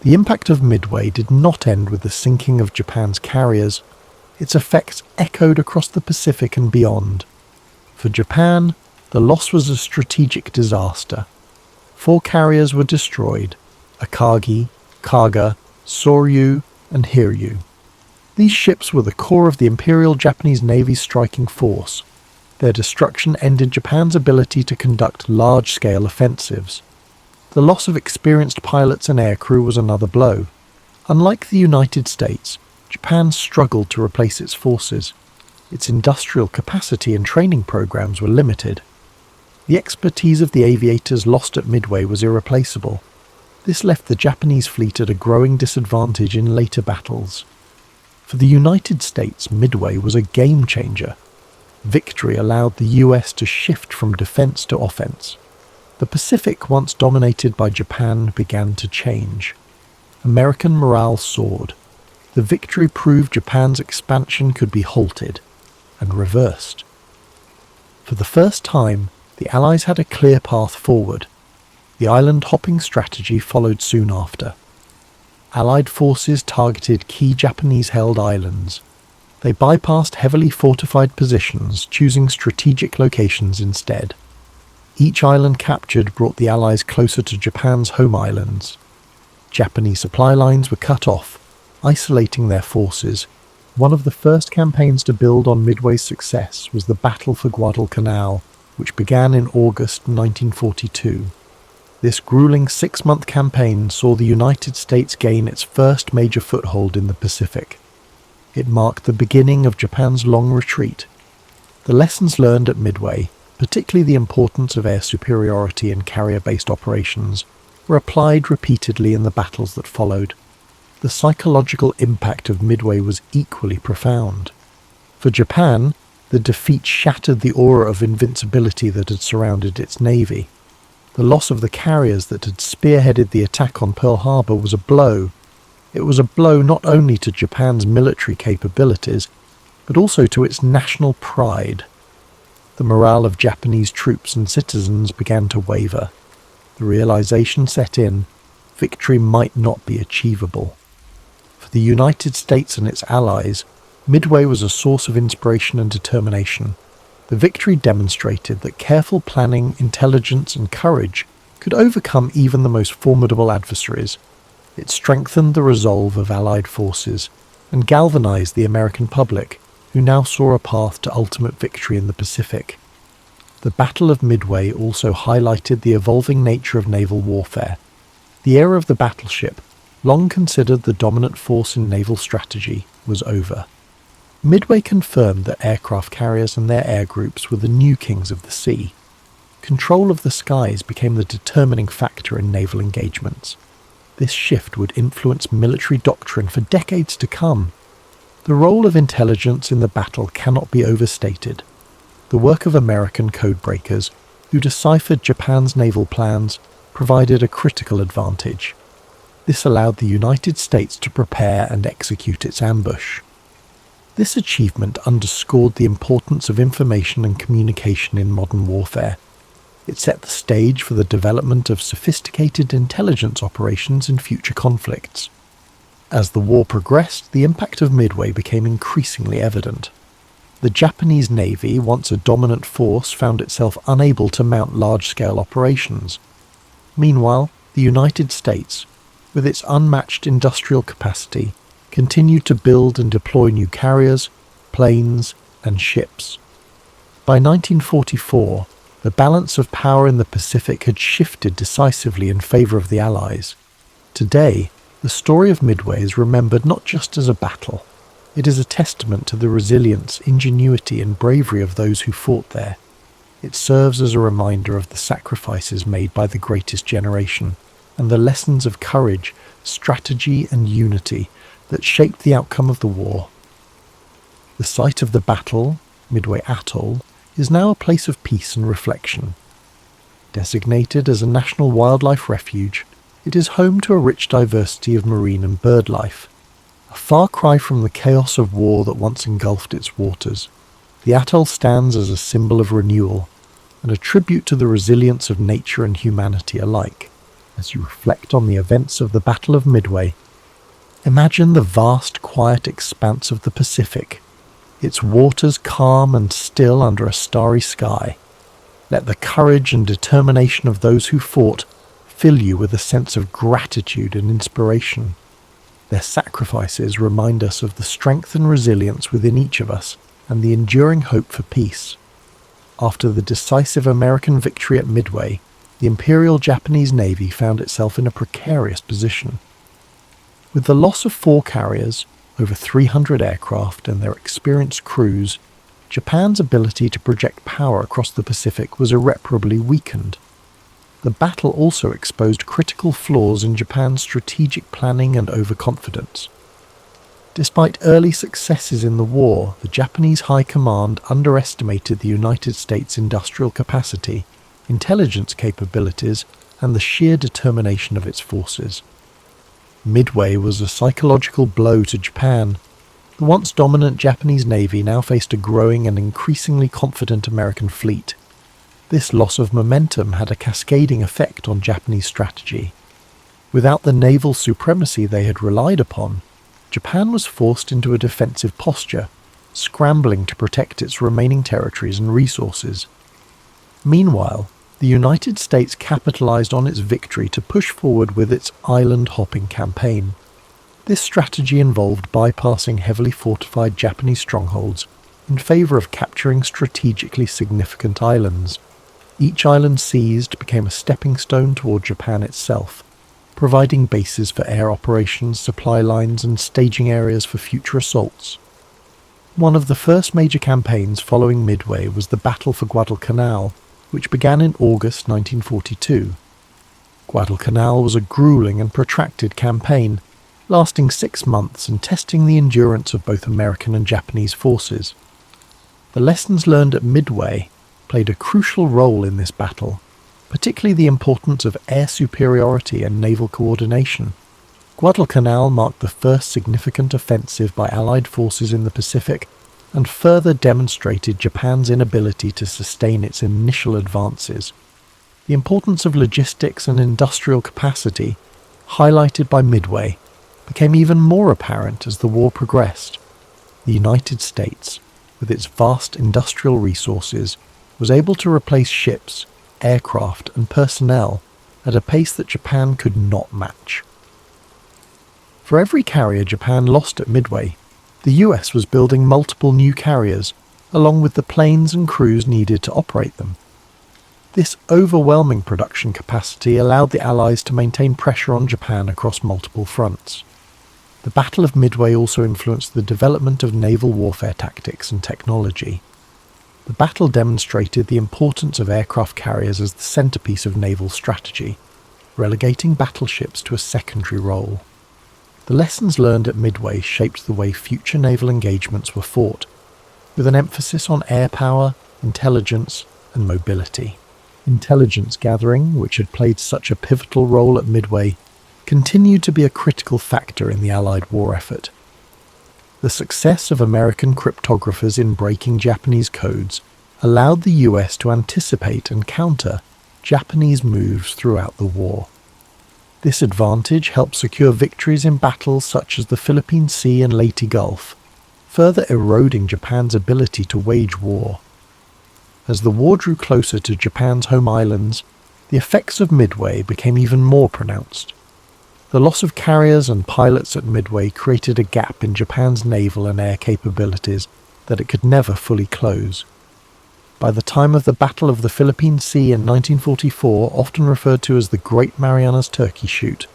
The impact of Midway did not end with the sinking of Japan's carriers. Its effects echoed across the Pacific and beyond. For Japan, the loss was a strategic disaster. 4 carriers were destroyed: Akagi, Kaga, Soryu, and Hiryu. These ships were the core of the Imperial Japanese Navy's striking force. Their destruction ended Japan's ability to conduct large-scale offensives. The loss of experienced pilots and aircrew was another blow. Unlike the United States, Japan struggled to replace its forces. Its industrial capacity and training programs were limited. The expertise of the aviators lost at Midway was irreplaceable. This left the Japanese fleet at a growing disadvantage in later battles. For the United States, Midway was a game-changer. Victory allowed the US to shift from defense to offense. The Pacific, once dominated by Japan, began to change. American morale soared. The victory proved Japan's expansion could be halted and reversed. For the first time, the Allies had a clear path forward. The island-hopping strategy followed soon after. Allied forces targeted key Japanese-held islands. They bypassed heavily fortified positions, choosing strategic locations instead. Each island captured brought the Allies closer to Japan's home islands. Japanese supply lines were cut off, isolating their forces. One of the first campaigns to build on Midway's success was the Battle for Guadalcanal, which began in August 1942. This grueling 6-month campaign saw the United States gain its first major foothold in the Pacific. It marked the beginning of Japan's long retreat. The lessons learned at Midway, particularly the importance of air superiority in carrier-based operations, were applied repeatedly in the battles that followed. The psychological impact of Midway was equally profound. For Japan, the defeat shattered the aura of invincibility that had surrounded its navy. The loss of the carriers that had spearheaded the attack on Pearl Harbor was a blow. It was a blow not only to Japan's military capabilities, but also to its national pride. The morale of Japanese troops and citizens began to waver. The realization set in, victory might not be achievable. For the United States and its allies, Midway was a source of inspiration and determination. The victory demonstrated that careful planning, intelligence, and courage could overcome even the most formidable adversaries. It strengthened the resolve of Allied forces and galvanized the American public, who now saw a path to ultimate victory in the Pacific. The Battle of Midway also highlighted the evolving nature of naval warfare. The era of the battleship, long considered the dominant force in naval strategy, was over. Midway confirmed that aircraft carriers and their air groups were the new kings of the sea. Control of the skies became the determining factor in naval engagements. This shift would influence military doctrine for decades to come. The role of intelligence in the battle cannot be overstated. The work of American codebreakers, who deciphered Japan's naval plans, provided a critical advantage. This allowed the United States to prepare and execute its ambush. This achievement underscored the importance of information and communication in modern warfare. It set the stage for the development of sophisticated intelligence operations in future conflicts. As the war progressed, the impact of Midway became increasingly evident. The Japanese Navy, once a dominant force, found itself unable to mount large-scale operations. Meanwhile, the United States, with its unmatched industrial capacity, continued to build and deploy new carriers, planes, and ships. By 1944, the balance of power in the Pacific had shifted decisively in favor of the Allies. Today, the story of Midway is remembered not just as a battle. It is a testament to the resilience, ingenuity, and bravery of those who fought there. It serves as a reminder of the sacrifices made by the greatest generation, and the lessons of courage, strategy, and unity that shaped the outcome of the war. The site of the battle, Midway Atoll, is now a place of peace and reflection. Designated as a national wildlife refuge, it is home to a rich diversity of marine and bird life. A far cry from the chaos of war that once engulfed its waters, the atoll stands as a symbol of renewal and a tribute to the resilience of nature and humanity alike. As you reflect on the events of the Battle of Midway, imagine the vast, quiet expanse of the Pacific, its waters calm and still under a starry sky. Let the courage and determination of those who fought fill you with a sense of gratitude and inspiration. Their sacrifices remind us of the strength and resilience within each of us and the enduring hope for peace. After the decisive American victory at Midway, the Imperial Japanese Navy found itself in a precarious position. With the loss of 4 carriers, over 300 aircraft, and their experienced crews, Japan's ability to project power across the Pacific was irreparably weakened. The battle also exposed critical flaws in Japan's strategic planning and overconfidence. Despite early successes in the war, the Japanese High Command underestimated the United States' industrial capacity, intelligence capabilities, and the sheer determination of its forces. Midway was a psychological blow to Japan. The once dominant Japanese Navy now faced a growing and increasingly confident American fleet. This loss of momentum had a cascading effect on Japanese strategy. Without the naval supremacy they had relied upon, Japan was forced into a defensive posture, scrambling to protect its remaining territories and resources. Meanwhile, the United States capitalized on its victory to push forward with its island-hopping campaign. This strategy involved bypassing heavily fortified Japanese strongholds in favor of capturing strategically significant islands. Each island seized became a stepping stone toward Japan itself, providing bases for air operations, supply lines, and staging areas for future assaults. One of the first major campaigns following Midway was the Battle for Guadalcanal, which began in August 1942. Guadalcanal was a grueling and protracted campaign, lasting 6 months and testing the endurance of both American and Japanese forces. The lessons learned at Midway played a crucial role in this battle, particularly the importance of air superiority and naval coordination. Guadalcanal marked the first significant offensive by Allied forces in the Pacific and further demonstrated Japan's inability to sustain its initial advances. The importance of logistics and industrial capacity, highlighted by Midway, became even more apparent as the war progressed. The United States, with its vast industrial resources, was able to replace ships, aircraft, and personnel at a pace that Japan could not match. For every carrier Japan lost at Midway, the US was building multiple new carriers, along with the planes and crews needed to operate them. This overwhelming production capacity allowed the Allies to maintain pressure on Japan across multiple fronts. The Battle of Midway also influenced the development of naval warfare tactics and technology. The battle demonstrated the importance of aircraft carriers as the centerpiece of naval strategy, relegating battleships to a secondary role. The lessons learned at Midway shaped the way future naval engagements were fought, with an emphasis on air power, intelligence, and mobility. Intelligence gathering, which had played such a pivotal role at Midway, continued to be a critical factor in the Allied war effort. The success of American cryptographers in breaking Japanese codes allowed the US to anticipate and counter Japanese moves throughout the war. This advantage helped secure victories in battles such as the Philippine Sea and Leyte Gulf, further eroding Japan's ability to wage war. As the war drew closer to Japan's home islands, the effects of Midway became even more pronounced. The loss of carriers and pilots at Midway created a gap in Japan's naval and air capabilities that it could never fully close. By the time of the Battle of the Philippine Sea in 1944, often referred to as the Great Marianas Turkey Shoot,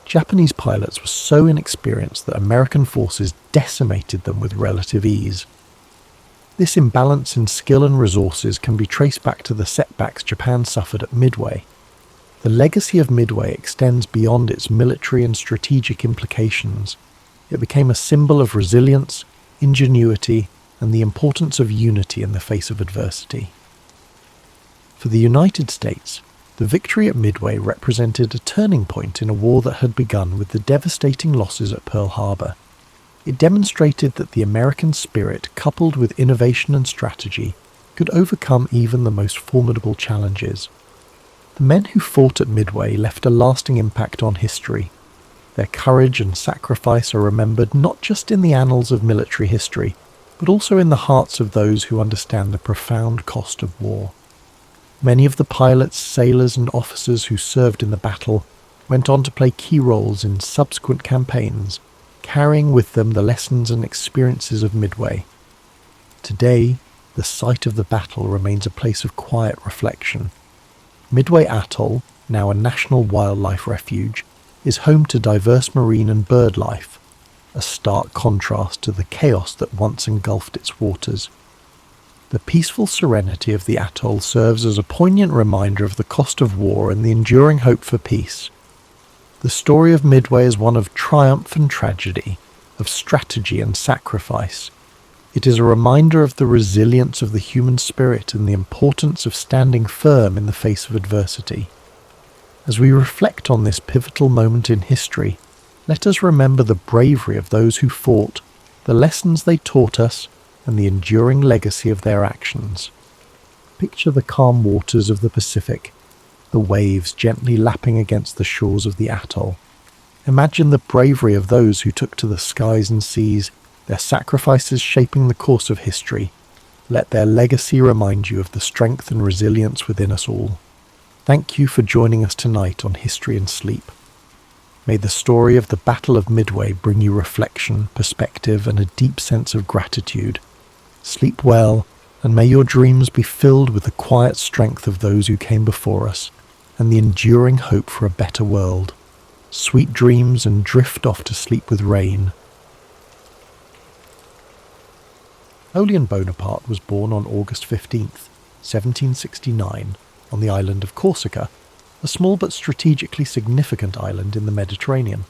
Japanese pilots were so inexperienced that American forces decimated them with relative ease. This imbalance in skill and resources can be traced back to the setbacks Japan suffered at Midway. The legacy of Midway extends beyond its military and strategic implications. It became a symbol of resilience, ingenuity, and the importance of unity in the face of adversity. For the United States, the victory at Midway represented a turning point in a war that had begun with the devastating losses at Pearl Harbor. It demonstrated that the American spirit, coupled with innovation and strategy, could overcome even the most formidable challenges. The men who fought at Midway left a lasting impact on history. Their courage and sacrifice are remembered not just in the annals of military history, but also in the hearts of those who understand the profound cost of war. Many of the pilots, sailors, and officers who served in the battle went on to play key roles in subsequent campaigns, carrying with them the lessons and experiences of Midway. Today, the site of the battle remains a place of quiet reflection. Midway Atoll, now a national wildlife refuge, is home to diverse marine and bird life, a stark contrast to the chaos that once engulfed its waters. The peaceful serenity of the atoll serves as a poignant reminder of the cost of war and the enduring hope for peace. The story of Midway is one of triumph and tragedy, of strategy and sacrifice. It is a reminder of the resilience of the human spirit and the importance of standing firm in the face of adversity. As we reflect on this pivotal moment in history, let us remember the bravery of those who fought, the lessons they taught us, and the enduring legacy of their actions. Picture the calm waters of the Pacific, the waves gently lapping against the shores of the atoll. Imagine the bravery of those who took to the skies and seas, their sacrifices shaping the course of history. Let their legacy remind you of the strength and resilience within us all. Thank you for joining us tonight on History and Sleep. May the story of the Battle of Midway bring you reflection, perspective, and a deep sense of gratitude. Sleep well, and may your dreams be filled with the quiet strength of those who came before us, and the enduring hope for a better world. Sweet dreams, and drift off to sleep with rain. Napoleon Bonaparte was born on August 15th, 1769, on the island of Corsica, a small but strategically significant island in the Mediterranean.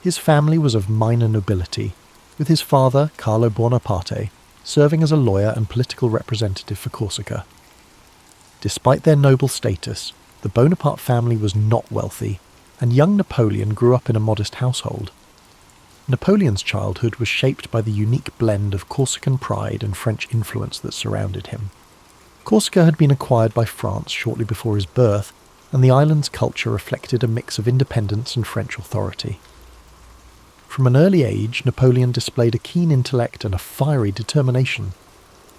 His family was of minor nobility, with his father, Carlo Bonaparte, serving as a lawyer and political representative for Corsica. Despite their noble status, the Bonaparte family was not wealthy, and young Napoleon grew up in a modest household. Napoleon's childhood was shaped by the unique blend of Corsican pride and French influence that surrounded him. Corsica had been acquired by France shortly before his birth, and the island's culture reflected a mix of independence and French authority. From an early age, Napoleon displayed a keen intellect and a fiery determination.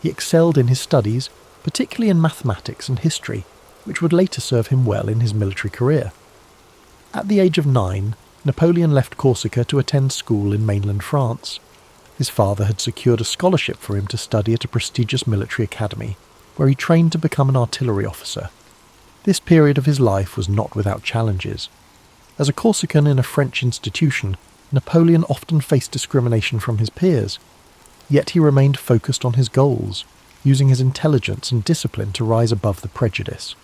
He excelled in his studies, particularly in mathematics and history, which would later serve him well in his military career. At the age of 9, Napoleon left Corsica to attend school in mainland France. His father had secured a scholarship for him to study at a prestigious military academy, where he trained to become an artillery officer. This period of his life was not without challenges. As a Corsican in a French institution, Napoleon often faced discrimination from his peers. Yet he remained focused on his goals, using his intelligence and discipline to rise above the prejudice.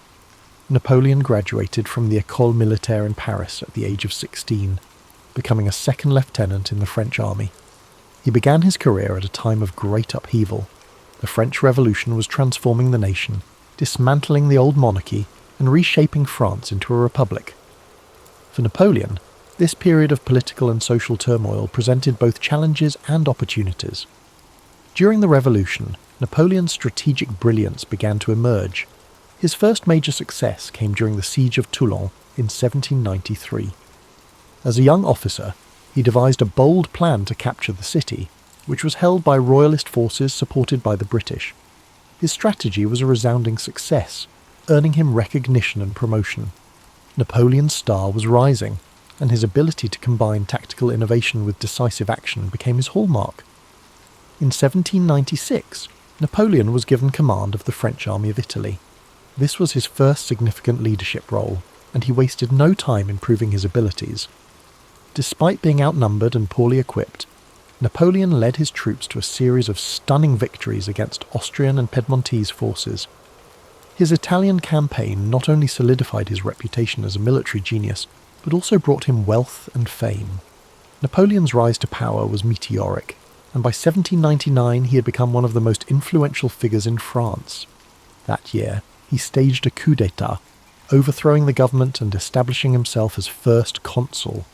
Napoleon graduated from the École Militaire in Paris at the age of 16, becoming a second lieutenant in the French army. He began his career at a time of great upheaval. The French Revolution was transforming the nation, dismantling the old monarchy and reshaping France into a republic. For Napoleon, this period of political and social turmoil presented both challenges and opportunities. During the Revolution, Napoleon's strategic brilliance began to emerge. His first major success came during the Siege of Toulon in 1793. As a young officer, he devised a bold plan to capture the city, which was held by royalist forces supported by the British. His strategy was a resounding success, earning him recognition and promotion. Napoleon's star was rising, and his ability to combine tactical innovation with decisive action became his hallmark. In 1796, Napoleon was given command of the French army of Italy. This was his first significant leadership role, and he wasted no time in proving his abilities. Despite being outnumbered and poorly equipped, Napoleon led his troops to a series of stunning victories against Austrian and Piedmontese forces. His Italian campaign not only solidified his reputation as a military genius, but also brought him wealth and fame. Napoleon's rise to power was meteoric, and by 1799 he had become one of the most influential figures in France. That year, he staged a coup d'état, overthrowing the government and establishing himself as first consul.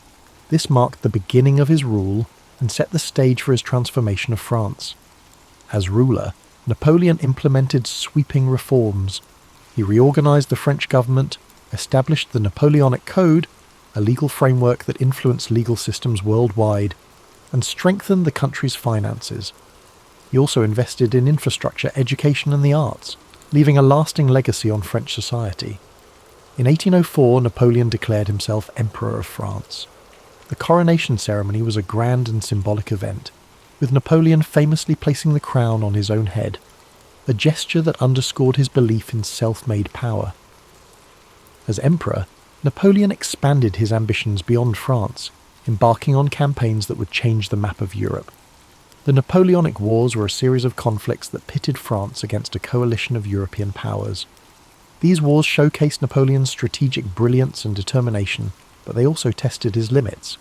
This marked the beginning of his rule and set the stage for his transformation of France. As ruler, Napoleon implemented sweeping reforms. He reorganized the French government, established the Napoleonic Code, a legal framework that influenced legal systems worldwide, and strengthened the country's finances. He also invested in infrastructure, education, and the arts, leaving a lasting legacy on French society. In 1804, Napoleon declared himself Emperor of France. The coronation ceremony was a grand and symbolic event, with Napoleon famously placing the crown on his own head, a gesture that underscored his belief in self-made power. As emperor, Napoleon expanded his ambitions beyond France, embarking on campaigns that would change the map of Europe. The Napoleonic Wars were a series of conflicts that pitted France against a coalition of European powers. These wars showcased Napoleon's strategic brilliance and determination, but they also tested his limits.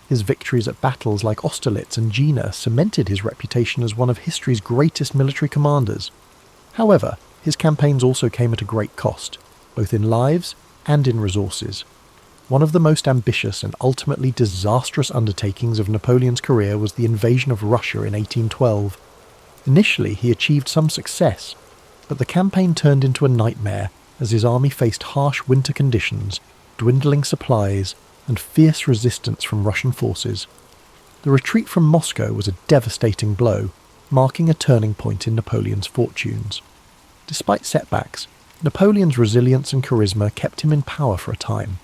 His victories at battles like Austerlitz and Jena cemented his reputation as one of history's greatest military commanders. However, his campaigns also came at a great cost, both in lives and in resources. One of the most ambitious and ultimately disastrous undertakings of Napoleon's career was the invasion of Russia in 1812. Initially, he achieved some success, but the campaign turned into a nightmare as his army faced harsh winter conditions, dwindling supplies, and fierce resistance from Russian forces. The retreat from Moscow was a devastating blow, marking a turning point in Napoleon's fortunes. Despite setbacks, Napoleon's resilience and charisma kept him in power for a time.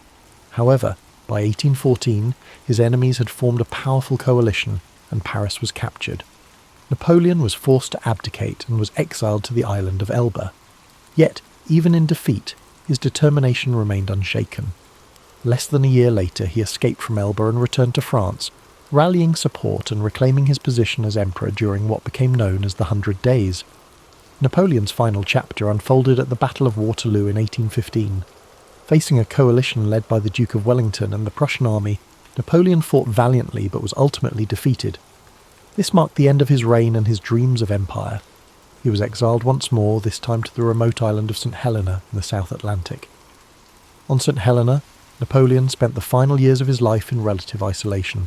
However, by 1814, his enemies had formed a powerful coalition, and Paris was captured. Napoleon was forced to abdicate and was exiled to the island of Elba. Yet, even in defeat, his determination remained unshaken. Less than a year later, he escaped from Elba and returned to France, rallying support and reclaiming his position as emperor during what became known as the 100 Days. Napoleon's final chapter unfolded at the Battle of Waterloo in 1815. Facing a coalition led by the Duke of Wellington and the Prussian army, Napoleon fought valiantly but was ultimately defeated. This marked the end of his reign and his dreams of empire. He was exiled once more, this time to the remote island of St. Helena in the South Atlantic. On St. Helena, Napoleon spent the final years of his life in relative isolation.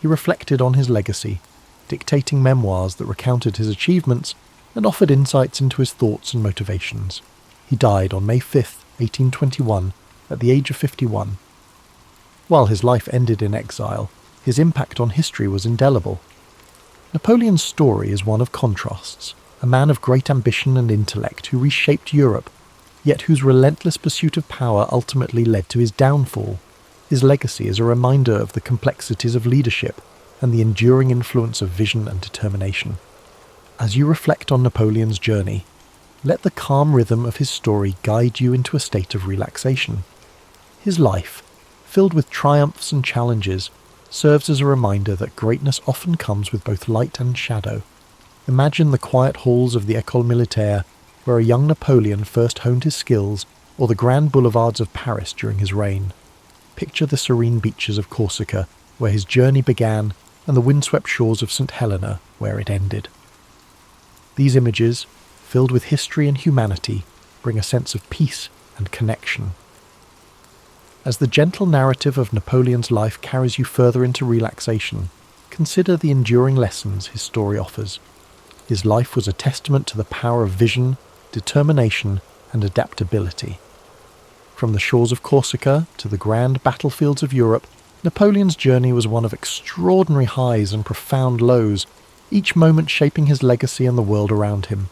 He reflected on his legacy, dictating memoirs that recounted his achievements and offered insights into his thoughts and motivations. He died on May 5, 1821, at the age of 51. While his life ended in exile, his impact on history was indelible. Napoleon's story is one of contrasts, a man of great ambition and intellect who reshaped Europe, yet whose relentless pursuit of power ultimately led to his downfall. His legacy is a reminder of the complexities of leadership and the enduring influence of vision and determination. As you reflect on Napoleon's journey, let the calm rhythm of his story guide you into a state of relaxation. His life, filled with triumphs and challenges, serves as a reminder that greatness often comes with both light and shadow. Imagine the quiet halls of the École Militaire, where a young Napoleon first honed his skills, or the grand boulevards of Paris during his reign. Picture the serene beaches of Corsica, where his journey began, and the windswept shores of St. Helena, where it ended. These images, filled with history and humanity, bring a sense of peace and connection. As the gentle narrative of Napoleon's life carries you further into relaxation, consider the enduring lessons his story offers. His life was a testament to the power of vision, determination, and adaptability. From the shores of Corsica to the grand battlefields of Europe, Napoleon's journey was one of extraordinary highs and profound lows, each moment shaping his legacy and the world around him.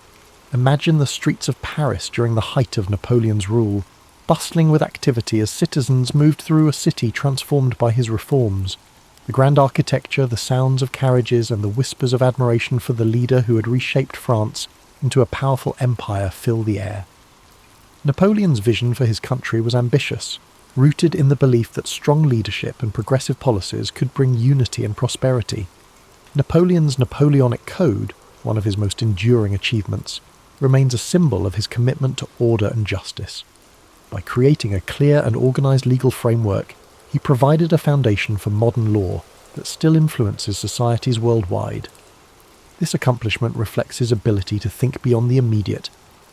Imagine the streets of Paris during the height of Napoleon's rule, bustling with activity as citizens moved through a city transformed by his reforms. The grand architecture, the sounds of carriages, and the whispers of admiration for the leader who had reshaped France into a powerful empire fill the air. Napoleon's vision for his country was ambitious, rooted in the belief that strong leadership and progressive policies could bring unity and prosperity. Napoleon's Napoleonic Code, one of his most enduring achievements, remains a symbol of his commitment to order and justice. By creating a clear and organized legal framework, he provided a foundation for modern law that still influences societies worldwide. This accomplishment reflects his ability to think beyond the immediate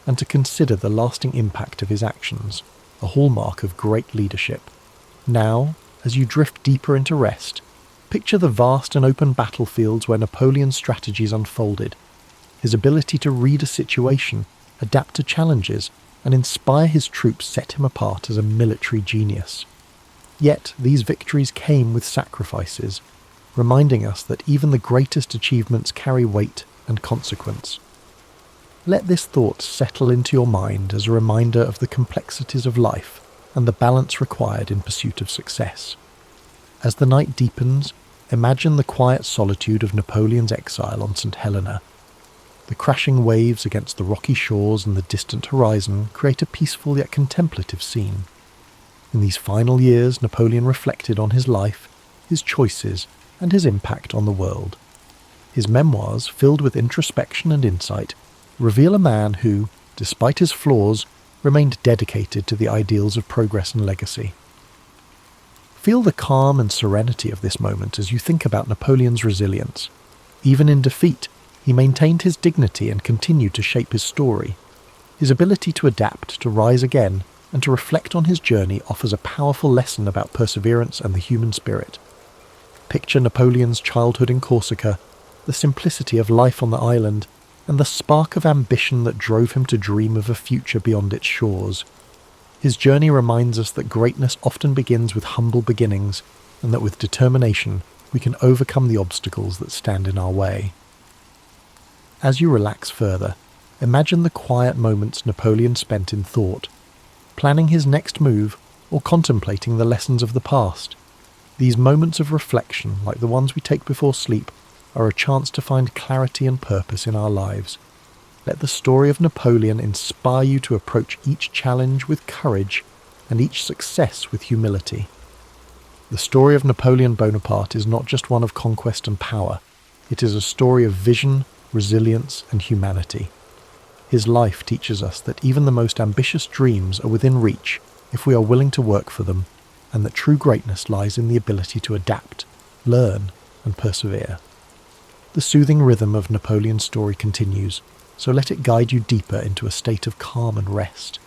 and to consider the lasting impact of his actions, a hallmark of great leadership. Now, as you drift deeper into rest, picture the vast and open battlefields where Napoleon's strategies unfolded. His ability to read a situation, adapt to challenges, and inspire his troops set him apart as a military genius. Yet these victories came with sacrifices, reminding us that even the greatest achievements carry weight and consequence. Let this thought settle into your mind as a reminder of the complexities of life and the balance required in pursuit of success. As the night deepens, imagine the quiet solitude of Napoleon's exile on St. Helena. The crashing waves against the rocky shores and the distant horizon create a peaceful yet contemplative scene. In these final years, Napoleon reflected on his life, his choices, and his impact on the world. His memoirs, filled with introspection and insight, reveal a man who, despite his flaws, remained dedicated to the ideals of progress and legacy. Feel the calm and serenity of this moment as you think about Napoleon's resilience. Even in defeat, he maintained his dignity and continued to shape his story. His ability to adapt, to rise again, and to reflect on his journey offers a powerful lesson about perseverance and the human spirit. Picture Napoleon's childhood in Corsica, the simplicity of life on the island, and the spark of ambition that drove him to dream of a future beyond its shores. His journey reminds us that greatness often begins with humble beginnings, and that with determination we can overcome the obstacles that stand in our way. As you relax further, imagine the quiet moments Napoleon spent in thought, planning his next move or contemplating the lessons of the past. These moments of reflection, like the ones we take before sleep, are a chance to find clarity and purpose in our lives. Let the story of Napoleon inspire you to approach each challenge with courage and each success with humility. The story of Napoleon Bonaparte is not just one of conquest and power, it is a story of vision, resilience, and humanity. His life teaches us that even the most ambitious dreams are within reach if we are willing to work for them, and that true greatness lies in the ability to adapt, learn, and persevere. The soothing rhythm of Napoleon's story continues, so let it guide you deeper into a state of calm and rest.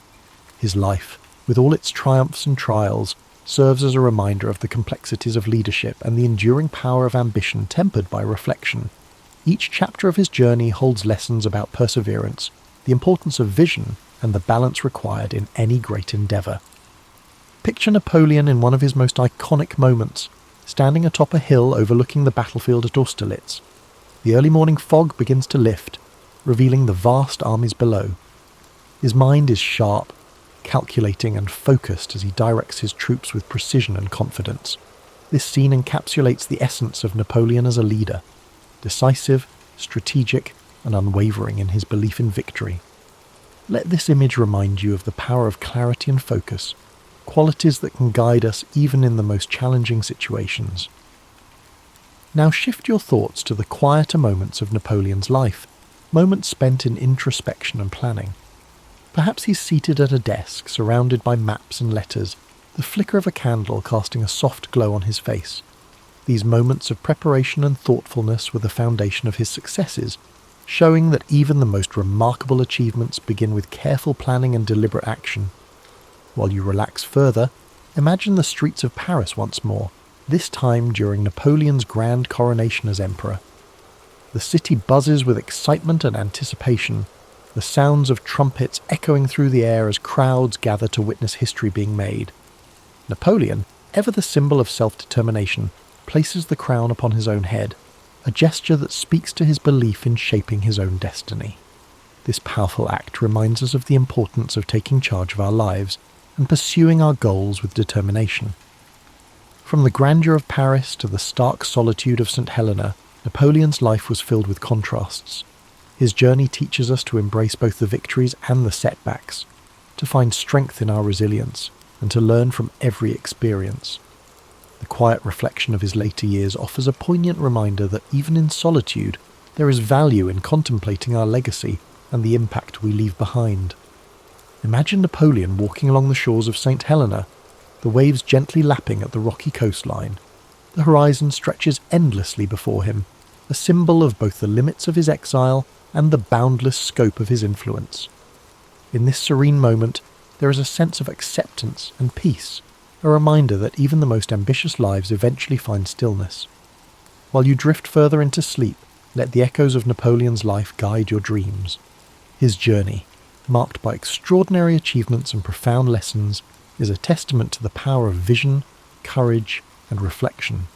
His life, with all its triumphs and trials, serves as a reminder of the complexities of leadership and the enduring power of ambition tempered by reflection. Each chapter of his journey holds lessons about perseverance, the importance of vision, and the balance required in any great endeavour. Picture Napoleon in one of his most iconic moments, standing atop a hill overlooking the battlefield at Austerlitz. The early morning fog begins to lift, revealing the vast armies below. His mind is sharp, calculating and focused as he directs his troops with precision and confidence. This scene encapsulates the essence of Napoleon as a leader, decisive, strategic, and unwavering in his belief in victory. Let this image remind you of the power of clarity and focus, qualities that can guide us even in the most challenging situations. Now shift your thoughts to the quieter moments of Napoleon's life, moments spent in introspection and planning. Perhaps he's seated at a desk, surrounded by maps and letters, the flicker of a candle casting a soft glow on his face. These moments of preparation and thoughtfulness were the foundation of his successes, showing that even the most remarkable achievements begin with careful planning and deliberate action. While you relax further, imagine the streets of Paris once more, this time during Napoleon's grand coronation as emperor. The city buzzes with excitement and anticipation, the sounds of trumpets echoing through the air as crowds gather to witness history being made. Napoleon, ever the symbol of self-determination, places the crown upon his own head, a gesture that speaks to his belief in shaping his own destiny. This powerful act reminds us of the importance of taking charge of our lives and pursuing our goals with determination. From the grandeur of Paris to the stark solitude of St. Helena, Napoleon's life was filled with contrasts. His journey teaches us to embrace both the victories and the setbacks, to find strength in our resilience, and to learn from every experience. The quiet reflection of his later years offers a poignant reminder that even in solitude, there is value in contemplating our legacy and the impact we leave behind. Imagine Napoleon walking along the shores of St. Helena, the waves gently lapping at the rocky coastline. The horizon stretches endlessly before him, a symbol of both the limits of his exile and the boundless scope of his influence. In this serene moment, there is a sense of acceptance and peace, a reminder that even the most ambitious lives eventually find stillness. While you drift further into sleep, let the echoes of Napoleon's life guide your dreams. His journey, marked by extraordinary achievements and profound lessons, is a testament to the power of vision, courage, and reflection.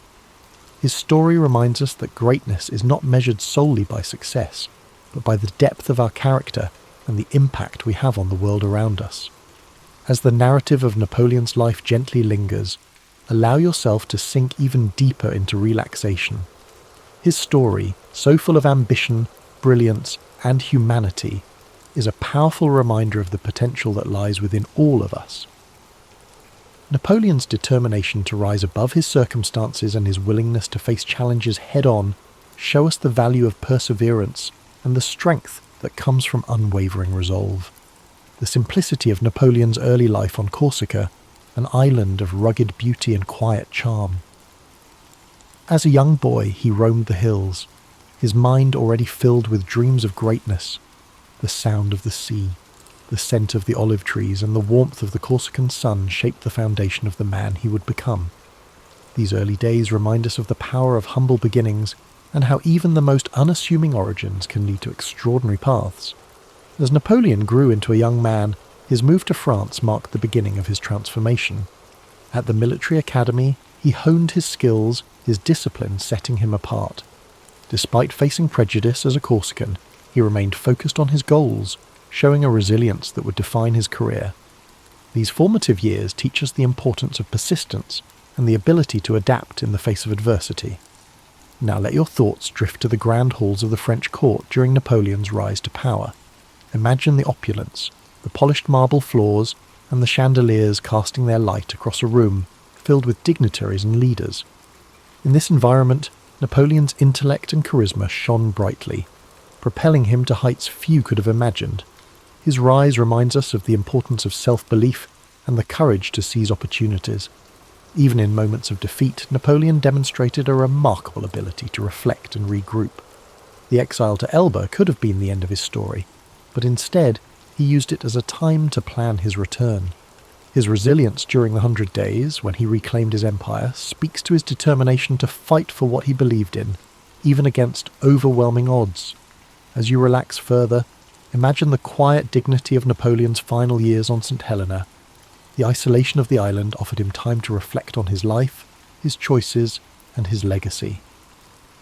His story reminds us that greatness is not measured solely by success, but by the depth of our character and the impact we have on the world around us. As the narrative of Napoleon's life gently lingers, allow yourself to sink even deeper into relaxation. His story, so full of ambition, brilliance, and humanity, is a powerful reminder of the potential that lies within all of us. Napoleon's determination to rise above his circumstances and his willingness to face challenges head-on show us the value of perseverance and the strength that comes from unwavering resolve. The simplicity of Napoleon's early life on Corsica, an island of rugged beauty and quiet charm. As a young boy, he roamed the hills, his mind already filled with dreams of greatness. The sound of the sea, the scent of the olive trees, and the warmth of the Corsican sun shaped the foundation of the man he would become. These early days remind us of the power of humble beginnings and how even the most unassuming origins can lead to extraordinary paths. As Napoleon grew into a young man, his move to France marked the beginning of his transformation. At the military academy, he honed his skills, his discipline setting him apart. Despite facing prejudice as a Corsican, he remained focused on his goals, showing a resilience that would define his career. These formative years teach us the importance of persistence and the ability to adapt in the face of adversity. Now let your thoughts drift to the grand halls of the French court during Napoleon's rise to power. Imagine the opulence, the polished marble floors, and the chandeliers casting their light across a room filled with dignitaries and leaders. In this environment, Napoleon's intellect and charisma shone brightly, propelling him to heights few could have imagined. His rise reminds us of the importance of self-belief and the courage to seize opportunities. Even in moments of defeat, Napoleon demonstrated a remarkable ability to reflect and regroup. The exile to Elba could have been the end of his story, but instead he used it as a time to plan his return. His resilience during the 100 Days, when he reclaimed his empire, speaks to his determination to fight for what he believed in, even against overwhelming odds. As you relax further, imagine the quiet dignity of Napoleon's final years on St. Helena. The isolation of the island offered him time to reflect on his life, his choices, and his legacy.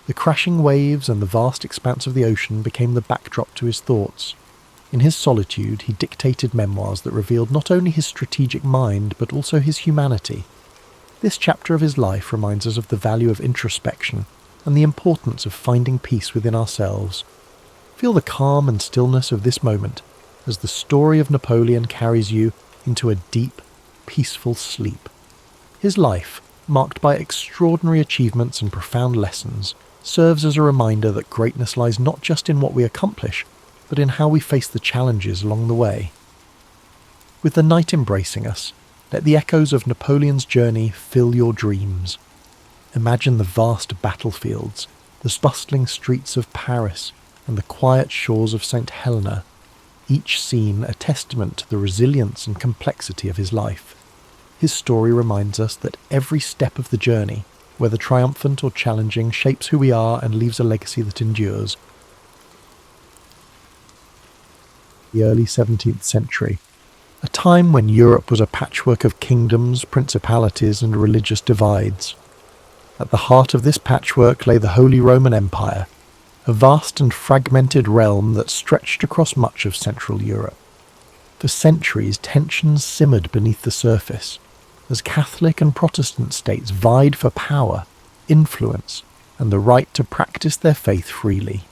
The crashing waves and the vast expanse of the ocean became the backdrop to his thoughts. In his solitude, he dictated memoirs that revealed not only his strategic mind, but also his humanity. This chapter of his life reminds us of the value of introspection and the importance of finding peace within ourselves. Feel the calm and stillness of this moment as the story of Napoleon carries you into a deep, peaceful sleep. His life, marked by extraordinary achievements and profound lessons, serves as a reminder that greatness lies not just in what we accomplish, but in how we face the challenges along the way. With the night embracing us, let the echoes of Napoleon's journey fill your dreams. Imagine the vast battlefields, the bustling streets of Paris, and the quiet shores of St. Helena, each scene a testament to the resilience and complexity of his life. His story reminds us that every step of the journey, whether triumphant or challenging, shapes who we are and leaves a legacy that endures. The early 17th century, a time when Europe was a patchwork of kingdoms, principalities, and religious divides. At the heart of this patchwork lay the Holy Roman Empire, a vast and fragmented realm that stretched across much of Central Europe. For centuries, tensions simmered beneath the surface, as Catholic and Protestant states vied for power, influence, and the right to practice their faith freely.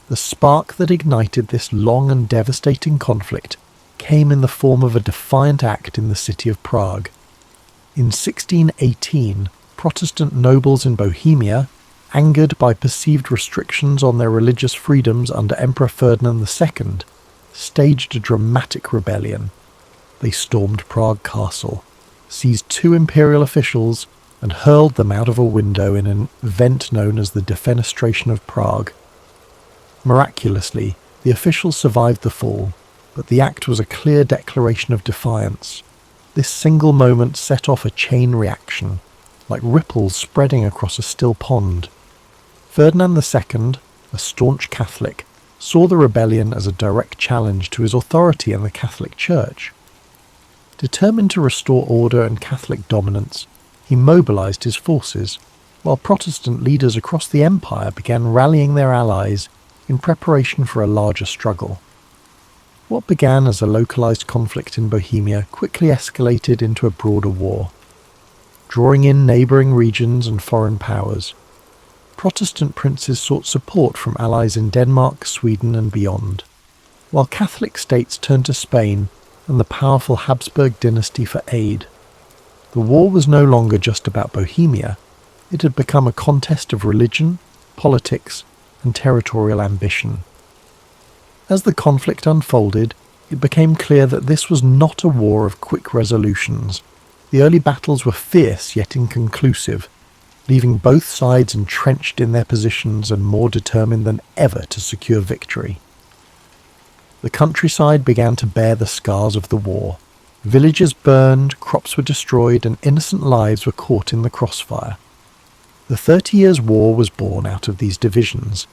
The spark that ignited this long and devastating conflict came in the form of a defiant act in the city of Prague. In 1618, Protestant nobles in Bohemia, angered by perceived restrictions on their religious freedoms under Emperor Ferdinand II, staged a dramatic rebellion. They stormed Prague Castle, seized 2 imperial officials, and hurled them out of a window in an event known as the Defenestration of Prague. Miraculously, the officials survived the fall, but the act was a clear declaration of defiance. This single moment set off a chain reaction, like ripples spreading across a still pond. Ferdinand II, a staunch Catholic, saw the rebellion as a direct challenge to his authority in the Catholic Church. Determined to restore order and Catholic dominance, he mobilized his forces, while Protestant leaders across the empire began rallying their allies in preparation for a larger struggle. What began as a localized conflict in Bohemia quickly escalated into a broader war, drawing in neighboring regions and foreign powers. Protestant princes sought support from allies in Denmark, Sweden, and beyond, while Catholic states turned to Spain and the powerful Habsburg dynasty for aid. The war was no longer just about Bohemia. It had become a contest of religion, politics, and territorial ambition. As the conflict unfolded, it became clear that this was not a war of quick resolutions. The early battles were fierce yet inconclusive, leaving both sides entrenched in their positions and more determined than ever to secure victory. The countryside began to bear the scars of the war. Villages burned, crops were destroyed, and innocent lives were caught in the crossfire. The 30 Years' War was born out of these divisions,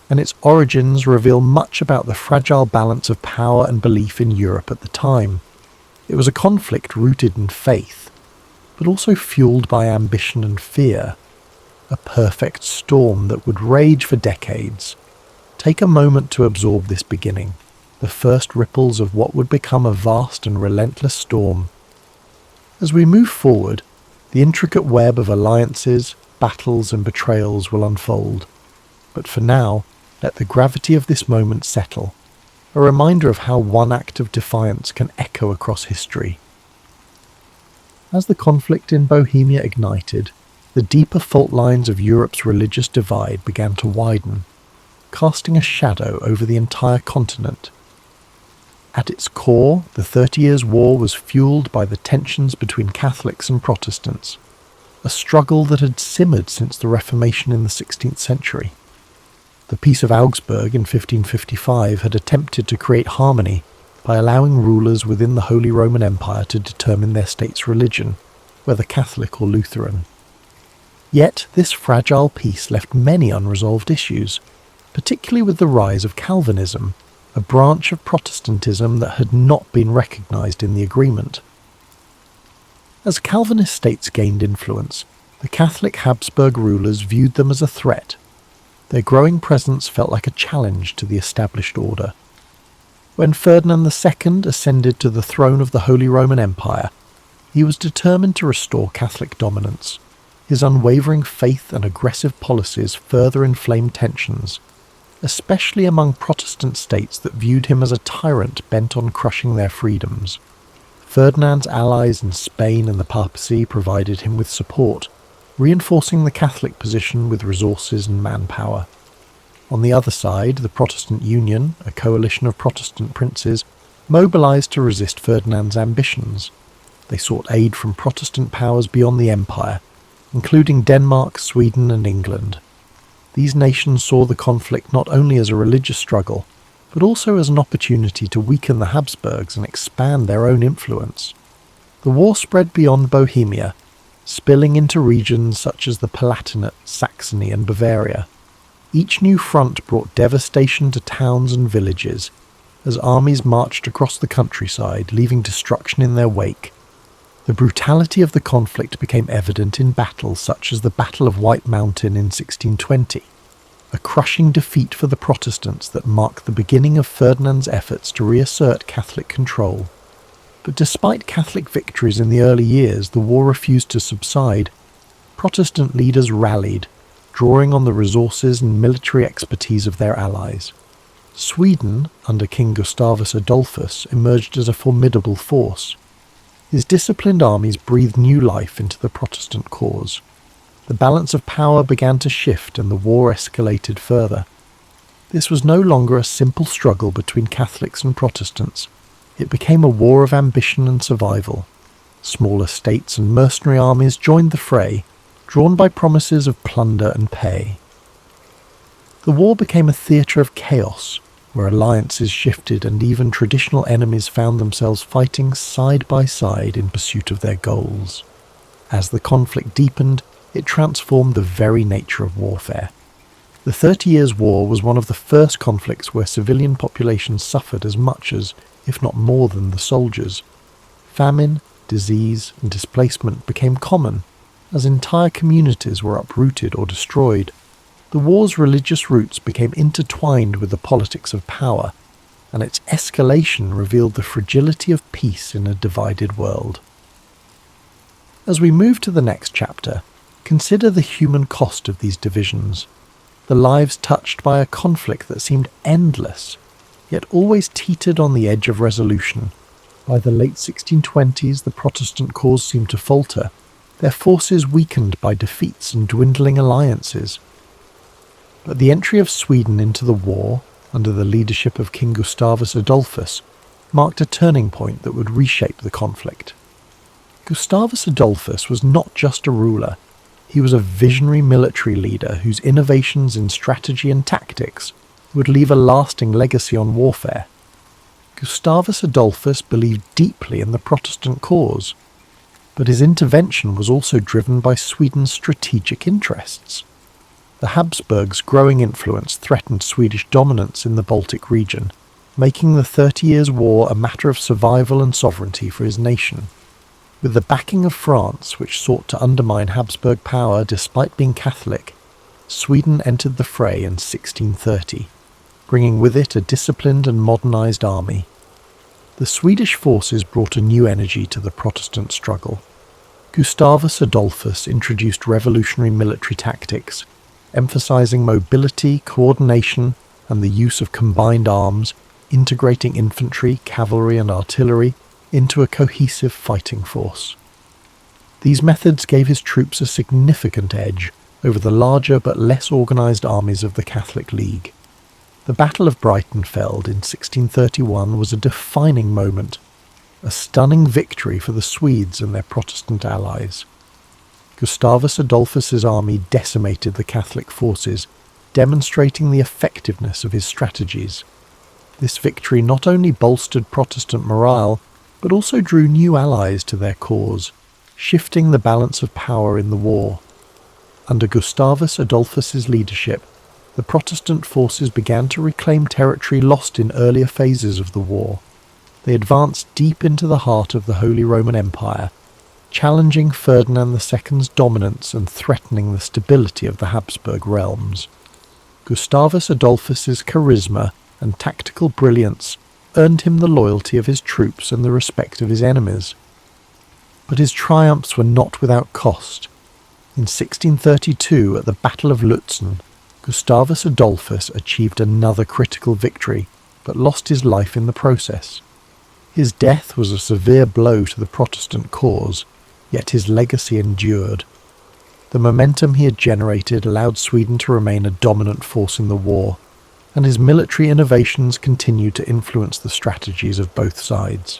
and its origins reveal much about the fragile balance of power and belief in Europe at the time. It was a conflict rooted in faith, but also fueled by ambition and fear, a perfect storm that would rage for decades. Take a moment to absorb this beginning, the first ripples of what would become a vast and relentless storm. As we move forward, the intricate web of alliances, battles, and betrayals will unfold. But for now, let the gravity of this moment settle, a reminder of how one act of defiance can echo across history. As the conflict in Bohemia ignited, the deeper fault lines of Europe's religious divide began to widen, casting a shadow over the entire continent. At its core, the 30 Years' War was fueled by the tensions between Catholics and Protestants, a struggle that had simmered since the Reformation in the 16th century. The Peace of Augsburg in 1555 had attempted to create harmony by allowing rulers within the Holy Roman Empire to determine their state's religion, whether Catholic or Lutheran. Yet this fragile peace left many unresolved issues, particularly with the rise of Calvinism, a branch of Protestantism that had not been recognised in the agreement. As Calvinist states gained influence, the Catholic Habsburg rulers viewed them as a threat. Their growing presence felt like a challenge to the established order. When Ferdinand II ascended to the throne of the Holy Roman Empire, he was determined to restore Catholic dominance. His unwavering faith and aggressive policies further inflamed tensions, especially among Protestant states that viewed him as a tyrant bent on crushing their freedoms. Ferdinand's allies in Spain and the papacy provided him with support, reinforcing the Catholic position with resources and manpower. On the other side, the Protestant Union, a coalition of Protestant princes, mobilized to resist Ferdinand's ambitions. They sought aid from Protestant powers beyond the empire, including Denmark, Sweden, and England. These nations saw the conflict not only as a religious struggle, but also as an opportunity to weaken the Habsburgs and expand their own influence. The war spread beyond Bohemia, spilling into regions such as the Palatinate, Saxony, and Bavaria. Each new front brought devastation to towns and villages, as armies marched across the countryside, leaving destruction in their wake. The brutality of the conflict became evident in battles such as the Battle of White Mountain in 1620, a crushing defeat for the Protestants that marked the beginning of Ferdinand's efforts to reassert Catholic control. But despite Catholic victories in the early years, the war refused to subside. Protestant leaders rallied, drawing on the resources and military expertise of their allies. Sweden, under King Gustavus Adolphus, emerged as a formidable force. His disciplined armies breathed new life into the Protestant cause. The balance of power began to shift and the war escalated further. This was no longer a simple struggle between Catholics and Protestants. It became a war of ambition and survival. Smaller states and mercenary armies joined the fray, drawn by promises of plunder and pay. The war became a theatre of chaos, where alliances shifted and even traditional enemies found themselves fighting side by side in pursuit of their goals. As the conflict deepened, it transformed the very nature of warfare. The 30 Years' War was one of the first conflicts where civilian populations suffered as much as, if not more than, the soldiers. Famine, disease, and displacement became common, as entire communities were uprooted or destroyed. The war's religious roots became intertwined with the politics of power, and its escalation revealed the fragility of peace in a divided world. As we move to the next chapter, consider the human cost of these divisions, the lives touched by a conflict that seemed endless, yet always teetered on the edge of resolution. By the late 1620s, the Protestant cause seemed to falter, their forces weakened by defeats and dwindling alliances. But the entry of Sweden into the war, under the leadership of King Gustavus Adolphus, marked a turning point that would reshape the conflict. Gustavus Adolphus was not just a ruler, he was a visionary military leader whose innovations in strategy and tactics would leave a lasting legacy on warfare. Gustavus Adolphus believed deeply in the Protestant cause, but his intervention was also driven by Sweden's strategic interests. The Habsburgs' growing influence threatened Swedish dominance in the Baltic region, making the 30 Years' War a matter of survival and sovereignty for his nation. With the backing of France, which sought to undermine Habsburg power despite being Catholic, Sweden entered the fray in 1630, bringing with it a disciplined and modernized army. The Swedish forces brought a new energy to the Protestant struggle. Gustavus Adolphus introduced revolutionary military tactics, emphasizing mobility, coordination, and the use of combined arms, integrating infantry, cavalry, and artillery into a cohesive fighting force. These methods gave his troops a significant edge over the larger but less organised armies of the Catholic League. The Battle of Breitenfeld in 1631 was a defining moment, a stunning victory for the Swedes and their Protestant allies. Gustavus Adolphus's army decimated the Catholic forces, demonstrating the effectiveness of his strategies. This victory not only bolstered Protestant morale, but also drew new allies to their cause, shifting the balance of power in the war. Under Gustavus Adolphus's leadership, the Protestant forces began to reclaim territory lost in earlier phases of the war. They advanced deep into the heart of the Holy Roman Empire, challenging Ferdinand II's dominance and threatening the stability of the Habsburg realms. Gustavus Adolphus's charisma and tactical brilliance earned him the loyalty of his troops and the respect of his enemies. But his triumphs were not without cost. In 1632, at the Battle of Lutzen, Gustavus Adolphus achieved another critical victory, but lost his life in the process. His death was a severe blow to the Protestant cause, yet his legacy endured. The momentum he had generated allowed Sweden to remain a dominant force in the war, and his military innovations continued to influence the strategies of both sides.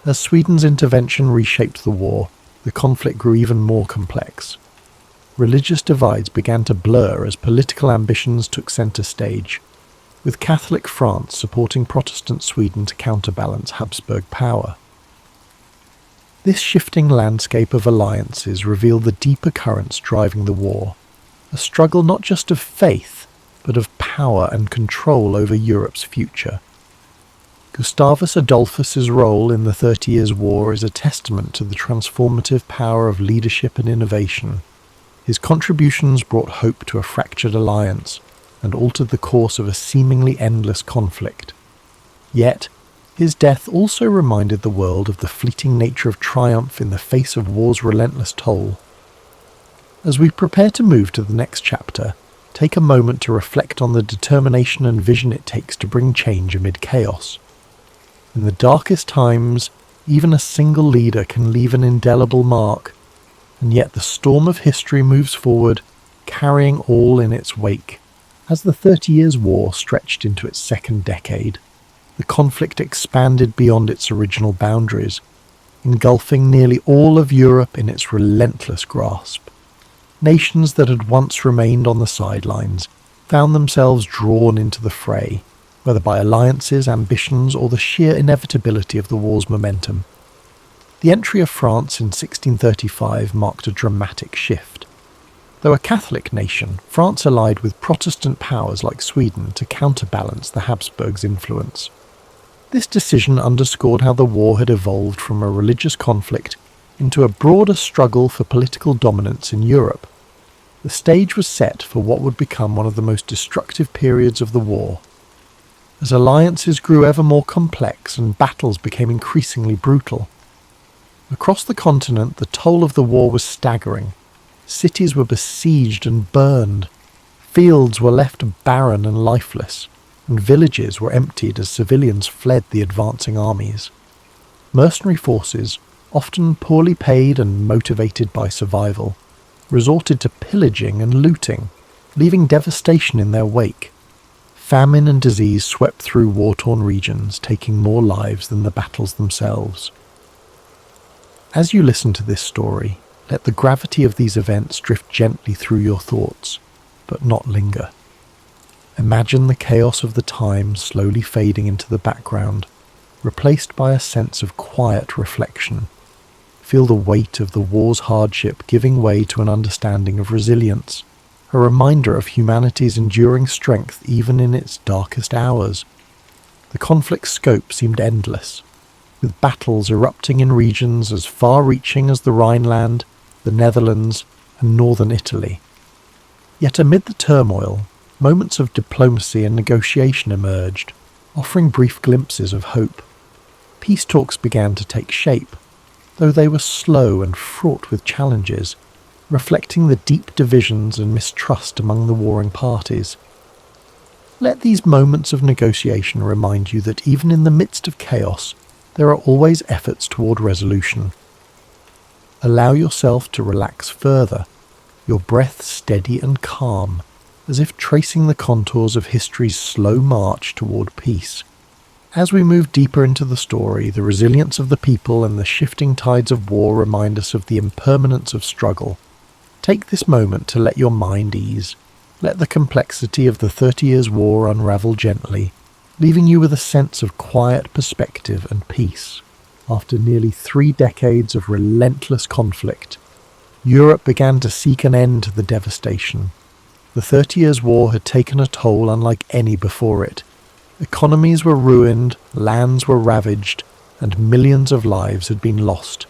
As Sweden's intervention reshaped the war, the conflict grew even more complex. Religious divides began to blur as political ambitions took centre stage, with Catholic France supporting Protestant Sweden to counterbalance Habsburg power. This shifting landscape of alliances revealed the deeper currents driving the war, a struggle not just of faith, but of power and control over Europe's future. Gustavus Adolphus's role in the 30 Years' War is a testament to the transformative power of leadership and innovation. His contributions brought hope to a fractured alliance and altered the course of a seemingly endless conflict. Yet, his death also reminded the world of the fleeting nature of triumph in the face of war's relentless toll. As we prepare to move to the next chapter, take a moment to reflect on the determination and vision it takes to bring change amid chaos. In the darkest times, even a single leader can leave an indelible mark, and yet the storm of history moves forward, carrying all in its wake. As the 30 Years' War stretched into its second decade, the conflict expanded beyond its original boundaries, engulfing nearly all of Europe in its relentless grasp. Nations that had once remained on the sidelines found themselves drawn into the fray, whether by alliances, ambitions, or the sheer inevitability of the war's momentum. The entry of France in 1635 marked a dramatic shift. Though a Catholic nation, France allied with Protestant powers like Sweden to counterbalance the Habsburgs' influence. This decision underscored how the war had evolved from a religious conflict into a broader struggle for political dominance in Europe. The stage was set for what would become one of the most destructive periods of the war. As alliances grew ever more complex and battles became increasingly brutal. Across the continent, the toll of the war was staggering. Cities were besieged and burned. Fields were left barren and lifeless, and villages were emptied as civilians fled the advancing armies. Mercenary forces, often poorly paid and motivated by survival, resorted to pillaging and looting, leaving devastation in their wake. Famine and disease swept through war-torn regions, taking more lives than the battles themselves. As you listen to this story, let the gravity of these events drift gently through your thoughts, but not linger. Imagine the chaos of the time slowly fading into the background, replaced by a sense of quiet reflection. Feel the weight of the war's hardship giving way to an understanding of resilience, a reminder of humanity's enduring strength even in its darkest hours. The conflict's scope seemed endless, with battles erupting in regions as far-reaching as the Rhineland, the Netherlands, and northern Italy. Yet amid the turmoil, moments of diplomacy and negotiation emerged, offering brief glimpses of hope. Peace talks began to take shape, though they were slow and fraught with challenges, reflecting the deep divisions and mistrust among the warring parties. Let these moments of negotiation remind you that even in the midst of chaos, there are always efforts toward resolution. Allow yourself to relax further, your breath steady and calm, as if tracing the contours of history's slow march toward peace. As we move deeper into the story, the resilience of the people and the shifting tides of war remind us of the impermanence of struggle. Take this moment to let your mind ease. Let the complexity of the 30 Years' War unravel gently, leaving you with a sense of quiet perspective and peace. After nearly 3 decades of relentless conflict, Europe began to seek an end to the devastation. The 30 Years' War had taken a toll unlike any before it. Economies were ruined, lands were ravaged, and millions of lives had been lost.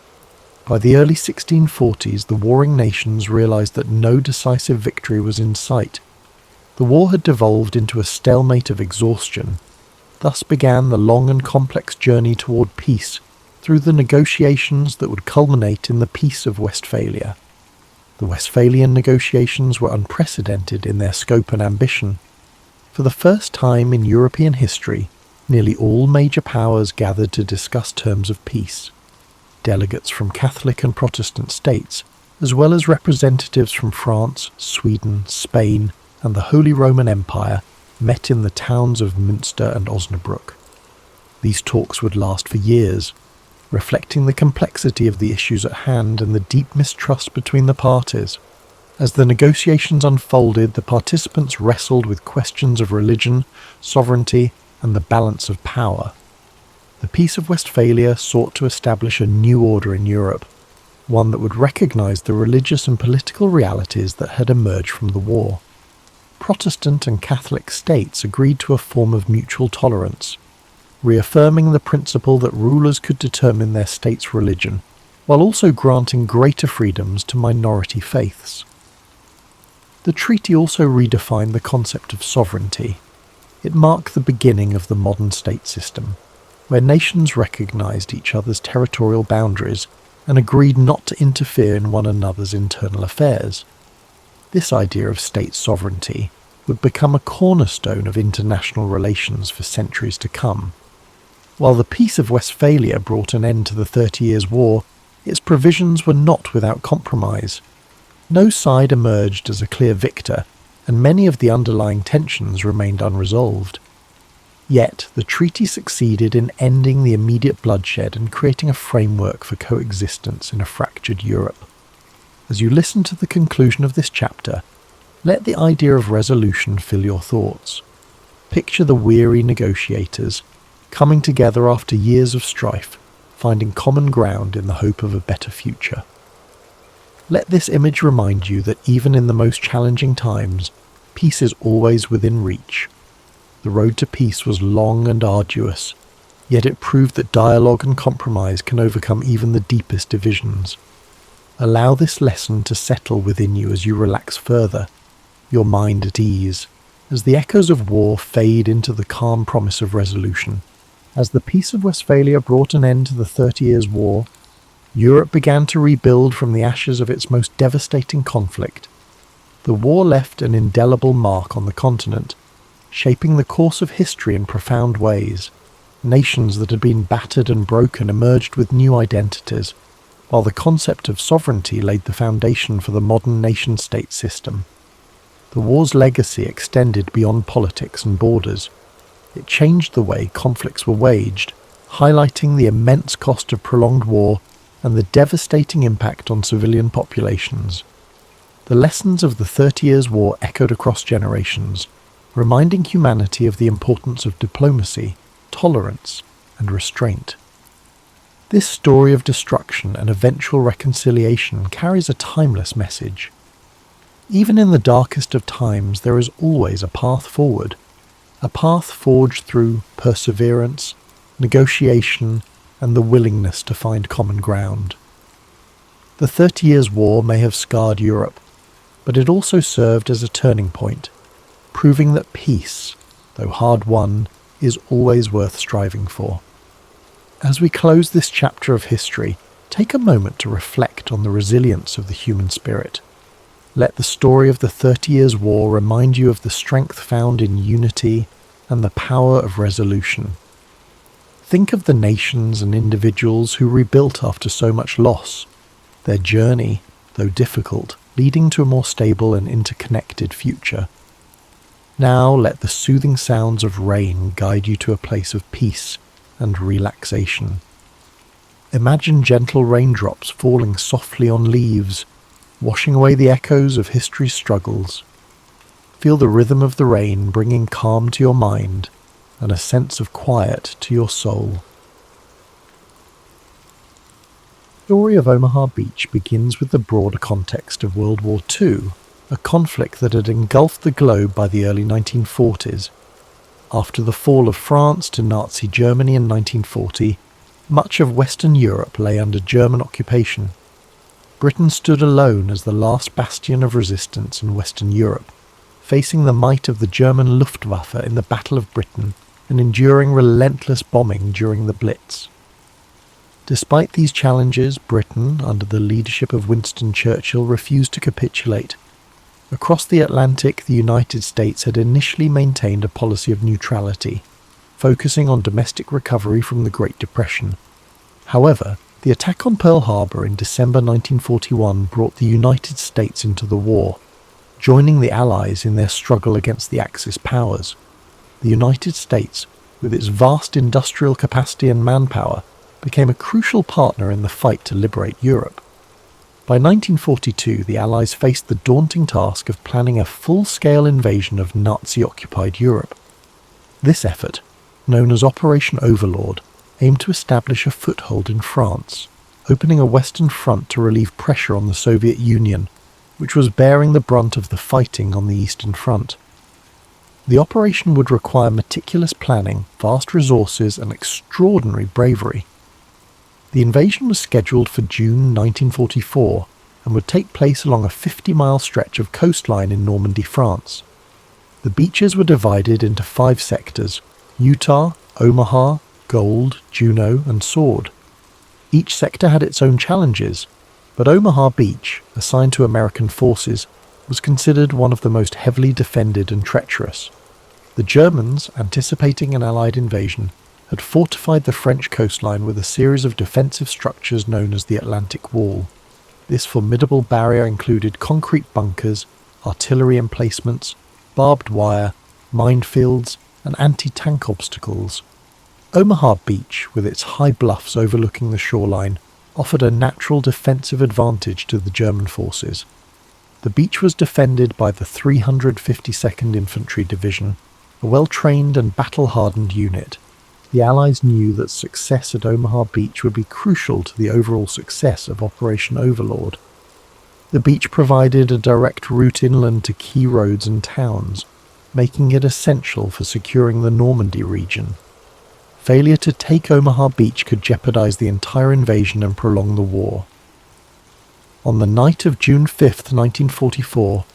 By the early 1640s, the warring nations realized that no decisive victory was in sight. The war had devolved into a stalemate of exhaustion. Thus began the long and complex journey toward peace, through the negotiations that would culminate in the Peace of Westphalia. The Westphalian negotiations were unprecedented in their scope and ambition. For the first time in European history, nearly all major powers gathered to discuss terms of peace. Delegates from Catholic and Protestant states, as well as representatives from France, Sweden, Spain, and the Holy Roman Empire, met in the towns of Münster and Osnabrück. These talks would last for years, reflecting the complexity of the issues at hand and the deep mistrust between the parties. As the negotiations unfolded, the participants wrestled with questions of religion, sovereignty, and the balance of power. The Peace of Westphalia sought to establish a new order in Europe, one that would recognize the religious and political realities that had emerged from the war. Protestant and Catholic states agreed to a form of mutual tolerance, reaffirming the principle that rulers could determine their state's religion, while also granting greater freedoms to minority faiths. The treaty also redefined the concept of sovereignty. It marked the beginning of the modern state system, where nations recognized each other's territorial boundaries and agreed not to interfere in one another's internal affairs. This idea of state sovereignty would become a cornerstone of international relations for centuries to come. While the Peace of Westphalia brought an end to the 30 Years' War, its provisions were not without compromise. No side emerged as a clear victor, and many of the underlying tensions remained unresolved. Yet, the treaty succeeded in ending the immediate bloodshed and creating a framework for coexistence in a fractured Europe. As you listen to the conclusion of this chapter, let the idea of resolution fill your thoughts. Picture the weary negotiators, coming together after years of strife, finding common ground in the hope of a better future. Let this image remind you that even in the most challenging times, peace is always within reach. The road to peace was long and arduous, yet it proved that dialogue and compromise can overcome even the deepest divisions. Allow this lesson to settle within you as you relax further, your mind at ease, as the echoes of war fade into the calm promise of resolution. As the Peace of Westphalia brought an end to the 30 Years' War, Europe began to rebuild from the ashes of its most devastating conflict. The war left an indelible mark on the continent, shaping the course of history in profound ways. Nations that had been battered and broken emerged with new identities, while the concept of sovereignty laid the foundation for the modern nation-state system. The war's legacy extended beyond politics and borders. It changed the way conflicts were waged, highlighting the immense cost of prolonged war and the devastating impact on civilian populations. The lessons of the 30 Years' War echoed across generations, reminding humanity of the importance of diplomacy, tolerance, and restraint. This story of destruction and eventual reconciliation carries a timeless message. Even in the darkest of times, there is always a path forward, a path forged through perseverance, negotiation, and the willingness to find common ground. The 30 Years' War may have scarred Europe, but it also served as a turning point, proving that peace, though hard won, is always worth striving for. As we close this chapter of history, take a moment to reflect on the resilience of the human spirit. Let the story of the 30 Years' War remind you of the strength found in unity and the power of resolution. Think of the nations and individuals who rebuilt after so much loss. their journey, though difficult, leading to a more stable and interconnected future. Now let the soothing sounds of rain guide you to a place of peace and relaxation. Imagine gentle raindrops falling softly on leaves, washing away the echoes of history's struggles. Feel the rhythm of the rain bringing calm to your mind and a sense of quiet to your soul. The story of Omaha Beach begins with the broader context of World War II, a conflict that had engulfed the globe by the early 1940s. After the fall of France to Nazi Germany in 1940, much of Western Europe lay under German occupation. Britain stood alone as the last bastion of resistance in Western Europe, facing the might of the German Luftwaffe in the Battle of Britain and enduring relentless bombing during the Blitz. Despite these challenges, Britain, under the leadership of Winston Churchill, refused to capitulate. Across the Atlantic, the United States had initially maintained a policy of neutrality, focusing on domestic recovery from the Great Depression. However, the attack on Pearl Harbor in December 1941 brought the United States into the war, joining the Allies in their struggle against the Axis powers. The United States, with its vast industrial capacity and manpower, became a crucial partner in the fight to liberate Europe. By 1942, the Allies faced the daunting task of planning a full-scale invasion of Nazi-occupied Europe. This effort, known as Operation Overlord, aimed to establish a foothold in France, opening a Western front to relieve pressure on the Soviet Union, which was bearing the brunt of the fighting on the Eastern Front. The operation would require meticulous planning, vast resources, and extraordinary bravery. The invasion was scheduled for June 1944 and would take place along a 50-mile stretch of coastline in Normandy, France. The beaches were divided into 5 sectors: Utah, Omaha, Gold, Juneau, and Sword. Each sector had its own challenges, but Omaha Beach, assigned to American forces, was considered one of the most heavily defended and treacherous. The Germans, anticipating an Allied invasion, had fortified the French coastline with a series of defensive structures known as the Atlantic Wall. This formidable barrier included concrete bunkers, artillery emplacements, barbed wire, minefields, and anti-tank obstacles. Omaha Beach, with its high bluffs overlooking the shoreline, offered a natural defensive advantage to the German forces. The beach was defended by the 352nd Infantry Division, a well-trained and battle-hardened unit. The Allies knew that success at Omaha Beach would be crucial to the overall success of Operation Overlord. The beach provided a direct route inland to key roads and towns, making it essential for securing the Normandy region. Failure to take Omaha Beach could jeopardize the entire invasion and prolong the war. On the night of June 5, 1944,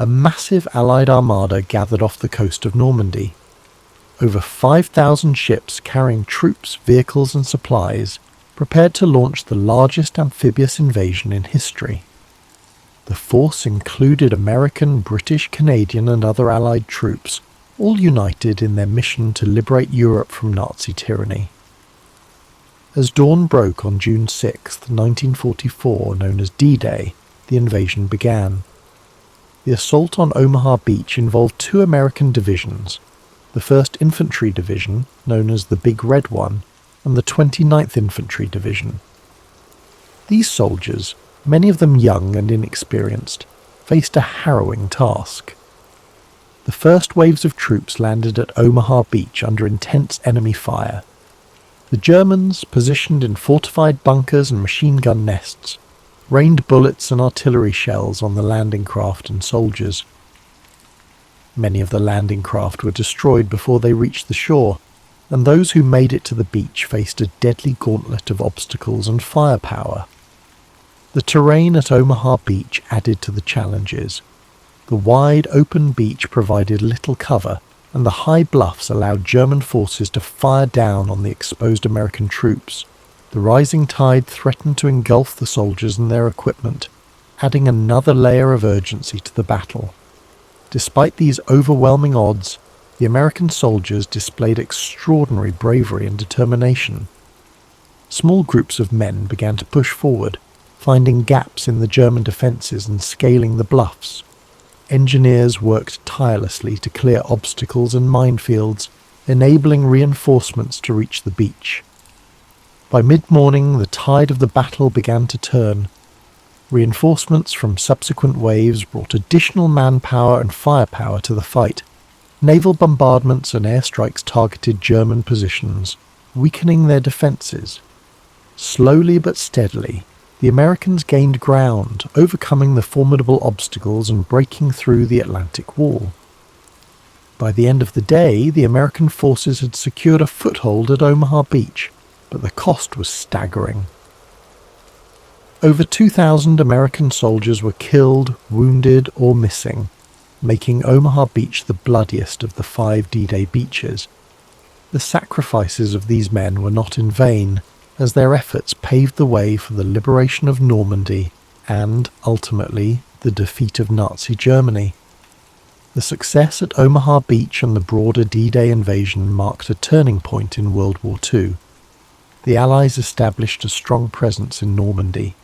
a massive Allied armada gathered off the coast of Normandy. Over 5,000 ships carrying troops, vehicles, and supplies prepared to launch the largest amphibious invasion in history. The force included American, British, Canadian, and other Allied troops, all united in their mission to liberate Europe from Nazi tyranny. As dawn broke on June 6, 1944, known as D-Day, the invasion began. The assault on Omaha Beach involved 2 American divisions, the 1st Infantry Division, known as the Big Red One, and the 29th Infantry Division. These soldiers, many of them young and inexperienced, faced a harrowing task. The first waves of troops landed at Omaha Beach under intense enemy fire. The Germans, positioned in fortified bunkers and machine gun nests, rained bullets and artillery shells on the landing craft and soldiers. Many of the landing craft were destroyed before they reached the shore, and those who made it to the beach faced a deadly gauntlet of obstacles and firepower. The terrain at Omaha Beach added to the challenges. The wide, open beach provided little cover, and the high bluffs allowed German forces to fire down on the exposed American troops. The rising tide threatened to engulf the soldiers and their equipment, adding another layer of urgency to the battle. Despite these overwhelming odds, the American soldiers displayed extraordinary bravery and determination. Small groups of men began to push forward, finding gaps in the German defences and scaling the bluffs. Engineers worked tirelessly to clear obstacles and minefields, enabling reinforcements to reach the beach. By mid-morning, the tide of the battle began to turn. Reinforcements from subsequent waves brought additional manpower and firepower to the fight. Naval bombardments and airstrikes targeted German positions, weakening their defences. Slowly but steadily, the Americans gained ground, overcoming the formidable obstacles and breaking through the Atlantic Wall. By the end of the day, the American forces had secured a foothold at Omaha Beach, but the cost was staggering. Over 2,000 American soldiers were killed, wounded, or missing, making Omaha Beach the bloodiest of the 5 D-Day beaches. The sacrifices of these men were not in vain, as their efforts paved the way for the liberation of Normandy and, ultimately, the defeat of Nazi Germany. The success at Omaha Beach and the broader D-Day invasion marked a turning point in World War II. The Allies established a strong presence in Normandy,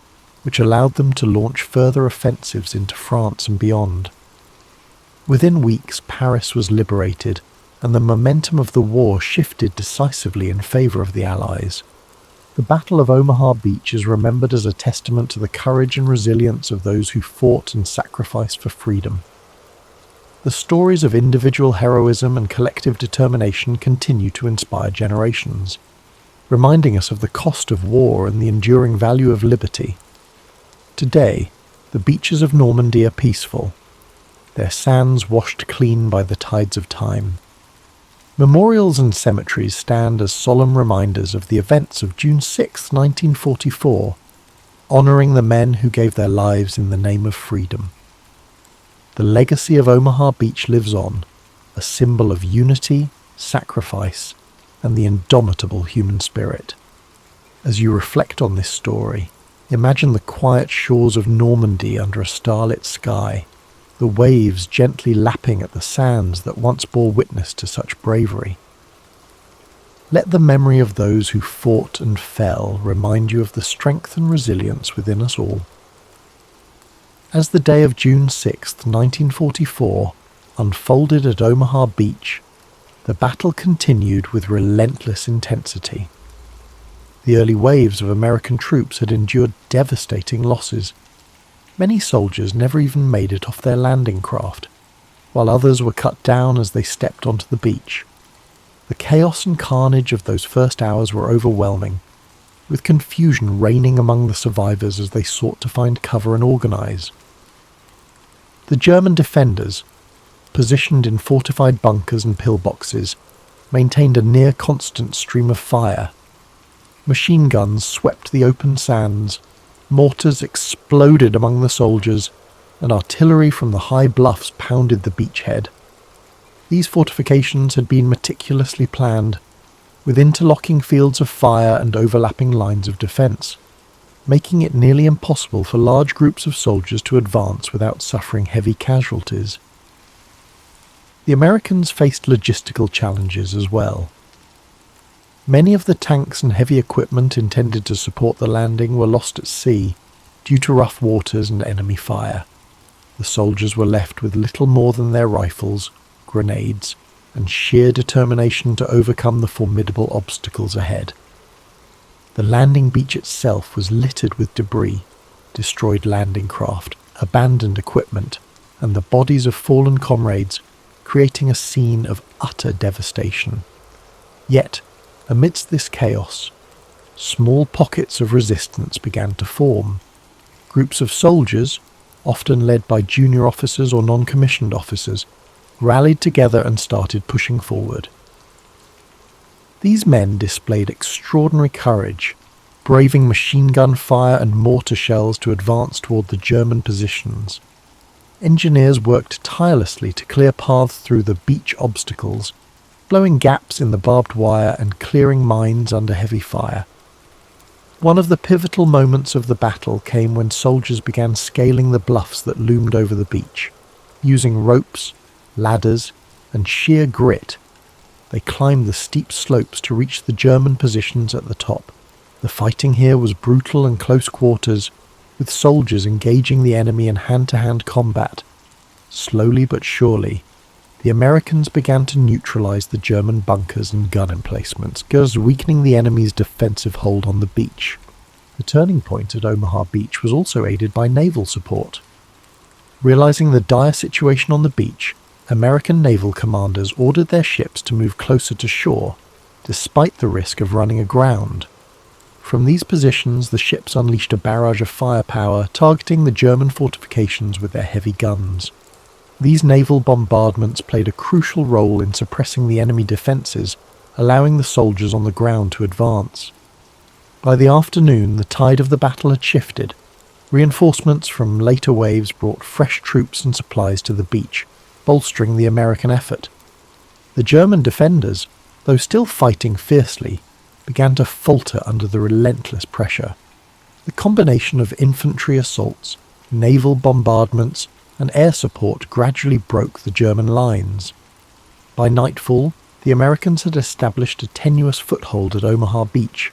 which allowed them to launch further offensives into France and beyond. Within weeks, Paris was liberated, and the momentum of the war shifted decisively in favour of the Allies. The Battle of Omaha Beach is remembered as a testament to the courage and resilience of those who fought and sacrificed for freedom. The stories of individual heroism and collective determination continue to inspire generations, reminding us of the cost of war and the enduring value of liberty. Today, the beaches of Normandy are peaceful, their sands washed clean by the tides of time. Memorials and cemeteries stand as solemn reminders of the events of June 6, 1944, honouring the men who gave their lives in the name of freedom. The legacy of Omaha Beach lives on, a symbol of unity, sacrifice, and the indomitable human spirit. As you reflect on this story, imagine the quiet shores of Normandy under a starlit sky, the waves gently lapping at the sands that once bore witness to such bravery. Let the memory of those who fought and fell remind you of the strength and resilience within us all. As the day of June 6, 1944, unfolded at Omaha Beach, the battle continued with relentless intensity. The early waves of American troops had endured devastating losses. Many soldiers never even made it off their landing craft, while others were cut down as they stepped onto the beach. The chaos and carnage of those first hours were overwhelming, with confusion reigning among the survivors as they sought to find cover and organize. The German defenders, positioned in fortified bunkers and pillboxes, maintained a near-constant stream of fire. Machine guns swept the open sands, mortars exploded among the soldiers, and artillery from the high bluffs pounded the beachhead. These fortifications had been meticulously planned, with interlocking fields of fire and overlapping lines of defence, making it nearly impossible for large groups of soldiers to advance without suffering heavy casualties. The Americans faced logistical challenges as well. Many of the tanks and heavy equipment intended to support the landing were lost at sea due to rough waters and enemy fire. The soldiers were left with little more than their rifles, grenades, and sheer determination to overcome the formidable obstacles ahead. The landing beach itself was littered with debris, destroyed landing craft, abandoned equipment, and the bodies of fallen comrades, creating a scene of utter devastation. Yet, amidst this chaos, small pockets of resistance began to form. Groups of soldiers, often led by junior officers or non-commissioned officers, rallied together and started pushing forward. These men displayed extraordinary courage, braving machine gun fire and mortar shells to advance toward the German positions. Engineers worked tirelessly to clear paths through the beach obstacles, blowing gaps in the barbed wire and clearing mines under heavy fire. One of the pivotal moments of the battle came when soldiers began scaling the bluffs that loomed over the beach. Using ropes, ladders, and sheer grit, they climbed the steep slopes to reach the German positions at the top. The fighting here was brutal and close quarters, with soldiers engaging the enemy in hand-to-hand combat. Slowly but surely, the Americans began to neutralize the German bunkers and gun emplacements, thus weakening the enemy's defensive hold on the beach. The turning point at Omaha Beach was also aided by naval support. Realizing the dire situation on the beach, American naval commanders ordered their ships to move closer to shore, despite the risk of running aground. From these positions, the ships unleashed a barrage of firepower, targeting the German fortifications with their heavy guns. These naval bombardments played a crucial role in suppressing the enemy defences, allowing the soldiers on the ground to advance. By the afternoon, the tide of the battle had shifted. Reinforcements from later waves brought fresh troops and supplies to the beach, bolstering the American effort. The German defenders, though still fighting fiercely, began to falter under the relentless pressure. The combination of infantry assaults, naval bombardments, and air support gradually broke the German lines. By nightfall, the Americans had established a tenuous foothold at Omaha Beach.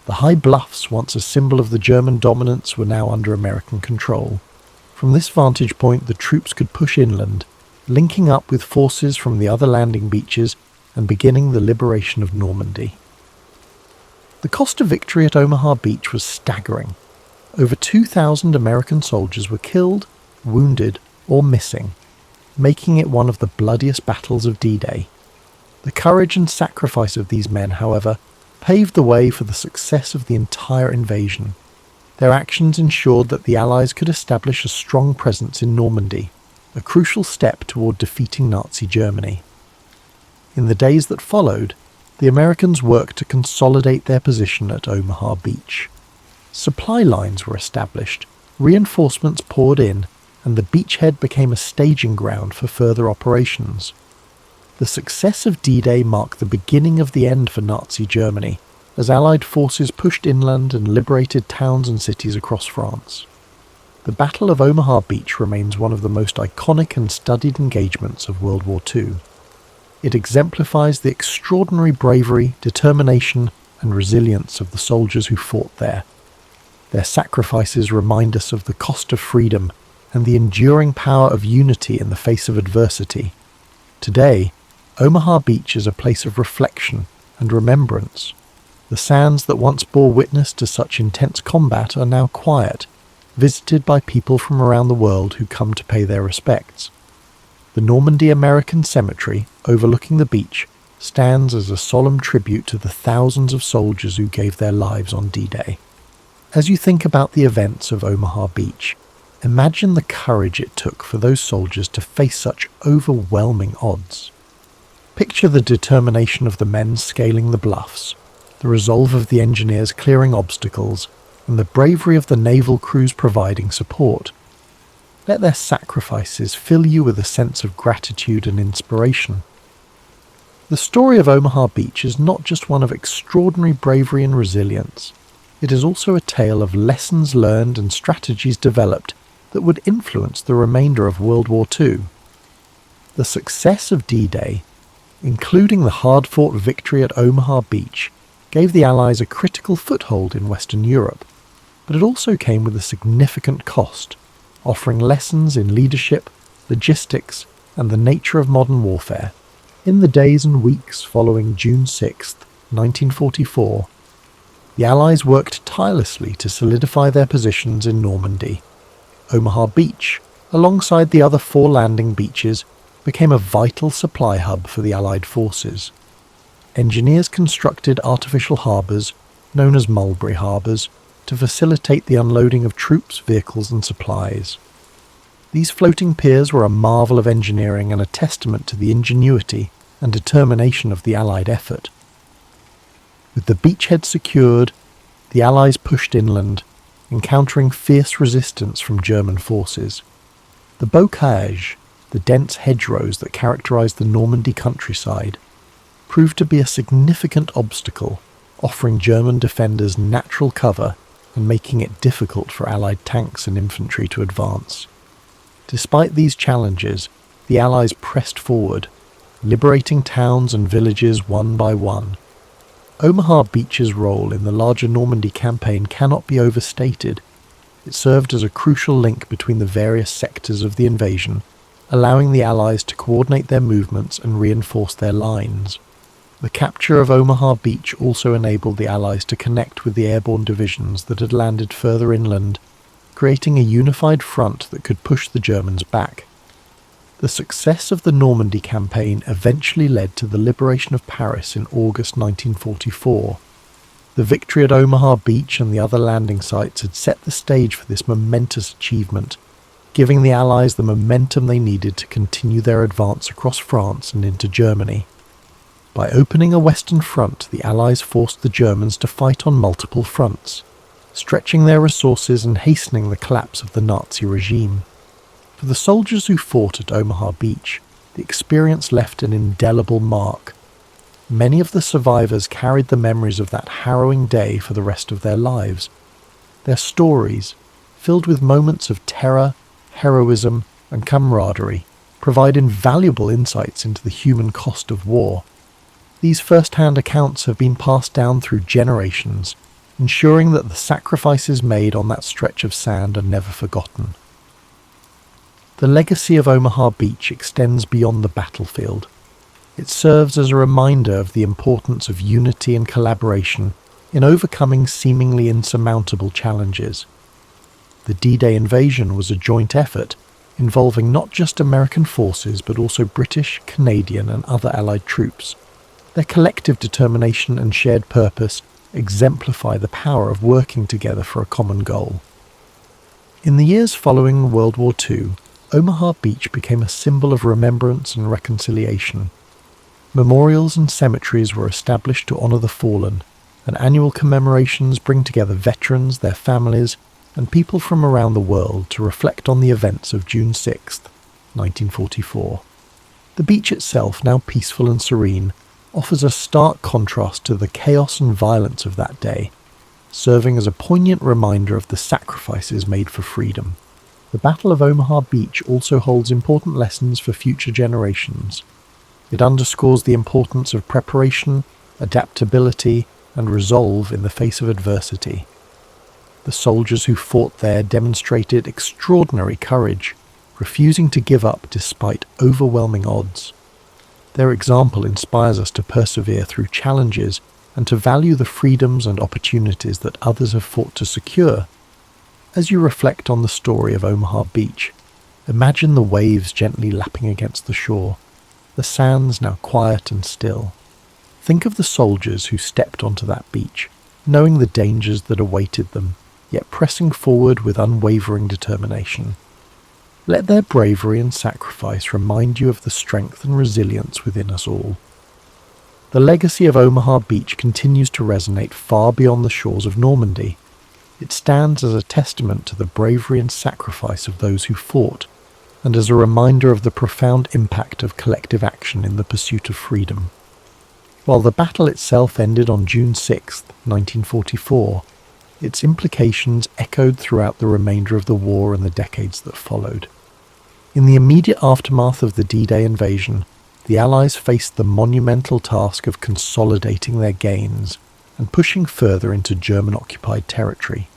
The high bluffs, once a symbol of the German dominance, were now under American control. From this vantage point, the troops could push inland, linking up with forces from the other landing beaches and beginning the liberation of Normandy. The cost of victory at Omaha Beach was staggering. Over 2,000 American soldiers were killed, wounded, or missing, making it one of the bloodiest battles of D-Day. The courage and sacrifice of these men, however, paved the way for the success of the entire invasion. Their actions ensured that the Allies could establish a strong presence in Normandy, a crucial step toward defeating Nazi Germany. In the days that followed, the Americans worked to consolidate their position at Omaha Beach. Supply lines were established, reinforcements poured in, and the beachhead became a staging ground for further operations. The success of D-Day marked the beginning of the end for Nazi Germany, as Allied forces pushed inland and liberated towns and cities across France. The Battle of Omaha Beach remains one of the most iconic and studied engagements of World War II. It exemplifies the extraordinary bravery, determination, and resilience of the soldiers who fought there. Their sacrifices remind us of the cost of freedom and the enduring power of unity in the face of adversity. Today, Omaha Beach is a place of reflection and remembrance. The sands that once bore witness to such intense combat are now quiet, visited by people from around the world who come to pay their respects. The Normandy American Cemetery, overlooking the beach, stands as a solemn tribute to the thousands of soldiers who gave their lives on D-Day. As you think about the events of Omaha Beach, imagine the courage it took for those soldiers to face such overwhelming odds. Picture the determination of the men scaling the bluffs, the resolve of the engineers clearing obstacles, and the bravery of the naval crews providing support. Let their sacrifices fill you with a sense of gratitude and inspiration. The story of Omaha Beach is not just one of extraordinary bravery and resilience. It is also a tale of lessons learned and strategies developed that would influence the remainder of World War II. The success of D-Day, including the hard-fought victory at Omaha Beach, gave the Allies a critical foothold in Western Europe, but it also came with a significant cost, offering lessons in leadership, logistics, and the nature of modern warfare. In the days and weeks following June 6, 1944, the Allies worked tirelessly to solidify their positions in Normandy. Omaha Beach, alongside the other 4 landing beaches, became a vital supply hub for the Allied forces. Engineers constructed artificial harbours, known as mulberry harbours, to facilitate the unloading of troops, vehicles and supplies. These floating piers were a marvel of engineering and a testament to the ingenuity and determination of the Allied effort. With the beachhead secured, the Allies pushed inland, encountering fierce resistance from German forces. The bocage, the dense hedgerows that characterized the Normandy countryside, proved to be a significant obstacle, offering German defenders natural cover and making it difficult for Allied tanks and infantry to advance. Despite these challenges, the Allies pressed forward, liberating towns and villages one by one. Omaha Beach's role in the larger Normandy campaign cannot be overstated. It served as a crucial link between the various sectors of the invasion, allowing the Allies to coordinate their movements and reinforce their lines. The capture of Omaha Beach also enabled the Allies to connect with the airborne divisions that had landed further inland, creating a unified front that could push the Germans back. The success of the Normandy campaign eventually led to the liberation of Paris in August 1944. The victory at Omaha Beach and the other landing sites had set the stage for this momentous achievement, giving the Allies the momentum they needed to continue their advance across France and into Germany. By opening a western front, the Allies forced the Germans to fight on multiple fronts, stretching their resources and hastening the collapse of the Nazi regime. For the soldiers who fought at Omaha Beach, the experience left an indelible mark. Many of the survivors carried the memories of that harrowing day for the rest of their lives. Their stories, filled with moments of terror, heroism, and camaraderie, provide invaluable insights into the human cost of war. These first-hand accounts have been passed down through generations, ensuring that the sacrifices made on that stretch of sand are never forgotten. The legacy of Omaha Beach extends beyond the battlefield. It serves as a reminder of the importance of unity and collaboration in overcoming seemingly insurmountable challenges. The D-Day invasion was a joint effort involving not just American forces but also British, Canadian and other Allied troops. Their collective determination and shared purpose exemplify the power of working together for a common goal. In the years following World War II, Omaha Beach became a symbol of remembrance and reconciliation. Memorials and cemeteries were established to honour the fallen, and annual commemorations bring together veterans, their families, and people from around the world to reflect on the events of June 6, 1944. The beach itself, now peaceful and serene, offers a stark contrast to the chaos and violence of that day, serving as a poignant reminder of the sacrifices made for freedom. The Battle of Omaha Beach also holds important lessons for future generations. It underscores the importance of preparation, adaptability, and resolve in the face of adversity. The soldiers who fought there demonstrated extraordinary courage, refusing to give up despite overwhelming odds. Their example inspires us to persevere through challenges and to value the freedoms and opportunities that others have fought to secure. As you reflect on the story of Omaha Beach, imagine the waves gently lapping against the shore, the sands now quiet and still. Think of the soldiers who stepped onto that beach, knowing the dangers that awaited them, yet pressing forward with unwavering determination. Let their bravery and sacrifice remind you of the strength and resilience within us all. The legacy of Omaha Beach continues to resonate far beyond the shores of Normandy. It stands as a testament to the bravery and sacrifice of those who fought, and as a reminder of the profound impact of collective action in the pursuit of freedom. While the battle itself ended on June 6, 1944, its implications echoed throughout the remainder of the war and the decades that followed. In the immediate aftermath of the D-Day invasion, the Allies faced the monumental task of consolidating their gains and pushing further into German-occupied territory.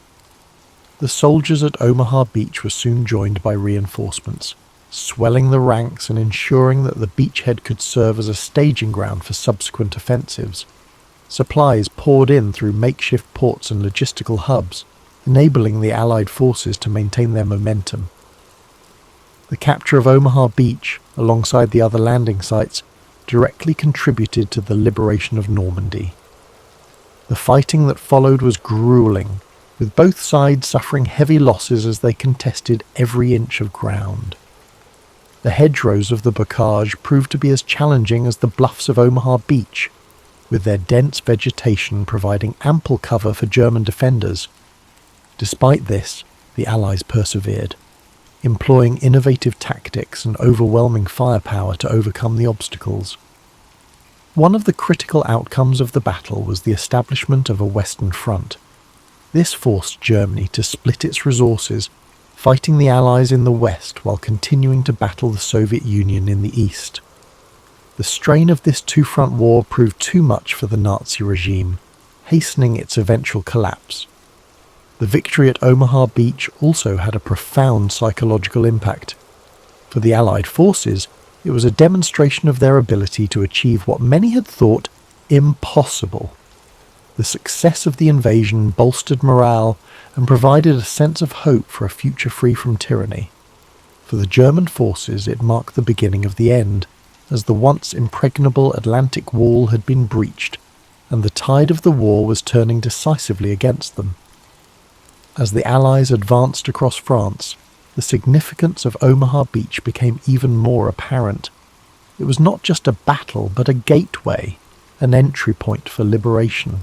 The soldiers at Omaha Beach were soon joined by reinforcements, swelling the ranks and ensuring that the beachhead could serve as a staging ground for subsequent offensives. Supplies poured in through makeshift ports and logistical hubs, enabling the Allied forces to maintain their momentum. The capture of Omaha Beach, alongside the other landing sites, directly contributed to the liberation of Normandy. The fighting that followed was grueling, with both sides suffering heavy losses as they contested every inch of ground. The hedgerows of the bocage proved to be as challenging as the bluffs of Omaha Beach, with their dense vegetation providing ample cover for German defenders. Despite this, the Allies persevered, employing innovative tactics and overwhelming firepower to overcome the obstacles. One of the critical outcomes of the battle was the establishment of a Western Front. This forced Germany to split its resources, fighting the Allies in the west while continuing to battle the Soviet Union in the east. The strain of this two-front war proved too much for the Nazi regime, hastening its eventual collapse. The victory at Omaha Beach also had a profound psychological impact. For the Allied forces, it was a demonstration of their ability to achieve what many had thought impossible. The success of the invasion bolstered morale and provided a sense of hope for a future free from tyranny. For the German forces, it marked the beginning of the end, as the once impregnable Atlantic Wall had been breached, and the tide of the war was turning decisively against them. As the Allies advanced across France, the significance of Omaha Beach became even more apparent. It was not just a battle, but a gateway, an entry point for liberation.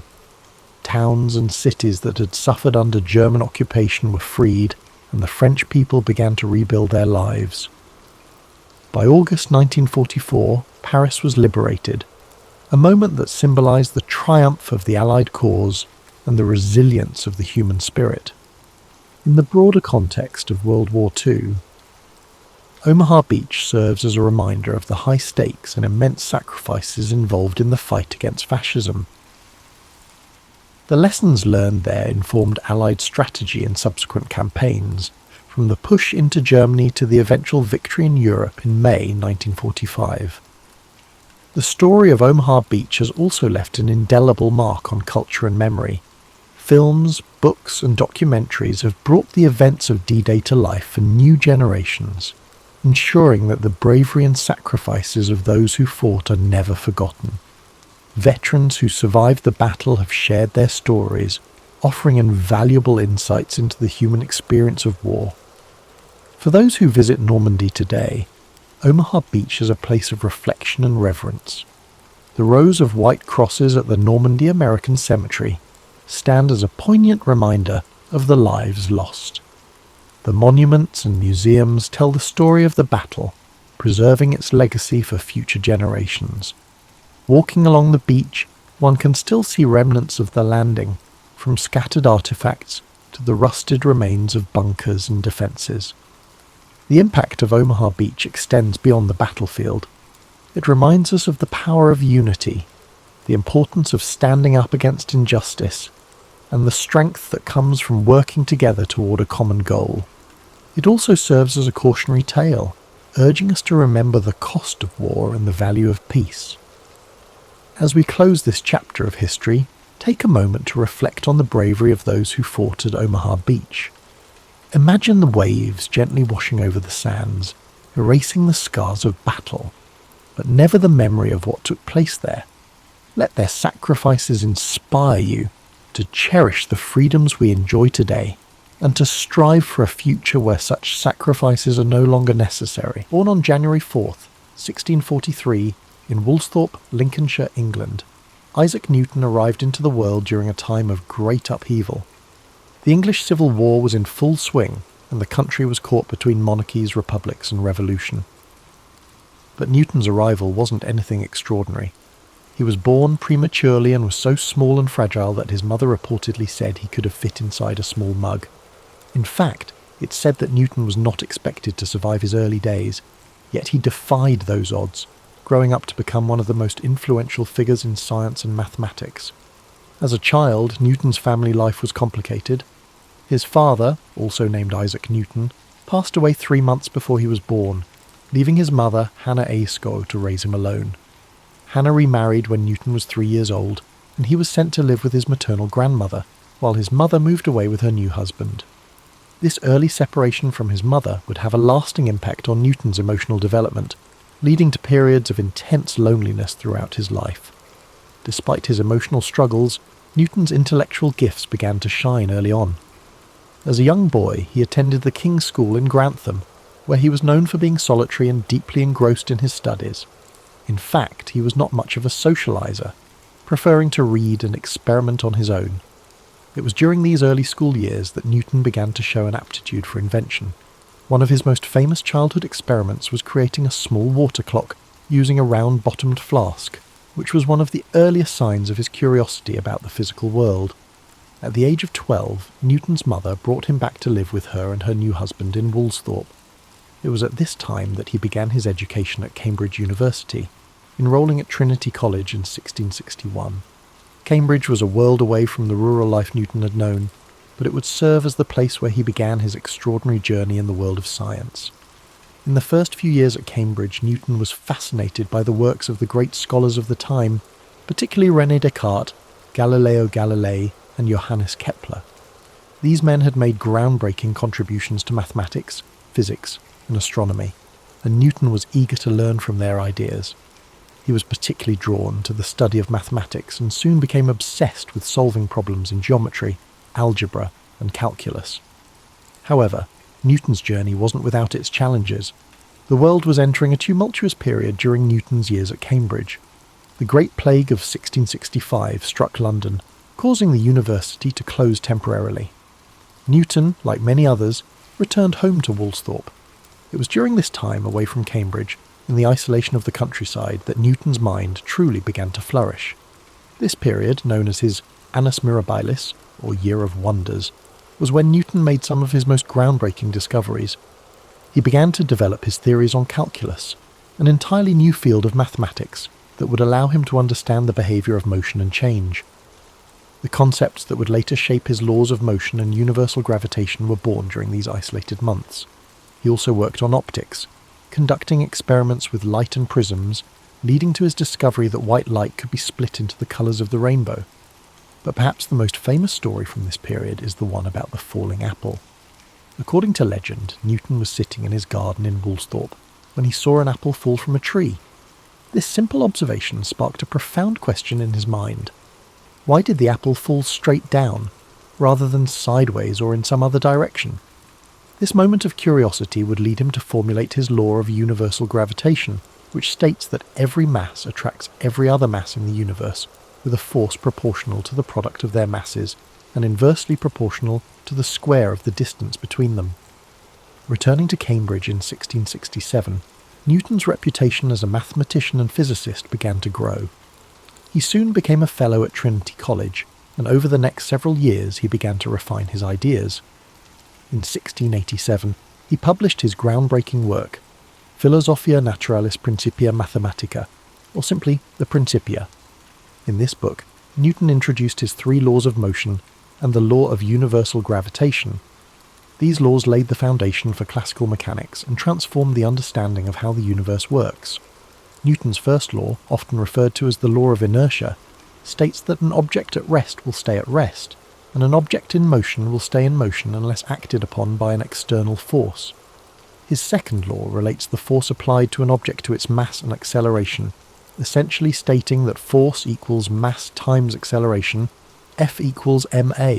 Towns and cities that had suffered under German occupation were freed, and the French people began to rebuild their lives. By August 1944, Paris was liberated, a moment that symbolized the triumph of the Allied cause and the resilience of the human spirit. In the broader context of World War II, Omaha Beach serves as a reminder of the high stakes and immense sacrifices involved in the fight against fascism. The lessons learned there informed Allied strategy in subsequent campaigns, from the push into Germany to the eventual victory in Europe in May 1945. The story of Omaha Beach has also left an indelible mark on culture and memory. Films, books and documentaries have brought the events of D-Day to life for new generations, ensuring that the bravery and sacrifices of those who fought are never forgotten. Veterans who survived the battle have shared their stories, offering invaluable insights into the human experience of war. For those who visit Normandy today, Omaha Beach is a place of reflection and reverence. The rows of white crosses at the Normandy American Cemetery stand as a poignant reminder of the lives lost. The monuments and museums tell the story of the battle, preserving its legacy for future generations. Walking along the beach, one can still see remnants of the landing, from scattered artifacts to the rusted remains of bunkers and defences. The impact of Omaha Beach extends beyond the battlefield. It reminds us of the power of unity, the importance of standing up against injustice, and the strength that comes from working together toward a common goal. It also serves as a cautionary tale, urging us to remember the cost of war and the value of peace. As we close this chapter of history, take a moment to reflect on the bravery of those who fought at Omaha Beach. Imagine the waves gently washing over the sands, erasing the scars of battle, but never the memory of what took place there. Let their sacrifices inspire you to cherish the freedoms we enjoy today, and to strive for a future where such sacrifices are no longer necessary. Born on January 4th, 1643, in Woolsthorpe, Lincolnshire, England, Isaac Newton arrived into the world during a time of great upheaval. The English Civil War was in full swing, and the country was caught between monarchies, republics, and revolution. But Newton's arrival wasn't anything extraordinary. He was born prematurely and was so small and fragile that his mother reportedly said he could have fit inside a small mug. In fact, it's said that Newton was not expected to survive his early days, yet he defied those odds, growing up to become one of the most influential figures in science and mathematics. As a child, Newton's family life was complicated. His father, also named Isaac Newton, passed away 3 months before he was born, leaving his mother, Hannah A. Scow, to raise him alone. Hannah remarried when Newton was 3 years old, and he was sent to live with his maternal grandmother, while his mother moved away with her new husband. This early separation from his mother would have a lasting impact on Newton's emotional development, leading to periods of intense loneliness throughout his life. Despite his emotional struggles, Newton's intellectual gifts began to shine early on. As a young boy, he attended the King's School in Grantham, where he was known for being solitary and deeply engrossed in his studies. In fact, he was not much of a socializer, preferring to read and experiment on his own. It was during these early school years that Newton began to show an aptitude for invention. One of his most famous childhood experiments was creating a small water clock using a round-bottomed flask, which was one of the earliest signs of his curiosity about the physical world. At the age of 12, Newton's mother brought him back to live with her and her new husband in Woolsthorpe. It was at this time that he began his education at Cambridge University, enrolling at Trinity College in 1661. Cambridge was a world away from the rural life Newton had known, but it would serve as the place where he began his extraordinary journey in the world of science. In the first few years at Cambridge, Newton was fascinated by the works of the great scholars of the time, particularly René Descartes, Galileo Galilei, and Johannes Kepler. These men had made groundbreaking contributions to mathematics, physics, and astronomy, and Newton was eager to learn from their ideas. He was particularly drawn to the study of mathematics and soon became obsessed with solving problems in geometry, algebra, and calculus. However, Newton's journey wasn't without its challenges. The world was entering a tumultuous period during Newton's years at Cambridge. The Great Plague of 1665 struck London, causing the university to close temporarily. Newton, like many others, returned home to Woolsthorpe. It was during this time away from Cambridge, in the isolation of the countryside, that Newton's mind truly began to flourish. This period, known as his Annus Mirabilis, or Year of Wonders, was when Newton made some of his most groundbreaking discoveries. He began to develop his theories on calculus, an entirely new field of mathematics that would allow him to understand the behaviour of motion and change. The concepts that would later shape his laws of motion and universal gravitation were born during these isolated months. He also worked on optics, conducting experiments with light and prisms, leading to his discovery that white light could be split into the colours of the rainbow. But perhaps the most famous story from this period is the one about the falling apple. According to legend, Newton was sitting in his garden in Woolsthorpe when he saw an apple fall from a tree. This simple observation sparked a profound question in his mind. Why did the apple fall straight down, rather than sideways or in some other direction? This moment of curiosity would lead him to formulate his law of universal gravitation, which states that every mass attracts every other mass in the universe with a force proportional to the product of their masses and inversely proportional to the square of the distance between them. Returning to Cambridge in 1667, Newton's reputation as a mathematician and physicist began to grow. He soon became a fellow at Trinity College, and over the next several years he began to refine his ideas. In 1687, he published his groundbreaking work, Philosophia Naturalis Principia Mathematica, or simply the Principia. In this book, Newton introduced his 3 laws of motion and the law of universal gravitation. These laws laid the foundation for classical mechanics and transformed the understanding of how the universe works. Newton's first law, often referred to as the law of inertia, states that an object at rest will stay at rest, and an object in motion will stay in motion unless acted upon by an external force. His second law relates the force applied to an object to its mass and acceleration, essentially stating that force equals mass times acceleration, F equals ma.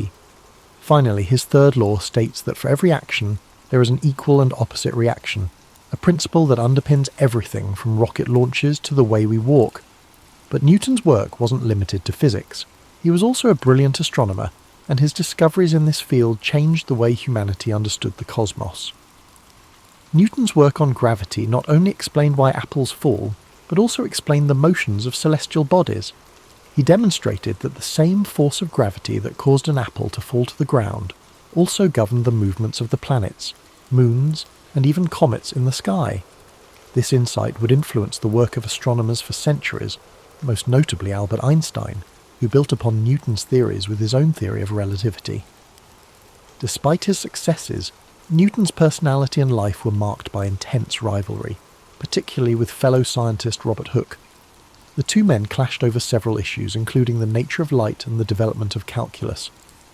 Finally, his third law states that for every action, there is an equal and opposite reaction, a principle that underpins everything from rocket launches to the way we walk. But Newton's work wasn't limited to physics. He was also a brilliant astronomer, and his discoveries in this field changed the way humanity understood the cosmos. Newton's work on gravity not only explained why apples fall, but also explained the motions of celestial bodies. He demonstrated that the same force of gravity that caused an apple to fall to the ground also governed the movements of the planets, moons, and even comets in the sky. This insight would influence the work of astronomers for centuries, most notably Albert Einstein, who built upon Newton's theories with his own theory of relativity. Despite his successes, Newton's personality and life were marked by intense rivalry, particularly with fellow scientist Robert Hooke. The two men clashed over several issues, including the nature of light and the development of calculus.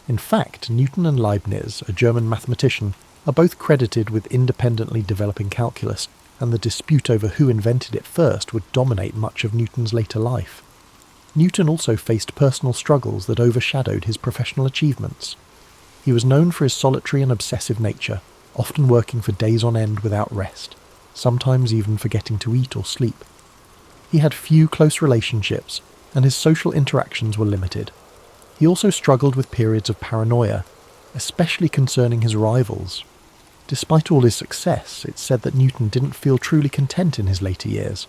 In fact, Newton and Leibniz, a German mathematician, are both credited with independently developing calculus, and the dispute over who invented it first would dominate much of Newton's later life. Newton also faced personal struggles that overshadowed his professional achievements. He was known for his solitary and obsessive nature, often working for days on end without rest, sometimes even forgetting to eat or sleep. He had few close relationships, and his social interactions were limited. He also struggled with periods of paranoia, especially concerning his rivals. Despite all his success, it's said that Newton didn't feel truly content in his later years.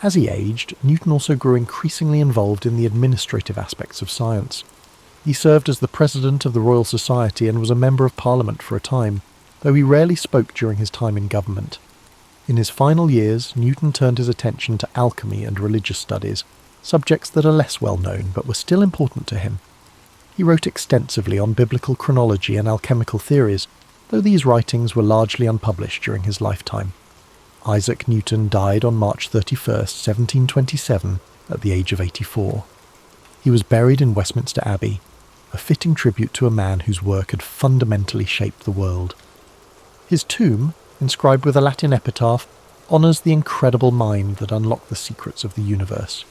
As he aged, Newton also grew increasingly involved in the administrative aspects of science. He served as the president of the Royal Society and was a member of Parliament for a time, though he rarely spoke during his time in government. In his final years, Newton turned his attention to alchemy and religious studies, subjects that are less well known but were still important to him. He wrote extensively on biblical chronology and alchemical theories, though these writings were largely unpublished during his lifetime. Isaac Newton died on March 31st, 1727, at the age of 84. He was buried in Westminster Abbey, a fitting tribute to a man whose work had fundamentally shaped the world. His tomb, inscribed with a Latin epitaph, honours the incredible mind that unlocked the secrets of the universe.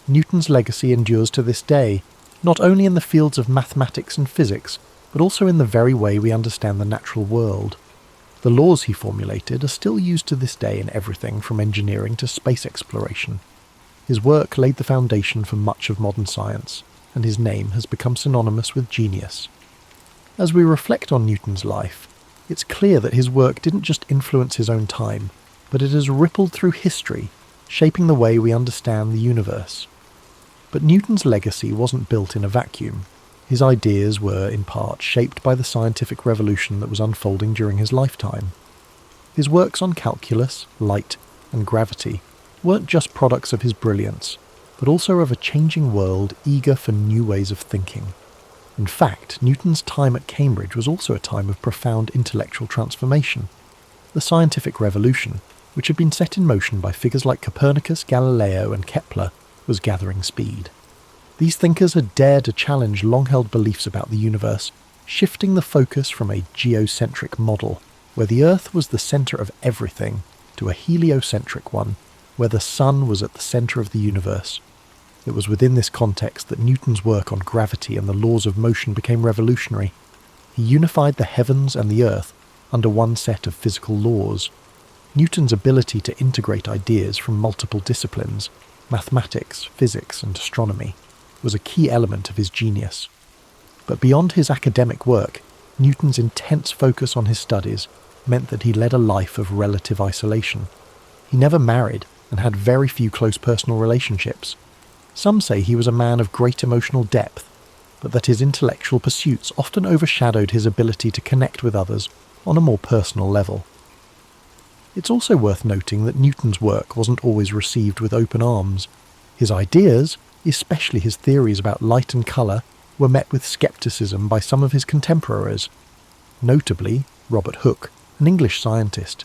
Newton's legacy endures to this day, not only in the fields of mathematics and physics, but also in the very way we understand the natural world. The laws he formulated are still used to this day in everything from engineering to space exploration. His work laid the foundation for much of modern science, and his name has become synonymous with genius. As we reflect on Newton's life, it's clear that his work didn't just influence his own time, but it has rippled through history, shaping the way we understand the universe. But Newton's legacy wasn't built in a vacuum. His ideas were, in part, shaped by the scientific revolution that was unfolding during his lifetime. His works on calculus, light, and gravity weren't just products of his brilliance, but also of a changing world eager for new ways of thinking. In fact, Newton's time at Cambridge was also a time of profound intellectual transformation. The scientific revolution, which had been set in motion by figures like Copernicus, Galileo, and Kepler, was gathering speed. These thinkers had dared to challenge long-held beliefs about the universe, shifting the focus from a geocentric model, where the Earth was the centre of everything, to a heliocentric one, where the Sun was at the centre of the universe. It was within this context that Newton's work on gravity and the laws of motion became revolutionary. He unified the heavens and the Earth under one set of physical laws. Newton's ability to integrate ideas from multiple disciplines, mathematics, physics, and astronomy, was a key element of his genius. But beyond his academic work, Newton's intense focus on his studies meant that he led a life of relative isolation. He never married and had very few close personal relationships. Some say he was a man of great emotional depth, but that his intellectual pursuits often overshadowed his ability to connect with others on a more personal level. It's also worth noting that Newton's work wasn't always received with open arms. His ideas, especially his theories about light and colour, were met with scepticism by some of his contemporaries. Notably, Robert Hooke, an English scientist,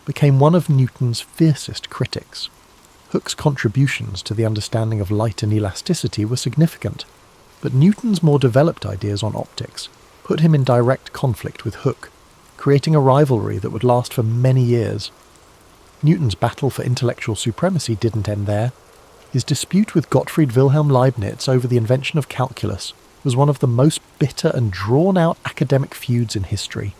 became one of Newton's fiercest critics. Hooke's contributions to the understanding of light and elasticity were significant, but Newton's more developed ideas on optics put him in direct conflict with Hooke, creating a rivalry that would last for many years. Newton's battle for intellectual supremacy didn't end there. His dispute with Gottfried Wilhelm Leibniz over the invention of calculus was one of the most bitter and drawn-out academic feuds in history.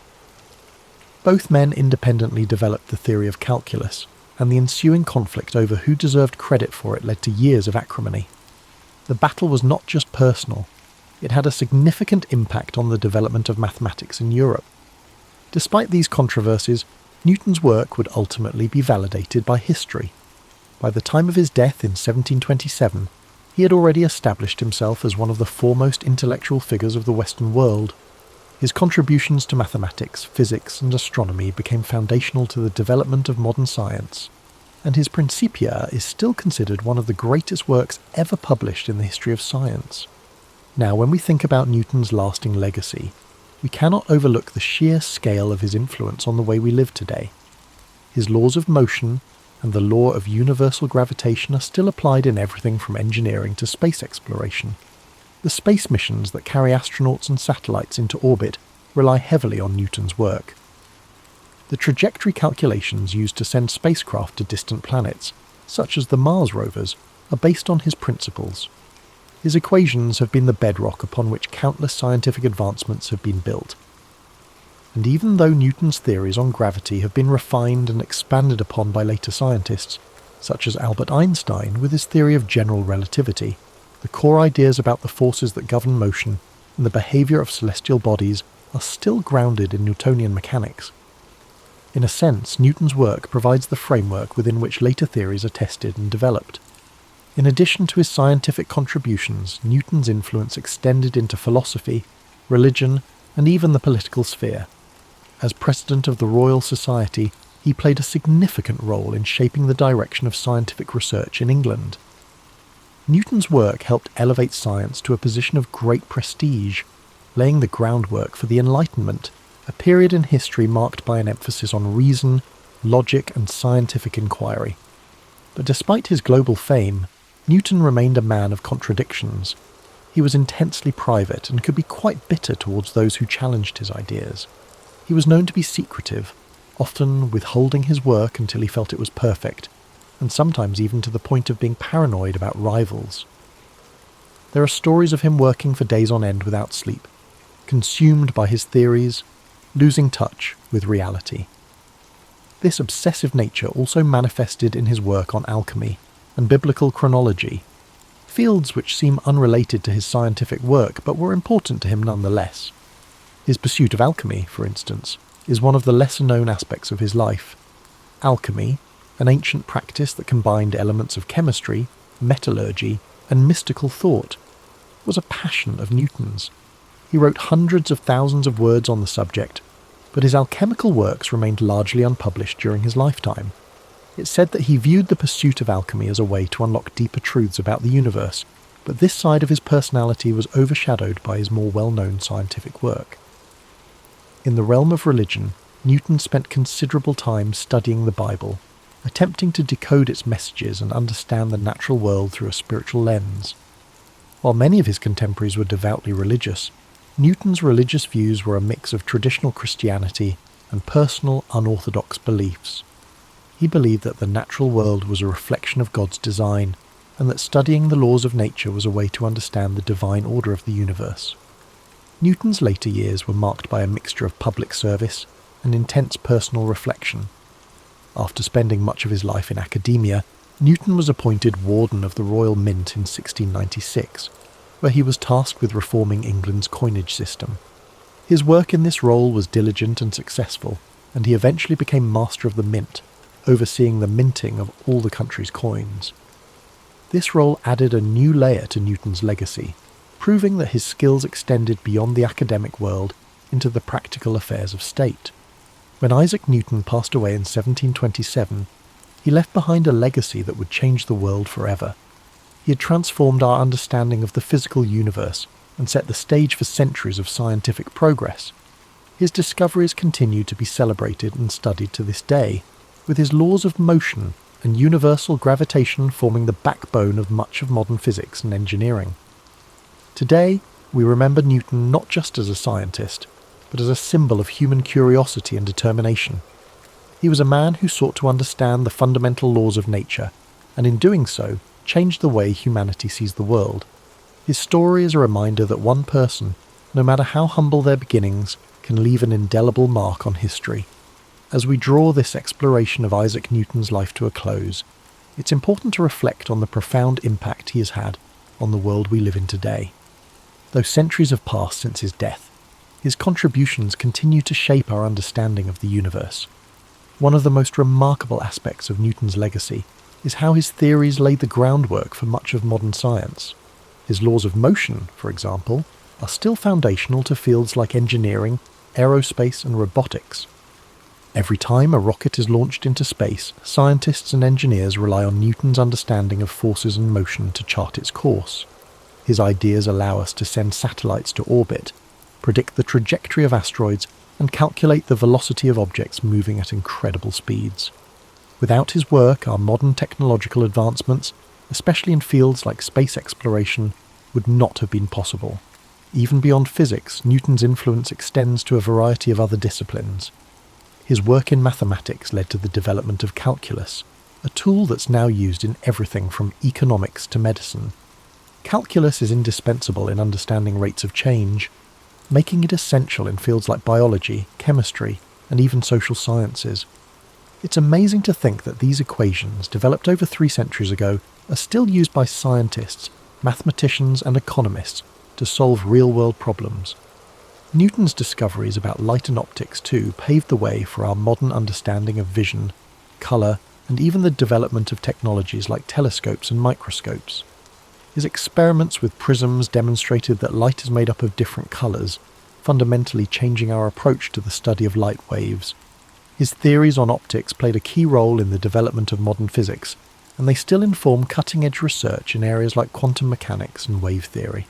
Both men independently developed the theory of calculus, and the ensuing conflict over who deserved credit for it led to years of acrimony. The battle was not just personal, it had a significant impact on the development of mathematics in Europe. Despite these controversies, Newton's work would ultimately be validated by history. By the time of his death in 1727, he had already established himself as one of the foremost intellectual figures of the Western world. His contributions to mathematics, physics, and astronomy became foundational to the development of modern science, and his Principia is still considered one of the greatest works ever published in the history of science. Now, when we think about Newton's lasting legacy, we cannot overlook the sheer scale of his influence on the way we live today. His laws of motion and the law of universal gravitation are still applied in everything from engineering to space exploration. The space missions that carry astronauts and satellites into orbit rely heavily on Newton's work. The trajectory calculations used to send spacecraft to distant planets, such as the Mars rovers, are based on his principles. His equations have been the bedrock upon which countless scientific advancements have been built. And even though Newton's theories on gravity have been refined and expanded upon by later scientists, such as Albert Einstein with his theory of general relativity, the core ideas about the forces that govern motion and the behaviour of celestial bodies are still grounded in Newtonian mechanics. In a sense, Newton's work provides the framework within which later theories are tested and developed. In addition to his scientific contributions, Newton's influence extended into philosophy, religion, and even the political sphere. As president of the Royal Society, he played a significant role in shaping the direction of scientific research in England. Newton's work helped elevate science to a position of great prestige, laying the groundwork for the Enlightenment, a period in history marked by an emphasis on reason, logic, and scientific inquiry. But despite his global fame, Newton remained a man of contradictions. He was intensely private and could be quite bitter towards those who challenged his ideas. He was known to be secretive, often withholding his work until he felt it was perfect, and sometimes even to the point of being paranoid about rivals. There are stories of him working for days on end without sleep, consumed by his theories, losing touch with reality. This obsessive nature also manifested in his work on alchemy and biblical chronology, fields which seem unrelated to his scientific work but were important to him nonetheless. His pursuit of alchemy, for instance, is one of the lesser-known aspects of his life. Alchemy, an ancient practice that combined elements of chemistry, metallurgy, and mystical thought, was a passion of Newton's. He wrote hundreds of thousands of words on the subject, but his alchemical works remained largely unpublished during his lifetime. It's said that he viewed the pursuit of alchemy as a way to unlock deeper truths about the universe, but this side of his personality was overshadowed by his more well-known scientific work. In the realm of religion, Newton spent considerable time studying the Bible, attempting to decode its messages and understand the natural world through a spiritual lens. While many of his contemporaries were devoutly religious, Newton's religious views were a mix of traditional Christianity and personal, unorthodox beliefs. He believed that the natural world was a reflection of God's design, and that studying the laws of nature was a way to understand the divine order of the universe. Newton's later years were marked by a mixture of public service and intense personal reflection. After spending much of his life in academia, Newton was appointed Warden of the Royal Mint in 1696, where he was tasked with reforming England's coinage system. His work in this role was diligent and successful, and he eventually became Master of the Mint, overseeing the minting of all the country's coins. This role added a new layer to Newton's legacy, proving that his skills extended beyond the academic world into the practical affairs of state. When Isaac Newton passed away in 1727, he left behind a legacy that would change the world forever. He had transformed our understanding of the physical universe and set the stage for centuries of scientific progress. His discoveries continue to be celebrated and studied to this day, with his laws of motion and universal gravitation forming the backbone of much of modern physics and engineering. Today, we remember Newton not just as a scientist, but as a symbol of human curiosity and determination. He was a man who sought to understand the fundamental laws of nature, and in doing so, changed the way humanity sees the world. His story is a reminder that one person, no matter how humble their beginnings, can leave an indelible mark on history. As we draw this exploration of Isaac Newton's life to a close, it's important to reflect on the profound impact he has had on the world we live in today. Though centuries have passed since his death, his contributions continue to shape our understanding of the universe. One of the most remarkable aspects of Newton's legacy is how his theories laid the groundwork for much of modern science. His laws of motion, for example, are still foundational to fields like engineering, aerospace, and robotics. Every time a rocket is launched into space, scientists and engineers rely on Newton's understanding of forces and motion to chart its course. His ideas allow us to send satellites to orbit, predict the trajectory of asteroids, and calculate the velocity of objects moving at incredible speeds. Without his work, our modern technological advancements, especially in fields like space exploration, would not have been possible. Even beyond physics, Newton's influence extends to a variety of other disciplines. His work in mathematics led to the development of calculus, a tool that's now used in everything from economics to medicine. Calculus is indispensable in understanding rates of change, making it essential in fields like biology, chemistry, and even social sciences. It's amazing to think that these equations, developed over 3 centuries ago, are still used by scientists, mathematicians, and economists to solve real-world problems. Newton's discoveries about light and optics, too, paved the way for our modern understanding of vision, colour, and even the development of technologies like telescopes and microscopes. His experiments with prisms demonstrated that light is made up of different colours, fundamentally changing our approach to the study of light waves. His theories on optics played a key role in the development of modern physics, and they still inform cutting-edge research in areas like quantum mechanics and wave theory.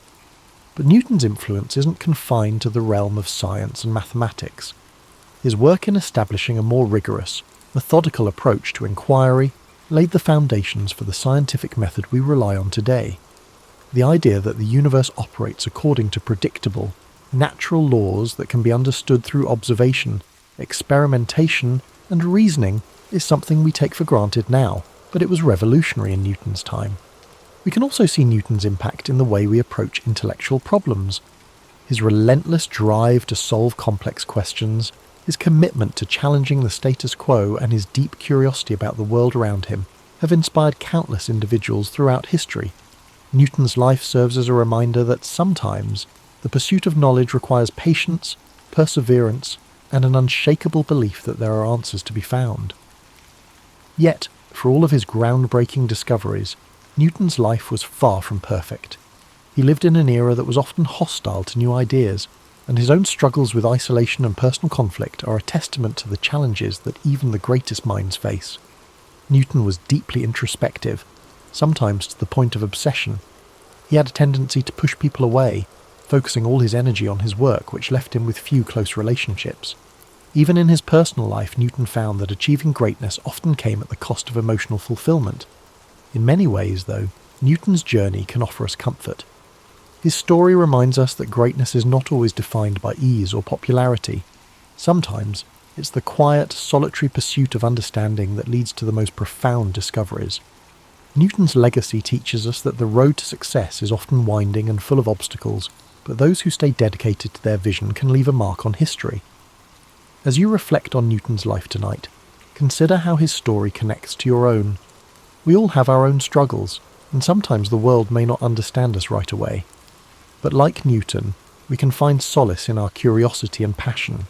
But Newton's influence isn't confined to the realm of science and mathematics. His work in establishing a more rigorous, methodical approach to inquiry laid the foundations for the scientific method we rely on today. The idea that the universe operates according to predictable, natural laws that can be understood through observation, experimentation, and reasoning is something we take for granted now, but it was revolutionary in Newton's time. We can also see Newton's impact in the way we approach intellectual problems. His relentless drive to solve complex questions, his commitment to challenging the status quo, and his deep curiosity about the world around him have inspired countless individuals throughout history. Newton's life serves as a reminder that sometimes the pursuit of knowledge requires patience, perseverance, and an unshakable belief that there are answers to be found. Yet, for all of his groundbreaking discoveries, Newton's life was far from perfect. He lived in an era that was often hostile to new ideas, and his own struggles with isolation and personal conflict are a testament to the challenges that even the greatest minds face. Newton was deeply introspective, sometimes to the point of obsession. He had a tendency to push people away, focusing all his energy on his work, which left him with few close relationships. Even in his personal life, Newton found that achieving greatness often came at the cost of emotional fulfillment. In many ways, though, Newton's journey can offer us comfort. His story reminds us that greatness is not always defined by ease or popularity. Sometimes, it's the quiet, solitary pursuit of understanding that leads to the most profound discoveries. Newton's legacy teaches us that the road to success is often winding and full of obstacles, but those who stay dedicated to their vision can leave a mark on history. As you reflect on Newton's life tonight, consider how his story connects to your own. We all have our own struggles, and sometimes the world may not understand us right away. But like Newton, we can find solace in our curiosity and passion.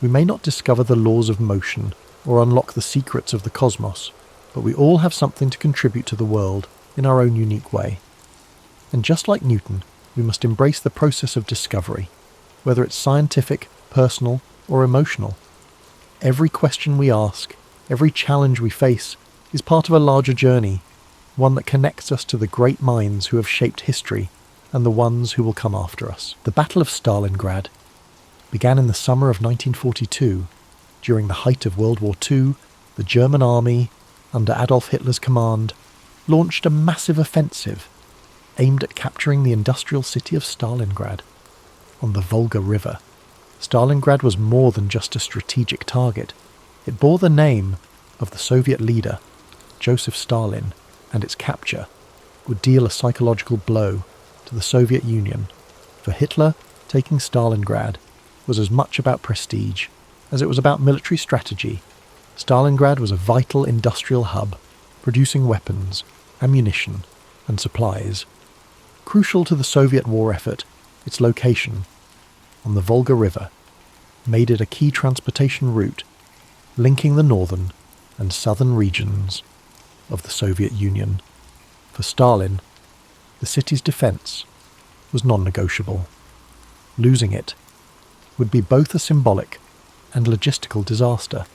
We may not discover the laws of motion or unlock the secrets of the cosmos, but we all have something to contribute to the world in our own unique way. And just like Newton, we must embrace the process of discovery, whether it's scientific, personal, or emotional. Every question we ask, every challenge we face, is part of a larger journey, one that connects us to the great minds who have shaped history and the ones who will come after us. The Battle of Stalingrad began in the summer of 1942. During the height of World War II, the German army, under Adolf Hitler's command, launched a massive offensive aimed at capturing the industrial city of Stalingrad on the Volga River. Stalingrad was more than just a strategic target. It bore the name of the Soviet leader, Joseph Stalin, and its capture would deal a psychological blow to the Soviet Union. For Hitler, taking Stalingrad was as much about prestige as it was about military strategy. Stalingrad was a vital industrial hub, producing weapons, ammunition, and supplies. Crucial to the Soviet war effort, its location on the Volga River made it a key transportation route linking the northern and southern regions of the Soviet Union. For Stalin, the city's defense was non-negotiable. Losing it would be both a symbolic and logistical disaster.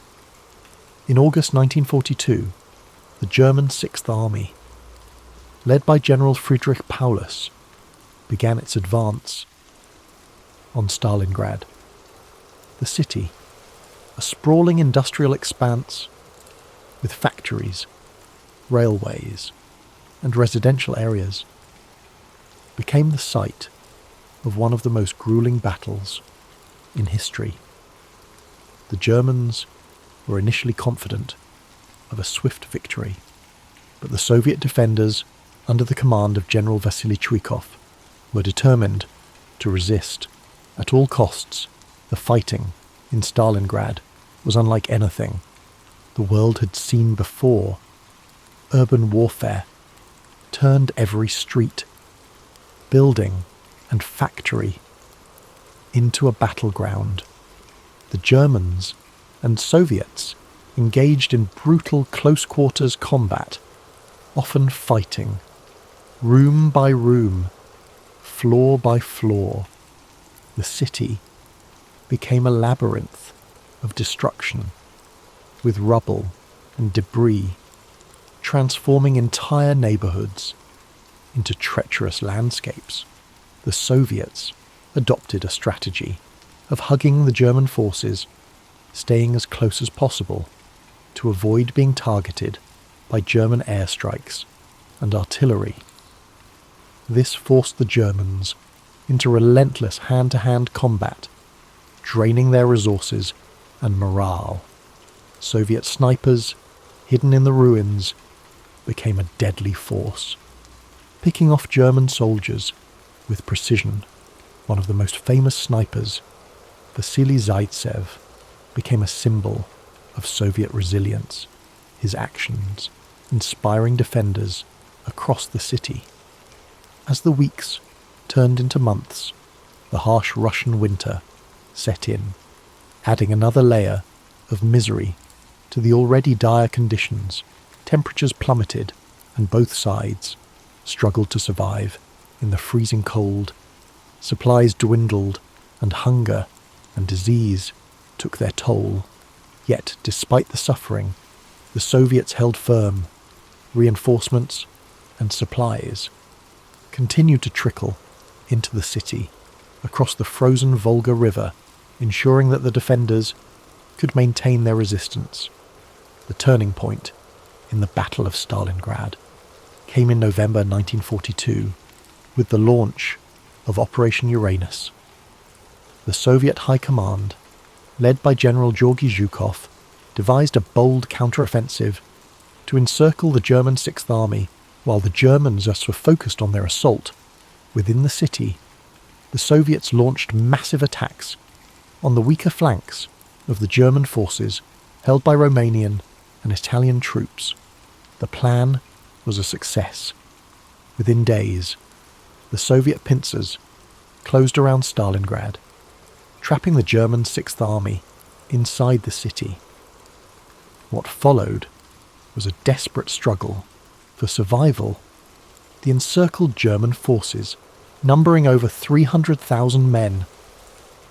In August 1942, the German Sixth Army, led by General Friedrich Paulus, began its advance on Stalingrad. The city, a sprawling industrial expanse with factories, railways, and residential areas, became the site of one of the most grueling battles in history. The Germans were initially confident of a swift victory, but the Soviet defenders, under the command of General Vasily Chuikov, were determined to resist. At all costs, the fighting in Stalingrad was unlike anything the world had seen before. Urban warfare turned every street, building, and factory into a battleground. The Germans and Soviets engaged in brutal close-quarters combat, often fighting, room by room, floor by floor. The city became a labyrinth of destruction, with rubble and debris transforming entire neighborhoods into treacherous landscapes, the Soviets adopted a strategy of hugging the German forces, staying as close as possible to avoid being targeted by German airstrikes and artillery. This forced the Germans into relentless hand-to-hand combat, draining their resources and morale. Soviet snipers, hidden in the ruins, became a deadly force, picking off German soldiers with precision. One of the most famous snipers, Vasily Zaitsev, became a symbol of Soviet resilience, his actions inspiring defenders across the city. As the weeks turned into months, the harsh Russian winter set in, adding another layer of misery to the already dire conditions. Temperatures plummeted, and both sides struggled to survive in the freezing cold. Supplies dwindled, and hunger and disease took their toll. Yet, despite the suffering, the Soviets held firm. Reinforcements and supplies continued to trickle into the city across the frozen Volga River, ensuring that the defenders could maintain their resistance. The turning point in the Battle of Stalingrad came in November 1942 with the launch of Operation Uranus. The Soviet High Command, led by General Georgy Zhukov, devised a bold counteroffensive to encircle the German Sixth Army. While the Germans were focused on their assault within the city, the Soviets launched massive attacks on the weaker flanks of the German forces held by Romanian and Italian troops. The plan was a success. Within days, the Soviet pincers closed around Stalingrad, trapping the German Sixth Army inside the city. What followed was a desperate struggle for survival. The encircled German forces, numbering over 300,000 men,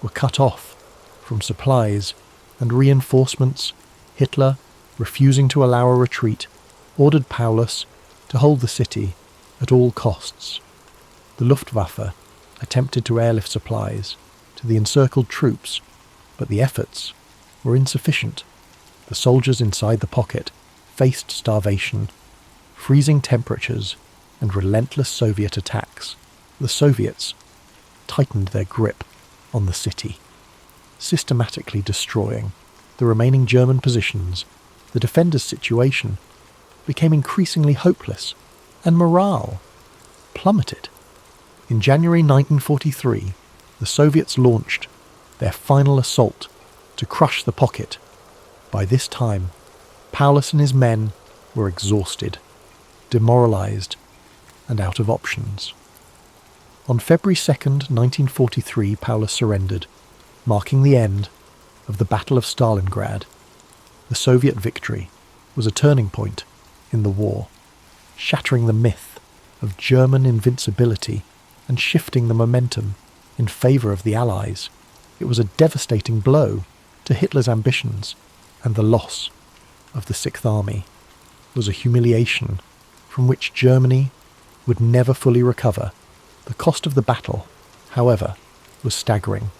were cut off from supplies and reinforcements. Hitler, refusing to allow a retreat, ordered Paulus to hold the city at all costs. The Luftwaffe attempted to airlift supplies to the encircled troops, but the efforts were insufficient. The soldiers inside the pocket faced starvation, freezing temperatures, and relentless Soviet attacks. The Soviets tightened their grip on the city, systematically destroying the remaining German positions. The defenders' situation became increasingly hopeless, and morale plummeted. In January 1943, the Soviets launched their final assault to crush the pocket. By this time, Paulus and his men were exhausted, demoralized, and out of options. On February 2nd, 1943, Paulus surrendered, marking the end of the Battle of Stalingrad. The Soviet victory was a turning point in the war, shattering the myth of German invincibility and shifting the momentum in favor of the Allies. It was a devastating blow to Hitler's ambitions, and the loss of the Sixth Army was a humiliation from which Germany would never fully recover. The cost of the battle, however, was staggering.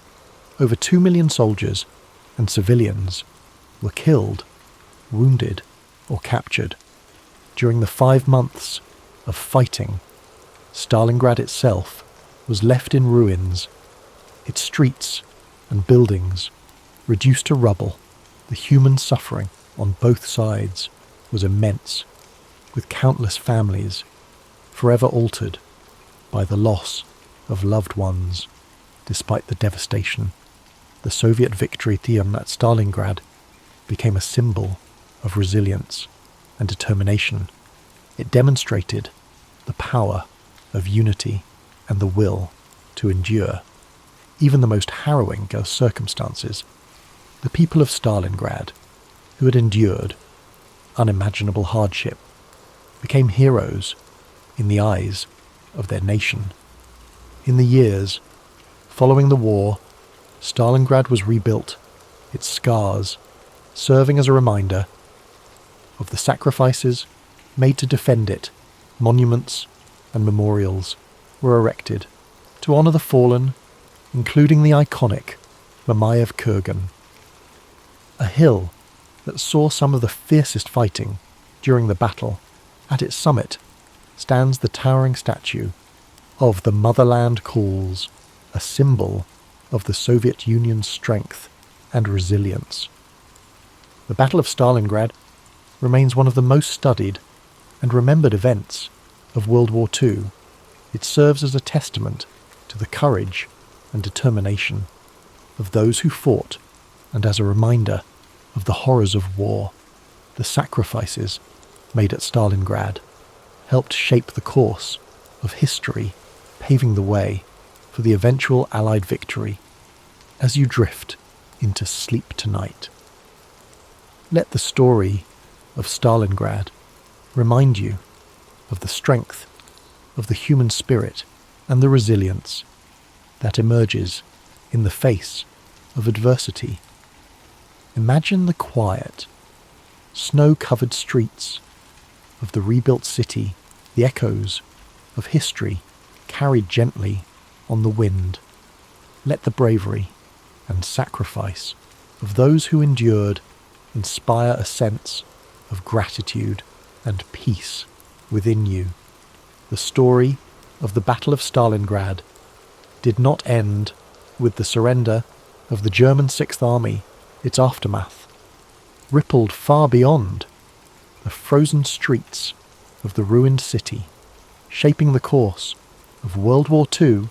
Over 2 million soldiers and civilians were killed, wounded, or captured. During the 5 months of fighting, Stalingrad itself was left in ruins, its streets and buildings reduced to rubble. The human suffering on both sides was immense, with countless families forever altered by the loss of loved ones. Despite the devastation, the Soviet victory at Stalingrad became a symbol of resilience and determination. It demonstrated the power of unity and the will to endure, even the most harrowing of circumstances. The people of Stalingrad, who had endured unimaginable hardship, became heroes in the eyes of their nation. In the years following the war, Stalingrad was rebuilt, its scars serving as a reminder of the sacrifices made to defend it, monuments and memorials were erected to honour the fallen, including the iconic Mamayev Kurgan, a hill that saw some of the fiercest fighting during the battle. At its summit stands the towering statue of the Motherland Calls, a symbol of the Soviet Union's strength and resilience. The Battle of Stalingrad remains one of the most studied and remembered events of World War II. It serves as a testament to the courage and determination of those who fought, and as a reminder of the horrors of war. The sacrifices made at Stalingrad helped shape the course of history, paving the way for the eventual Allied victory. As you drift into sleep tonight, let the story of Stalingrad remind you of the strength of the human spirit and the resilience that emerges in the face of adversity. Imagine the quiet, snow-covered streets of the rebuilt city, the echoes of history carried gently on the wind. Let the bravery and sacrifice of those who endured inspire a sense of gratitude and peace within you. The story of the Battle of Stalingrad did not end with the surrender of the German Sixth Army. Its aftermath rippled far beyond the frozen streets of the ruined city, shaping the course of World War II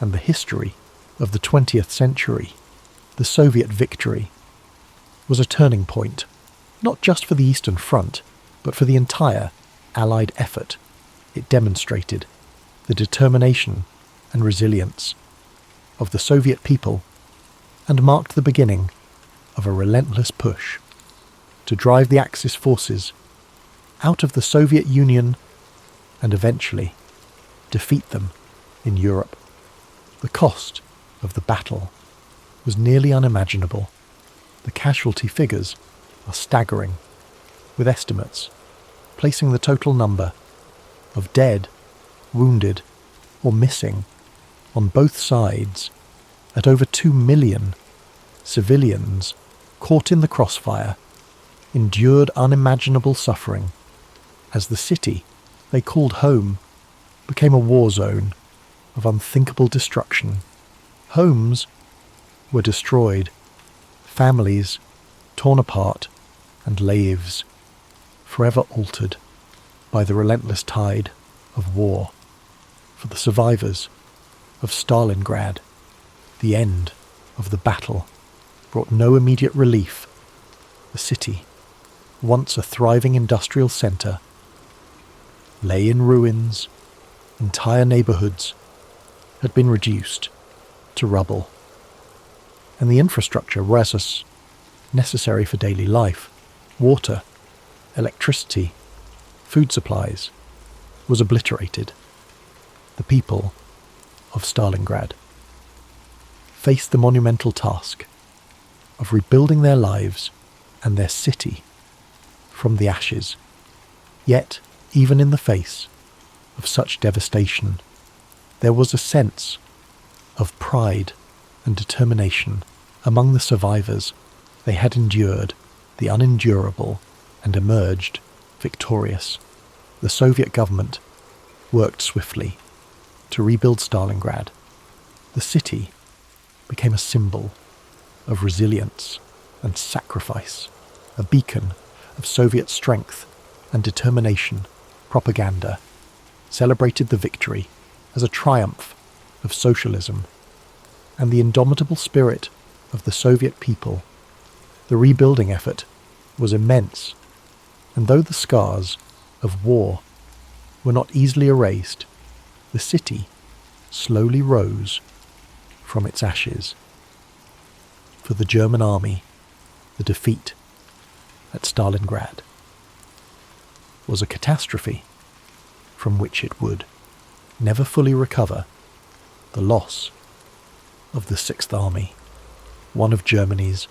and the history of the 20th century. The Soviet victory was a turning point, not just for the Eastern Front, but for the entire Allied effort. It demonstrated the determination and resilience of the Soviet people and marked the beginning of a relentless push to drive the Axis forces out of the Soviet Union and eventually defeat them in Europe. The cost of the battle was nearly unimaginable. The casualty figures are staggering, with estimates placing the total number of dead, wounded, or missing on both sides at over 2 million. Civilians caught in the crossfire endured unimaginable suffering as the city they called home became a war zone of unthinkable destruction. Homes were destroyed, families torn apart, and lives forever altered by the relentless tide of war. For the survivors of Stalingrad, the end of the battle brought no immediate relief. The city, once a thriving industrial centre, lay in ruins. Entire neighbourhoods had been reduced to rubble, and the infrastructure was necessary for daily life, water, electricity, food supplies, was obliterated. The people of Stalingrad faced the monumental task of rebuilding their lives and their city from the ashes. Yet, even in the face of such devastation, there was a sense of pride and determination among the survivors. They had endured the unendurable and emerged victorious. The Soviet government worked swiftly to rebuild Stalingrad. The city became a symbol of resilience and sacrifice, a beacon of Soviet strength and determination. Propaganda celebrated the victory as a triumph of socialism and the indomitable spirit of the Soviet people. The rebuilding effort was immense, and though the scars of war were not easily erased, the city slowly rose from its ashes. For the German army, the defeat at Stalingrad was a catastrophe from which it would never fully recover. The loss of the Sixth Army, one of Germany's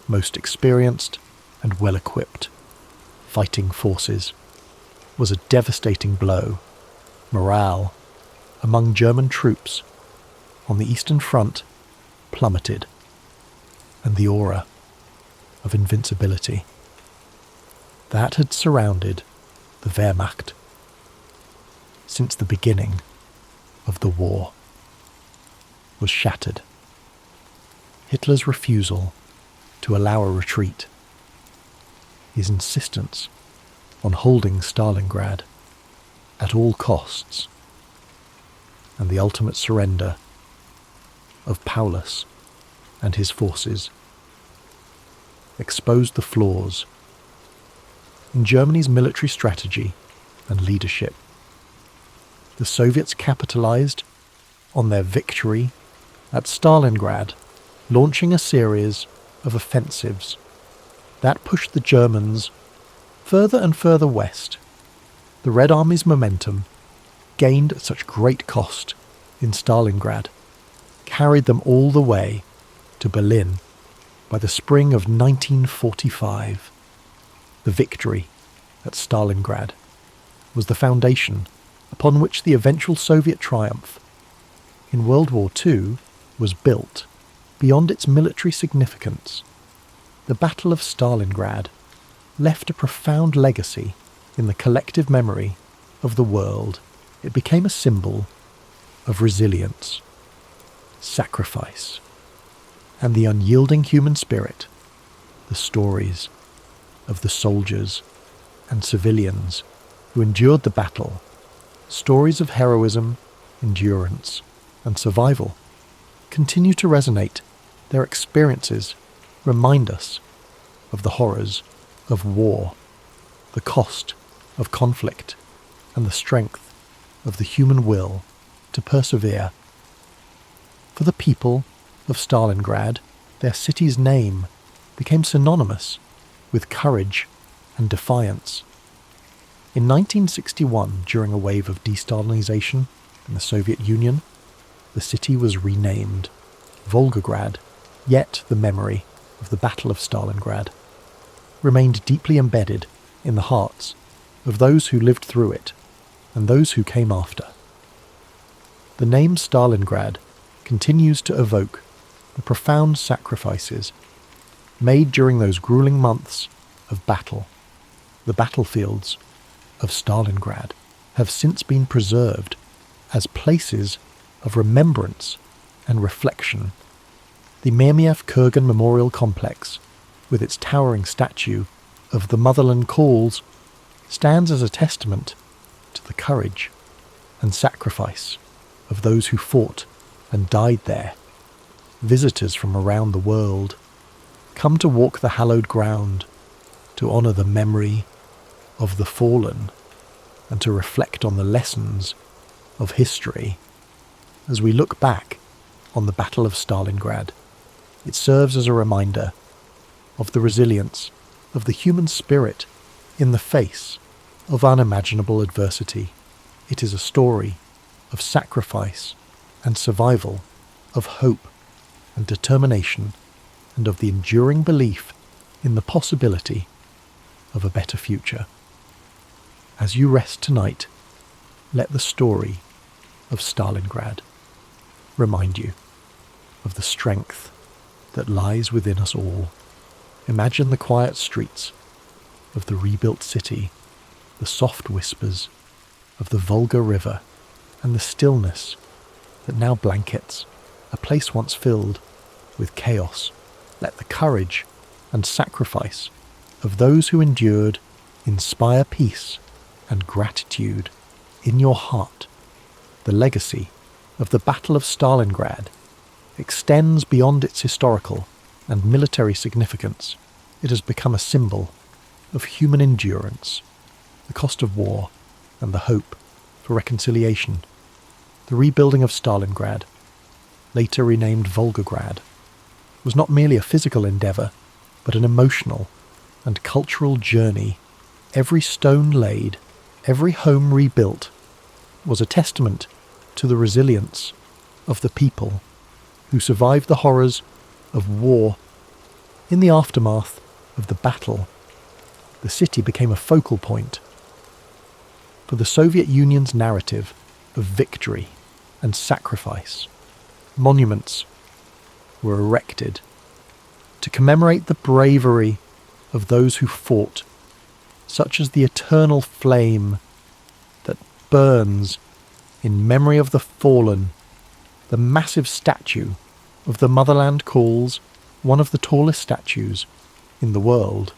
most experienced and well-equipped fighting forces, was a devastating blow. Morale among German troops on the Eastern Front plummeted, and the aura of invincibility that had surrounded the Wehrmacht since the beginning of the war was shattered. Hitler's refusal to allow a retreat, his insistence on holding Stalingrad at all costs, and the ultimate surrender of Paulus and his forces exposed the flaws in Germany's military strategy and leadership. The Soviets capitalized on their victory at Stalingrad, launching a series of offensives that pushed the Germans further and further west. The Red Army's momentum, gained at such great cost in Stalingrad, carried them all the way to Berlin by the spring of 1945. The victory at Stalingrad was the foundation upon which the eventual Soviet triumph in World War II was built. Beyond its military significance, the Battle of Stalingrad left a profound legacy in the collective memory of the world. It became a symbol of resilience, sacrifice, and the unyielding human spirit. The stories of the soldiers and civilians who endured the battle, stories of heroism, endurance, and survival, continue to resonate. Their experiences remind us of the horrors of war, the cost of conflict, and the strength of the human will to persevere. For the people of Stalingrad, their city's name became synonymous with courage and defiance. In 1961, during a wave of de-Stalinization in the Soviet Union, the city was renamed Volgograd, yet the memory of the Battle of Stalingrad remained deeply embedded in the hearts of those who lived through it and those who came after. The name Stalingrad continues to evoke the profound sacrifices made during those grueling months of battle. The battlefields of Stalingrad have since been preserved as places of remembrance and reflection. The Miermiew-Kurgan Memorial Complex, with its towering statue of the Motherland Calls, stands as a testament to the courage and sacrifice of those who fought and died there. Visitors from around the world come to walk the hallowed ground, to honour the memory of the fallen, and to reflect on the lessons of history. As we look back on the Battle of Stalingrad, it serves as a reminder of the resilience of the human spirit in the face of unimaginable adversity. It is a story of sacrifice and survival, of hope and determination, and of the enduring belief in the possibility of a better future. As you rest tonight, let the story of Stalingrad remind you of the strength that lies within us all. Imagine the quiet streets of the rebuilt city, the soft whispers of the Volga River, and the stillness that now blankets a place once filled with chaos. Let the courage and sacrifice of those who endured inspire peace and gratitude in your heart. The legacy of the Battle of Stalingrad extends beyond its historical and military significance. It has become a symbol of human endurance, the cost of war, and the hope for reconciliation. The rebuilding of Stalingrad, later renamed Volgograd, was not merely a physical endeavour, but an emotional and cultural journey. Every stone laid, every home rebuilt, was a testament to the resilience of the people who survived the horrors of war. In the aftermath of the battle, the city became a focal point for the Soviet Union's narrative of victory and sacrifice. Monuments were erected to commemorate the bravery of those who fought, such as the eternal flame that burns in memory of the fallen. The massive statue of the motherland calls, one of the tallest statues in the world,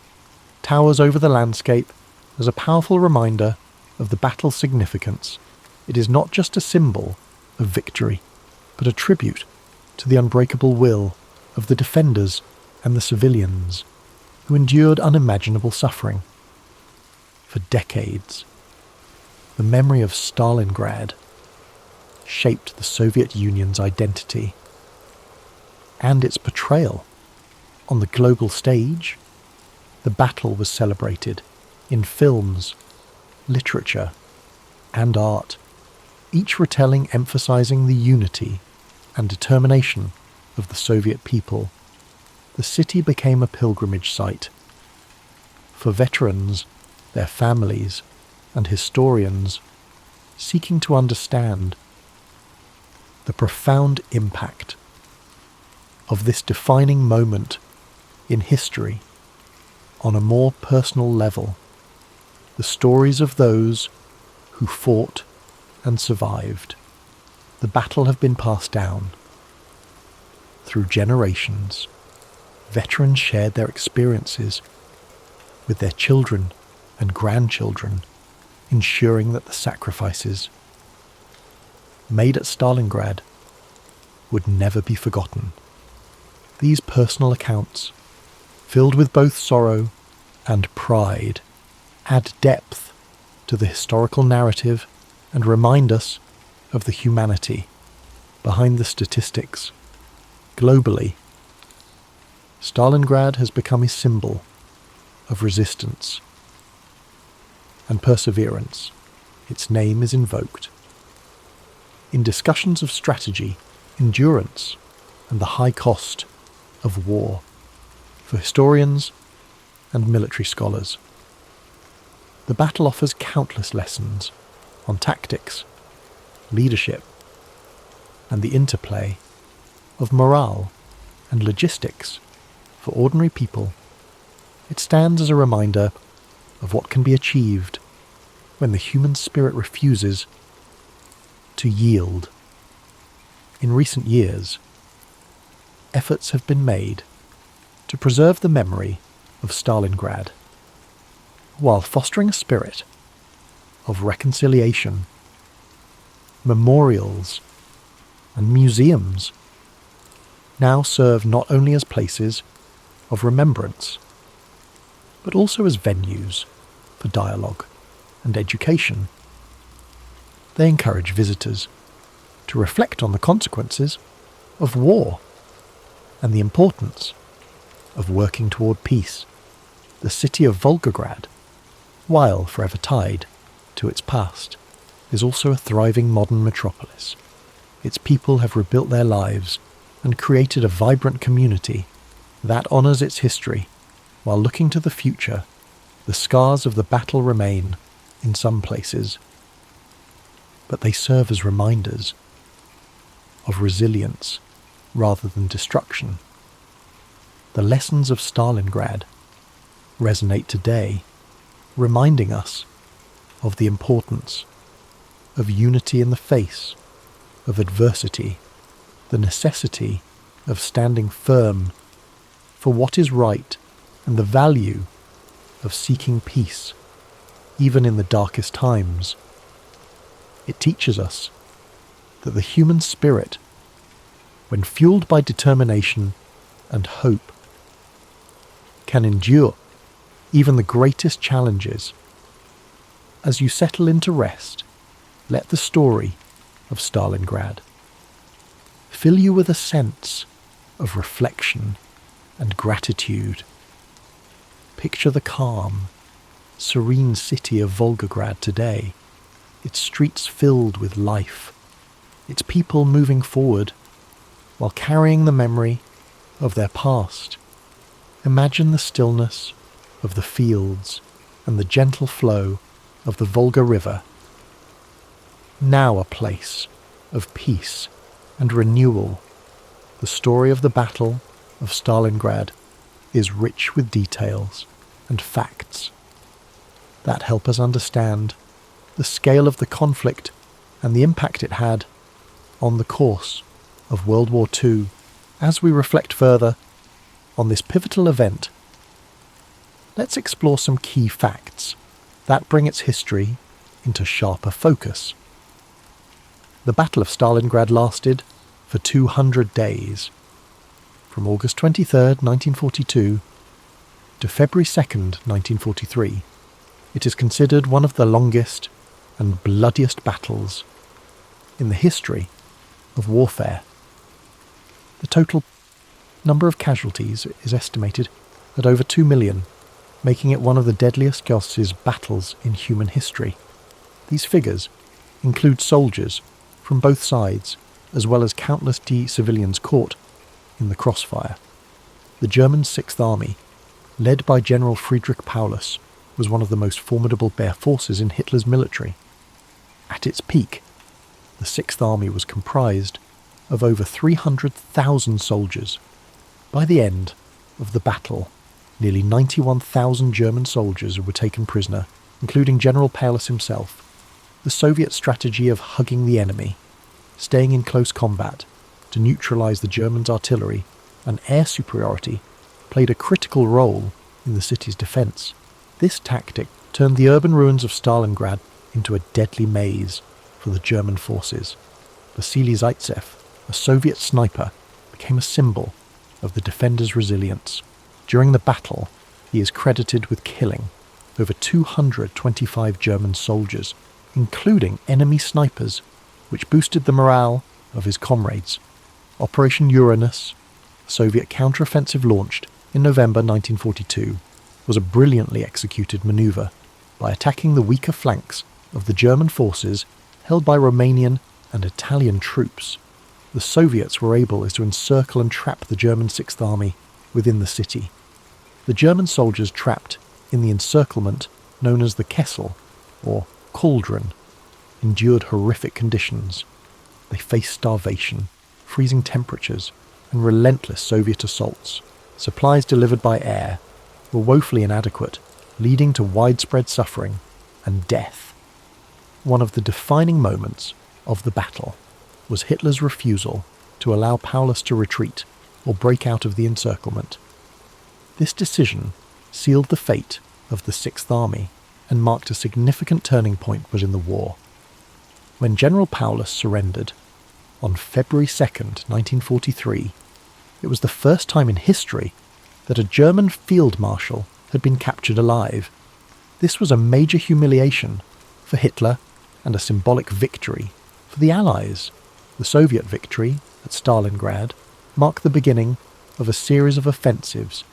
towers over the landscape as a powerful reminder of the battle's significance. It is not just a symbol of victory, but a tribute to the unbreakable will of the defenders and the civilians who endured unimaginable suffering. For decades, the memory of Stalingrad shaped the Soviet Union's identity, and its portrayal on the global stage. The battle was celebrated in films, literature, and art, each retelling emphasizing the unity and determination of the Soviet people. The city became a pilgrimage site for veterans, their families, and historians seeking to understand the profound impact of this defining moment in history on a more personal level. The stories of those who fought and survived the battle have been passed down through generations. Veterans shared their experiences with their children and grandchildren, ensuring that the sacrifices made at Stalingrad would never be forgotten. These personal accounts, filled with both sorrow and pride, add depth to the historical narrative and remind us of the humanity behind the statistics. Globally, Stalingrad has become a symbol of resistance and perseverance. Its name is invoked in discussions of strategy, endurance, and the high cost of war for historians and military scholars. The battle offers countless lessons on tactics, leadership, and the interplay of morale and logistics for ordinary people. It stands as a reminder of what can be achieved when the human spirit refuses to yield. In recent years, efforts have been made to preserve the memory of Stalingrad, while fostering a spirit of reconciliation. Memorials and museums now serve not only as places of remembrance, but also as venues for dialogue and education. They encourage visitors to reflect on the consequences of war and the importance of working toward peace. The city of Volgograd, while forever tied to its past, is also a thriving modern metropolis. Its people have rebuilt their lives and created a vibrant community that honors its history while looking to the future. The scars of the battle remain in some places, but they serve as reminders of resilience rather than destruction. The lessons of Stalingrad resonate today, reminding us of the importance of unity in the face of adversity, the necessity of standing firm for what is right, and the value of seeking peace, even in the darkest times. It teaches us that the human spirit, when fueled by determination and hope, can endure even the greatest challenges. As you settle into rest, let the story of Stalingrad fill you with a sense of reflection and gratitude. Picture the calm, serene city of Volgograd today, its streets filled with life, its people moving forward while carrying the memory of their past. Imagine the stillness of the fields and the gentle flow of the Volga River now a place of peace and renewal. The story of the Battle of Stalingrad is rich with details and facts that help us understand the scale of the conflict and the impact it had on the course of World War II. As we reflect further on this pivotal event, let's explore some key facts that bring its history into sharper focus. The Battle of Stalingrad lasted for 200 days, from August 23rd, 1942 to February 2nd, 1943. It is considered one of the longest and bloodiest battles in the history of warfare. The total number of casualties is estimated at over 2 million, making it one of the deadliest battles in human history. These figures include soldiers from both sides, as well as countless civilians caught in the crossfire. The German Sixth Army, led by General Friedrich Paulus, was one of the most formidable forces in Hitler's military. At its peak, the Sixth Army was comprised of over 300,000 soldiers. By the end of the battle, nearly 91,000 German soldiers were taken prisoner, including General Paulus himself. The Soviet strategy of hugging the enemy, staying in close combat to neutralize the Germans' artillery and air superiority, played a critical role in the city's defense. This tactic turned the urban ruins of Stalingrad into a deadly maze for the German forces. Vasily Zaitsev, a Soviet sniper, became a symbol of the defenders' resilience. During the battle, he is credited with killing over 225 German soldiers, including enemy snipers, which boosted the morale of his comrades. Operation Uranus, a Soviet counteroffensive launched in November 1942, was a brilliantly executed maneuver. By attacking the weaker flanks of the German forces held by Romanian and Italian troops, the Soviets were able to encircle and trap the German Sixth Army within the city. The German soldiers trapped in the encirclement known as the Kessel, or cauldron, endured horrific conditions. They faced starvation, freezing temperatures, and relentless Soviet assaults. Supplies delivered by air were woefully inadequate, leading to widespread suffering and death. One of the defining moments of the battle was Hitler's refusal to allow Paulus to retreat or break out of the encirclement. This decision sealed the fate of the Sixth Army and marked a significant turning point within the war. When General Paulus surrendered on February 2nd, 1943, it was the first time in history that a German field marshal had been captured alive. This was a major humiliation for Hitler and a symbolic victory for the Allies. The Soviet victory at Stalingrad marked the beginning of a series of offensives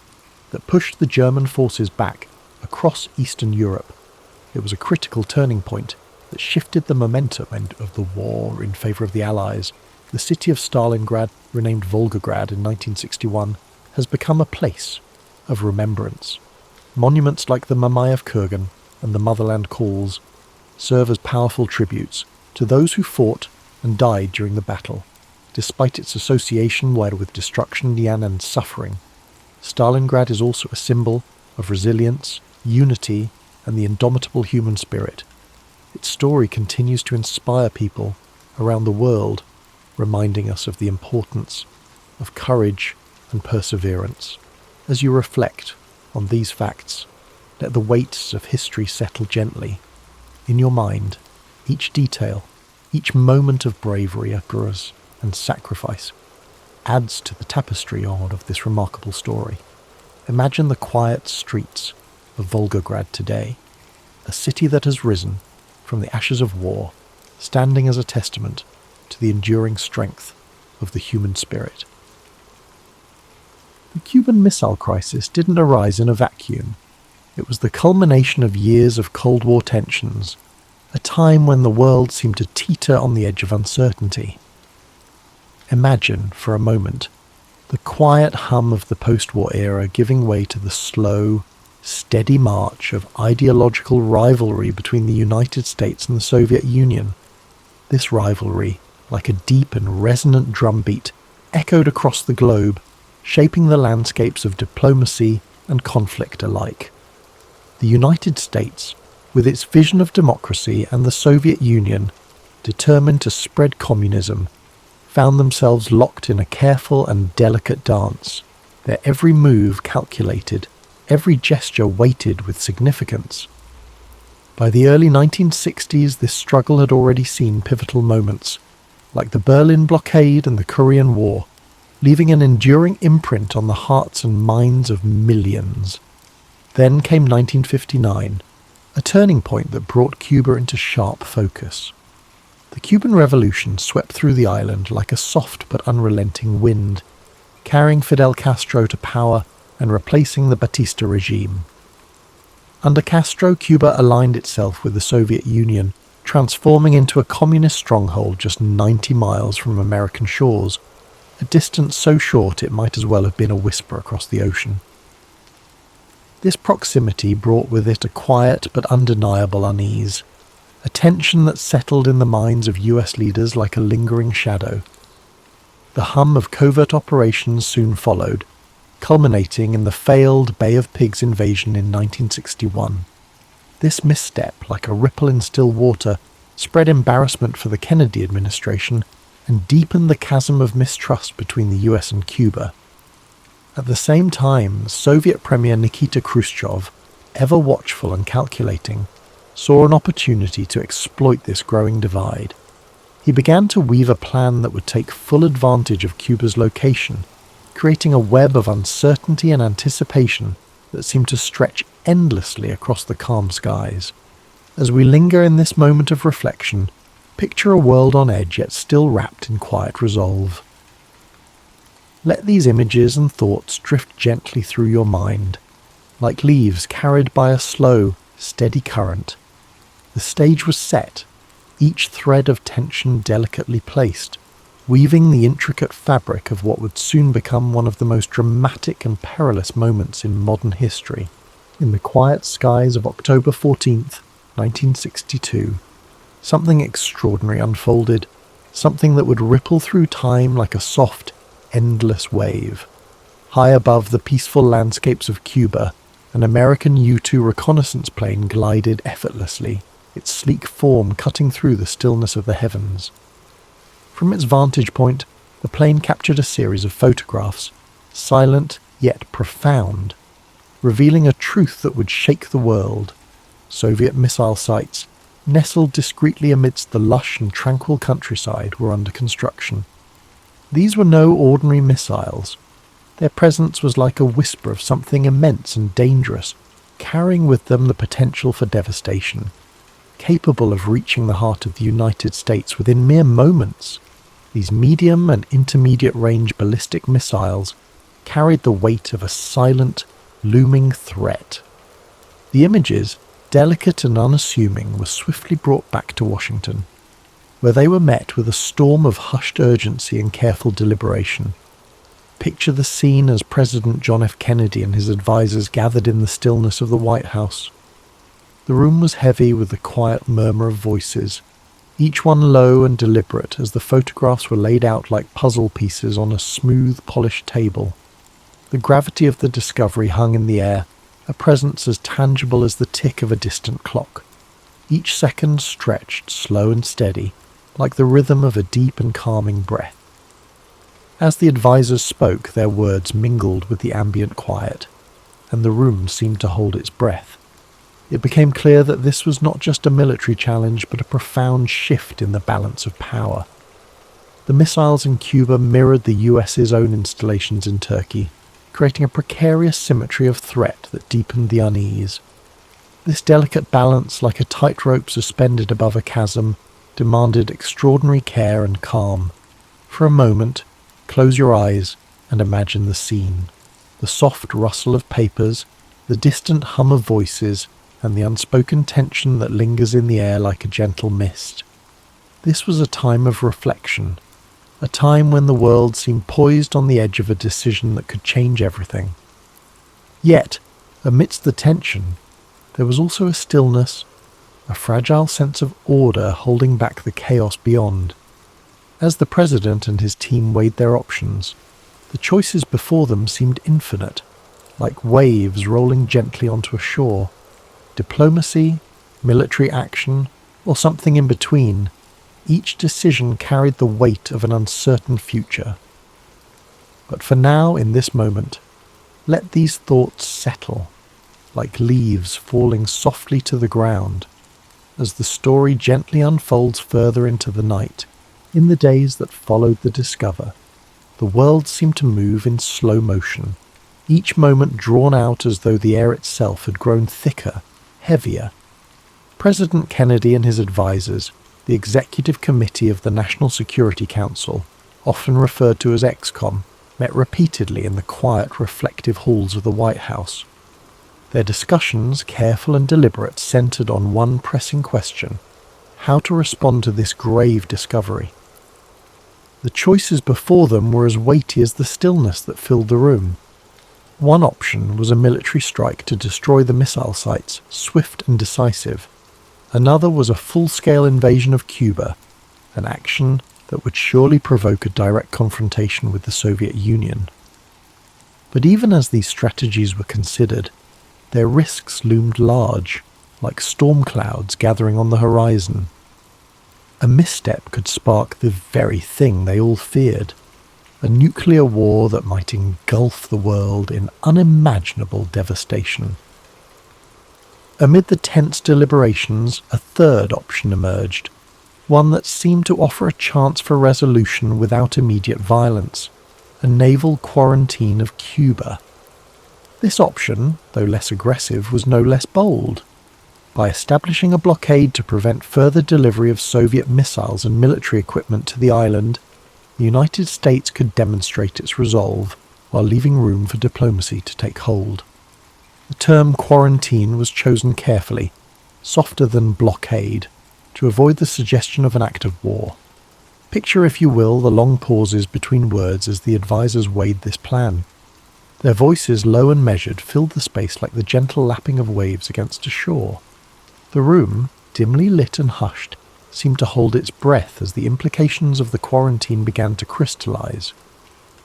that pushed the German forces back across Eastern Europe. It was a critical turning point that shifted the momentum of the war in favour of the Allies. The city of Stalingrad, renamed Volgograd in 1961, has become a place of remembrance. Monuments like the Mamayev Kurgan and the Motherland Calls serve as powerful tributes to those who fought and died during the battle. Despite its association with destruction and suffering, Stalingrad is also a symbol of resilience, unity, and the indomitable human spirit. Its story continues to inspire people around the world, reminding us of the importance of courage and perseverance. As you reflect on these facts, let the weights of history settle gently. In your mind, each detail, each moment of bravery, courage, and sacrifice adds to the tapestry of this remarkable story. Imagine the quiet streets of Volgograd today, a city that has risen from the ashes of war, standing as a testament to the enduring strength of the human spirit. The Cuban Missile Crisis didn't arise in a vacuum. It was the culmination of years of Cold War tensions, a time when the world seemed to teeter on the edge of uncertainty. Imagine, for a moment, the quiet hum of the post-war era giving way to the slow, steady march of ideological rivalry between the United States and the Soviet Union. This rivalry, like a deep and resonant drumbeat, echoed across the globe, shaping the landscapes of diplomacy and conflict alike. The United States, with its vision of democracy, and the Soviet Union, determined to spread communism, found themselves locked in a careful and delicate dance, their every move calculated, every gesture weighted with significance. By the early 1960s, this struggle had already seen pivotal moments, like the Berlin blockade and the Korean War, leaving an enduring imprint on the hearts and minds of millions. Then came 1959, a turning point that brought Cuba into sharp focus. The Cuban Revolution swept through the island like a soft but unrelenting wind, carrying Fidel Castro to power and replacing the Batista regime. Under Castro, Cuba aligned itself with the Soviet Union, transforming into a communist stronghold just 90 miles from American shores, a distance so short it might as well have been a whisper across the ocean. This proximity brought with it a quiet but undeniable unease, a tension that settled in the minds of US leaders like a lingering shadow. The hum of covert operations soon followed, culminating in the failed Bay of Pigs invasion in 1961. This misstep, like a ripple in still water, spread embarrassment for the Kennedy administration and deepened the chasm of mistrust between the US and Cuba. At the same time, Soviet Premier Nikita Khrushchev, ever watchful and calculating, saw an opportunity to exploit this growing divide. He began to weave a plan that would take full advantage of Cuba's location, creating a web of uncertainty and anticipation that seemed to stretch endlessly across the calm skies. As we linger in this moment of reflection, picture a world on edge yet still wrapped in quiet resolve. Let these images and thoughts drift gently through your mind, like leaves carried by a slow, steady current. The stage was set, each thread of tension delicately placed, weaving the intricate fabric of what would soon become one of the most dramatic and perilous moments in modern history. In the quiet skies of October 14th, 1962, something extraordinary unfolded, something that would ripple through time like a soft, endless wave. High above the peaceful landscapes of Cuba, an American U-2 reconnaissance plane glided effortlessly, its sleek form cutting through the stillness of the heavens. From its vantage point, the plane captured a series of photographs, silent yet profound, revealing a truth that would shake the world. Soviet missile sites, nestled discreetly amidst the lush and tranquil countryside, were under construction. These were no ordinary missiles. Their presence was like a whisper of something immense and dangerous, carrying with them the potential for devastation, capable of reaching the heart of the United States within mere moments. These medium and intermediate range ballistic missiles carried the weight of a silent, looming threat. The images, delicate and unassuming, were swiftly brought back to Washington, where they were met with a storm of hushed urgency and careful deliberation. Picture the scene as President John F. Kennedy and his advisors gathered in the stillness of the White House. The room was heavy with the quiet murmur of voices, each one low and deliberate as the photographs were laid out like puzzle pieces on a smooth, polished table. The gravity of the discovery hung in the air, a presence as tangible as the tick of a distant clock. Each second stretched, slow and steady, like the rhythm of a deep and calming breath. As the advisors spoke, their words mingled with the ambient quiet, and the room seemed to hold its breath. It became clear that this was not just a military challenge, but a profound shift in the balance of power. The missiles in Cuba mirrored the US's own installations in Turkey, creating a precarious symmetry of threat that deepened the unease. This delicate balance, like a tightrope suspended above a chasm, demanded extraordinary care and calm. For a moment, close your eyes and imagine the scene. The soft rustle of papers, the distant hum of voices, and the unspoken tension that lingers in the air like a gentle mist. This was a time of reflection, a time when the world seemed poised on the edge of a decision that could change everything. Yet, amidst the tension, there was also a stillness, a fragile sense of order holding back the chaos beyond. As the president and his team weighed their options, the choices before them seemed infinite, like waves rolling gently onto a shore. Diplomacy, military action, or something in between, each decision carried the weight of an uncertain future. But for now, in this moment, let these thoughts settle, like leaves falling softly to the ground, as the story gently unfolds further into the night. In the days that followed the discover, the world seemed to move in slow motion, each moment drawn out as though the air itself had grown thicker, heavier. President Kennedy and his advisors, the Executive Committee of the National Security Council, often referred to as EXCOM, met repeatedly in the quiet, reflective halls of the White House. Their discussions, careful and deliberate, centered on one pressing question: how to respond to this grave discovery. The choices before them were as weighty as the stillness that filled the room. One option was a military strike to destroy the missile sites, swift and decisive. Another was a full-scale invasion of Cuba, an action that would surely provoke a direct confrontation with the Soviet Union. But even as these strategies were considered, their risks loomed large, like storm clouds gathering on the horizon. A misstep could spark the very thing they all feared, a nuclear war that might engulf the world in unimaginable devastation. Amid the tense deliberations, a third option emerged, one that seemed to offer a chance for resolution without immediate violence: a naval quarantine of Cuba. This option, though less aggressive, was no less bold. By establishing a blockade to prevent further delivery of Soviet missiles and military equipment to the island, the United States could demonstrate its resolve while leaving room for diplomacy to take hold. The term quarantine was chosen carefully, softer than blockade, to avoid the suggestion of an act of war. Picture, if you will, the long pauses between words as the advisors weighed this plan. Their voices, low and measured, filled the space like the gentle lapping of waves against a shore. The room, dimly lit and hushed, seemed to hold its breath as the implications of the quarantine began to crystallize.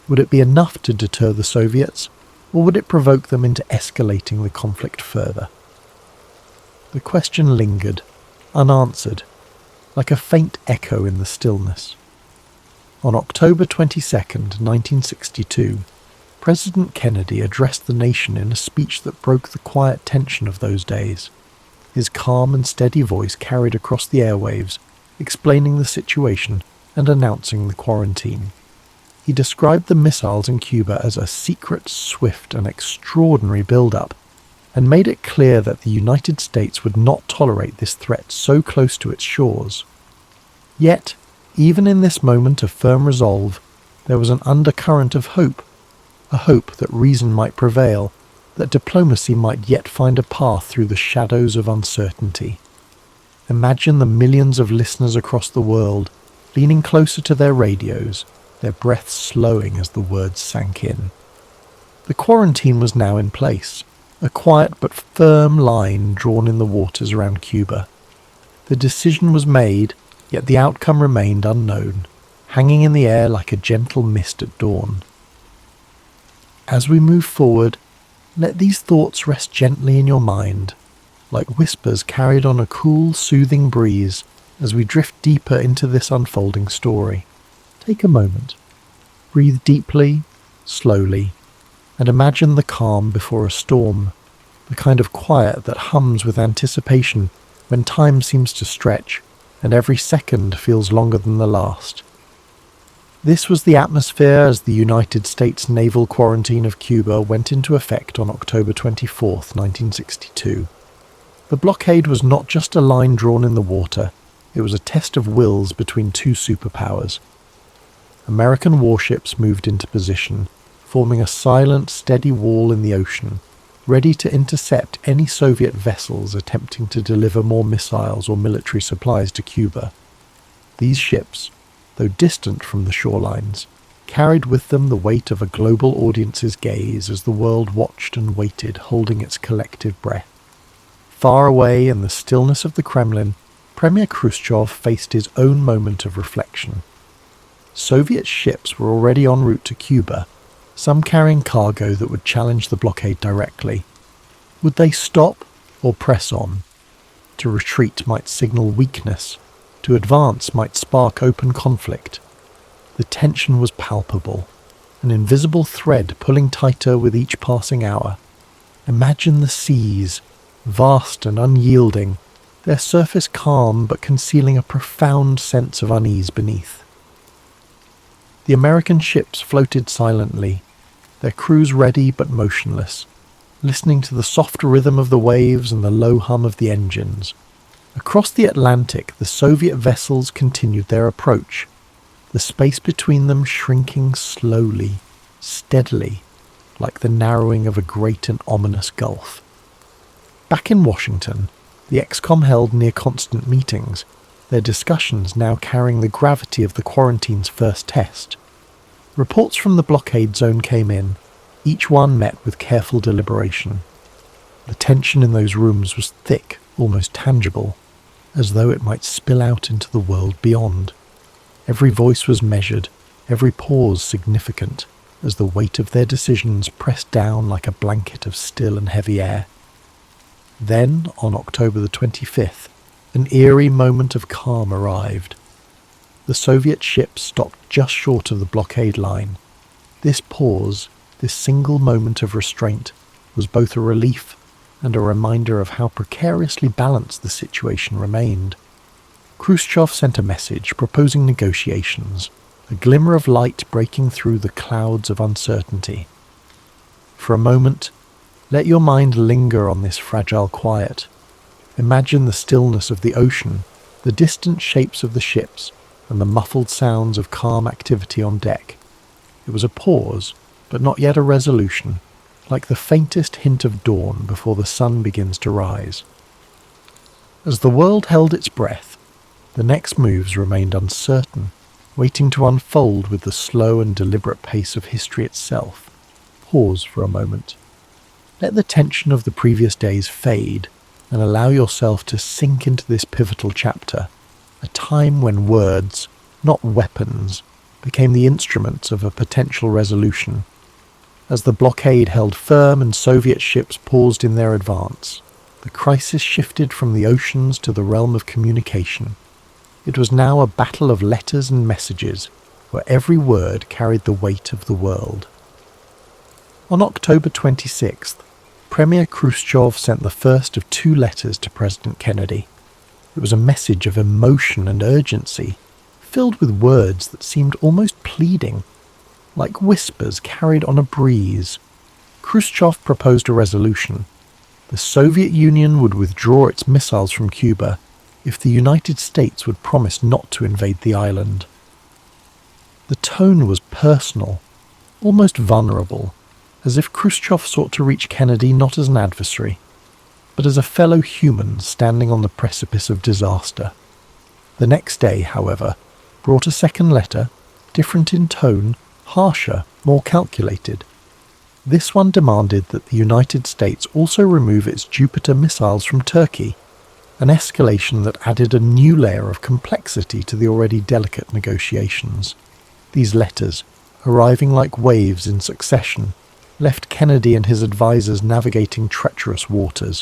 Would it be enough to deter the Soviets, or would it provoke them into escalating the conflict further? The question lingered, unanswered, like a faint echo in the stillness. On October 22nd, 1962, President Kennedy addressed the nation in a speech that broke the quiet tension of those days. His calm and steady voice carried across the airwaves, explaining the situation and announcing the quarantine. He described the missiles in Cuba as a secret, swift, and extraordinary build-up, and made it clear that the United States would not tolerate this threat so close to its shores. Yet, even in this moment of firm resolve, there was an undercurrent of hope, a hope that reason might prevail, that diplomacy might yet find a path through the shadows of uncertainty. Imagine the millions of listeners across the world, leaning closer to their radios, their breaths slowing as the words sank in. The quarantine was now in place, a quiet but firm line drawn in the waters around Cuba. The decision was made, yet the outcome remained unknown, hanging in the air like a gentle mist at dawn. As we move forward, let these thoughts rest gently in your mind, like whispers carried on a cool, soothing breeze as we drift deeper into this unfolding story. Take a moment, breathe deeply, slowly, and imagine the calm before a storm, the kind of quiet that hums with anticipation when time seems to stretch and every second feels longer than the last. This was the atmosphere as the United States naval quarantine of Cuba went into effect on October 24th, 1962. The blockade was not just a line drawn in the water, it was a test of wills between two superpowers. American warships moved into position, forming a silent, steady wall in the ocean, ready to intercept any Soviet vessels attempting to deliver more missiles or military supplies to Cuba. These ships, though distant from the shorelines, carried with them the weight of a global audience's gaze as the world watched and waited, holding its collective breath. Far away in the stillness of the Kremlin, Premier Khrushchev faced his own moment of reflection. Soviet ships were already en route to Cuba, some carrying cargo that would challenge the blockade directly. Would they stop or press on? To retreat might signal weakness, to advance might spark open conflict. The tension was palpable, an invisible thread pulling tighter with each passing hour. Imagine the seas, vast and unyielding, their surface calm but concealing a profound sense of unease beneath. The American ships floated silently, their crews ready but motionless, listening to the soft rhythm of the waves and the low hum of the engines. Across the Atlantic, the Soviet vessels continued their approach, the space between them shrinking slowly, steadily, like the narrowing of a great and ominous gulf. Back in Washington, the ExCom held near-constant meetings, their discussions now carrying the gravity of the quarantine's first test. Reports from the blockade zone came in, each one met with careful deliberation. The tension in those rooms was thick, almost tangible, as though it might spill out into the world beyond. Every voice was measured, every pause significant, as the weight of their decisions pressed down like a blanket of still and heavy air. Then, on October the 25th, an eerie moment of calm arrived. The Soviet ships stopped just short of the blockade line. This pause, this single moment of restraint, was both a relief and a reminder of how precariously balanced the situation remained. Khrushchev sent a message proposing negotiations, a glimmer of light breaking through the clouds of uncertainty. For a moment, let your mind linger on this fragile quiet. Imagine the stillness of the ocean, the distant shapes of the ships, and the muffled sounds of calm activity on deck. It was a pause, but not yet a resolution, like the faintest hint of dawn before the sun begins to rise. As the world held its breath, the next moves remained uncertain, waiting to unfold with the slow and deliberate pace of history itself. Pause for a moment. Let the tension of the previous days fade, and allow yourself to sink into this pivotal chapter, a time when words, not weapons, became the instruments of a potential resolution. As the blockade held firm and Soviet ships paused in their advance, the crisis shifted from the oceans to the realm of communication. It was now a battle of letters and messages, where every word carried the weight of the world. On October 26th, Premier Khrushchev sent the first of 2 letters to President Kennedy. It was a message of emotion and urgency, filled with words that seemed almost pleading, like whispers carried on a breeze. Khrushchev proposed a resolution. The Soviet Union would withdraw its missiles from Cuba if the United States would promise not to invade the island. The tone was personal, almost vulnerable, as if Khrushchev sought to reach Kennedy not as an adversary, but as a fellow human standing on the precipice of disaster. The next day, however, brought a second letter, different in tone, harsher, more calculated. This one demanded that the United States also remove its Jupiter missiles from Turkey, an escalation that added a new layer of complexity to the already delicate negotiations. These letters, arriving like waves in succession, left Kennedy and his advisers navigating treacherous waters.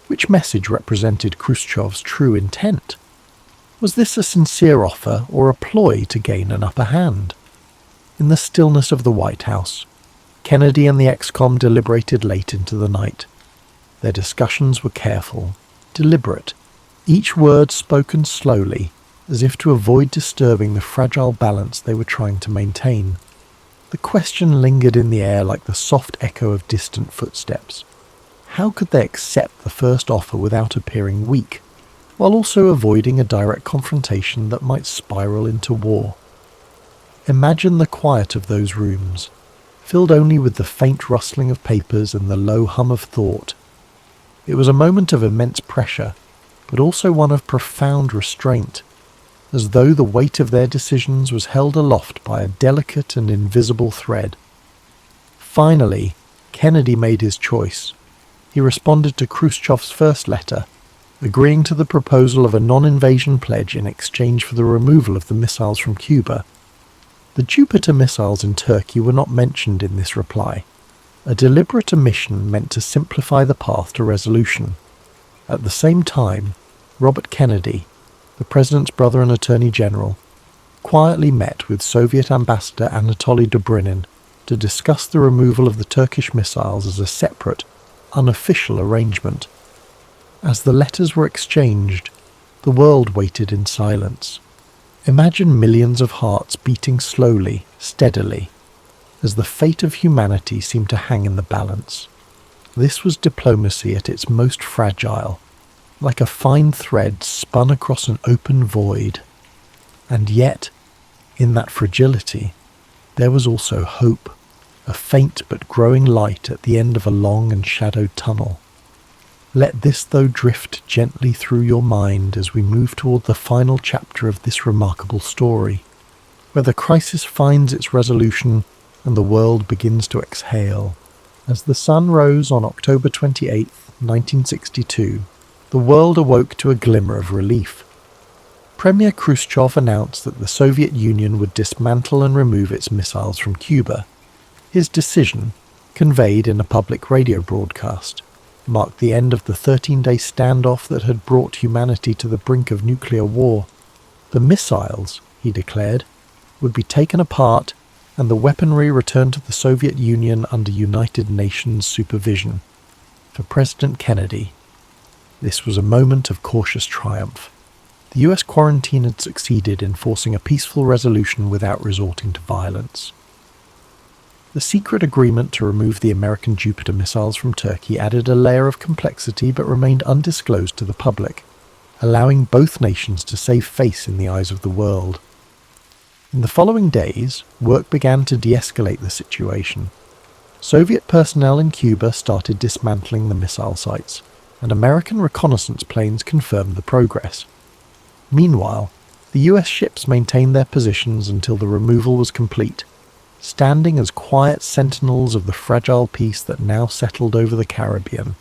Which message represented Khrushchev's true intent? Was this a sincere offer or a ploy to gain an upper hand? In the stillness of the White House, Kennedy and the ExCom deliberated late into the night. Their discussions were careful, deliberate, each word spoken slowly, as if to avoid disturbing the fragile balance they were trying to maintain. The question lingered in the air like the soft echo of distant footsteps. How could they accept the first offer without appearing weak, while also avoiding a direct confrontation that might spiral into war? Imagine the quiet of those rooms, filled only with the faint rustling of papers and the low hum of thought. It was a moment of immense pressure, but also one of profound restraint, as though the weight of their decisions was held aloft by a delicate and invisible thread. Finally, Kennedy made his choice. he responded to Khrushchev's first letter, agreeing to the proposal of a non-invasion pledge in exchange for the removal of the missiles from Cuba. The Jupiter missiles in Turkey were not mentioned in this reply, a deliberate omission meant to simplify the path to resolution. At the same time, Robert Kennedy, the president's brother and attorney general, quietly met with Soviet ambassador Anatoly Dobrynin to discuss the removal of the Turkish missiles as a separate, unofficial arrangement. As the letters were exchanged, the world waited in silence. Imagine millions of hearts beating slowly, steadily, as the fate of humanity seemed to hang in the balance. This was diplomacy at its most fragile, like a fine thread spun across an open void. And yet, in that fragility, there was also hope, a faint but growing light at the end of a long and shadowed tunnel. Let this, though, drift gently through your mind as we move toward the final chapter of this remarkable story, where the crisis finds its resolution and the world begins to exhale. As the sun rose on October 28, 1962, the world awoke to a glimmer of relief. Premier Khrushchev announced that the Soviet Union would dismantle and remove its missiles from Cuba. His decision, conveyed in a public radio broadcast, marked the end of the 13-day standoff that had brought humanity to the brink of nuclear war. The missiles, he declared, would be taken apart and the weaponry returned to the Soviet Union under United Nations supervision. For President Kennedy, this was a moment of cautious triumph. The US quarantine had succeeded in forcing a peaceful resolution without resorting to violence. The secret agreement to remove the American Jupiter missiles from Turkey added a layer of complexity but remained undisclosed to the public, allowing both nations to save face in the eyes of the world. In the following days, work began to de-escalate the situation. Soviet personnel in Cuba started dismantling the missile sites, and American reconnaissance planes confirmed the progress. Meanwhile, the US ships maintained their positions until the removal was complete, standing as quiet sentinels of the fragile peace that now settled over the Caribbean.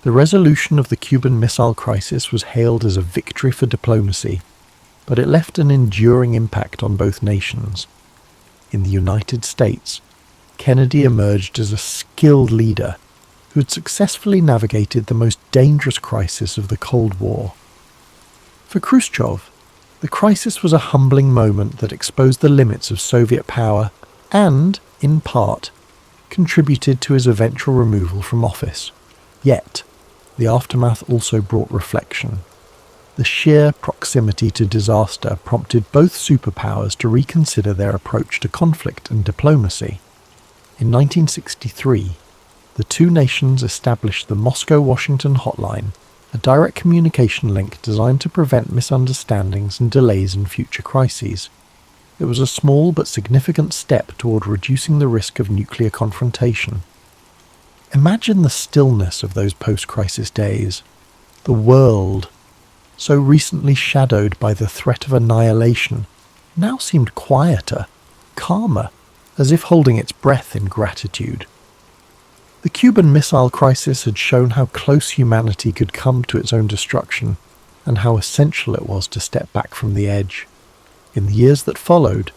The resolution of the Cuban Missile Crisis was hailed as a victory for diplomacy, but it left an enduring impact on both nations. In the United States, Kennedy emerged as a skilled leader who had successfully navigated the most dangerous crisis of the Cold War. For Khrushchev, the crisis was a humbling moment that exposed the limits of Soviet power and, in part, contributed to his eventual removal from office. Yet, the aftermath also brought reflection. The sheer proximity to disaster prompted both superpowers to reconsider their approach to conflict and diplomacy. In 1963, the two nations established the Moscow-Washington Hotline, a direct communication link designed to prevent misunderstandings and delays in future crises. It was a small but significant step toward reducing the risk of nuclear confrontation. Imagine the stillness of those post-crisis days. The world, so recently shadowed by the threat of annihilation, now seemed quieter, calmer, as if holding its breath in gratitude. The Cuban Missile Crisis had shown how close humanity could come to its own destruction, and how essential it was to step back from the edge. In the years that followed,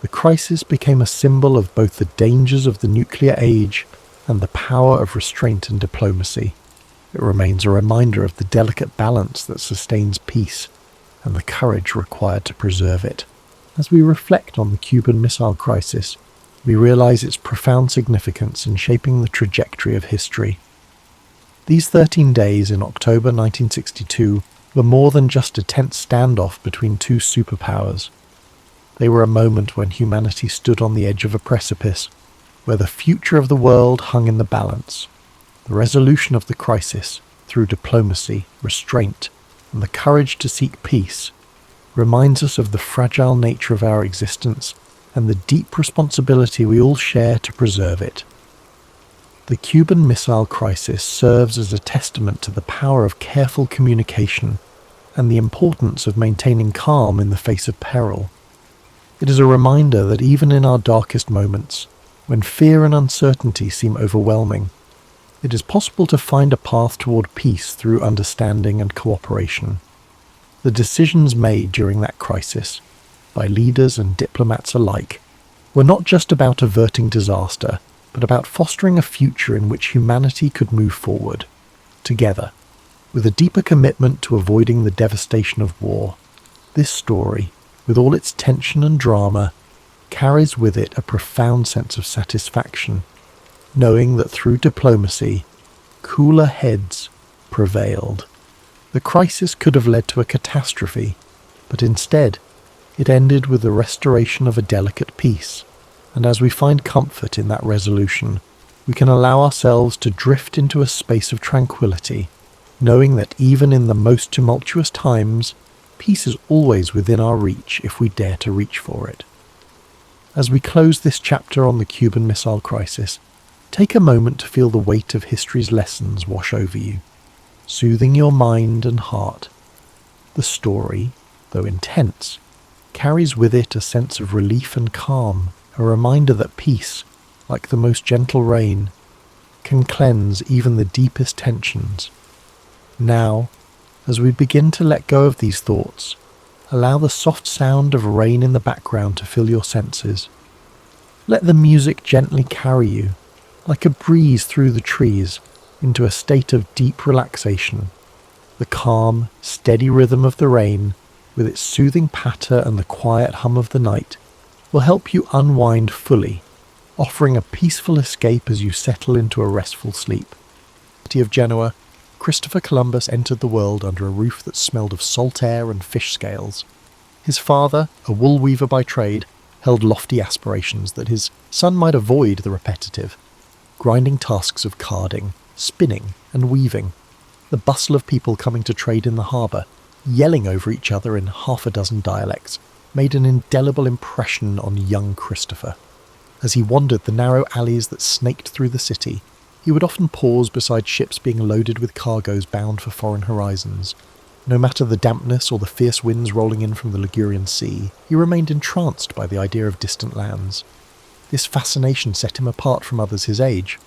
the crisis became a symbol of both the dangers of the nuclear age and the power of restraint and diplomacy. It remains a reminder of the delicate balance that sustains peace and the courage required to preserve it. As we reflect on the Cuban Missile Crisis, we realize its profound significance in shaping the trajectory of history. These 13 days in October 1962 were more than just a tense standoff between two superpowers. They were a moment when humanity stood on the edge of a precipice, where the future of the world hung in the balance. The resolution of the crisis, through diplomacy, restraint, and the courage to seek peace, reminds us of the fragile nature of our existence and the deep responsibility we all share to preserve it. The Cuban Missile Crisis serves as a testament to the power of careful communication and the importance of maintaining calm in the face of peril. It is a reminder that even in our darkest moments, when fear and uncertainty seem overwhelming, It is possible to find a path toward peace through understanding and cooperation. The decisions made during that crisis, by leaders and diplomats alike, were not just about averting disaster, but about fostering a future in which humanity could move forward, together, with a deeper commitment to avoiding the devastation of war. This story, with all its tension and drama, carries with it a profound sense of satisfaction, knowing that through diplomacy, cooler heads prevailed. The crisis could have led to a catastrophe, but instead, it ended with the restoration of a delicate peace, and as we find comfort in that resolution, we can allow ourselves to drift into a space of tranquility, knowing that even in the most tumultuous times, peace is always within our reach if we dare to reach for it. As we close this chapter on the Cuban Missile Crisis, take a moment to feel the weight of history's lessons wash over you, soothing your mind and heart. The story, though intense, carries with it a sense of relief and calm, a reminder that peace, like the most gentle rain, can cleanse even the deepest tensions. Now, as we begin to let go of these thoughts, allow the soft sound of rain in the background to fill your senses. Let the music gently carry you, like a breeze through the trees, into a state of deep relaxation. The calm, steady rhythm of the rain, with its soothing patter and the quiet hum of the night, will help you unwind fully, offering a peaceful escape as you settle into a restful sleep. In the city of Genoa, Christopher Columbus entered the world under a roof that smelled of salt air and fish scales. His father, a wool weaver by trade, held lofty aspirations that his son might avoid the repetitive, grinding tasks of carding, spinning, and weaving, the bustle of people coming to trade in the harbour, yelling over each other in half a dozen dialects, made an indelible impression on young Christopher. As he wandered the narrow alleys that snaked through the city, he would often pause beside ships being loaded with cargoes bound for foreign horizons. No matter the dampness or the fierce winds rolling in from the Ligurian Sea, he remained entranced by the idea of distant lands. This fascination set him apart from others his age.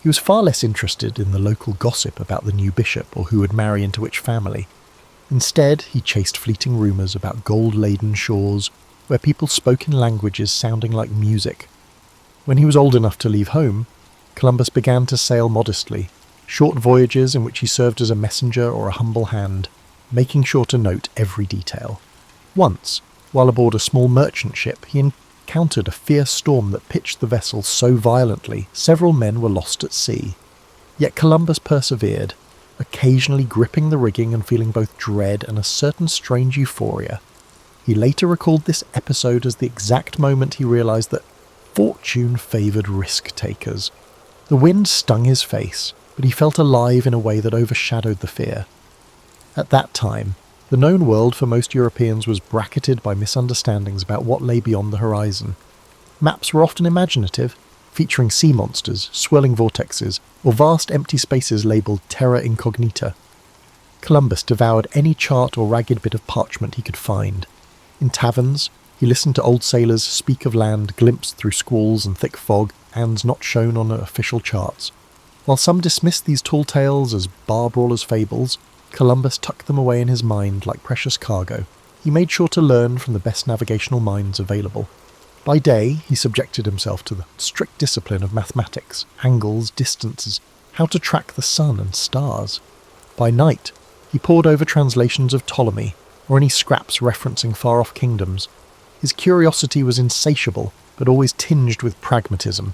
He was far less interested in the local gossip about the new bishop or who would marry into which family. Instead, he chased fleeting rumours about gold-laden shores, where people spoke in languages sounding like music. When he was old enough to leave home, Columbus began to sail modestly, short voyages in which he served as a messenger or a humble hand, making sure to note every detail. Once, while aboard a small merchant ship, he encountered a fierce storm that pitched the vessel so violently several men were lost at sea. Yet Columbus persevered, occasionally gripping the rigging and feeling both dread and a certain strange euphoria. He later recalled this episode as the exact moment he realised that fortune favoured risk-takers. The wind stung his face, but he felt alive in a way that overshadowed the fear. At that time, the known world for most Europeans was bracketed by misunderstandings about what lay beyond the horizon. Maps were often imaginative, featuring sea monsters, swirling vortexes, or vast empty spaces labelled terra incognita. Columbus devoured any chart or ragged bit of parchment he could find. In taverns, he listened to old sailors speak of land glimpsed through squalls and thick fog, and not shown on official charts. While some dismissed these tall tales as bar-brawlers' fables, Columbus tucked them away in his mind like precious cargo. He made sure to learn from the best navigational minds available. By day, he subjected himself to the strict discipline of mathematics, angles, distances, how to track the sun and stars. By night, he pored over translations of Ptolemy, or any scraps referencing far-off kingdoms. His curiosity was insatiable, but always tinged with pragmatism.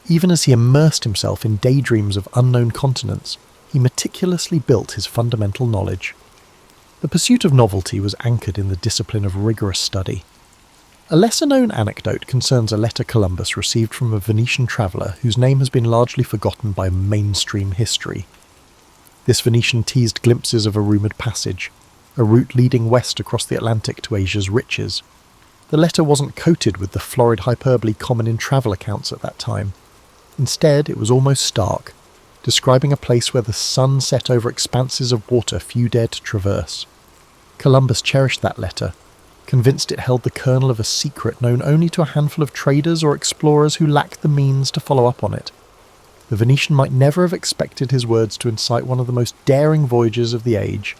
Even as he immersed himself in daydreams of unknown continents, he meticulously built his fundamental knowledge. The pursuit of novelty was anchored in the discipline of rigorous study. A lesser-known anecdote concerns a letter Columbus received from a Venetian traveller whose name has been largely forgotten by mainstream history. This Venetian teased glimpses of a rumoured passage, a route leading west across the Atlantic to Asia's riches. The letter wasn't coated with the florid hyperbole common in travel accounts at that time. Instead, it was almost stark, describing a place where the sun set over expanses of water few dared to traverse. Columbus cherished that letter, convinced it held the kernel of a secret known only to a handful of traders or explorers who lacked the means to follow up on it. The Venetian might never have expected his words to incite one of the most daring voyages of the age.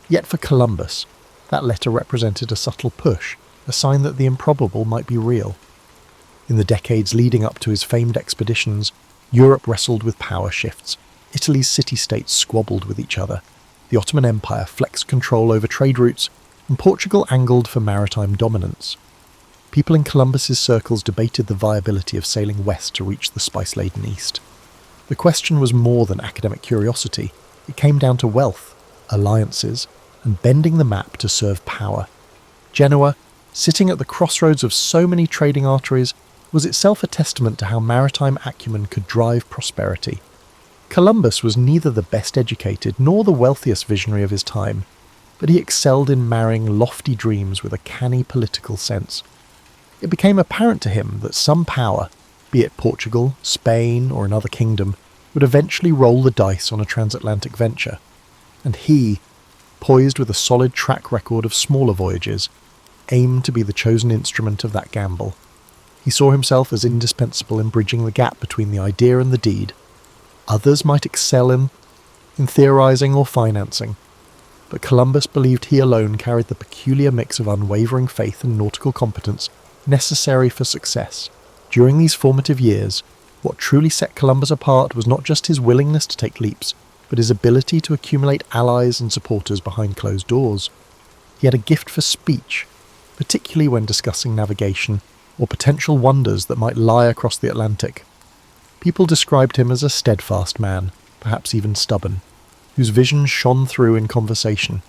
Yet for Columbus, that letter represented a subtle push, a sign that the improbable might be real. In the decades leading up to his famed expeditions, Europe wrestled with power shifts. Italy's city-states squabbled with each other. The Ottoman Empire flexed control over trade routes, and Portugal angled for maritime dominance. People in Columbus's circles debated the viability of sailing west to reach the spice-laden east. The question was more than academic curiosity. It came down to wealth, alliances, and bending the map to serve power. Genoa, sitting at the crossroads of so many trading arteries, was itself a testament to how maritime acumen could drive prosperity. Columbus was neither the best educated nor the wealthiest visionary of his time, but he excelled in marrying lofty dreams with a canny political sense. It became apparent to him that some power, be it Portugal, Spain, or another kingdom, would eventually roll the dice on a transatlantic venture, and he, poised with a solid track record of smaller voyages, aimed to be the chosen instrument of that gamble. He saw himself as indispensable in bridging the gap between the idea and the deed. Others might excel in theorizing or financing, but Columbus believed he alone carried the peculiar mix of unwavering faith and nautical competence necessary for success. During these formative years, what truly set Columbus apart was not just his willingness to take leaps, but his ability to accumulate allies and supporters behind closed doors. He had a gift for speech, particularly when discussing navigation or potential wonders that might lie across the Atlantic. People described him as a steadfast man, perhaps even stubborn, whose vision shone through in conversation.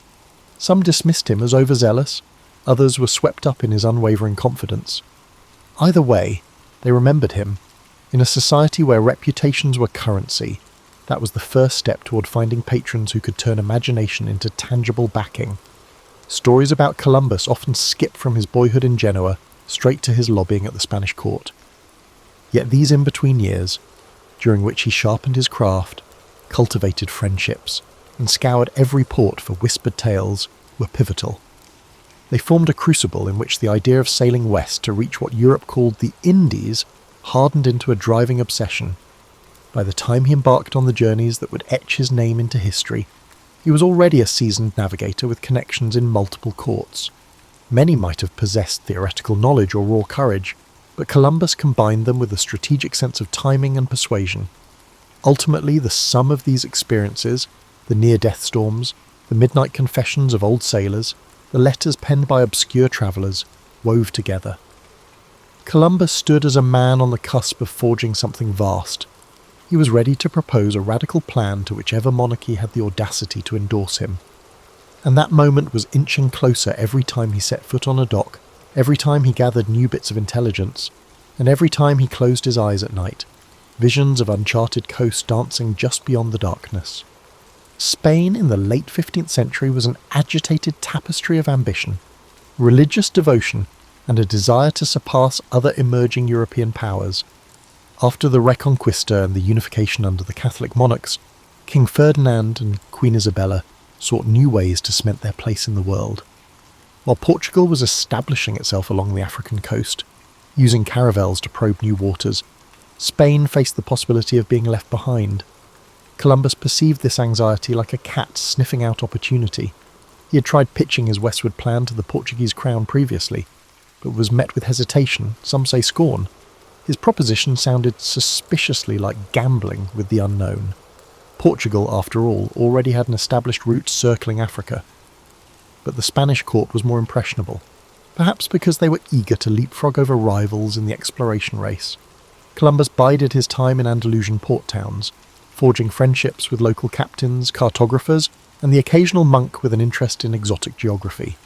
Some dismissed him as overzealous, others were swept up in his unwavering confidence. Either way, they remembered him. In a society where reputations were currency, that was the first step toward finding patrons who could turn imagination into tangible backing. Stories about Columbus often skip from his boyhood in Genoa straight to his lobbying at the Spanish court. Yet these in-between years, during which he sharpened his craft, cultivated friendships, and scoured every port for whispered tales, were pivotal. They formed a crucible in which the idea of sailing west to reach what Europe called the Indies hardened into a driving obsession. By the time he embarked on the journeys that would etch his name into history, he was already a seasoned navigator with connections in multiple courts. Many might have possessed theoretical knowledge or raw courage, but Columbus combined them with a strategic sense of timing and persuasion. Ultimately, the sum of these experiences, the near-death storms, the midnight confessions of old sailors, the letters penned by obscure travellers, wove together. Columbus stood as a man on the cusp of forging something vast. He was ready to propose a radical plan to whichever monarchy had the audacity to endorse him. And that moment was inching closer every time he set foot on a dock, every time he gathered new bits of intelligence, and every time he closed his eyes at night, visions of uncharted coast dancing just beyond the darkness. Spain in the late 15th century was an agitated tapestry of ambition, religious devotion, and a desire to surpass other emerging European powers. After the Reconquista and the unification under the Catholic monarchs, King Ferdinand and Queen Isabella sought new ways to cement their place in the world. While Portugal was establishing itself along the African coast, using caravels to probe new waters, Spain faced the possibility of being left behind. Columbus perceived this anxiety like a cat sniffing out opportunity. He had tried pitching his westward plan to the Portuguese crown previously, but was met with hesitation, some say scorn. His proposition sounded suspiciously like gambling with the unknown. Portugal, after all, already had an established route circling Africa. But the Spanish court was more impressionable, perhaps because they were eager to leapfrog over rivals in the exploration race. Columbus bided his time in Andalusian port towns, forging friendships with local captains, cartographers, and the occasional monk with an interest in exotic geography.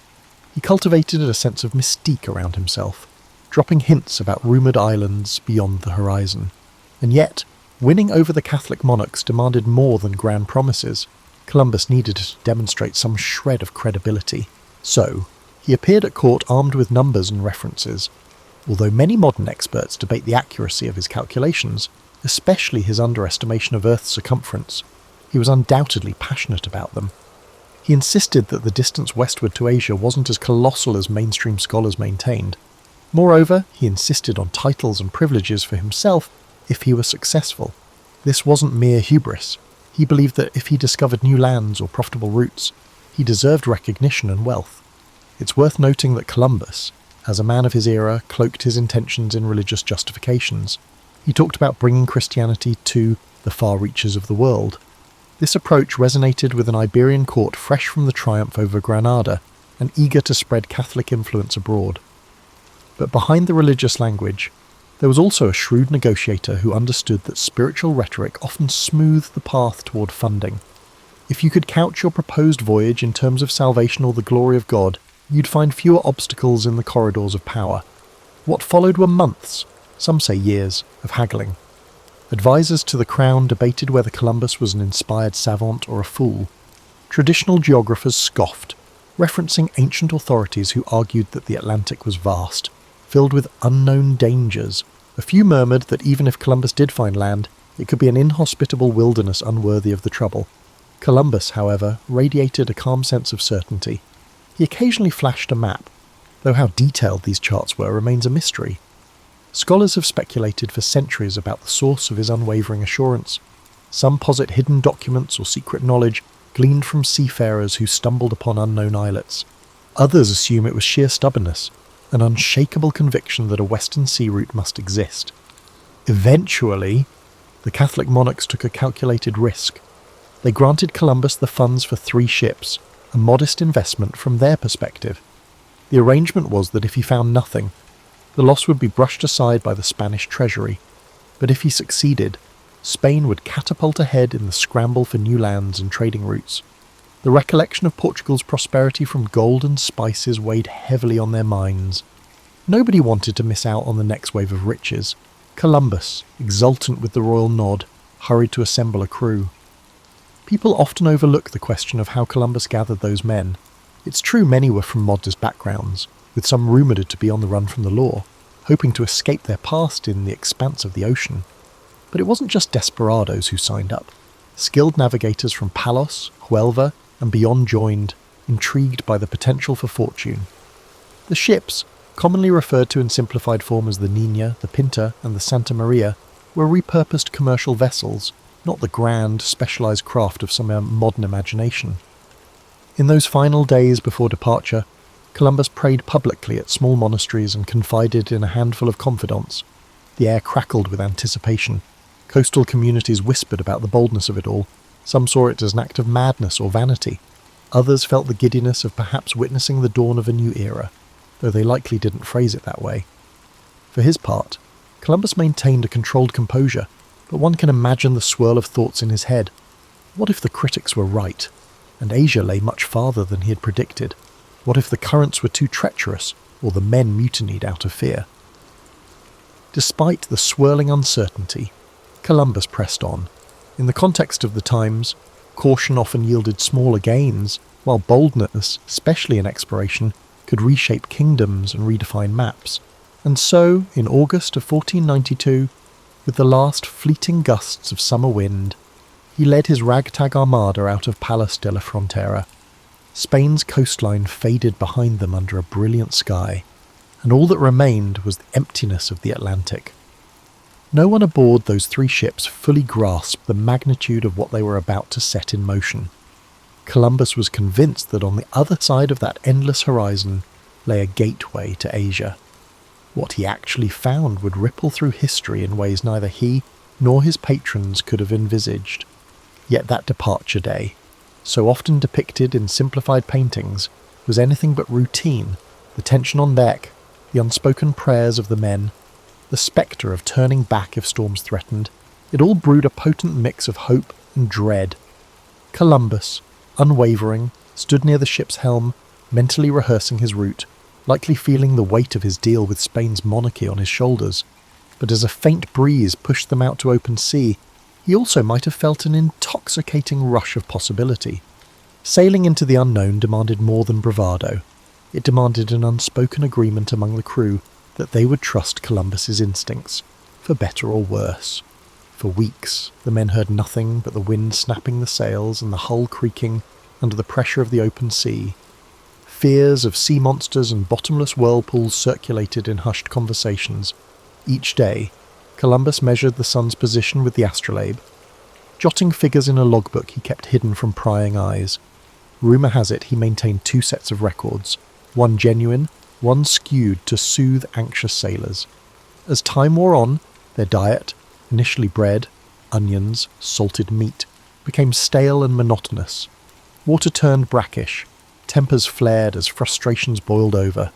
He cultivated a sense of mystique around himself, dropping hints about rumoured islands beyond the horizon. And yet, winning over the Catholic monarchs demanded more than grand promises. Columbus needed to demonstrate some shred of credibility. So, he appeared at court armed with numbers and references. Although many modern experts debate the accuracy of his calculations, especially his underestimation of Earth's circumference, he was undoubtedly passionate about them. He insisted that the distance westward to Asia wasn't as colossal as mainstream scholars maintained. Moreover, he insisted on titles and privileges for himself if he were successful. This wasn't mere hubris. He believed that if he discovered new lands or profitable routes, he deserved recognition and wealth. It's worth noting that Columbus, as a man of his era, cloaked his intentions in religious justifications. He talked about bringing Christianity to the far reaches of the world. This approach resonated with an Iberian court fresh from the triumph over Granada and eager to spread Catholic influence abroad. But behind the religious language, there was also a shrewd negotiator who understood that spiritual rhetoric often smoothed the path toward funding. If you could couch your proposed voyage in terms of salvation or the glory of God, you'd find fewer obstacles in the corridors of power. What followed were months, some say years, of haggling. Advisors to the crown debated whether Columbus was an inspired savant or a fool. Traditional geographers scoffed, referencing ancient authorities who argued that the Atlantic was vast, filled with unknown dangers. A few murmured that even if Columbus did find land, it could be an inhospitable wilderness unworthy of the trouble. Columbus, however, radiated a calm sense of certainty. He occasionally flashed a map, though how detailed these charts were remains a mystery. Scholars have speculated for centuries about the source of his unwavering assurance. Some posit hidden documents or secret knowledge gleaned from seafarers who stumbled upon unknown islets. Others assume it was sheer stubbornness, an unshakable conviction that a western sea route must exist. Eventually, the Catholic monarchs took a calculated risk. They granted Columbus the funds for 3 ships, a modest investment from their perspective. The arrangement was that if he found nothing, the loss would be brushed aside by the Spanish treasury, but if he succeeded, Spain would catapult ahead in the scramble for new lands and trading routes. The recollection of Portugal's prosperity from gold and spices weighed heavily on their minds. Nobody wanted to miss out on the next wave of riches. Columbus, exultant with the royal nod, hurried to assemble a crew. People often overlook the question of how Columbus gathered those men. It's true many were from modest backgrounds, with some rumoured to be on the run from the law, hoping to escape their past in the expanse of the ocean. But it wasn't just desperados who signed up. Skilled navigators from Palos, Huelva, and beyond joined, intrigued by the potential for fortune. The ships, commonly referred to in simplified form as the Niña, the Pinta, and the Santa Maria, were repurposed commercial vessels, not the grand, specialised craft of some modern imagination. In those final days before departure, Columbus prayed publicly at small monasteries and confided in a handful of confidants. The air crackled with anticipation. Coastal communities whispered about the boldness of it all. Some saw it as an act of madness or vanity. Others felt the giddiness of perhaps witnessing the dawn of a new era, though they likely didn't phrase it that way. For his part, Columbus maintained a controlled composure, but one can imagine the swirl of thoughts in his head. What if the critics were right, and Asia lay much farther than he had predicted? What if the currents were too treacherous, or the men mutinied out of fear? Despite the swirling uncertainty, Columbus pressed on. In the context of the times, caution often yielded smaller gains, while boldness, especially in exploration, could reshape kingdoms and redefine maps. And so, in August of 1492, with the last fleeting gusts of summer wind, he led his ragtag armada out of Palos de la Frontera. Spain's coastline faded behind them under a brilliant sky, and all that remained was the emptiness of the Atlantic. No one aboard those 3 ships fully grasped the magnitude of what they were about to set in motion. Columbus was convinced that on the other side of that endless horizon lay a gateway to Asia. What he actually found would ripple through history in ways neither he nor his patrons could have envisaged. Yet that departure day, so often depicted in simplified paintings, was anything but routine. The tension on deck, the unspoken prayers of the men, the spectre of turning back if storms threatened, it all brewed a potent mix of hope and dread. Columbus, unwavering, stood near the ship's helm, mentally rehearsing his route, likely feeling the weight of his deal with Spain's monarchy on his shoulders. But as a faint breeze pushed them out to open sea, he also might have felt an intoxicating rush of possibility. Sailing into the unknown demanded more than bravado. It demanded an unspoken agreement among the crew that they would trust Columbus's instincts, for better or worse. For weeks, the men heard nothing but the wind snapping the sails and the hull creaking under the pressure of the open sea. Fears of sea monsters and bottomless whirlpools circulated in hushed conversations. Each day, Columbus measured the sun's position with the astrolabe, jotting figures in a logbook he kept hidden from prying eyes. Rumour has it he maintained 2 sets of records, one genuine, one skewed to soothe anxious sailors. As time wore on, their diet, initially bread, onions, salted meat, became stale and monotonous. Water turned brackish, tempers flared as frustrations boiled over.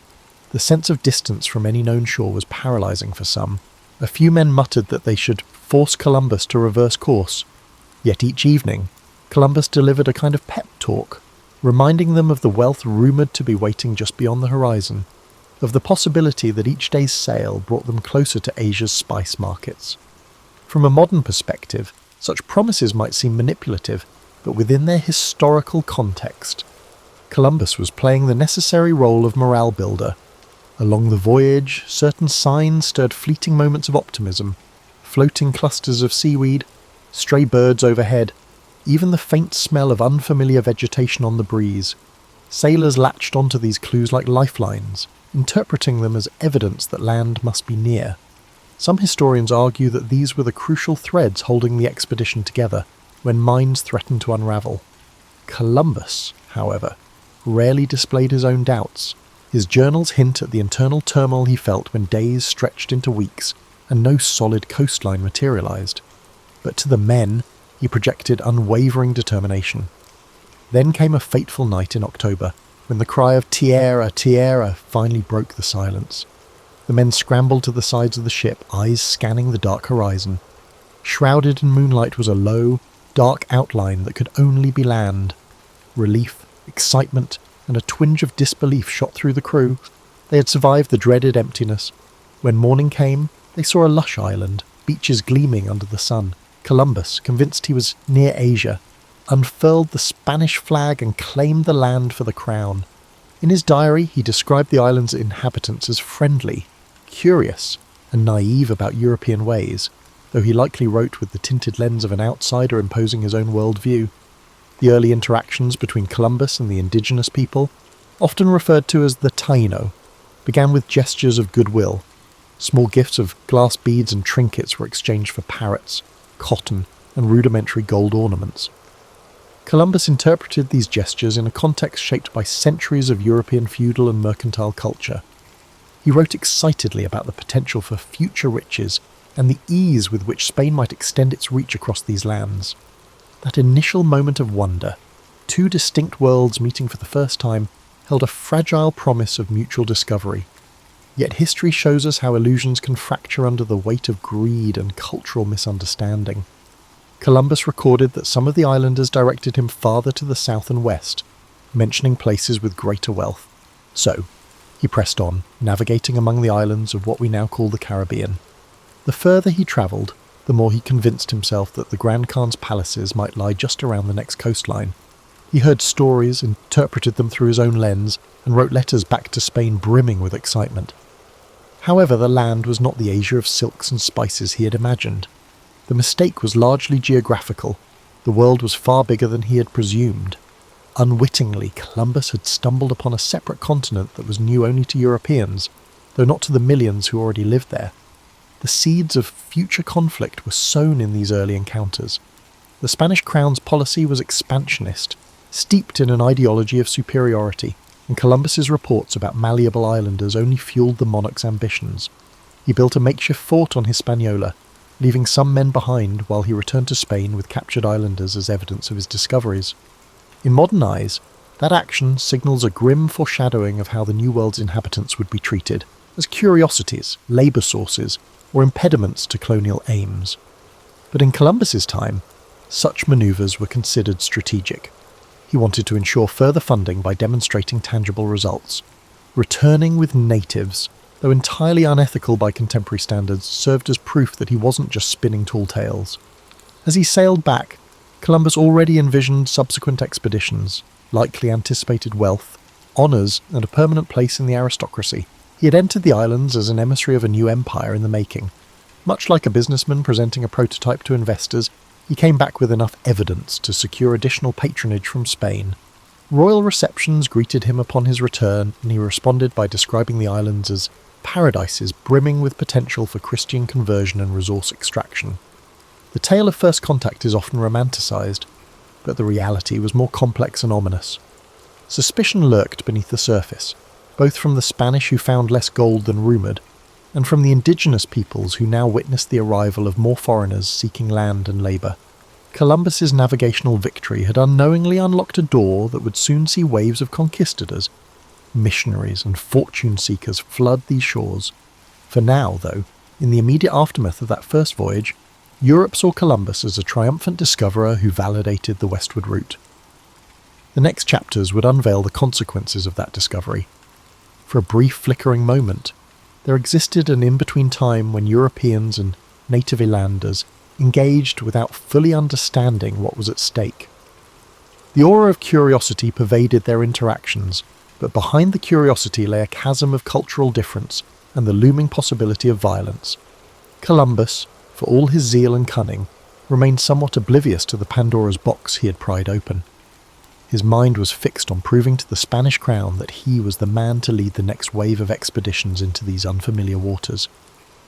The sense of distance from any known shore was paralysing for some. A few men muttered that they should force Columbus to reverse course. Yet each evening, Columbus delivered a kind of pep talk, reminding them of the wealth rumoured to be waiting just beyond the horizon, of the possibility that each day's sail brought them closer to Asia's spice markets. From a modern perspective, such promises might seem manipulative, but within their historical context, Columbus was playing the necessary role of morale builder. Along the voyage, certain signs stirred fleeting moments of optimism, floating clusters of seaweed, stray birds overhead, even the faint smell of unfamiliar vegetation on the breeze. Sailors latched onto these clues like lifelines, interpreting them as evidence that land must be near. Some historians argue that these were the crucial threads holding the expedition together when minds threatened to unravel. Columbus, however, rarely displayed his own doubts. His journals hint at the internal turmoil he felt when days stretched into weeks and no solid coastline materialised. But to the men, he projected unwavering determination. Then came a fateful night in October, when the cry of "Tierra, Tierra" finally broke the silence. The men scrambled to the sides of the ship, eyes scanning the dark horizon. Shrouded in moonlight was a low, dark outline that could only be land. Relief, excitement, and a twinge of disbelief shot through the crew. They had survived the dreaded emptiness. When morning came, they saw a lush island, beaches gleaming under the sun. Columbus, convinced he was near Asia, unfurled the Spanish flag and claimed the land for the crown. In his diary, he described the island's inhabitants as friendly, curious, and naive about European ways, though he likely wrote with the tinted lens of an outsider imposing his own worldview. The early interactions between Columbus and the indigenous people, often referred to as the Taino, began with gestures of goodwill. Small gifts of glass beads and trinkets were exchanged for parrots, cotton, and rudimentary gold ornaments. Columbus interpreted these gestures in a context shaped by centuries of European feudal and mercantile culture. He wrote excitedly about the potential for future riches and the ease with which Spain might extend its reach across these lands. That initial moment of wonder, 2 distinct worlds meeting for the first time, held a fragile promise of mutual discovery. Yet history shows us how illusions can fracture under the weight of greed and cultural misunderstanding. Columbus recorded that some of the islanders directed him farther to the south and west, mentioning places with greater wealth. So, he pressed on, navigating among the islands of what we now call the Caribbean. The further he travelled, the more he convinced himself that the Grand Khan's palaces might lie just around the next coastline. He heard stories, interpreted them through his own lens, and wrote letters back to Spain brimming with excitement. However, the land was not the Asia of silks and spices he had imagined. The mistake was largely geographical. The world was far bigger than he had presumed. Unwittingly, Columbus had stumbled upon a separate continent that was new only to Europeans, though not to the millions who already lived there. The seeds of future conflict were sown in these early encounters. The Spanish crown's policy was expansionist, steeped in an ideology of superiority, and Columbus's reports about malleable islanders only fueled the monarch's ambitions. He built a makeshift fort on Hispaniola, leaving some men behind while he returned to Spain with captured islanders as evidence of his discoveries. In modern eyes, that action signals a grim foreshadowing of how the New World's inhabitants would be treated, as curiosities, labour sources, or impediments to colonial aims. But in Columbus's time, such manoeuvres were considered strategic. He wanted to ensure further funding by demonstrating tangible results. Returning with natives, though entirely unethical by contemporary standards, served as proof that he wasn't just spinning tall tales. As he sailed back, Columbus already envisioned subsequent expeditions, likely anticipated wealth, honours, and a permanent place in the aristocracy. He had entered the islands as an emissary of a new empire in the making. Much like a businessman presenting a prototype to investors, he came back with enough evidence to secure additional patronage from Spain. Royal receptions greeted him upon his return, and he responded by describing the islands as paradises brimming with potential for Christian conversion and resource extraction. The tale of first contact is often romanticised, but the reality was more complex and ominous. Suspicion lurked beneath the surface, both from the Spanish who found less gold than rumoured, and from the indigenous peoples who now witnessed the arrival of more foreigners seeking land and labour. Columbus's navigational victory had unknowingly unlocked a door that would soon see waves of conquistadors, missionaries and fortune seekers flood these shores. For now, though, in the immediate aftermath of that first voyage, Europe saw Columbus as a triumphant discoverer who validated the westward route. The next chapters would unveil the consequences of that discovery. For a brief flickering moment, there existed an in-between time when Europeans and native landers engaged without fully understanding what was at stake. The aura of curiosity pervaded their interactions, but behind the curiosity lay a chasm of cultural difference and the looming possibility of violence. Columbus, for all his zeal and cunning, remained somewhat oblivious to the Pandora's box he had pried open. His mind was fixed on proving to the Spanish crown that he was the man to lead the next wave of expeditions into these unfamiliar waters,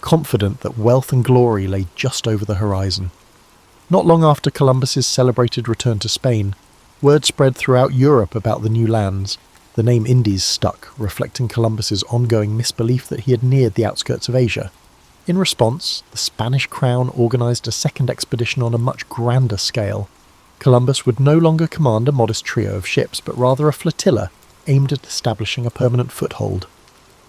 confident that wealth and glory lay just over the horizon. Not long after Columbus's celebrated return to Spain, word spread throughout Europe about the new lands. The name Indies stuck, reflecting Columbus's ongoing misbelief that he had neared the outskirts of Asia. In response, the Spanish crown organised a second expedition on a much grander scale. Columbus would no longer command a modest trio of ships, but rather a flotilla aimed at establishing a permanent foothold.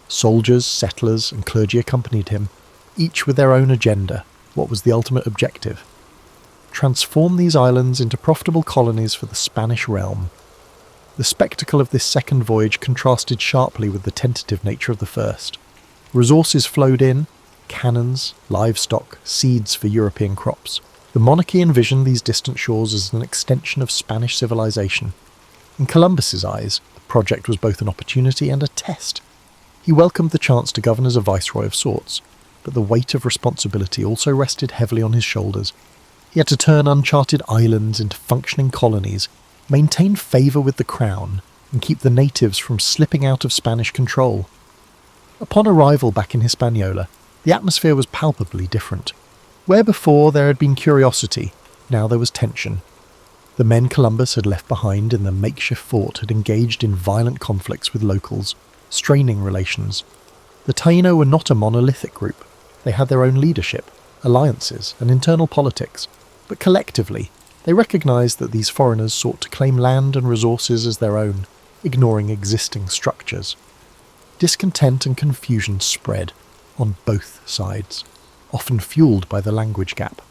Soldiers, settlers, and clergy accompanied him, each with their own agenda. What was the ultimate objective? Transform these islands into profitable colonies for the Spanish realm. The spectacle of this second voyage contrasted sharply with the tentative nature of the first. Resources flowed in: cannons, livestock, seeds for European crops. The monarchy envisioned these distant shores as an extension of Spanish civilization. In Columbus's eyes, the project was both an opportunity and a test. He welcomed the chance to govern as a viceroy of sorts, but the weight of responsibility also rested heavily on his shoulders. He had to turn uncharted islands into functioning colonies, maintain favour with the crown, and keep the natives from slipping out of Spanish control. Upon arrival back in Hispaniola, the atmosphere was palpably different. Where before there had been curiosity, now there was tension. The men Columbus had left behind in the makeshift fort had engaged in violent conflicts with locals, straining relations. The Taino were not a monolithic group. They had their own leadership, alliances, and internal politics, but collectively, they recognised that these foreigners sought to claim land and resources as their own, ignoring existing structures. Discontent and confusion spread on both sides, often fueled by the language gap.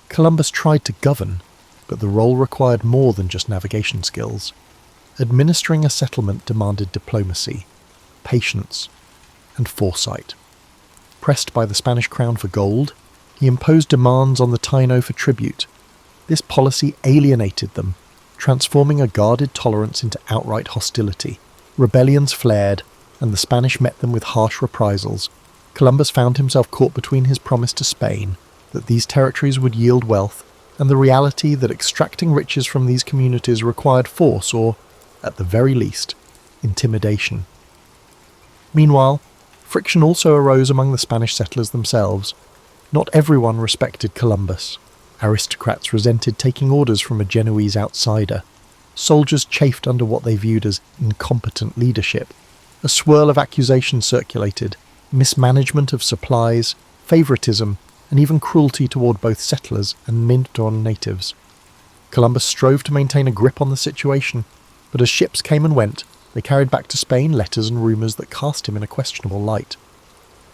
Columbus tried to govern, but the role required more than just navigation skills. Administering a settlement demanded diplomacy, patience, and foresight. Pressed by the Spanish crown for gold, he imposed demands on the Taino for tribute. This policy alienated them, transforming a guarded tolerance into outright hostility. Rebellions flared, and the Spanish met them with harsh reprisals. Columbus found himself caught between his promise to Spain, that these territories would yield wealth, and the reality that extracting riches from these communities required force or, at the very least, intimidation. Meanwhile, friction also arose among the Spanish settlers themselves. Not everyone respected Columbus. Aristocrats resented taking orders from a Genoese outsider. Soldiers chafed under what they viewed as incompetent leadership. A swirl of accusations circulated: mismanagement of supplies, favouritism, and even cruelty toward both settlers and Mindon natives. Columbus strove to maintain a grip on the situation, but as ships came and went, they carried back to Spain letters and rumours that cast him in a questionable light.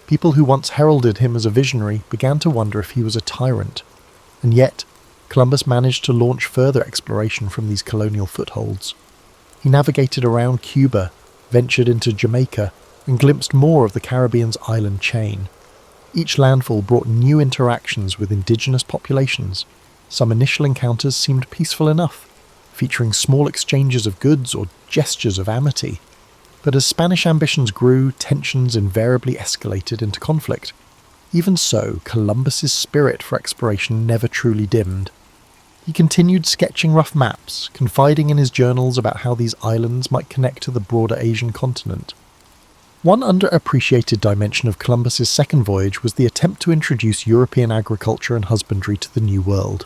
People who once heralded him as a visionary began to wonder if he was a tyrant. And yet, Columbus managed to launch further exploration from these colonial footholds. He navigated around Cuba, ventured into Jamaica, and glimpsed more of the Caribbean's island chain. Each landfall brought new interactions with indigenous populations. Some initial encounters seemed peaceful enough, featuring small exchanges of goods or gestures of amity. But as Spanish ambitions grew, tensions invariably escalated into conflict. Even so, Columbus's spirit for exploration never truly dimmed. He continued sketching rough maps, confiding in his journals about how these islands might connect to the broader Asian continent. One underappreciated dimension of Columbus's second voyage was the attempt to introduce European agriculture and husbandry to the New World.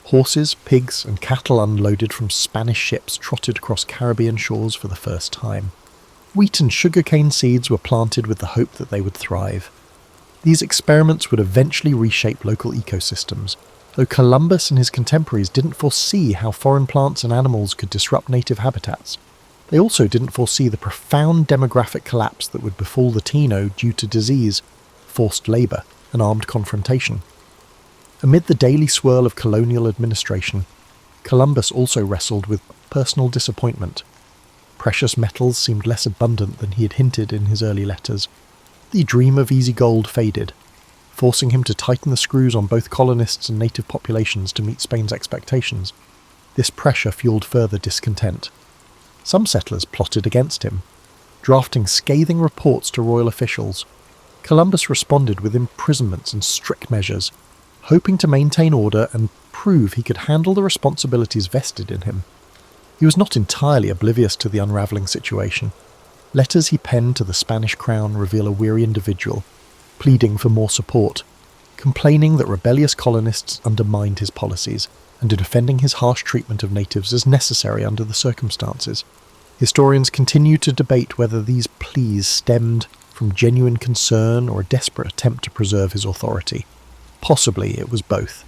Horses, pigs, and cattle unloaded from Spanish ships trotted across Caribbean shores for the first time. Wheat and sugarcane seeds were planted with the hope that they would thrive. These experiments would eventually reshape local ecosystems, though Columbus and his contemporaries didn't foresee how foreign plants and animals could disrupt native habitats. They also didn't foresee the profound demographic collapse that would befall the Taino due to disease, forced labour, and armed confrontation. Amid the daily swirl of colonial administration, Columbus also wrestled with personal disappointment. Precious metals seemed less abundant than he had hinted in his early letters. The dream of easy gold faded, forcing him to tighten the screws on both colonists and native populations to meet Spain's expectations. This pressure fueled further discontent. Some settlers plotted against him, drafting scathing reports to royal officials. Columbus responded with imprisonments and strict measures, hoping to maintain order and prove he could handle the responsibilities vested in him. He was not entirely oblivious to the unravelling situation. Letters he penned to the Spanish crown reveal a weary individual, pleading for more support, complaining that rebellious colonists undermined his policies, and defending his harsh treatment of natives as necessary under the circumstances. Historians continue to debate whether these pleas stemmed from genuine concern or a desperate attempt to preserve his authority. Possibly it was both.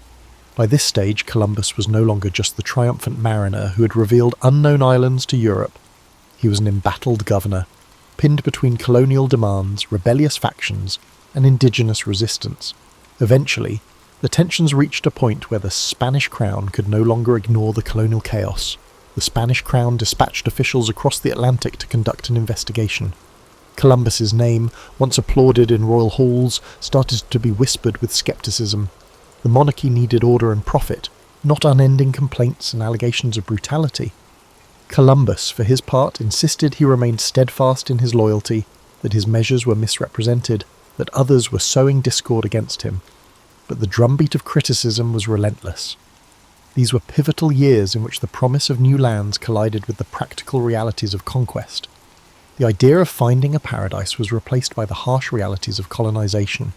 By this stage, Columbus was no longer just the triumphant mariner who had revealed unknown islands to Europe. He was an embattled governor, pinned between colonial demands, rebellious factions, and indigenous resistance. Eventually, the tensions reached a point where the Spanish crown could no longer ignore the colonial chaos. The Spanish crown dispatched officials across the Atlantic to conduct an investigation. Columbus's name, once applauded in royal halls, started to be whispered with skepticism. The monarchy needed order and profit, not unending complaints and allegations of brutality. Columbus, for his part, insisted he remained steadfast in his loyalty, that his measures were misrepresented, that others were sowing discord against him. But the drumbeat of criticism was relentless. These were pivotal years in which the promise of new lands collided with the practical realities of conquest. The idea of finding a paradise was replaced by the harsh realities of colonization.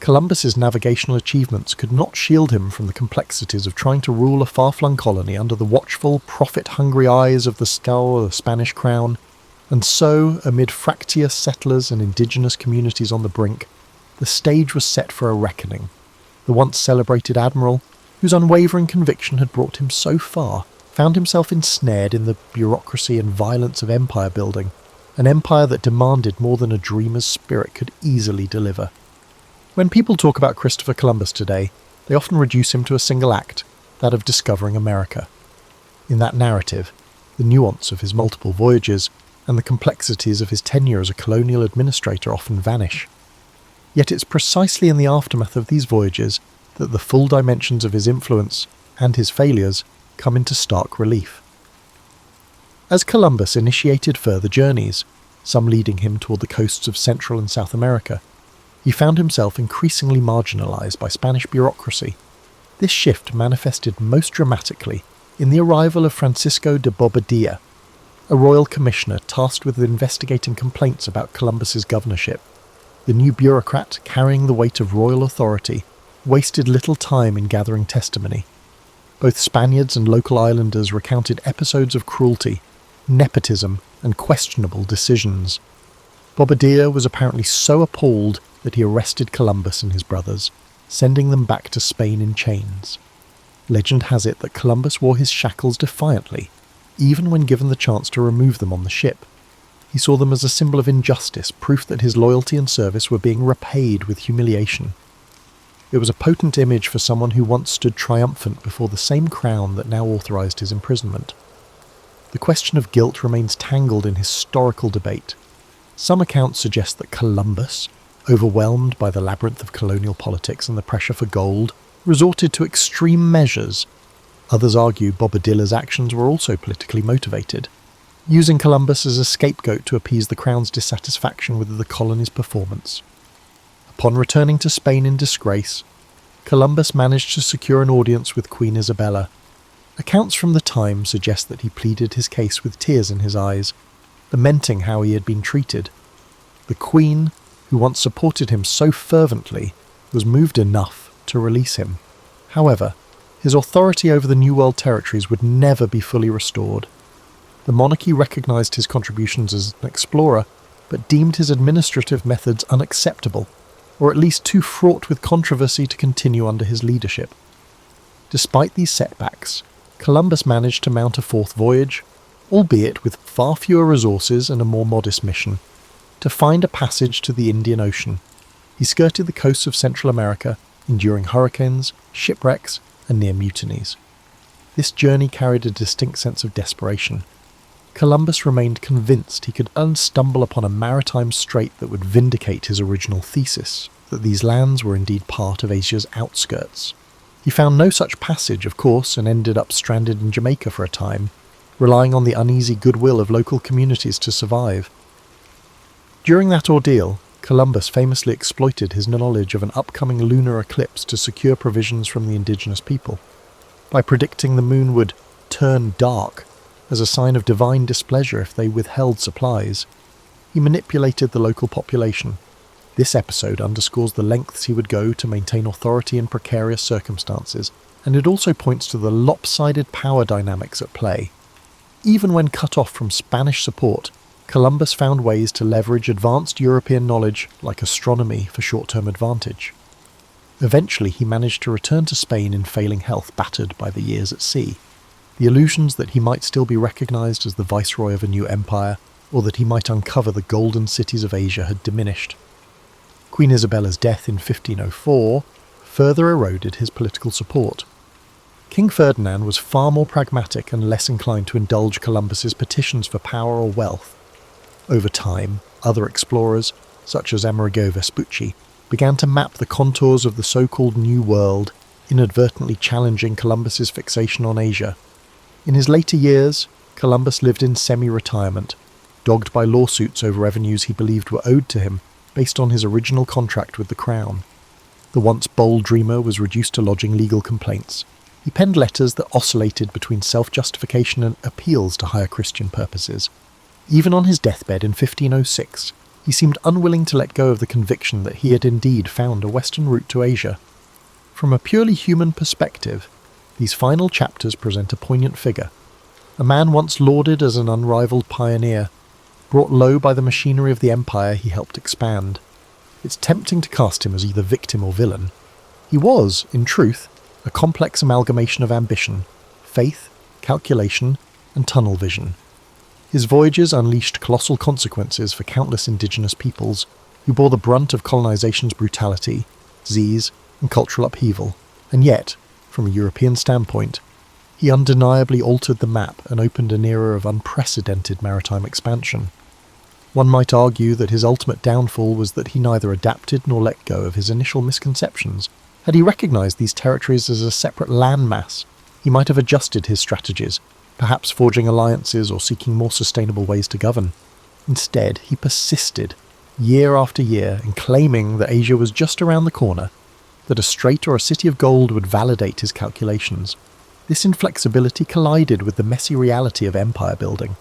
Columbus's navigational achievements could not shield him from the complexities of trying to rule a far-flung colony under the watchful, profit-hungry eyes of the scowl of the Spanish crown, and so, amid fractious settlers and indigenous communities on the brink, the stage was set for a reckoning. The once celebrated admiral, whose unwavering conviction had brought him so far, found himself ensnared in the bureaucracy and violence of empire building, an empire that demanded more than a dreamer's spirit could easily deliver. When people talk about Christopher Columbus today, they often reduce him to a single act, that of discovering America. In that narrative, the nuance of his multiple voyages and the complexities of his tenure as a colonial administrator often vanish. Yet it's precisely in the aftermath of these voyages that the full dimensions of his influence and his failures come into stark relief. As Columbus initiated further journeys, some leading him toward the coasts of Central and South America, he found himself increasingly marginalized by Spanish bureaucracy. This shift manifested most dramatically in the arrival of Francisco de Bobadilla, a royal commissioner tasked with investigating complaints about Columbus's governorship. The new bureaucrat, carrying the weight of royal authority, wasted little time in gathering testimony. Both Spaniards and local islanders recounted episodes of cruelty, nepotism, and questionable decisions. Bobadilla was apparently so appalled that he arrested Columbus and his brothers, sending them back to Spain in chains. Legend has it that Columbus wore his shackles defiantly, even when given the chance to remove them on the ship. He saw them as a symbol of injustice, proof that his loyalty and service were being repaid with humiliation. It was a potent image for someone who once stood triumphant before the same crown that now authorized his imprisonment. The question of guilt remains tangled in historical debate. Some accounts suggest that Columbus, overwhelmed by the labyrinth of colonial politics and the pressure for gold, resorted to extreme measures. Others argue Bobadilla's actions were also politically motivated, using Columbus as a scapegoat to appease the crown's dissatisfaction with the colony's performance. Upon returning to Spain in disgrace, Columbus managed to secure an audience with Queen Isabella. Accounts from the time suggest that he pleaded his case with tears in his eyes, lamenting how he had been treated. The Queen, who once supported him so fervently, was moved enough to release him. However, his authority over the New World territories would never be fully restored. The monarchy recognised his contributions as an explorer, but deemed his administrative methods unacceptable, or at least too fraught with controversy to continue under his leadership. Despite these setbacks, Columbus managed to mount a fourth voyage, albeit with far fewer resources and a more modest mission, to find a passage to the Indian Ocean. He skirted the coasts of Central America, enduring hurricanes, shipwrecks, and near mutinies. This journey carried a distinct sense of desperation. Columbus remained convinced he could unstumble upon a maritime strait that would vindicate his original thesis, that these lands were indeed part of Asia's outskirts. He found no such passage, of course, and ended up stranded in Jamaica for a time, relying on the uneasy goodwill of local communities to survive. During that ordeal, Columbus famously exploited his knowledge of an upcoming lunar eclipse to secure provisions from the indigenous people. By predicting the moon would turn dark as a sign of divine displeasure if they withheld supplies, he manipulated the local population. This episode underscores the lengths he would go to maintain authority in precarious circumstances, and it also points to the lopsided power dynamics at play. Even when cut off from Spanish support, Columbus found ways to leverage advanced European knowledge like astronomy for short-term advantage. Eventually he managed to return to Spain in failing health, battered by the years at sea. The illusions that he might still be recognised as the viceroy of a new empire, or that he might uncover the golden cities of Asia, had diminished. Queen Isabella's death in 1504 further eroded his political support. King Ferdinand was far more pragmatic and less inclined to indulge Columbus's petitions for power or wealth. Over time, other explorers, such as Amerigo Vespucci, began to map the contours of the so-called New World, inadvertently challenging Columbus's fixation on Asia. In his later years, Columbus lived in semi-retirement, dogged by lawsuits over revenues he believed were owed to him based on his original contract with the Crown. The once bold dreamer was reduced to lodging legal complaints. He penned letters that oscillated between self-justification and appeals to higher Christian purposes. Even on his deathbed in 1506, he seemed unwilling to let go of the conviction that he had indeed found a western route to Asia. From a purely human perspective, these final chapters present a poignant figure, a man once lauded as an unrivaled pioneer, brought low by the machinery of the empire he helped expand. It's tempting to cast him as either victim or villain. He was, in truth, a complex amalgamation of ambition, faith, calculation, and tunnel vision. His voyages unleashed colossal consequences for countless indigenous peoples who bore the brunt of colonization's brutality, disease, and cultural upheaval, and yet, from a European standpoint, he undeniably altered the map and opened an era of unprecedented maritime expansion. One might argue that his ultimate downfall was that he neither adapted nor let go of his initial misconceptions. Had he recognised these territories as a separate landmass, he might have adjusted his strategies, perhaps forging alliances or seeking more sustainable ways to govern. Instead, he persisted, year after year, in claiming that Asia was just around the corner, that a strait or a city of gold would validate his calculations. This inflexibility collided with the messy reality of empire building.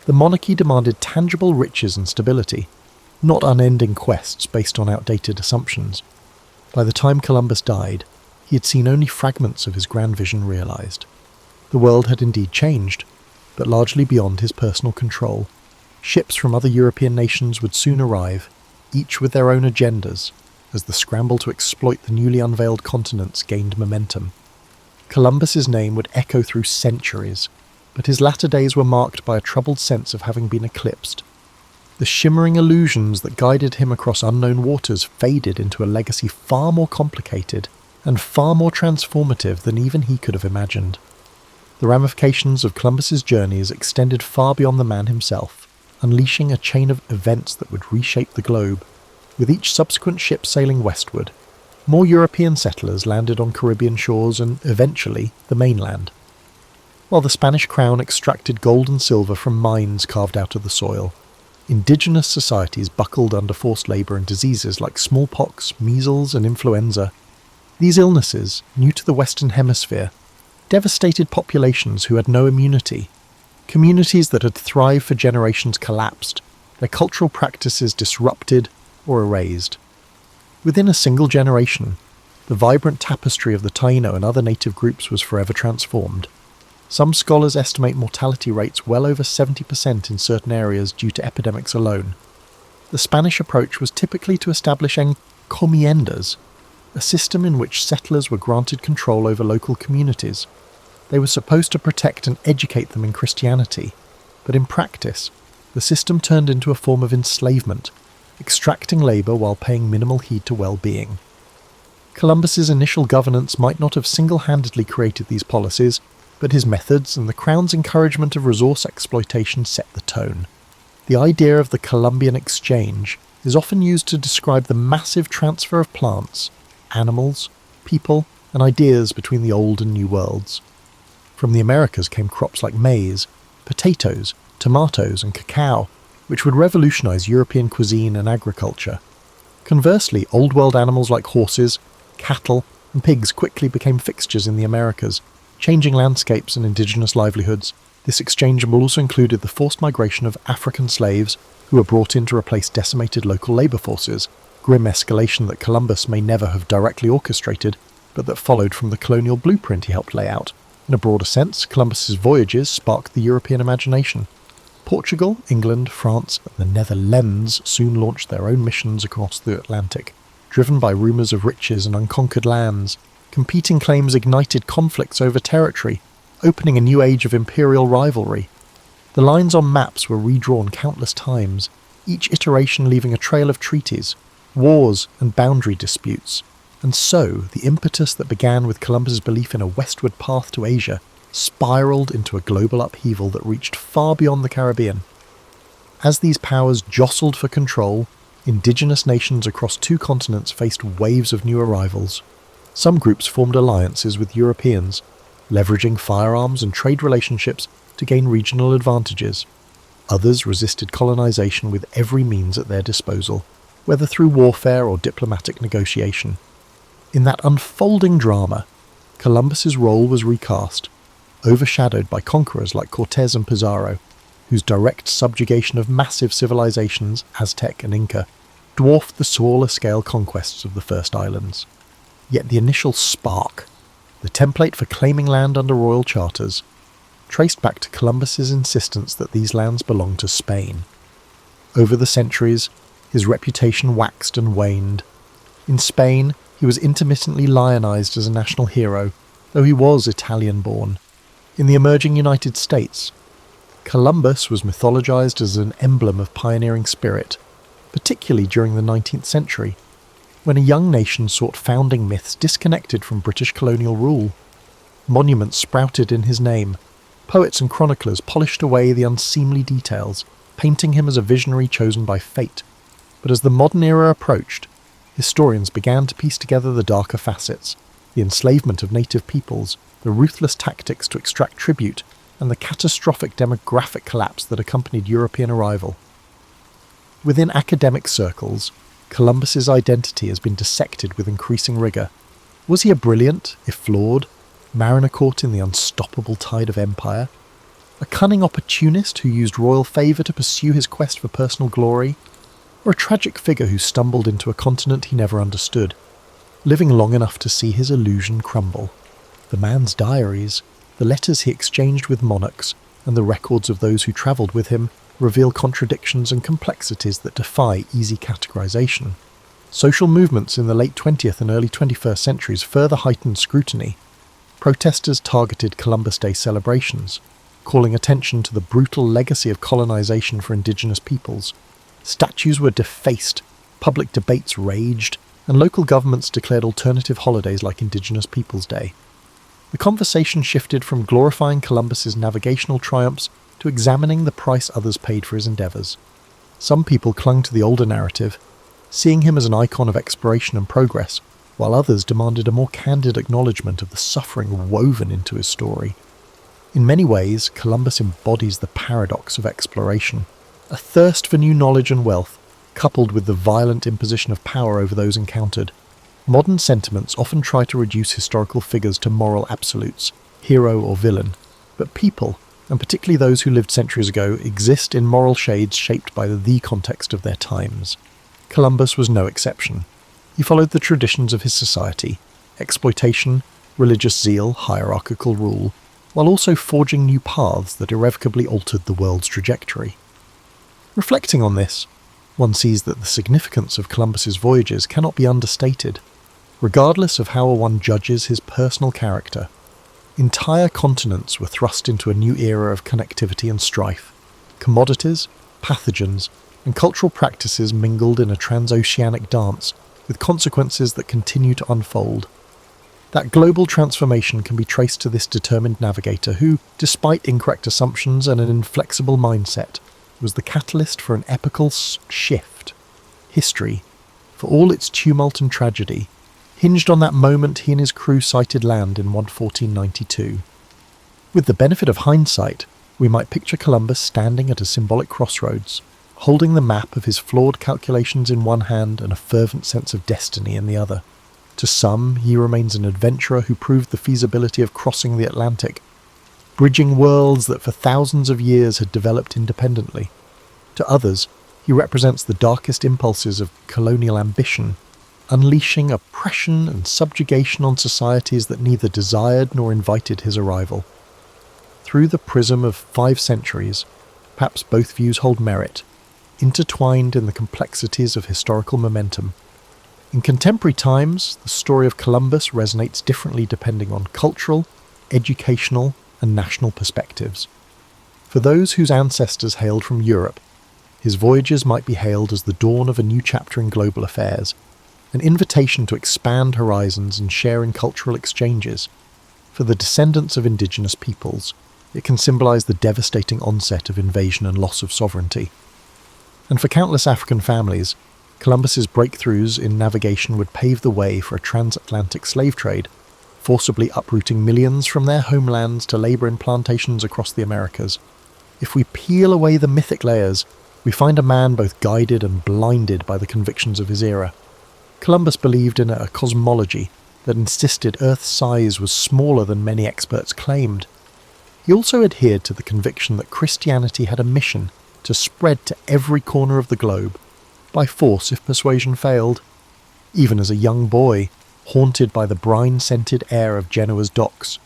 The monarchy demanded tangible riches and stability, not unending quests based on outdated assumptions. By the time Columbus died, he had seen only fragments of his grand vision realised. The world had indeed changed, but largely beyond his personal control. Ships from other European nations would soon arrive, each with their own agendas, as the scramble to exploit the newly unveiled continents gained momentum. Columbus's name would echo through centuries, but his latter days were marked by a troubled sense of having been eclipsed. The shimmering illusions that guided him across unknown waters faded into a legacy far more complicated and far more transformative than even he could have imagined. The ramifications of Columbus's journeys extended far beyond the man himself, unleashing a chain of events that would reshape the globe. With each subsequent ship sailing westward, more European settlers landed on Caribbean shores and, eventually, the mainland. While the Spanish crown extracted gold and silver from mines carved out of the soil, indigenous societies buckled under forced labour and diseases like smallpox, measles, and influenza. These illnesses, new to the Western Hemisphere, devastated populations who had no immunity. Communities that had thrived for generations collapsed, their cultural practices disrupted or erased. Within a single generation, the vibrant tapestry of the Taino and other native groups was forever transformed. Some scholars estimate mortality rates well over 70% in certain areas due to epidemics alone. The Spanish approach was typically to establish encomiendas, a system in which settlers were granted control over local communities. They were supposed to protect and educate them in Christianity, but in practice, the system turned into a form of enslavement, extracting labour while paying minimal heed to well-being. Columbus's initial governance might not have single-handedly created these policies, but his methods and the Crown's encouragement of resource exploitation set the tone. The idea of the Columbian Exchange is often used to describe the massive transfer of plants, animals, people, and ideas between the old and new worlds. From the Americas came crops like maize, potatoes, tomatoes, and cacao, which would revolutionize European cuisine and agriculture. Conversely, Old World animals like horses, cattle, and pigs quickly became fixtures in the Americas, changing landscapes and indigenous livelihoods. This exchange also included the forced migration of African slaves who were brought in to replace decimated local labour forces, grim escalation that Columbus may never have directly orchestrated, but that followed from the colonial blueprint he helped lay out. In a broader sense, Columbus's voyages sparked the European imagination. Portugal, England, France, and the Netherlands soon launched their own missions across the Atlantic, driven by rumours of riches and unconquered lands. Competing claims ignited conflicts over territory, opening a new age of imperial rivalry. The lines on maps were redrawn countless times, each iteration leaving a trail of treaties, wars, and boundary disputes. And so, the impetus that began with Columbus's belief in a westward path to Asia spiralled into a global upheaval that reached far beyond the Caribbean. As these powers jostled for control, indigenous nations across two continents faced waves of new arrivals. Some groups formed alliances with Europeans, leveraging firearms and trade relationships to gain regional advantages. Others resisted colonization with every means at their disposal, whether through warfare or diplomatic negotiation. In that unfolding drama, Columbus's role was recast, overshadowed by conquerors like Cortés and Pizarro, whose direct subjugation of massive civilizations, Aztec and Inca, dwarfed the smaller-scale conquests of the first islands. Yet the initial spark, the template for claiming land under royal charters, traced back to Columbus's insistence that these lands belonged to Spain. Over the centuries, his reputation waxed and waned. In Spain, he was intermittently lionized as a national hero, though he was Italian-born. In the emerging United States, Columbus was mythologized as an emblem of pioneering spirit, particularly during the 19th century, when a young nation sought founding myths disconnected from British colonial rule. Monuments sprouted in his name. Poets and chroniclers polished away the unseemly details, painting him as a visionary chosen by fate. But as the modern era approached, historians began to piece together the darker facets, the enslavement of native peoples, the ruthless tactics to extract tribute, and the catastrophic demographic collapse that accompanied European arrival. Within academic circles, Columbus's identity has been dissected with increasing rigour. Was he a brilliant, if flawed, mariner caught in the unstoppable tide of empire? A cunning opportunist who used royal favour to pursue his quest for personal glory? Or a tragic figure who stumbled into a continent he never understood, living long enough to see his illusion crumble? The man's diaries, the letters he exchanged with monarchs, and the records of those who travelled with him reveal contradictions and complexities that defy easy categorization. Social movements in the late 20th and early 21st centuries further heightened scrutiny. Protesters targeted Columbus Day celebrations, calling attention to the brutal legacy of colonization for indigenous peoples. Statues were defaced, public debates raged, and local governments declared alternative holidays like Indigenous Peoples Day. The conversation shifted from glorifying Columbus's navigational triumphs to examining the price others paid for his endeavours. Some people clung to the older narrative, seeing him as an icon of exploration and progress, while others demanded a more candid acknowledgement of the suffering woven into his story. In many ways, Columbus embodies the paradox of exploration, a thirst for new knowledge and wealth, coupled with the violent imposition of power over those encountered. Modern sentiments often try to reduce historical figures to moral absolutes, hero or villain, but people, and particularly those who lived centuries ago, exist in moral shades shaped by the context of their times. Columbus was no exception. He followed the traditions of his society: exploitation, religious zeal, hierarchical rule, while also forging new paths that irrevocably altered the world's trajectory. Reflecting on this, one sees that the significance of Columbus's voyages cannot be understated. Regardless of how one judges his personal character, entire continents were thrust into a new era of connectivity and strife. Commodities, pathogens, and cultural practices mingled in a transoceanic dance, with consequences that continue to unfold. That global transformation can be traced to this determined navigator who, despite incorrect assumptions and an inflexible mindset, was the catalyst for an epical shift. History, for all its tumult and tragedy, hinged on that moment he and his crew sighted land in 1492. With the benefit of hindsight, we might picture Columbus standing at a symbolic crossroads, holding the map of his flawed calculations in one hand and a fervent sense of destiny in the other. To some, he remains an adventurer who proved the feasibility of crossing the Atlantic, bridging worlds that for thousands of years had developed independently. To others, he represents the darkest impulses of colonial ambition, unleashing oppression and subjugation on societies that neither desired nor invited his arrival. Through the prism of 5 centuries, perhaps both views hold merit, intertwined in the complexities of historical momentum. In contemporary times, the story of Columbus resonates differently depending on cultural, educational, and national perspectives. For those whose ancestors hailed from Europe, his voyages might be hailed as the dawn of a new chapter in global affairs, an invitation to expand horizons and share in cultural exchanges. For the descendants of indigenous peoples, it can symbolize the devastating onset of invasion and loss of sovereignty. And for countless African families, Columbus's breakthroughs in navigation would pave the way for a transatlantic slave trade, forcibly uprooting millions from their homelands to labor in plantations across the Americas. If we peel away the mythic layers, we find a man both guided and blinded by the convictions of his era. Columbus believed in a cosmology that insisted Earth's size was smaller than many experts claimed. He also adhered to the conviction that Christianity had a mission to spread to every corner of the globe, by force if persuasion failed. Even as a young boy, haunted by the brine-scented air of Genoa's docks,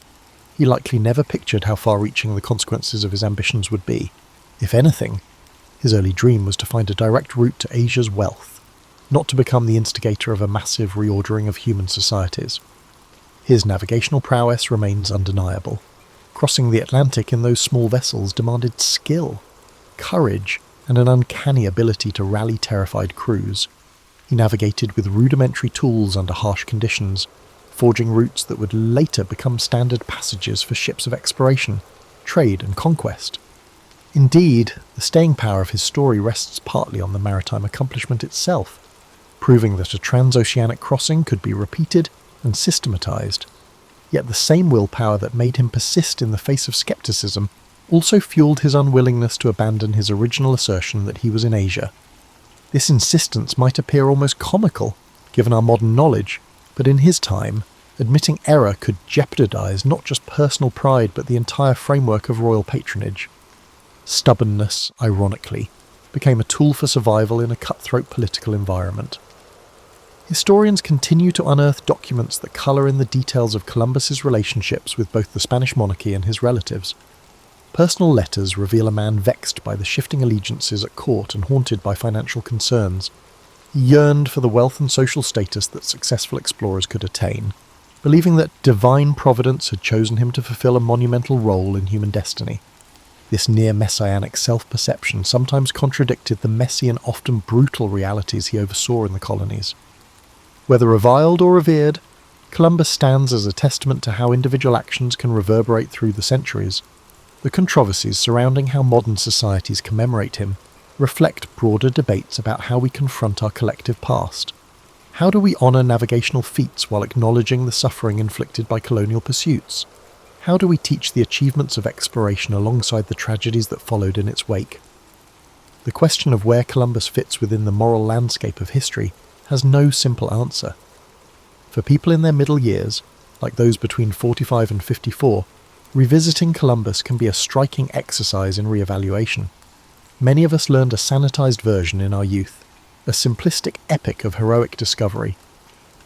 he likely never pictured how far-reaching the consequences of his ambitions would be. If anything, his early dream was to find a direct route to Asia's wealth, not to become the instigator of a massive reordering of human societies. His navigational prowess remains undeniable. Crossing the Atlantic in those small vessels demanded skill, courage, and an uncanny ability to rally terrified crews. He navigated with rudimentary tools under harsh conditions, forging routes that would later become standard passages for ships of exploration, trade, and conquest. Indeed, the staying power of his story rests partly on the maritime accomplishment itself, proving that a transoceanic crossing could be repeated and systematized. Yet the same willpower that made him persist in the face of skepticism also fueled his unwillingness to abandon his original assertion that he was in Asia. This insistence might appear almost comical, given our modern knowledge, but in his time, admitting error could jeopardize not just personal pride but the entire framework of royal patronage. Stubbornness, ironically, became a tool for survival in a cutthroat political environment. Historians continue to unearth documents that colour in the details of Columbus's relationships with both the Spanish monarchy and his relatives. Personal letters reveal a man vexed by the shifting allegiances at court and haunted by financial concerns. He yearned for the wealth and social status that successful explorers could attain, believing that divine providence had chosen him to fulfill a monumental role in human destiny. This near-messianic self-perception sometimes contradicted the messy and often brutal realities he oversaw in the colonies. Whether reviled or revered, Columbus stands as a testament to how individual actions can reverberate through the centuries. The controversies surrounding how modern societies commemorate him reflect broader debates about how we confront our collective past. How do we honour navigational feats while acknowledging the suffering inflicted by colonial pursuits? How do we teach the achievements of exploration alongside the tragedies that followed in its wake? The question of where Columbus fits within the moral landscape of history has no simple answer. For people in their middle years, like those between 45 and 54, Revisiting Columbus can be a striking exercise in re-evaluation. Many of us learned a sanitized version in our youth, a simplistic epic of heroic discovery.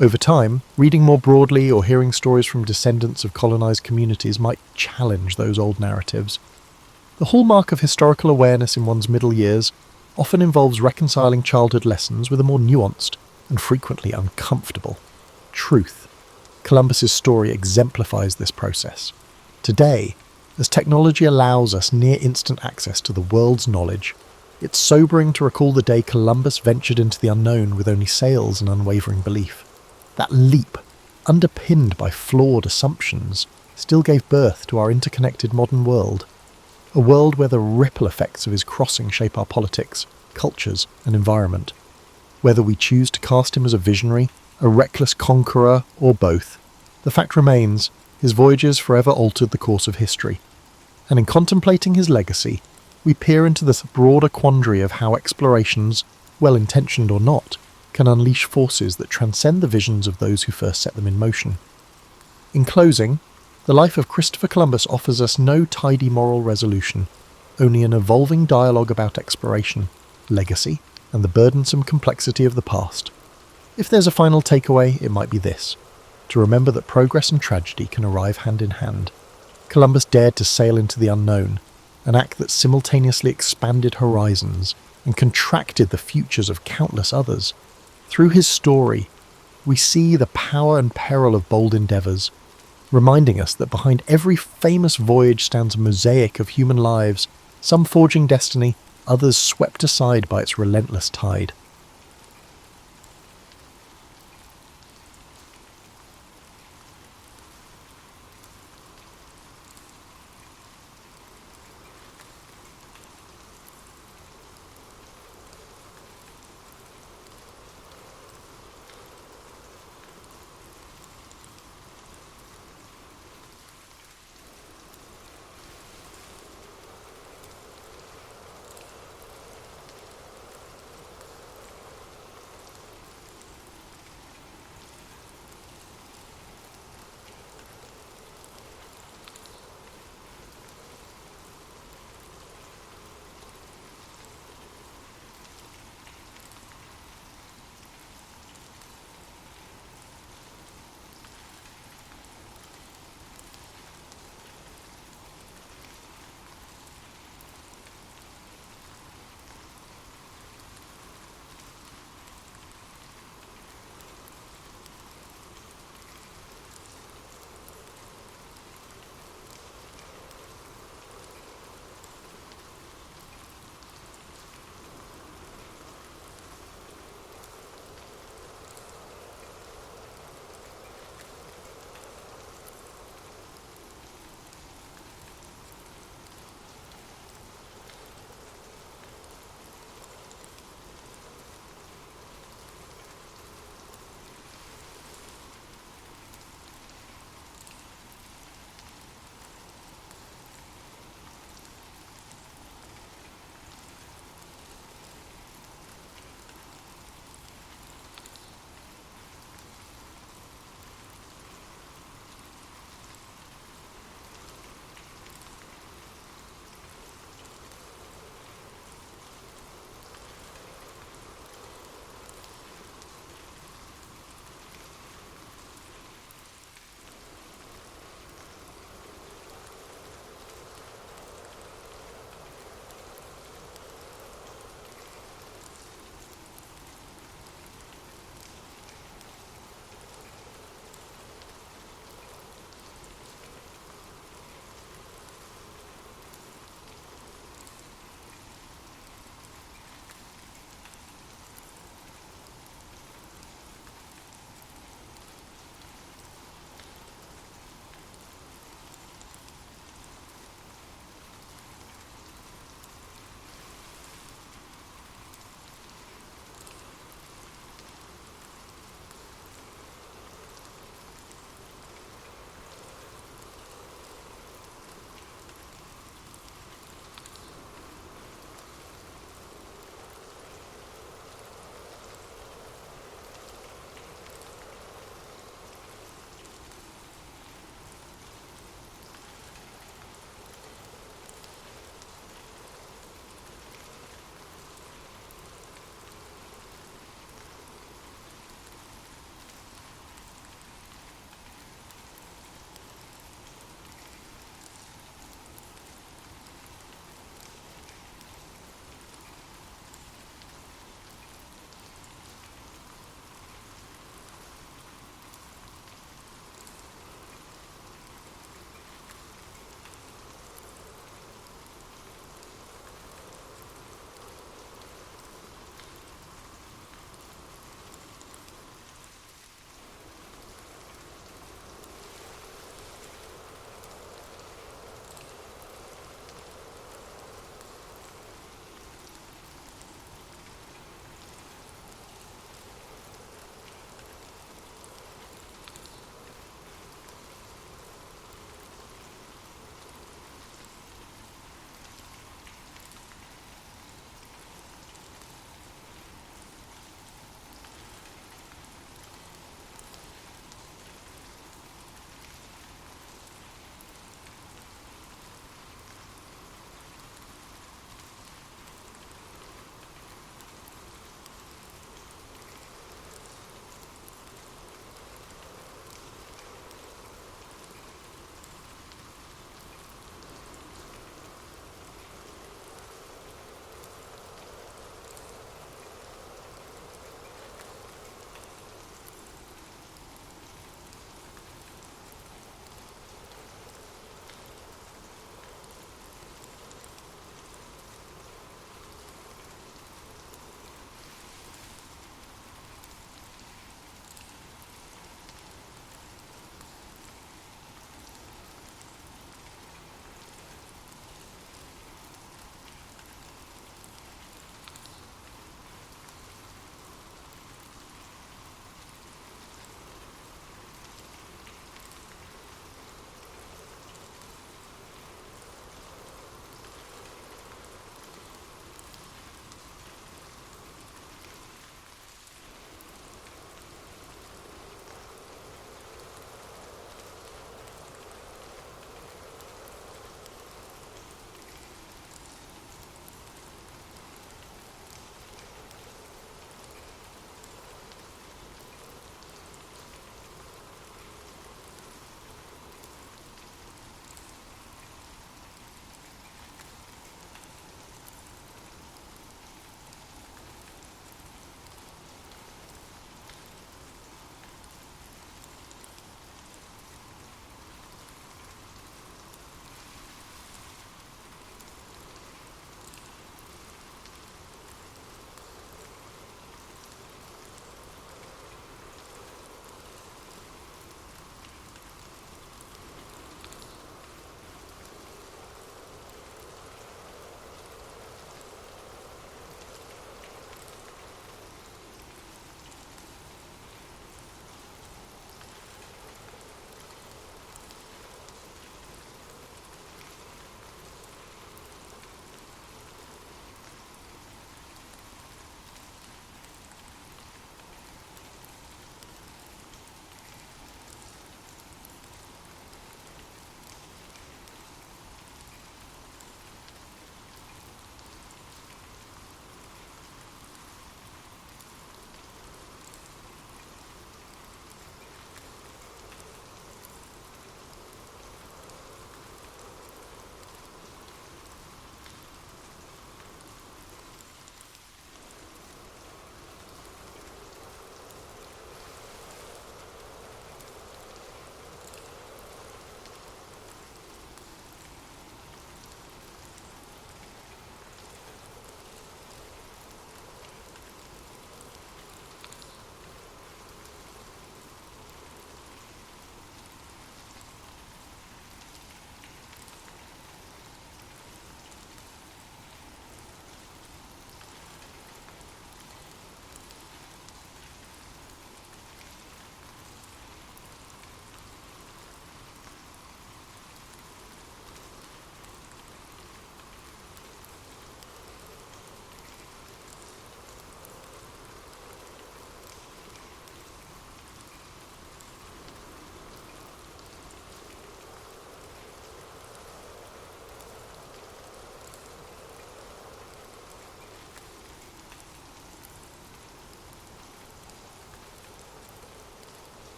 Over time, reading more broadly or hearing stories from descendants of colonized communities might challenge those old narratives. The hallmark of historical awareness in one's middle years often involves reconciling childhood lessons with a more nuanced and frequently uncomfortable truth. Columbus's story exemplifies this process. Today, as technology allows us near-instant access to the world's knowledge, it's sobering to recall the day Columbus ventured into the unknown with only sails and unwavering belief. That leap, underpinned by flawed assumptions, still gave birth to our interconnected modern world. A world where the ripple effects of his crossing shape our politics, cultures, and environment. Whether we choose to cast him as a visionary, a reckless conqueror, or both, the fact remains, his voyages forever altered the course of history. And in contemplating his legacy, we peer into this broader quandary of how explorations, well-intentioned or not, can unleash forces that transcend the visions of those who first set them in motion. In closing, the life of Christopher Columbus offers us no tidy moral resolution, only an evolving dialogue about exploration, legacy, and the burdensome complexity of the past. If there's a final takeaway, it might be this: to remember that progress and tragedy can arrive hand in hand. Columbus dared to sail into the unknown, an act that simultaneously expanded horizons and contracted the futures of countless others. Through his story, we see the power and peril of bold endeavours, reminding us that behind every famous voyage stands a mosaic of human lives, some forging destiny, others swept aside by its relentless tide.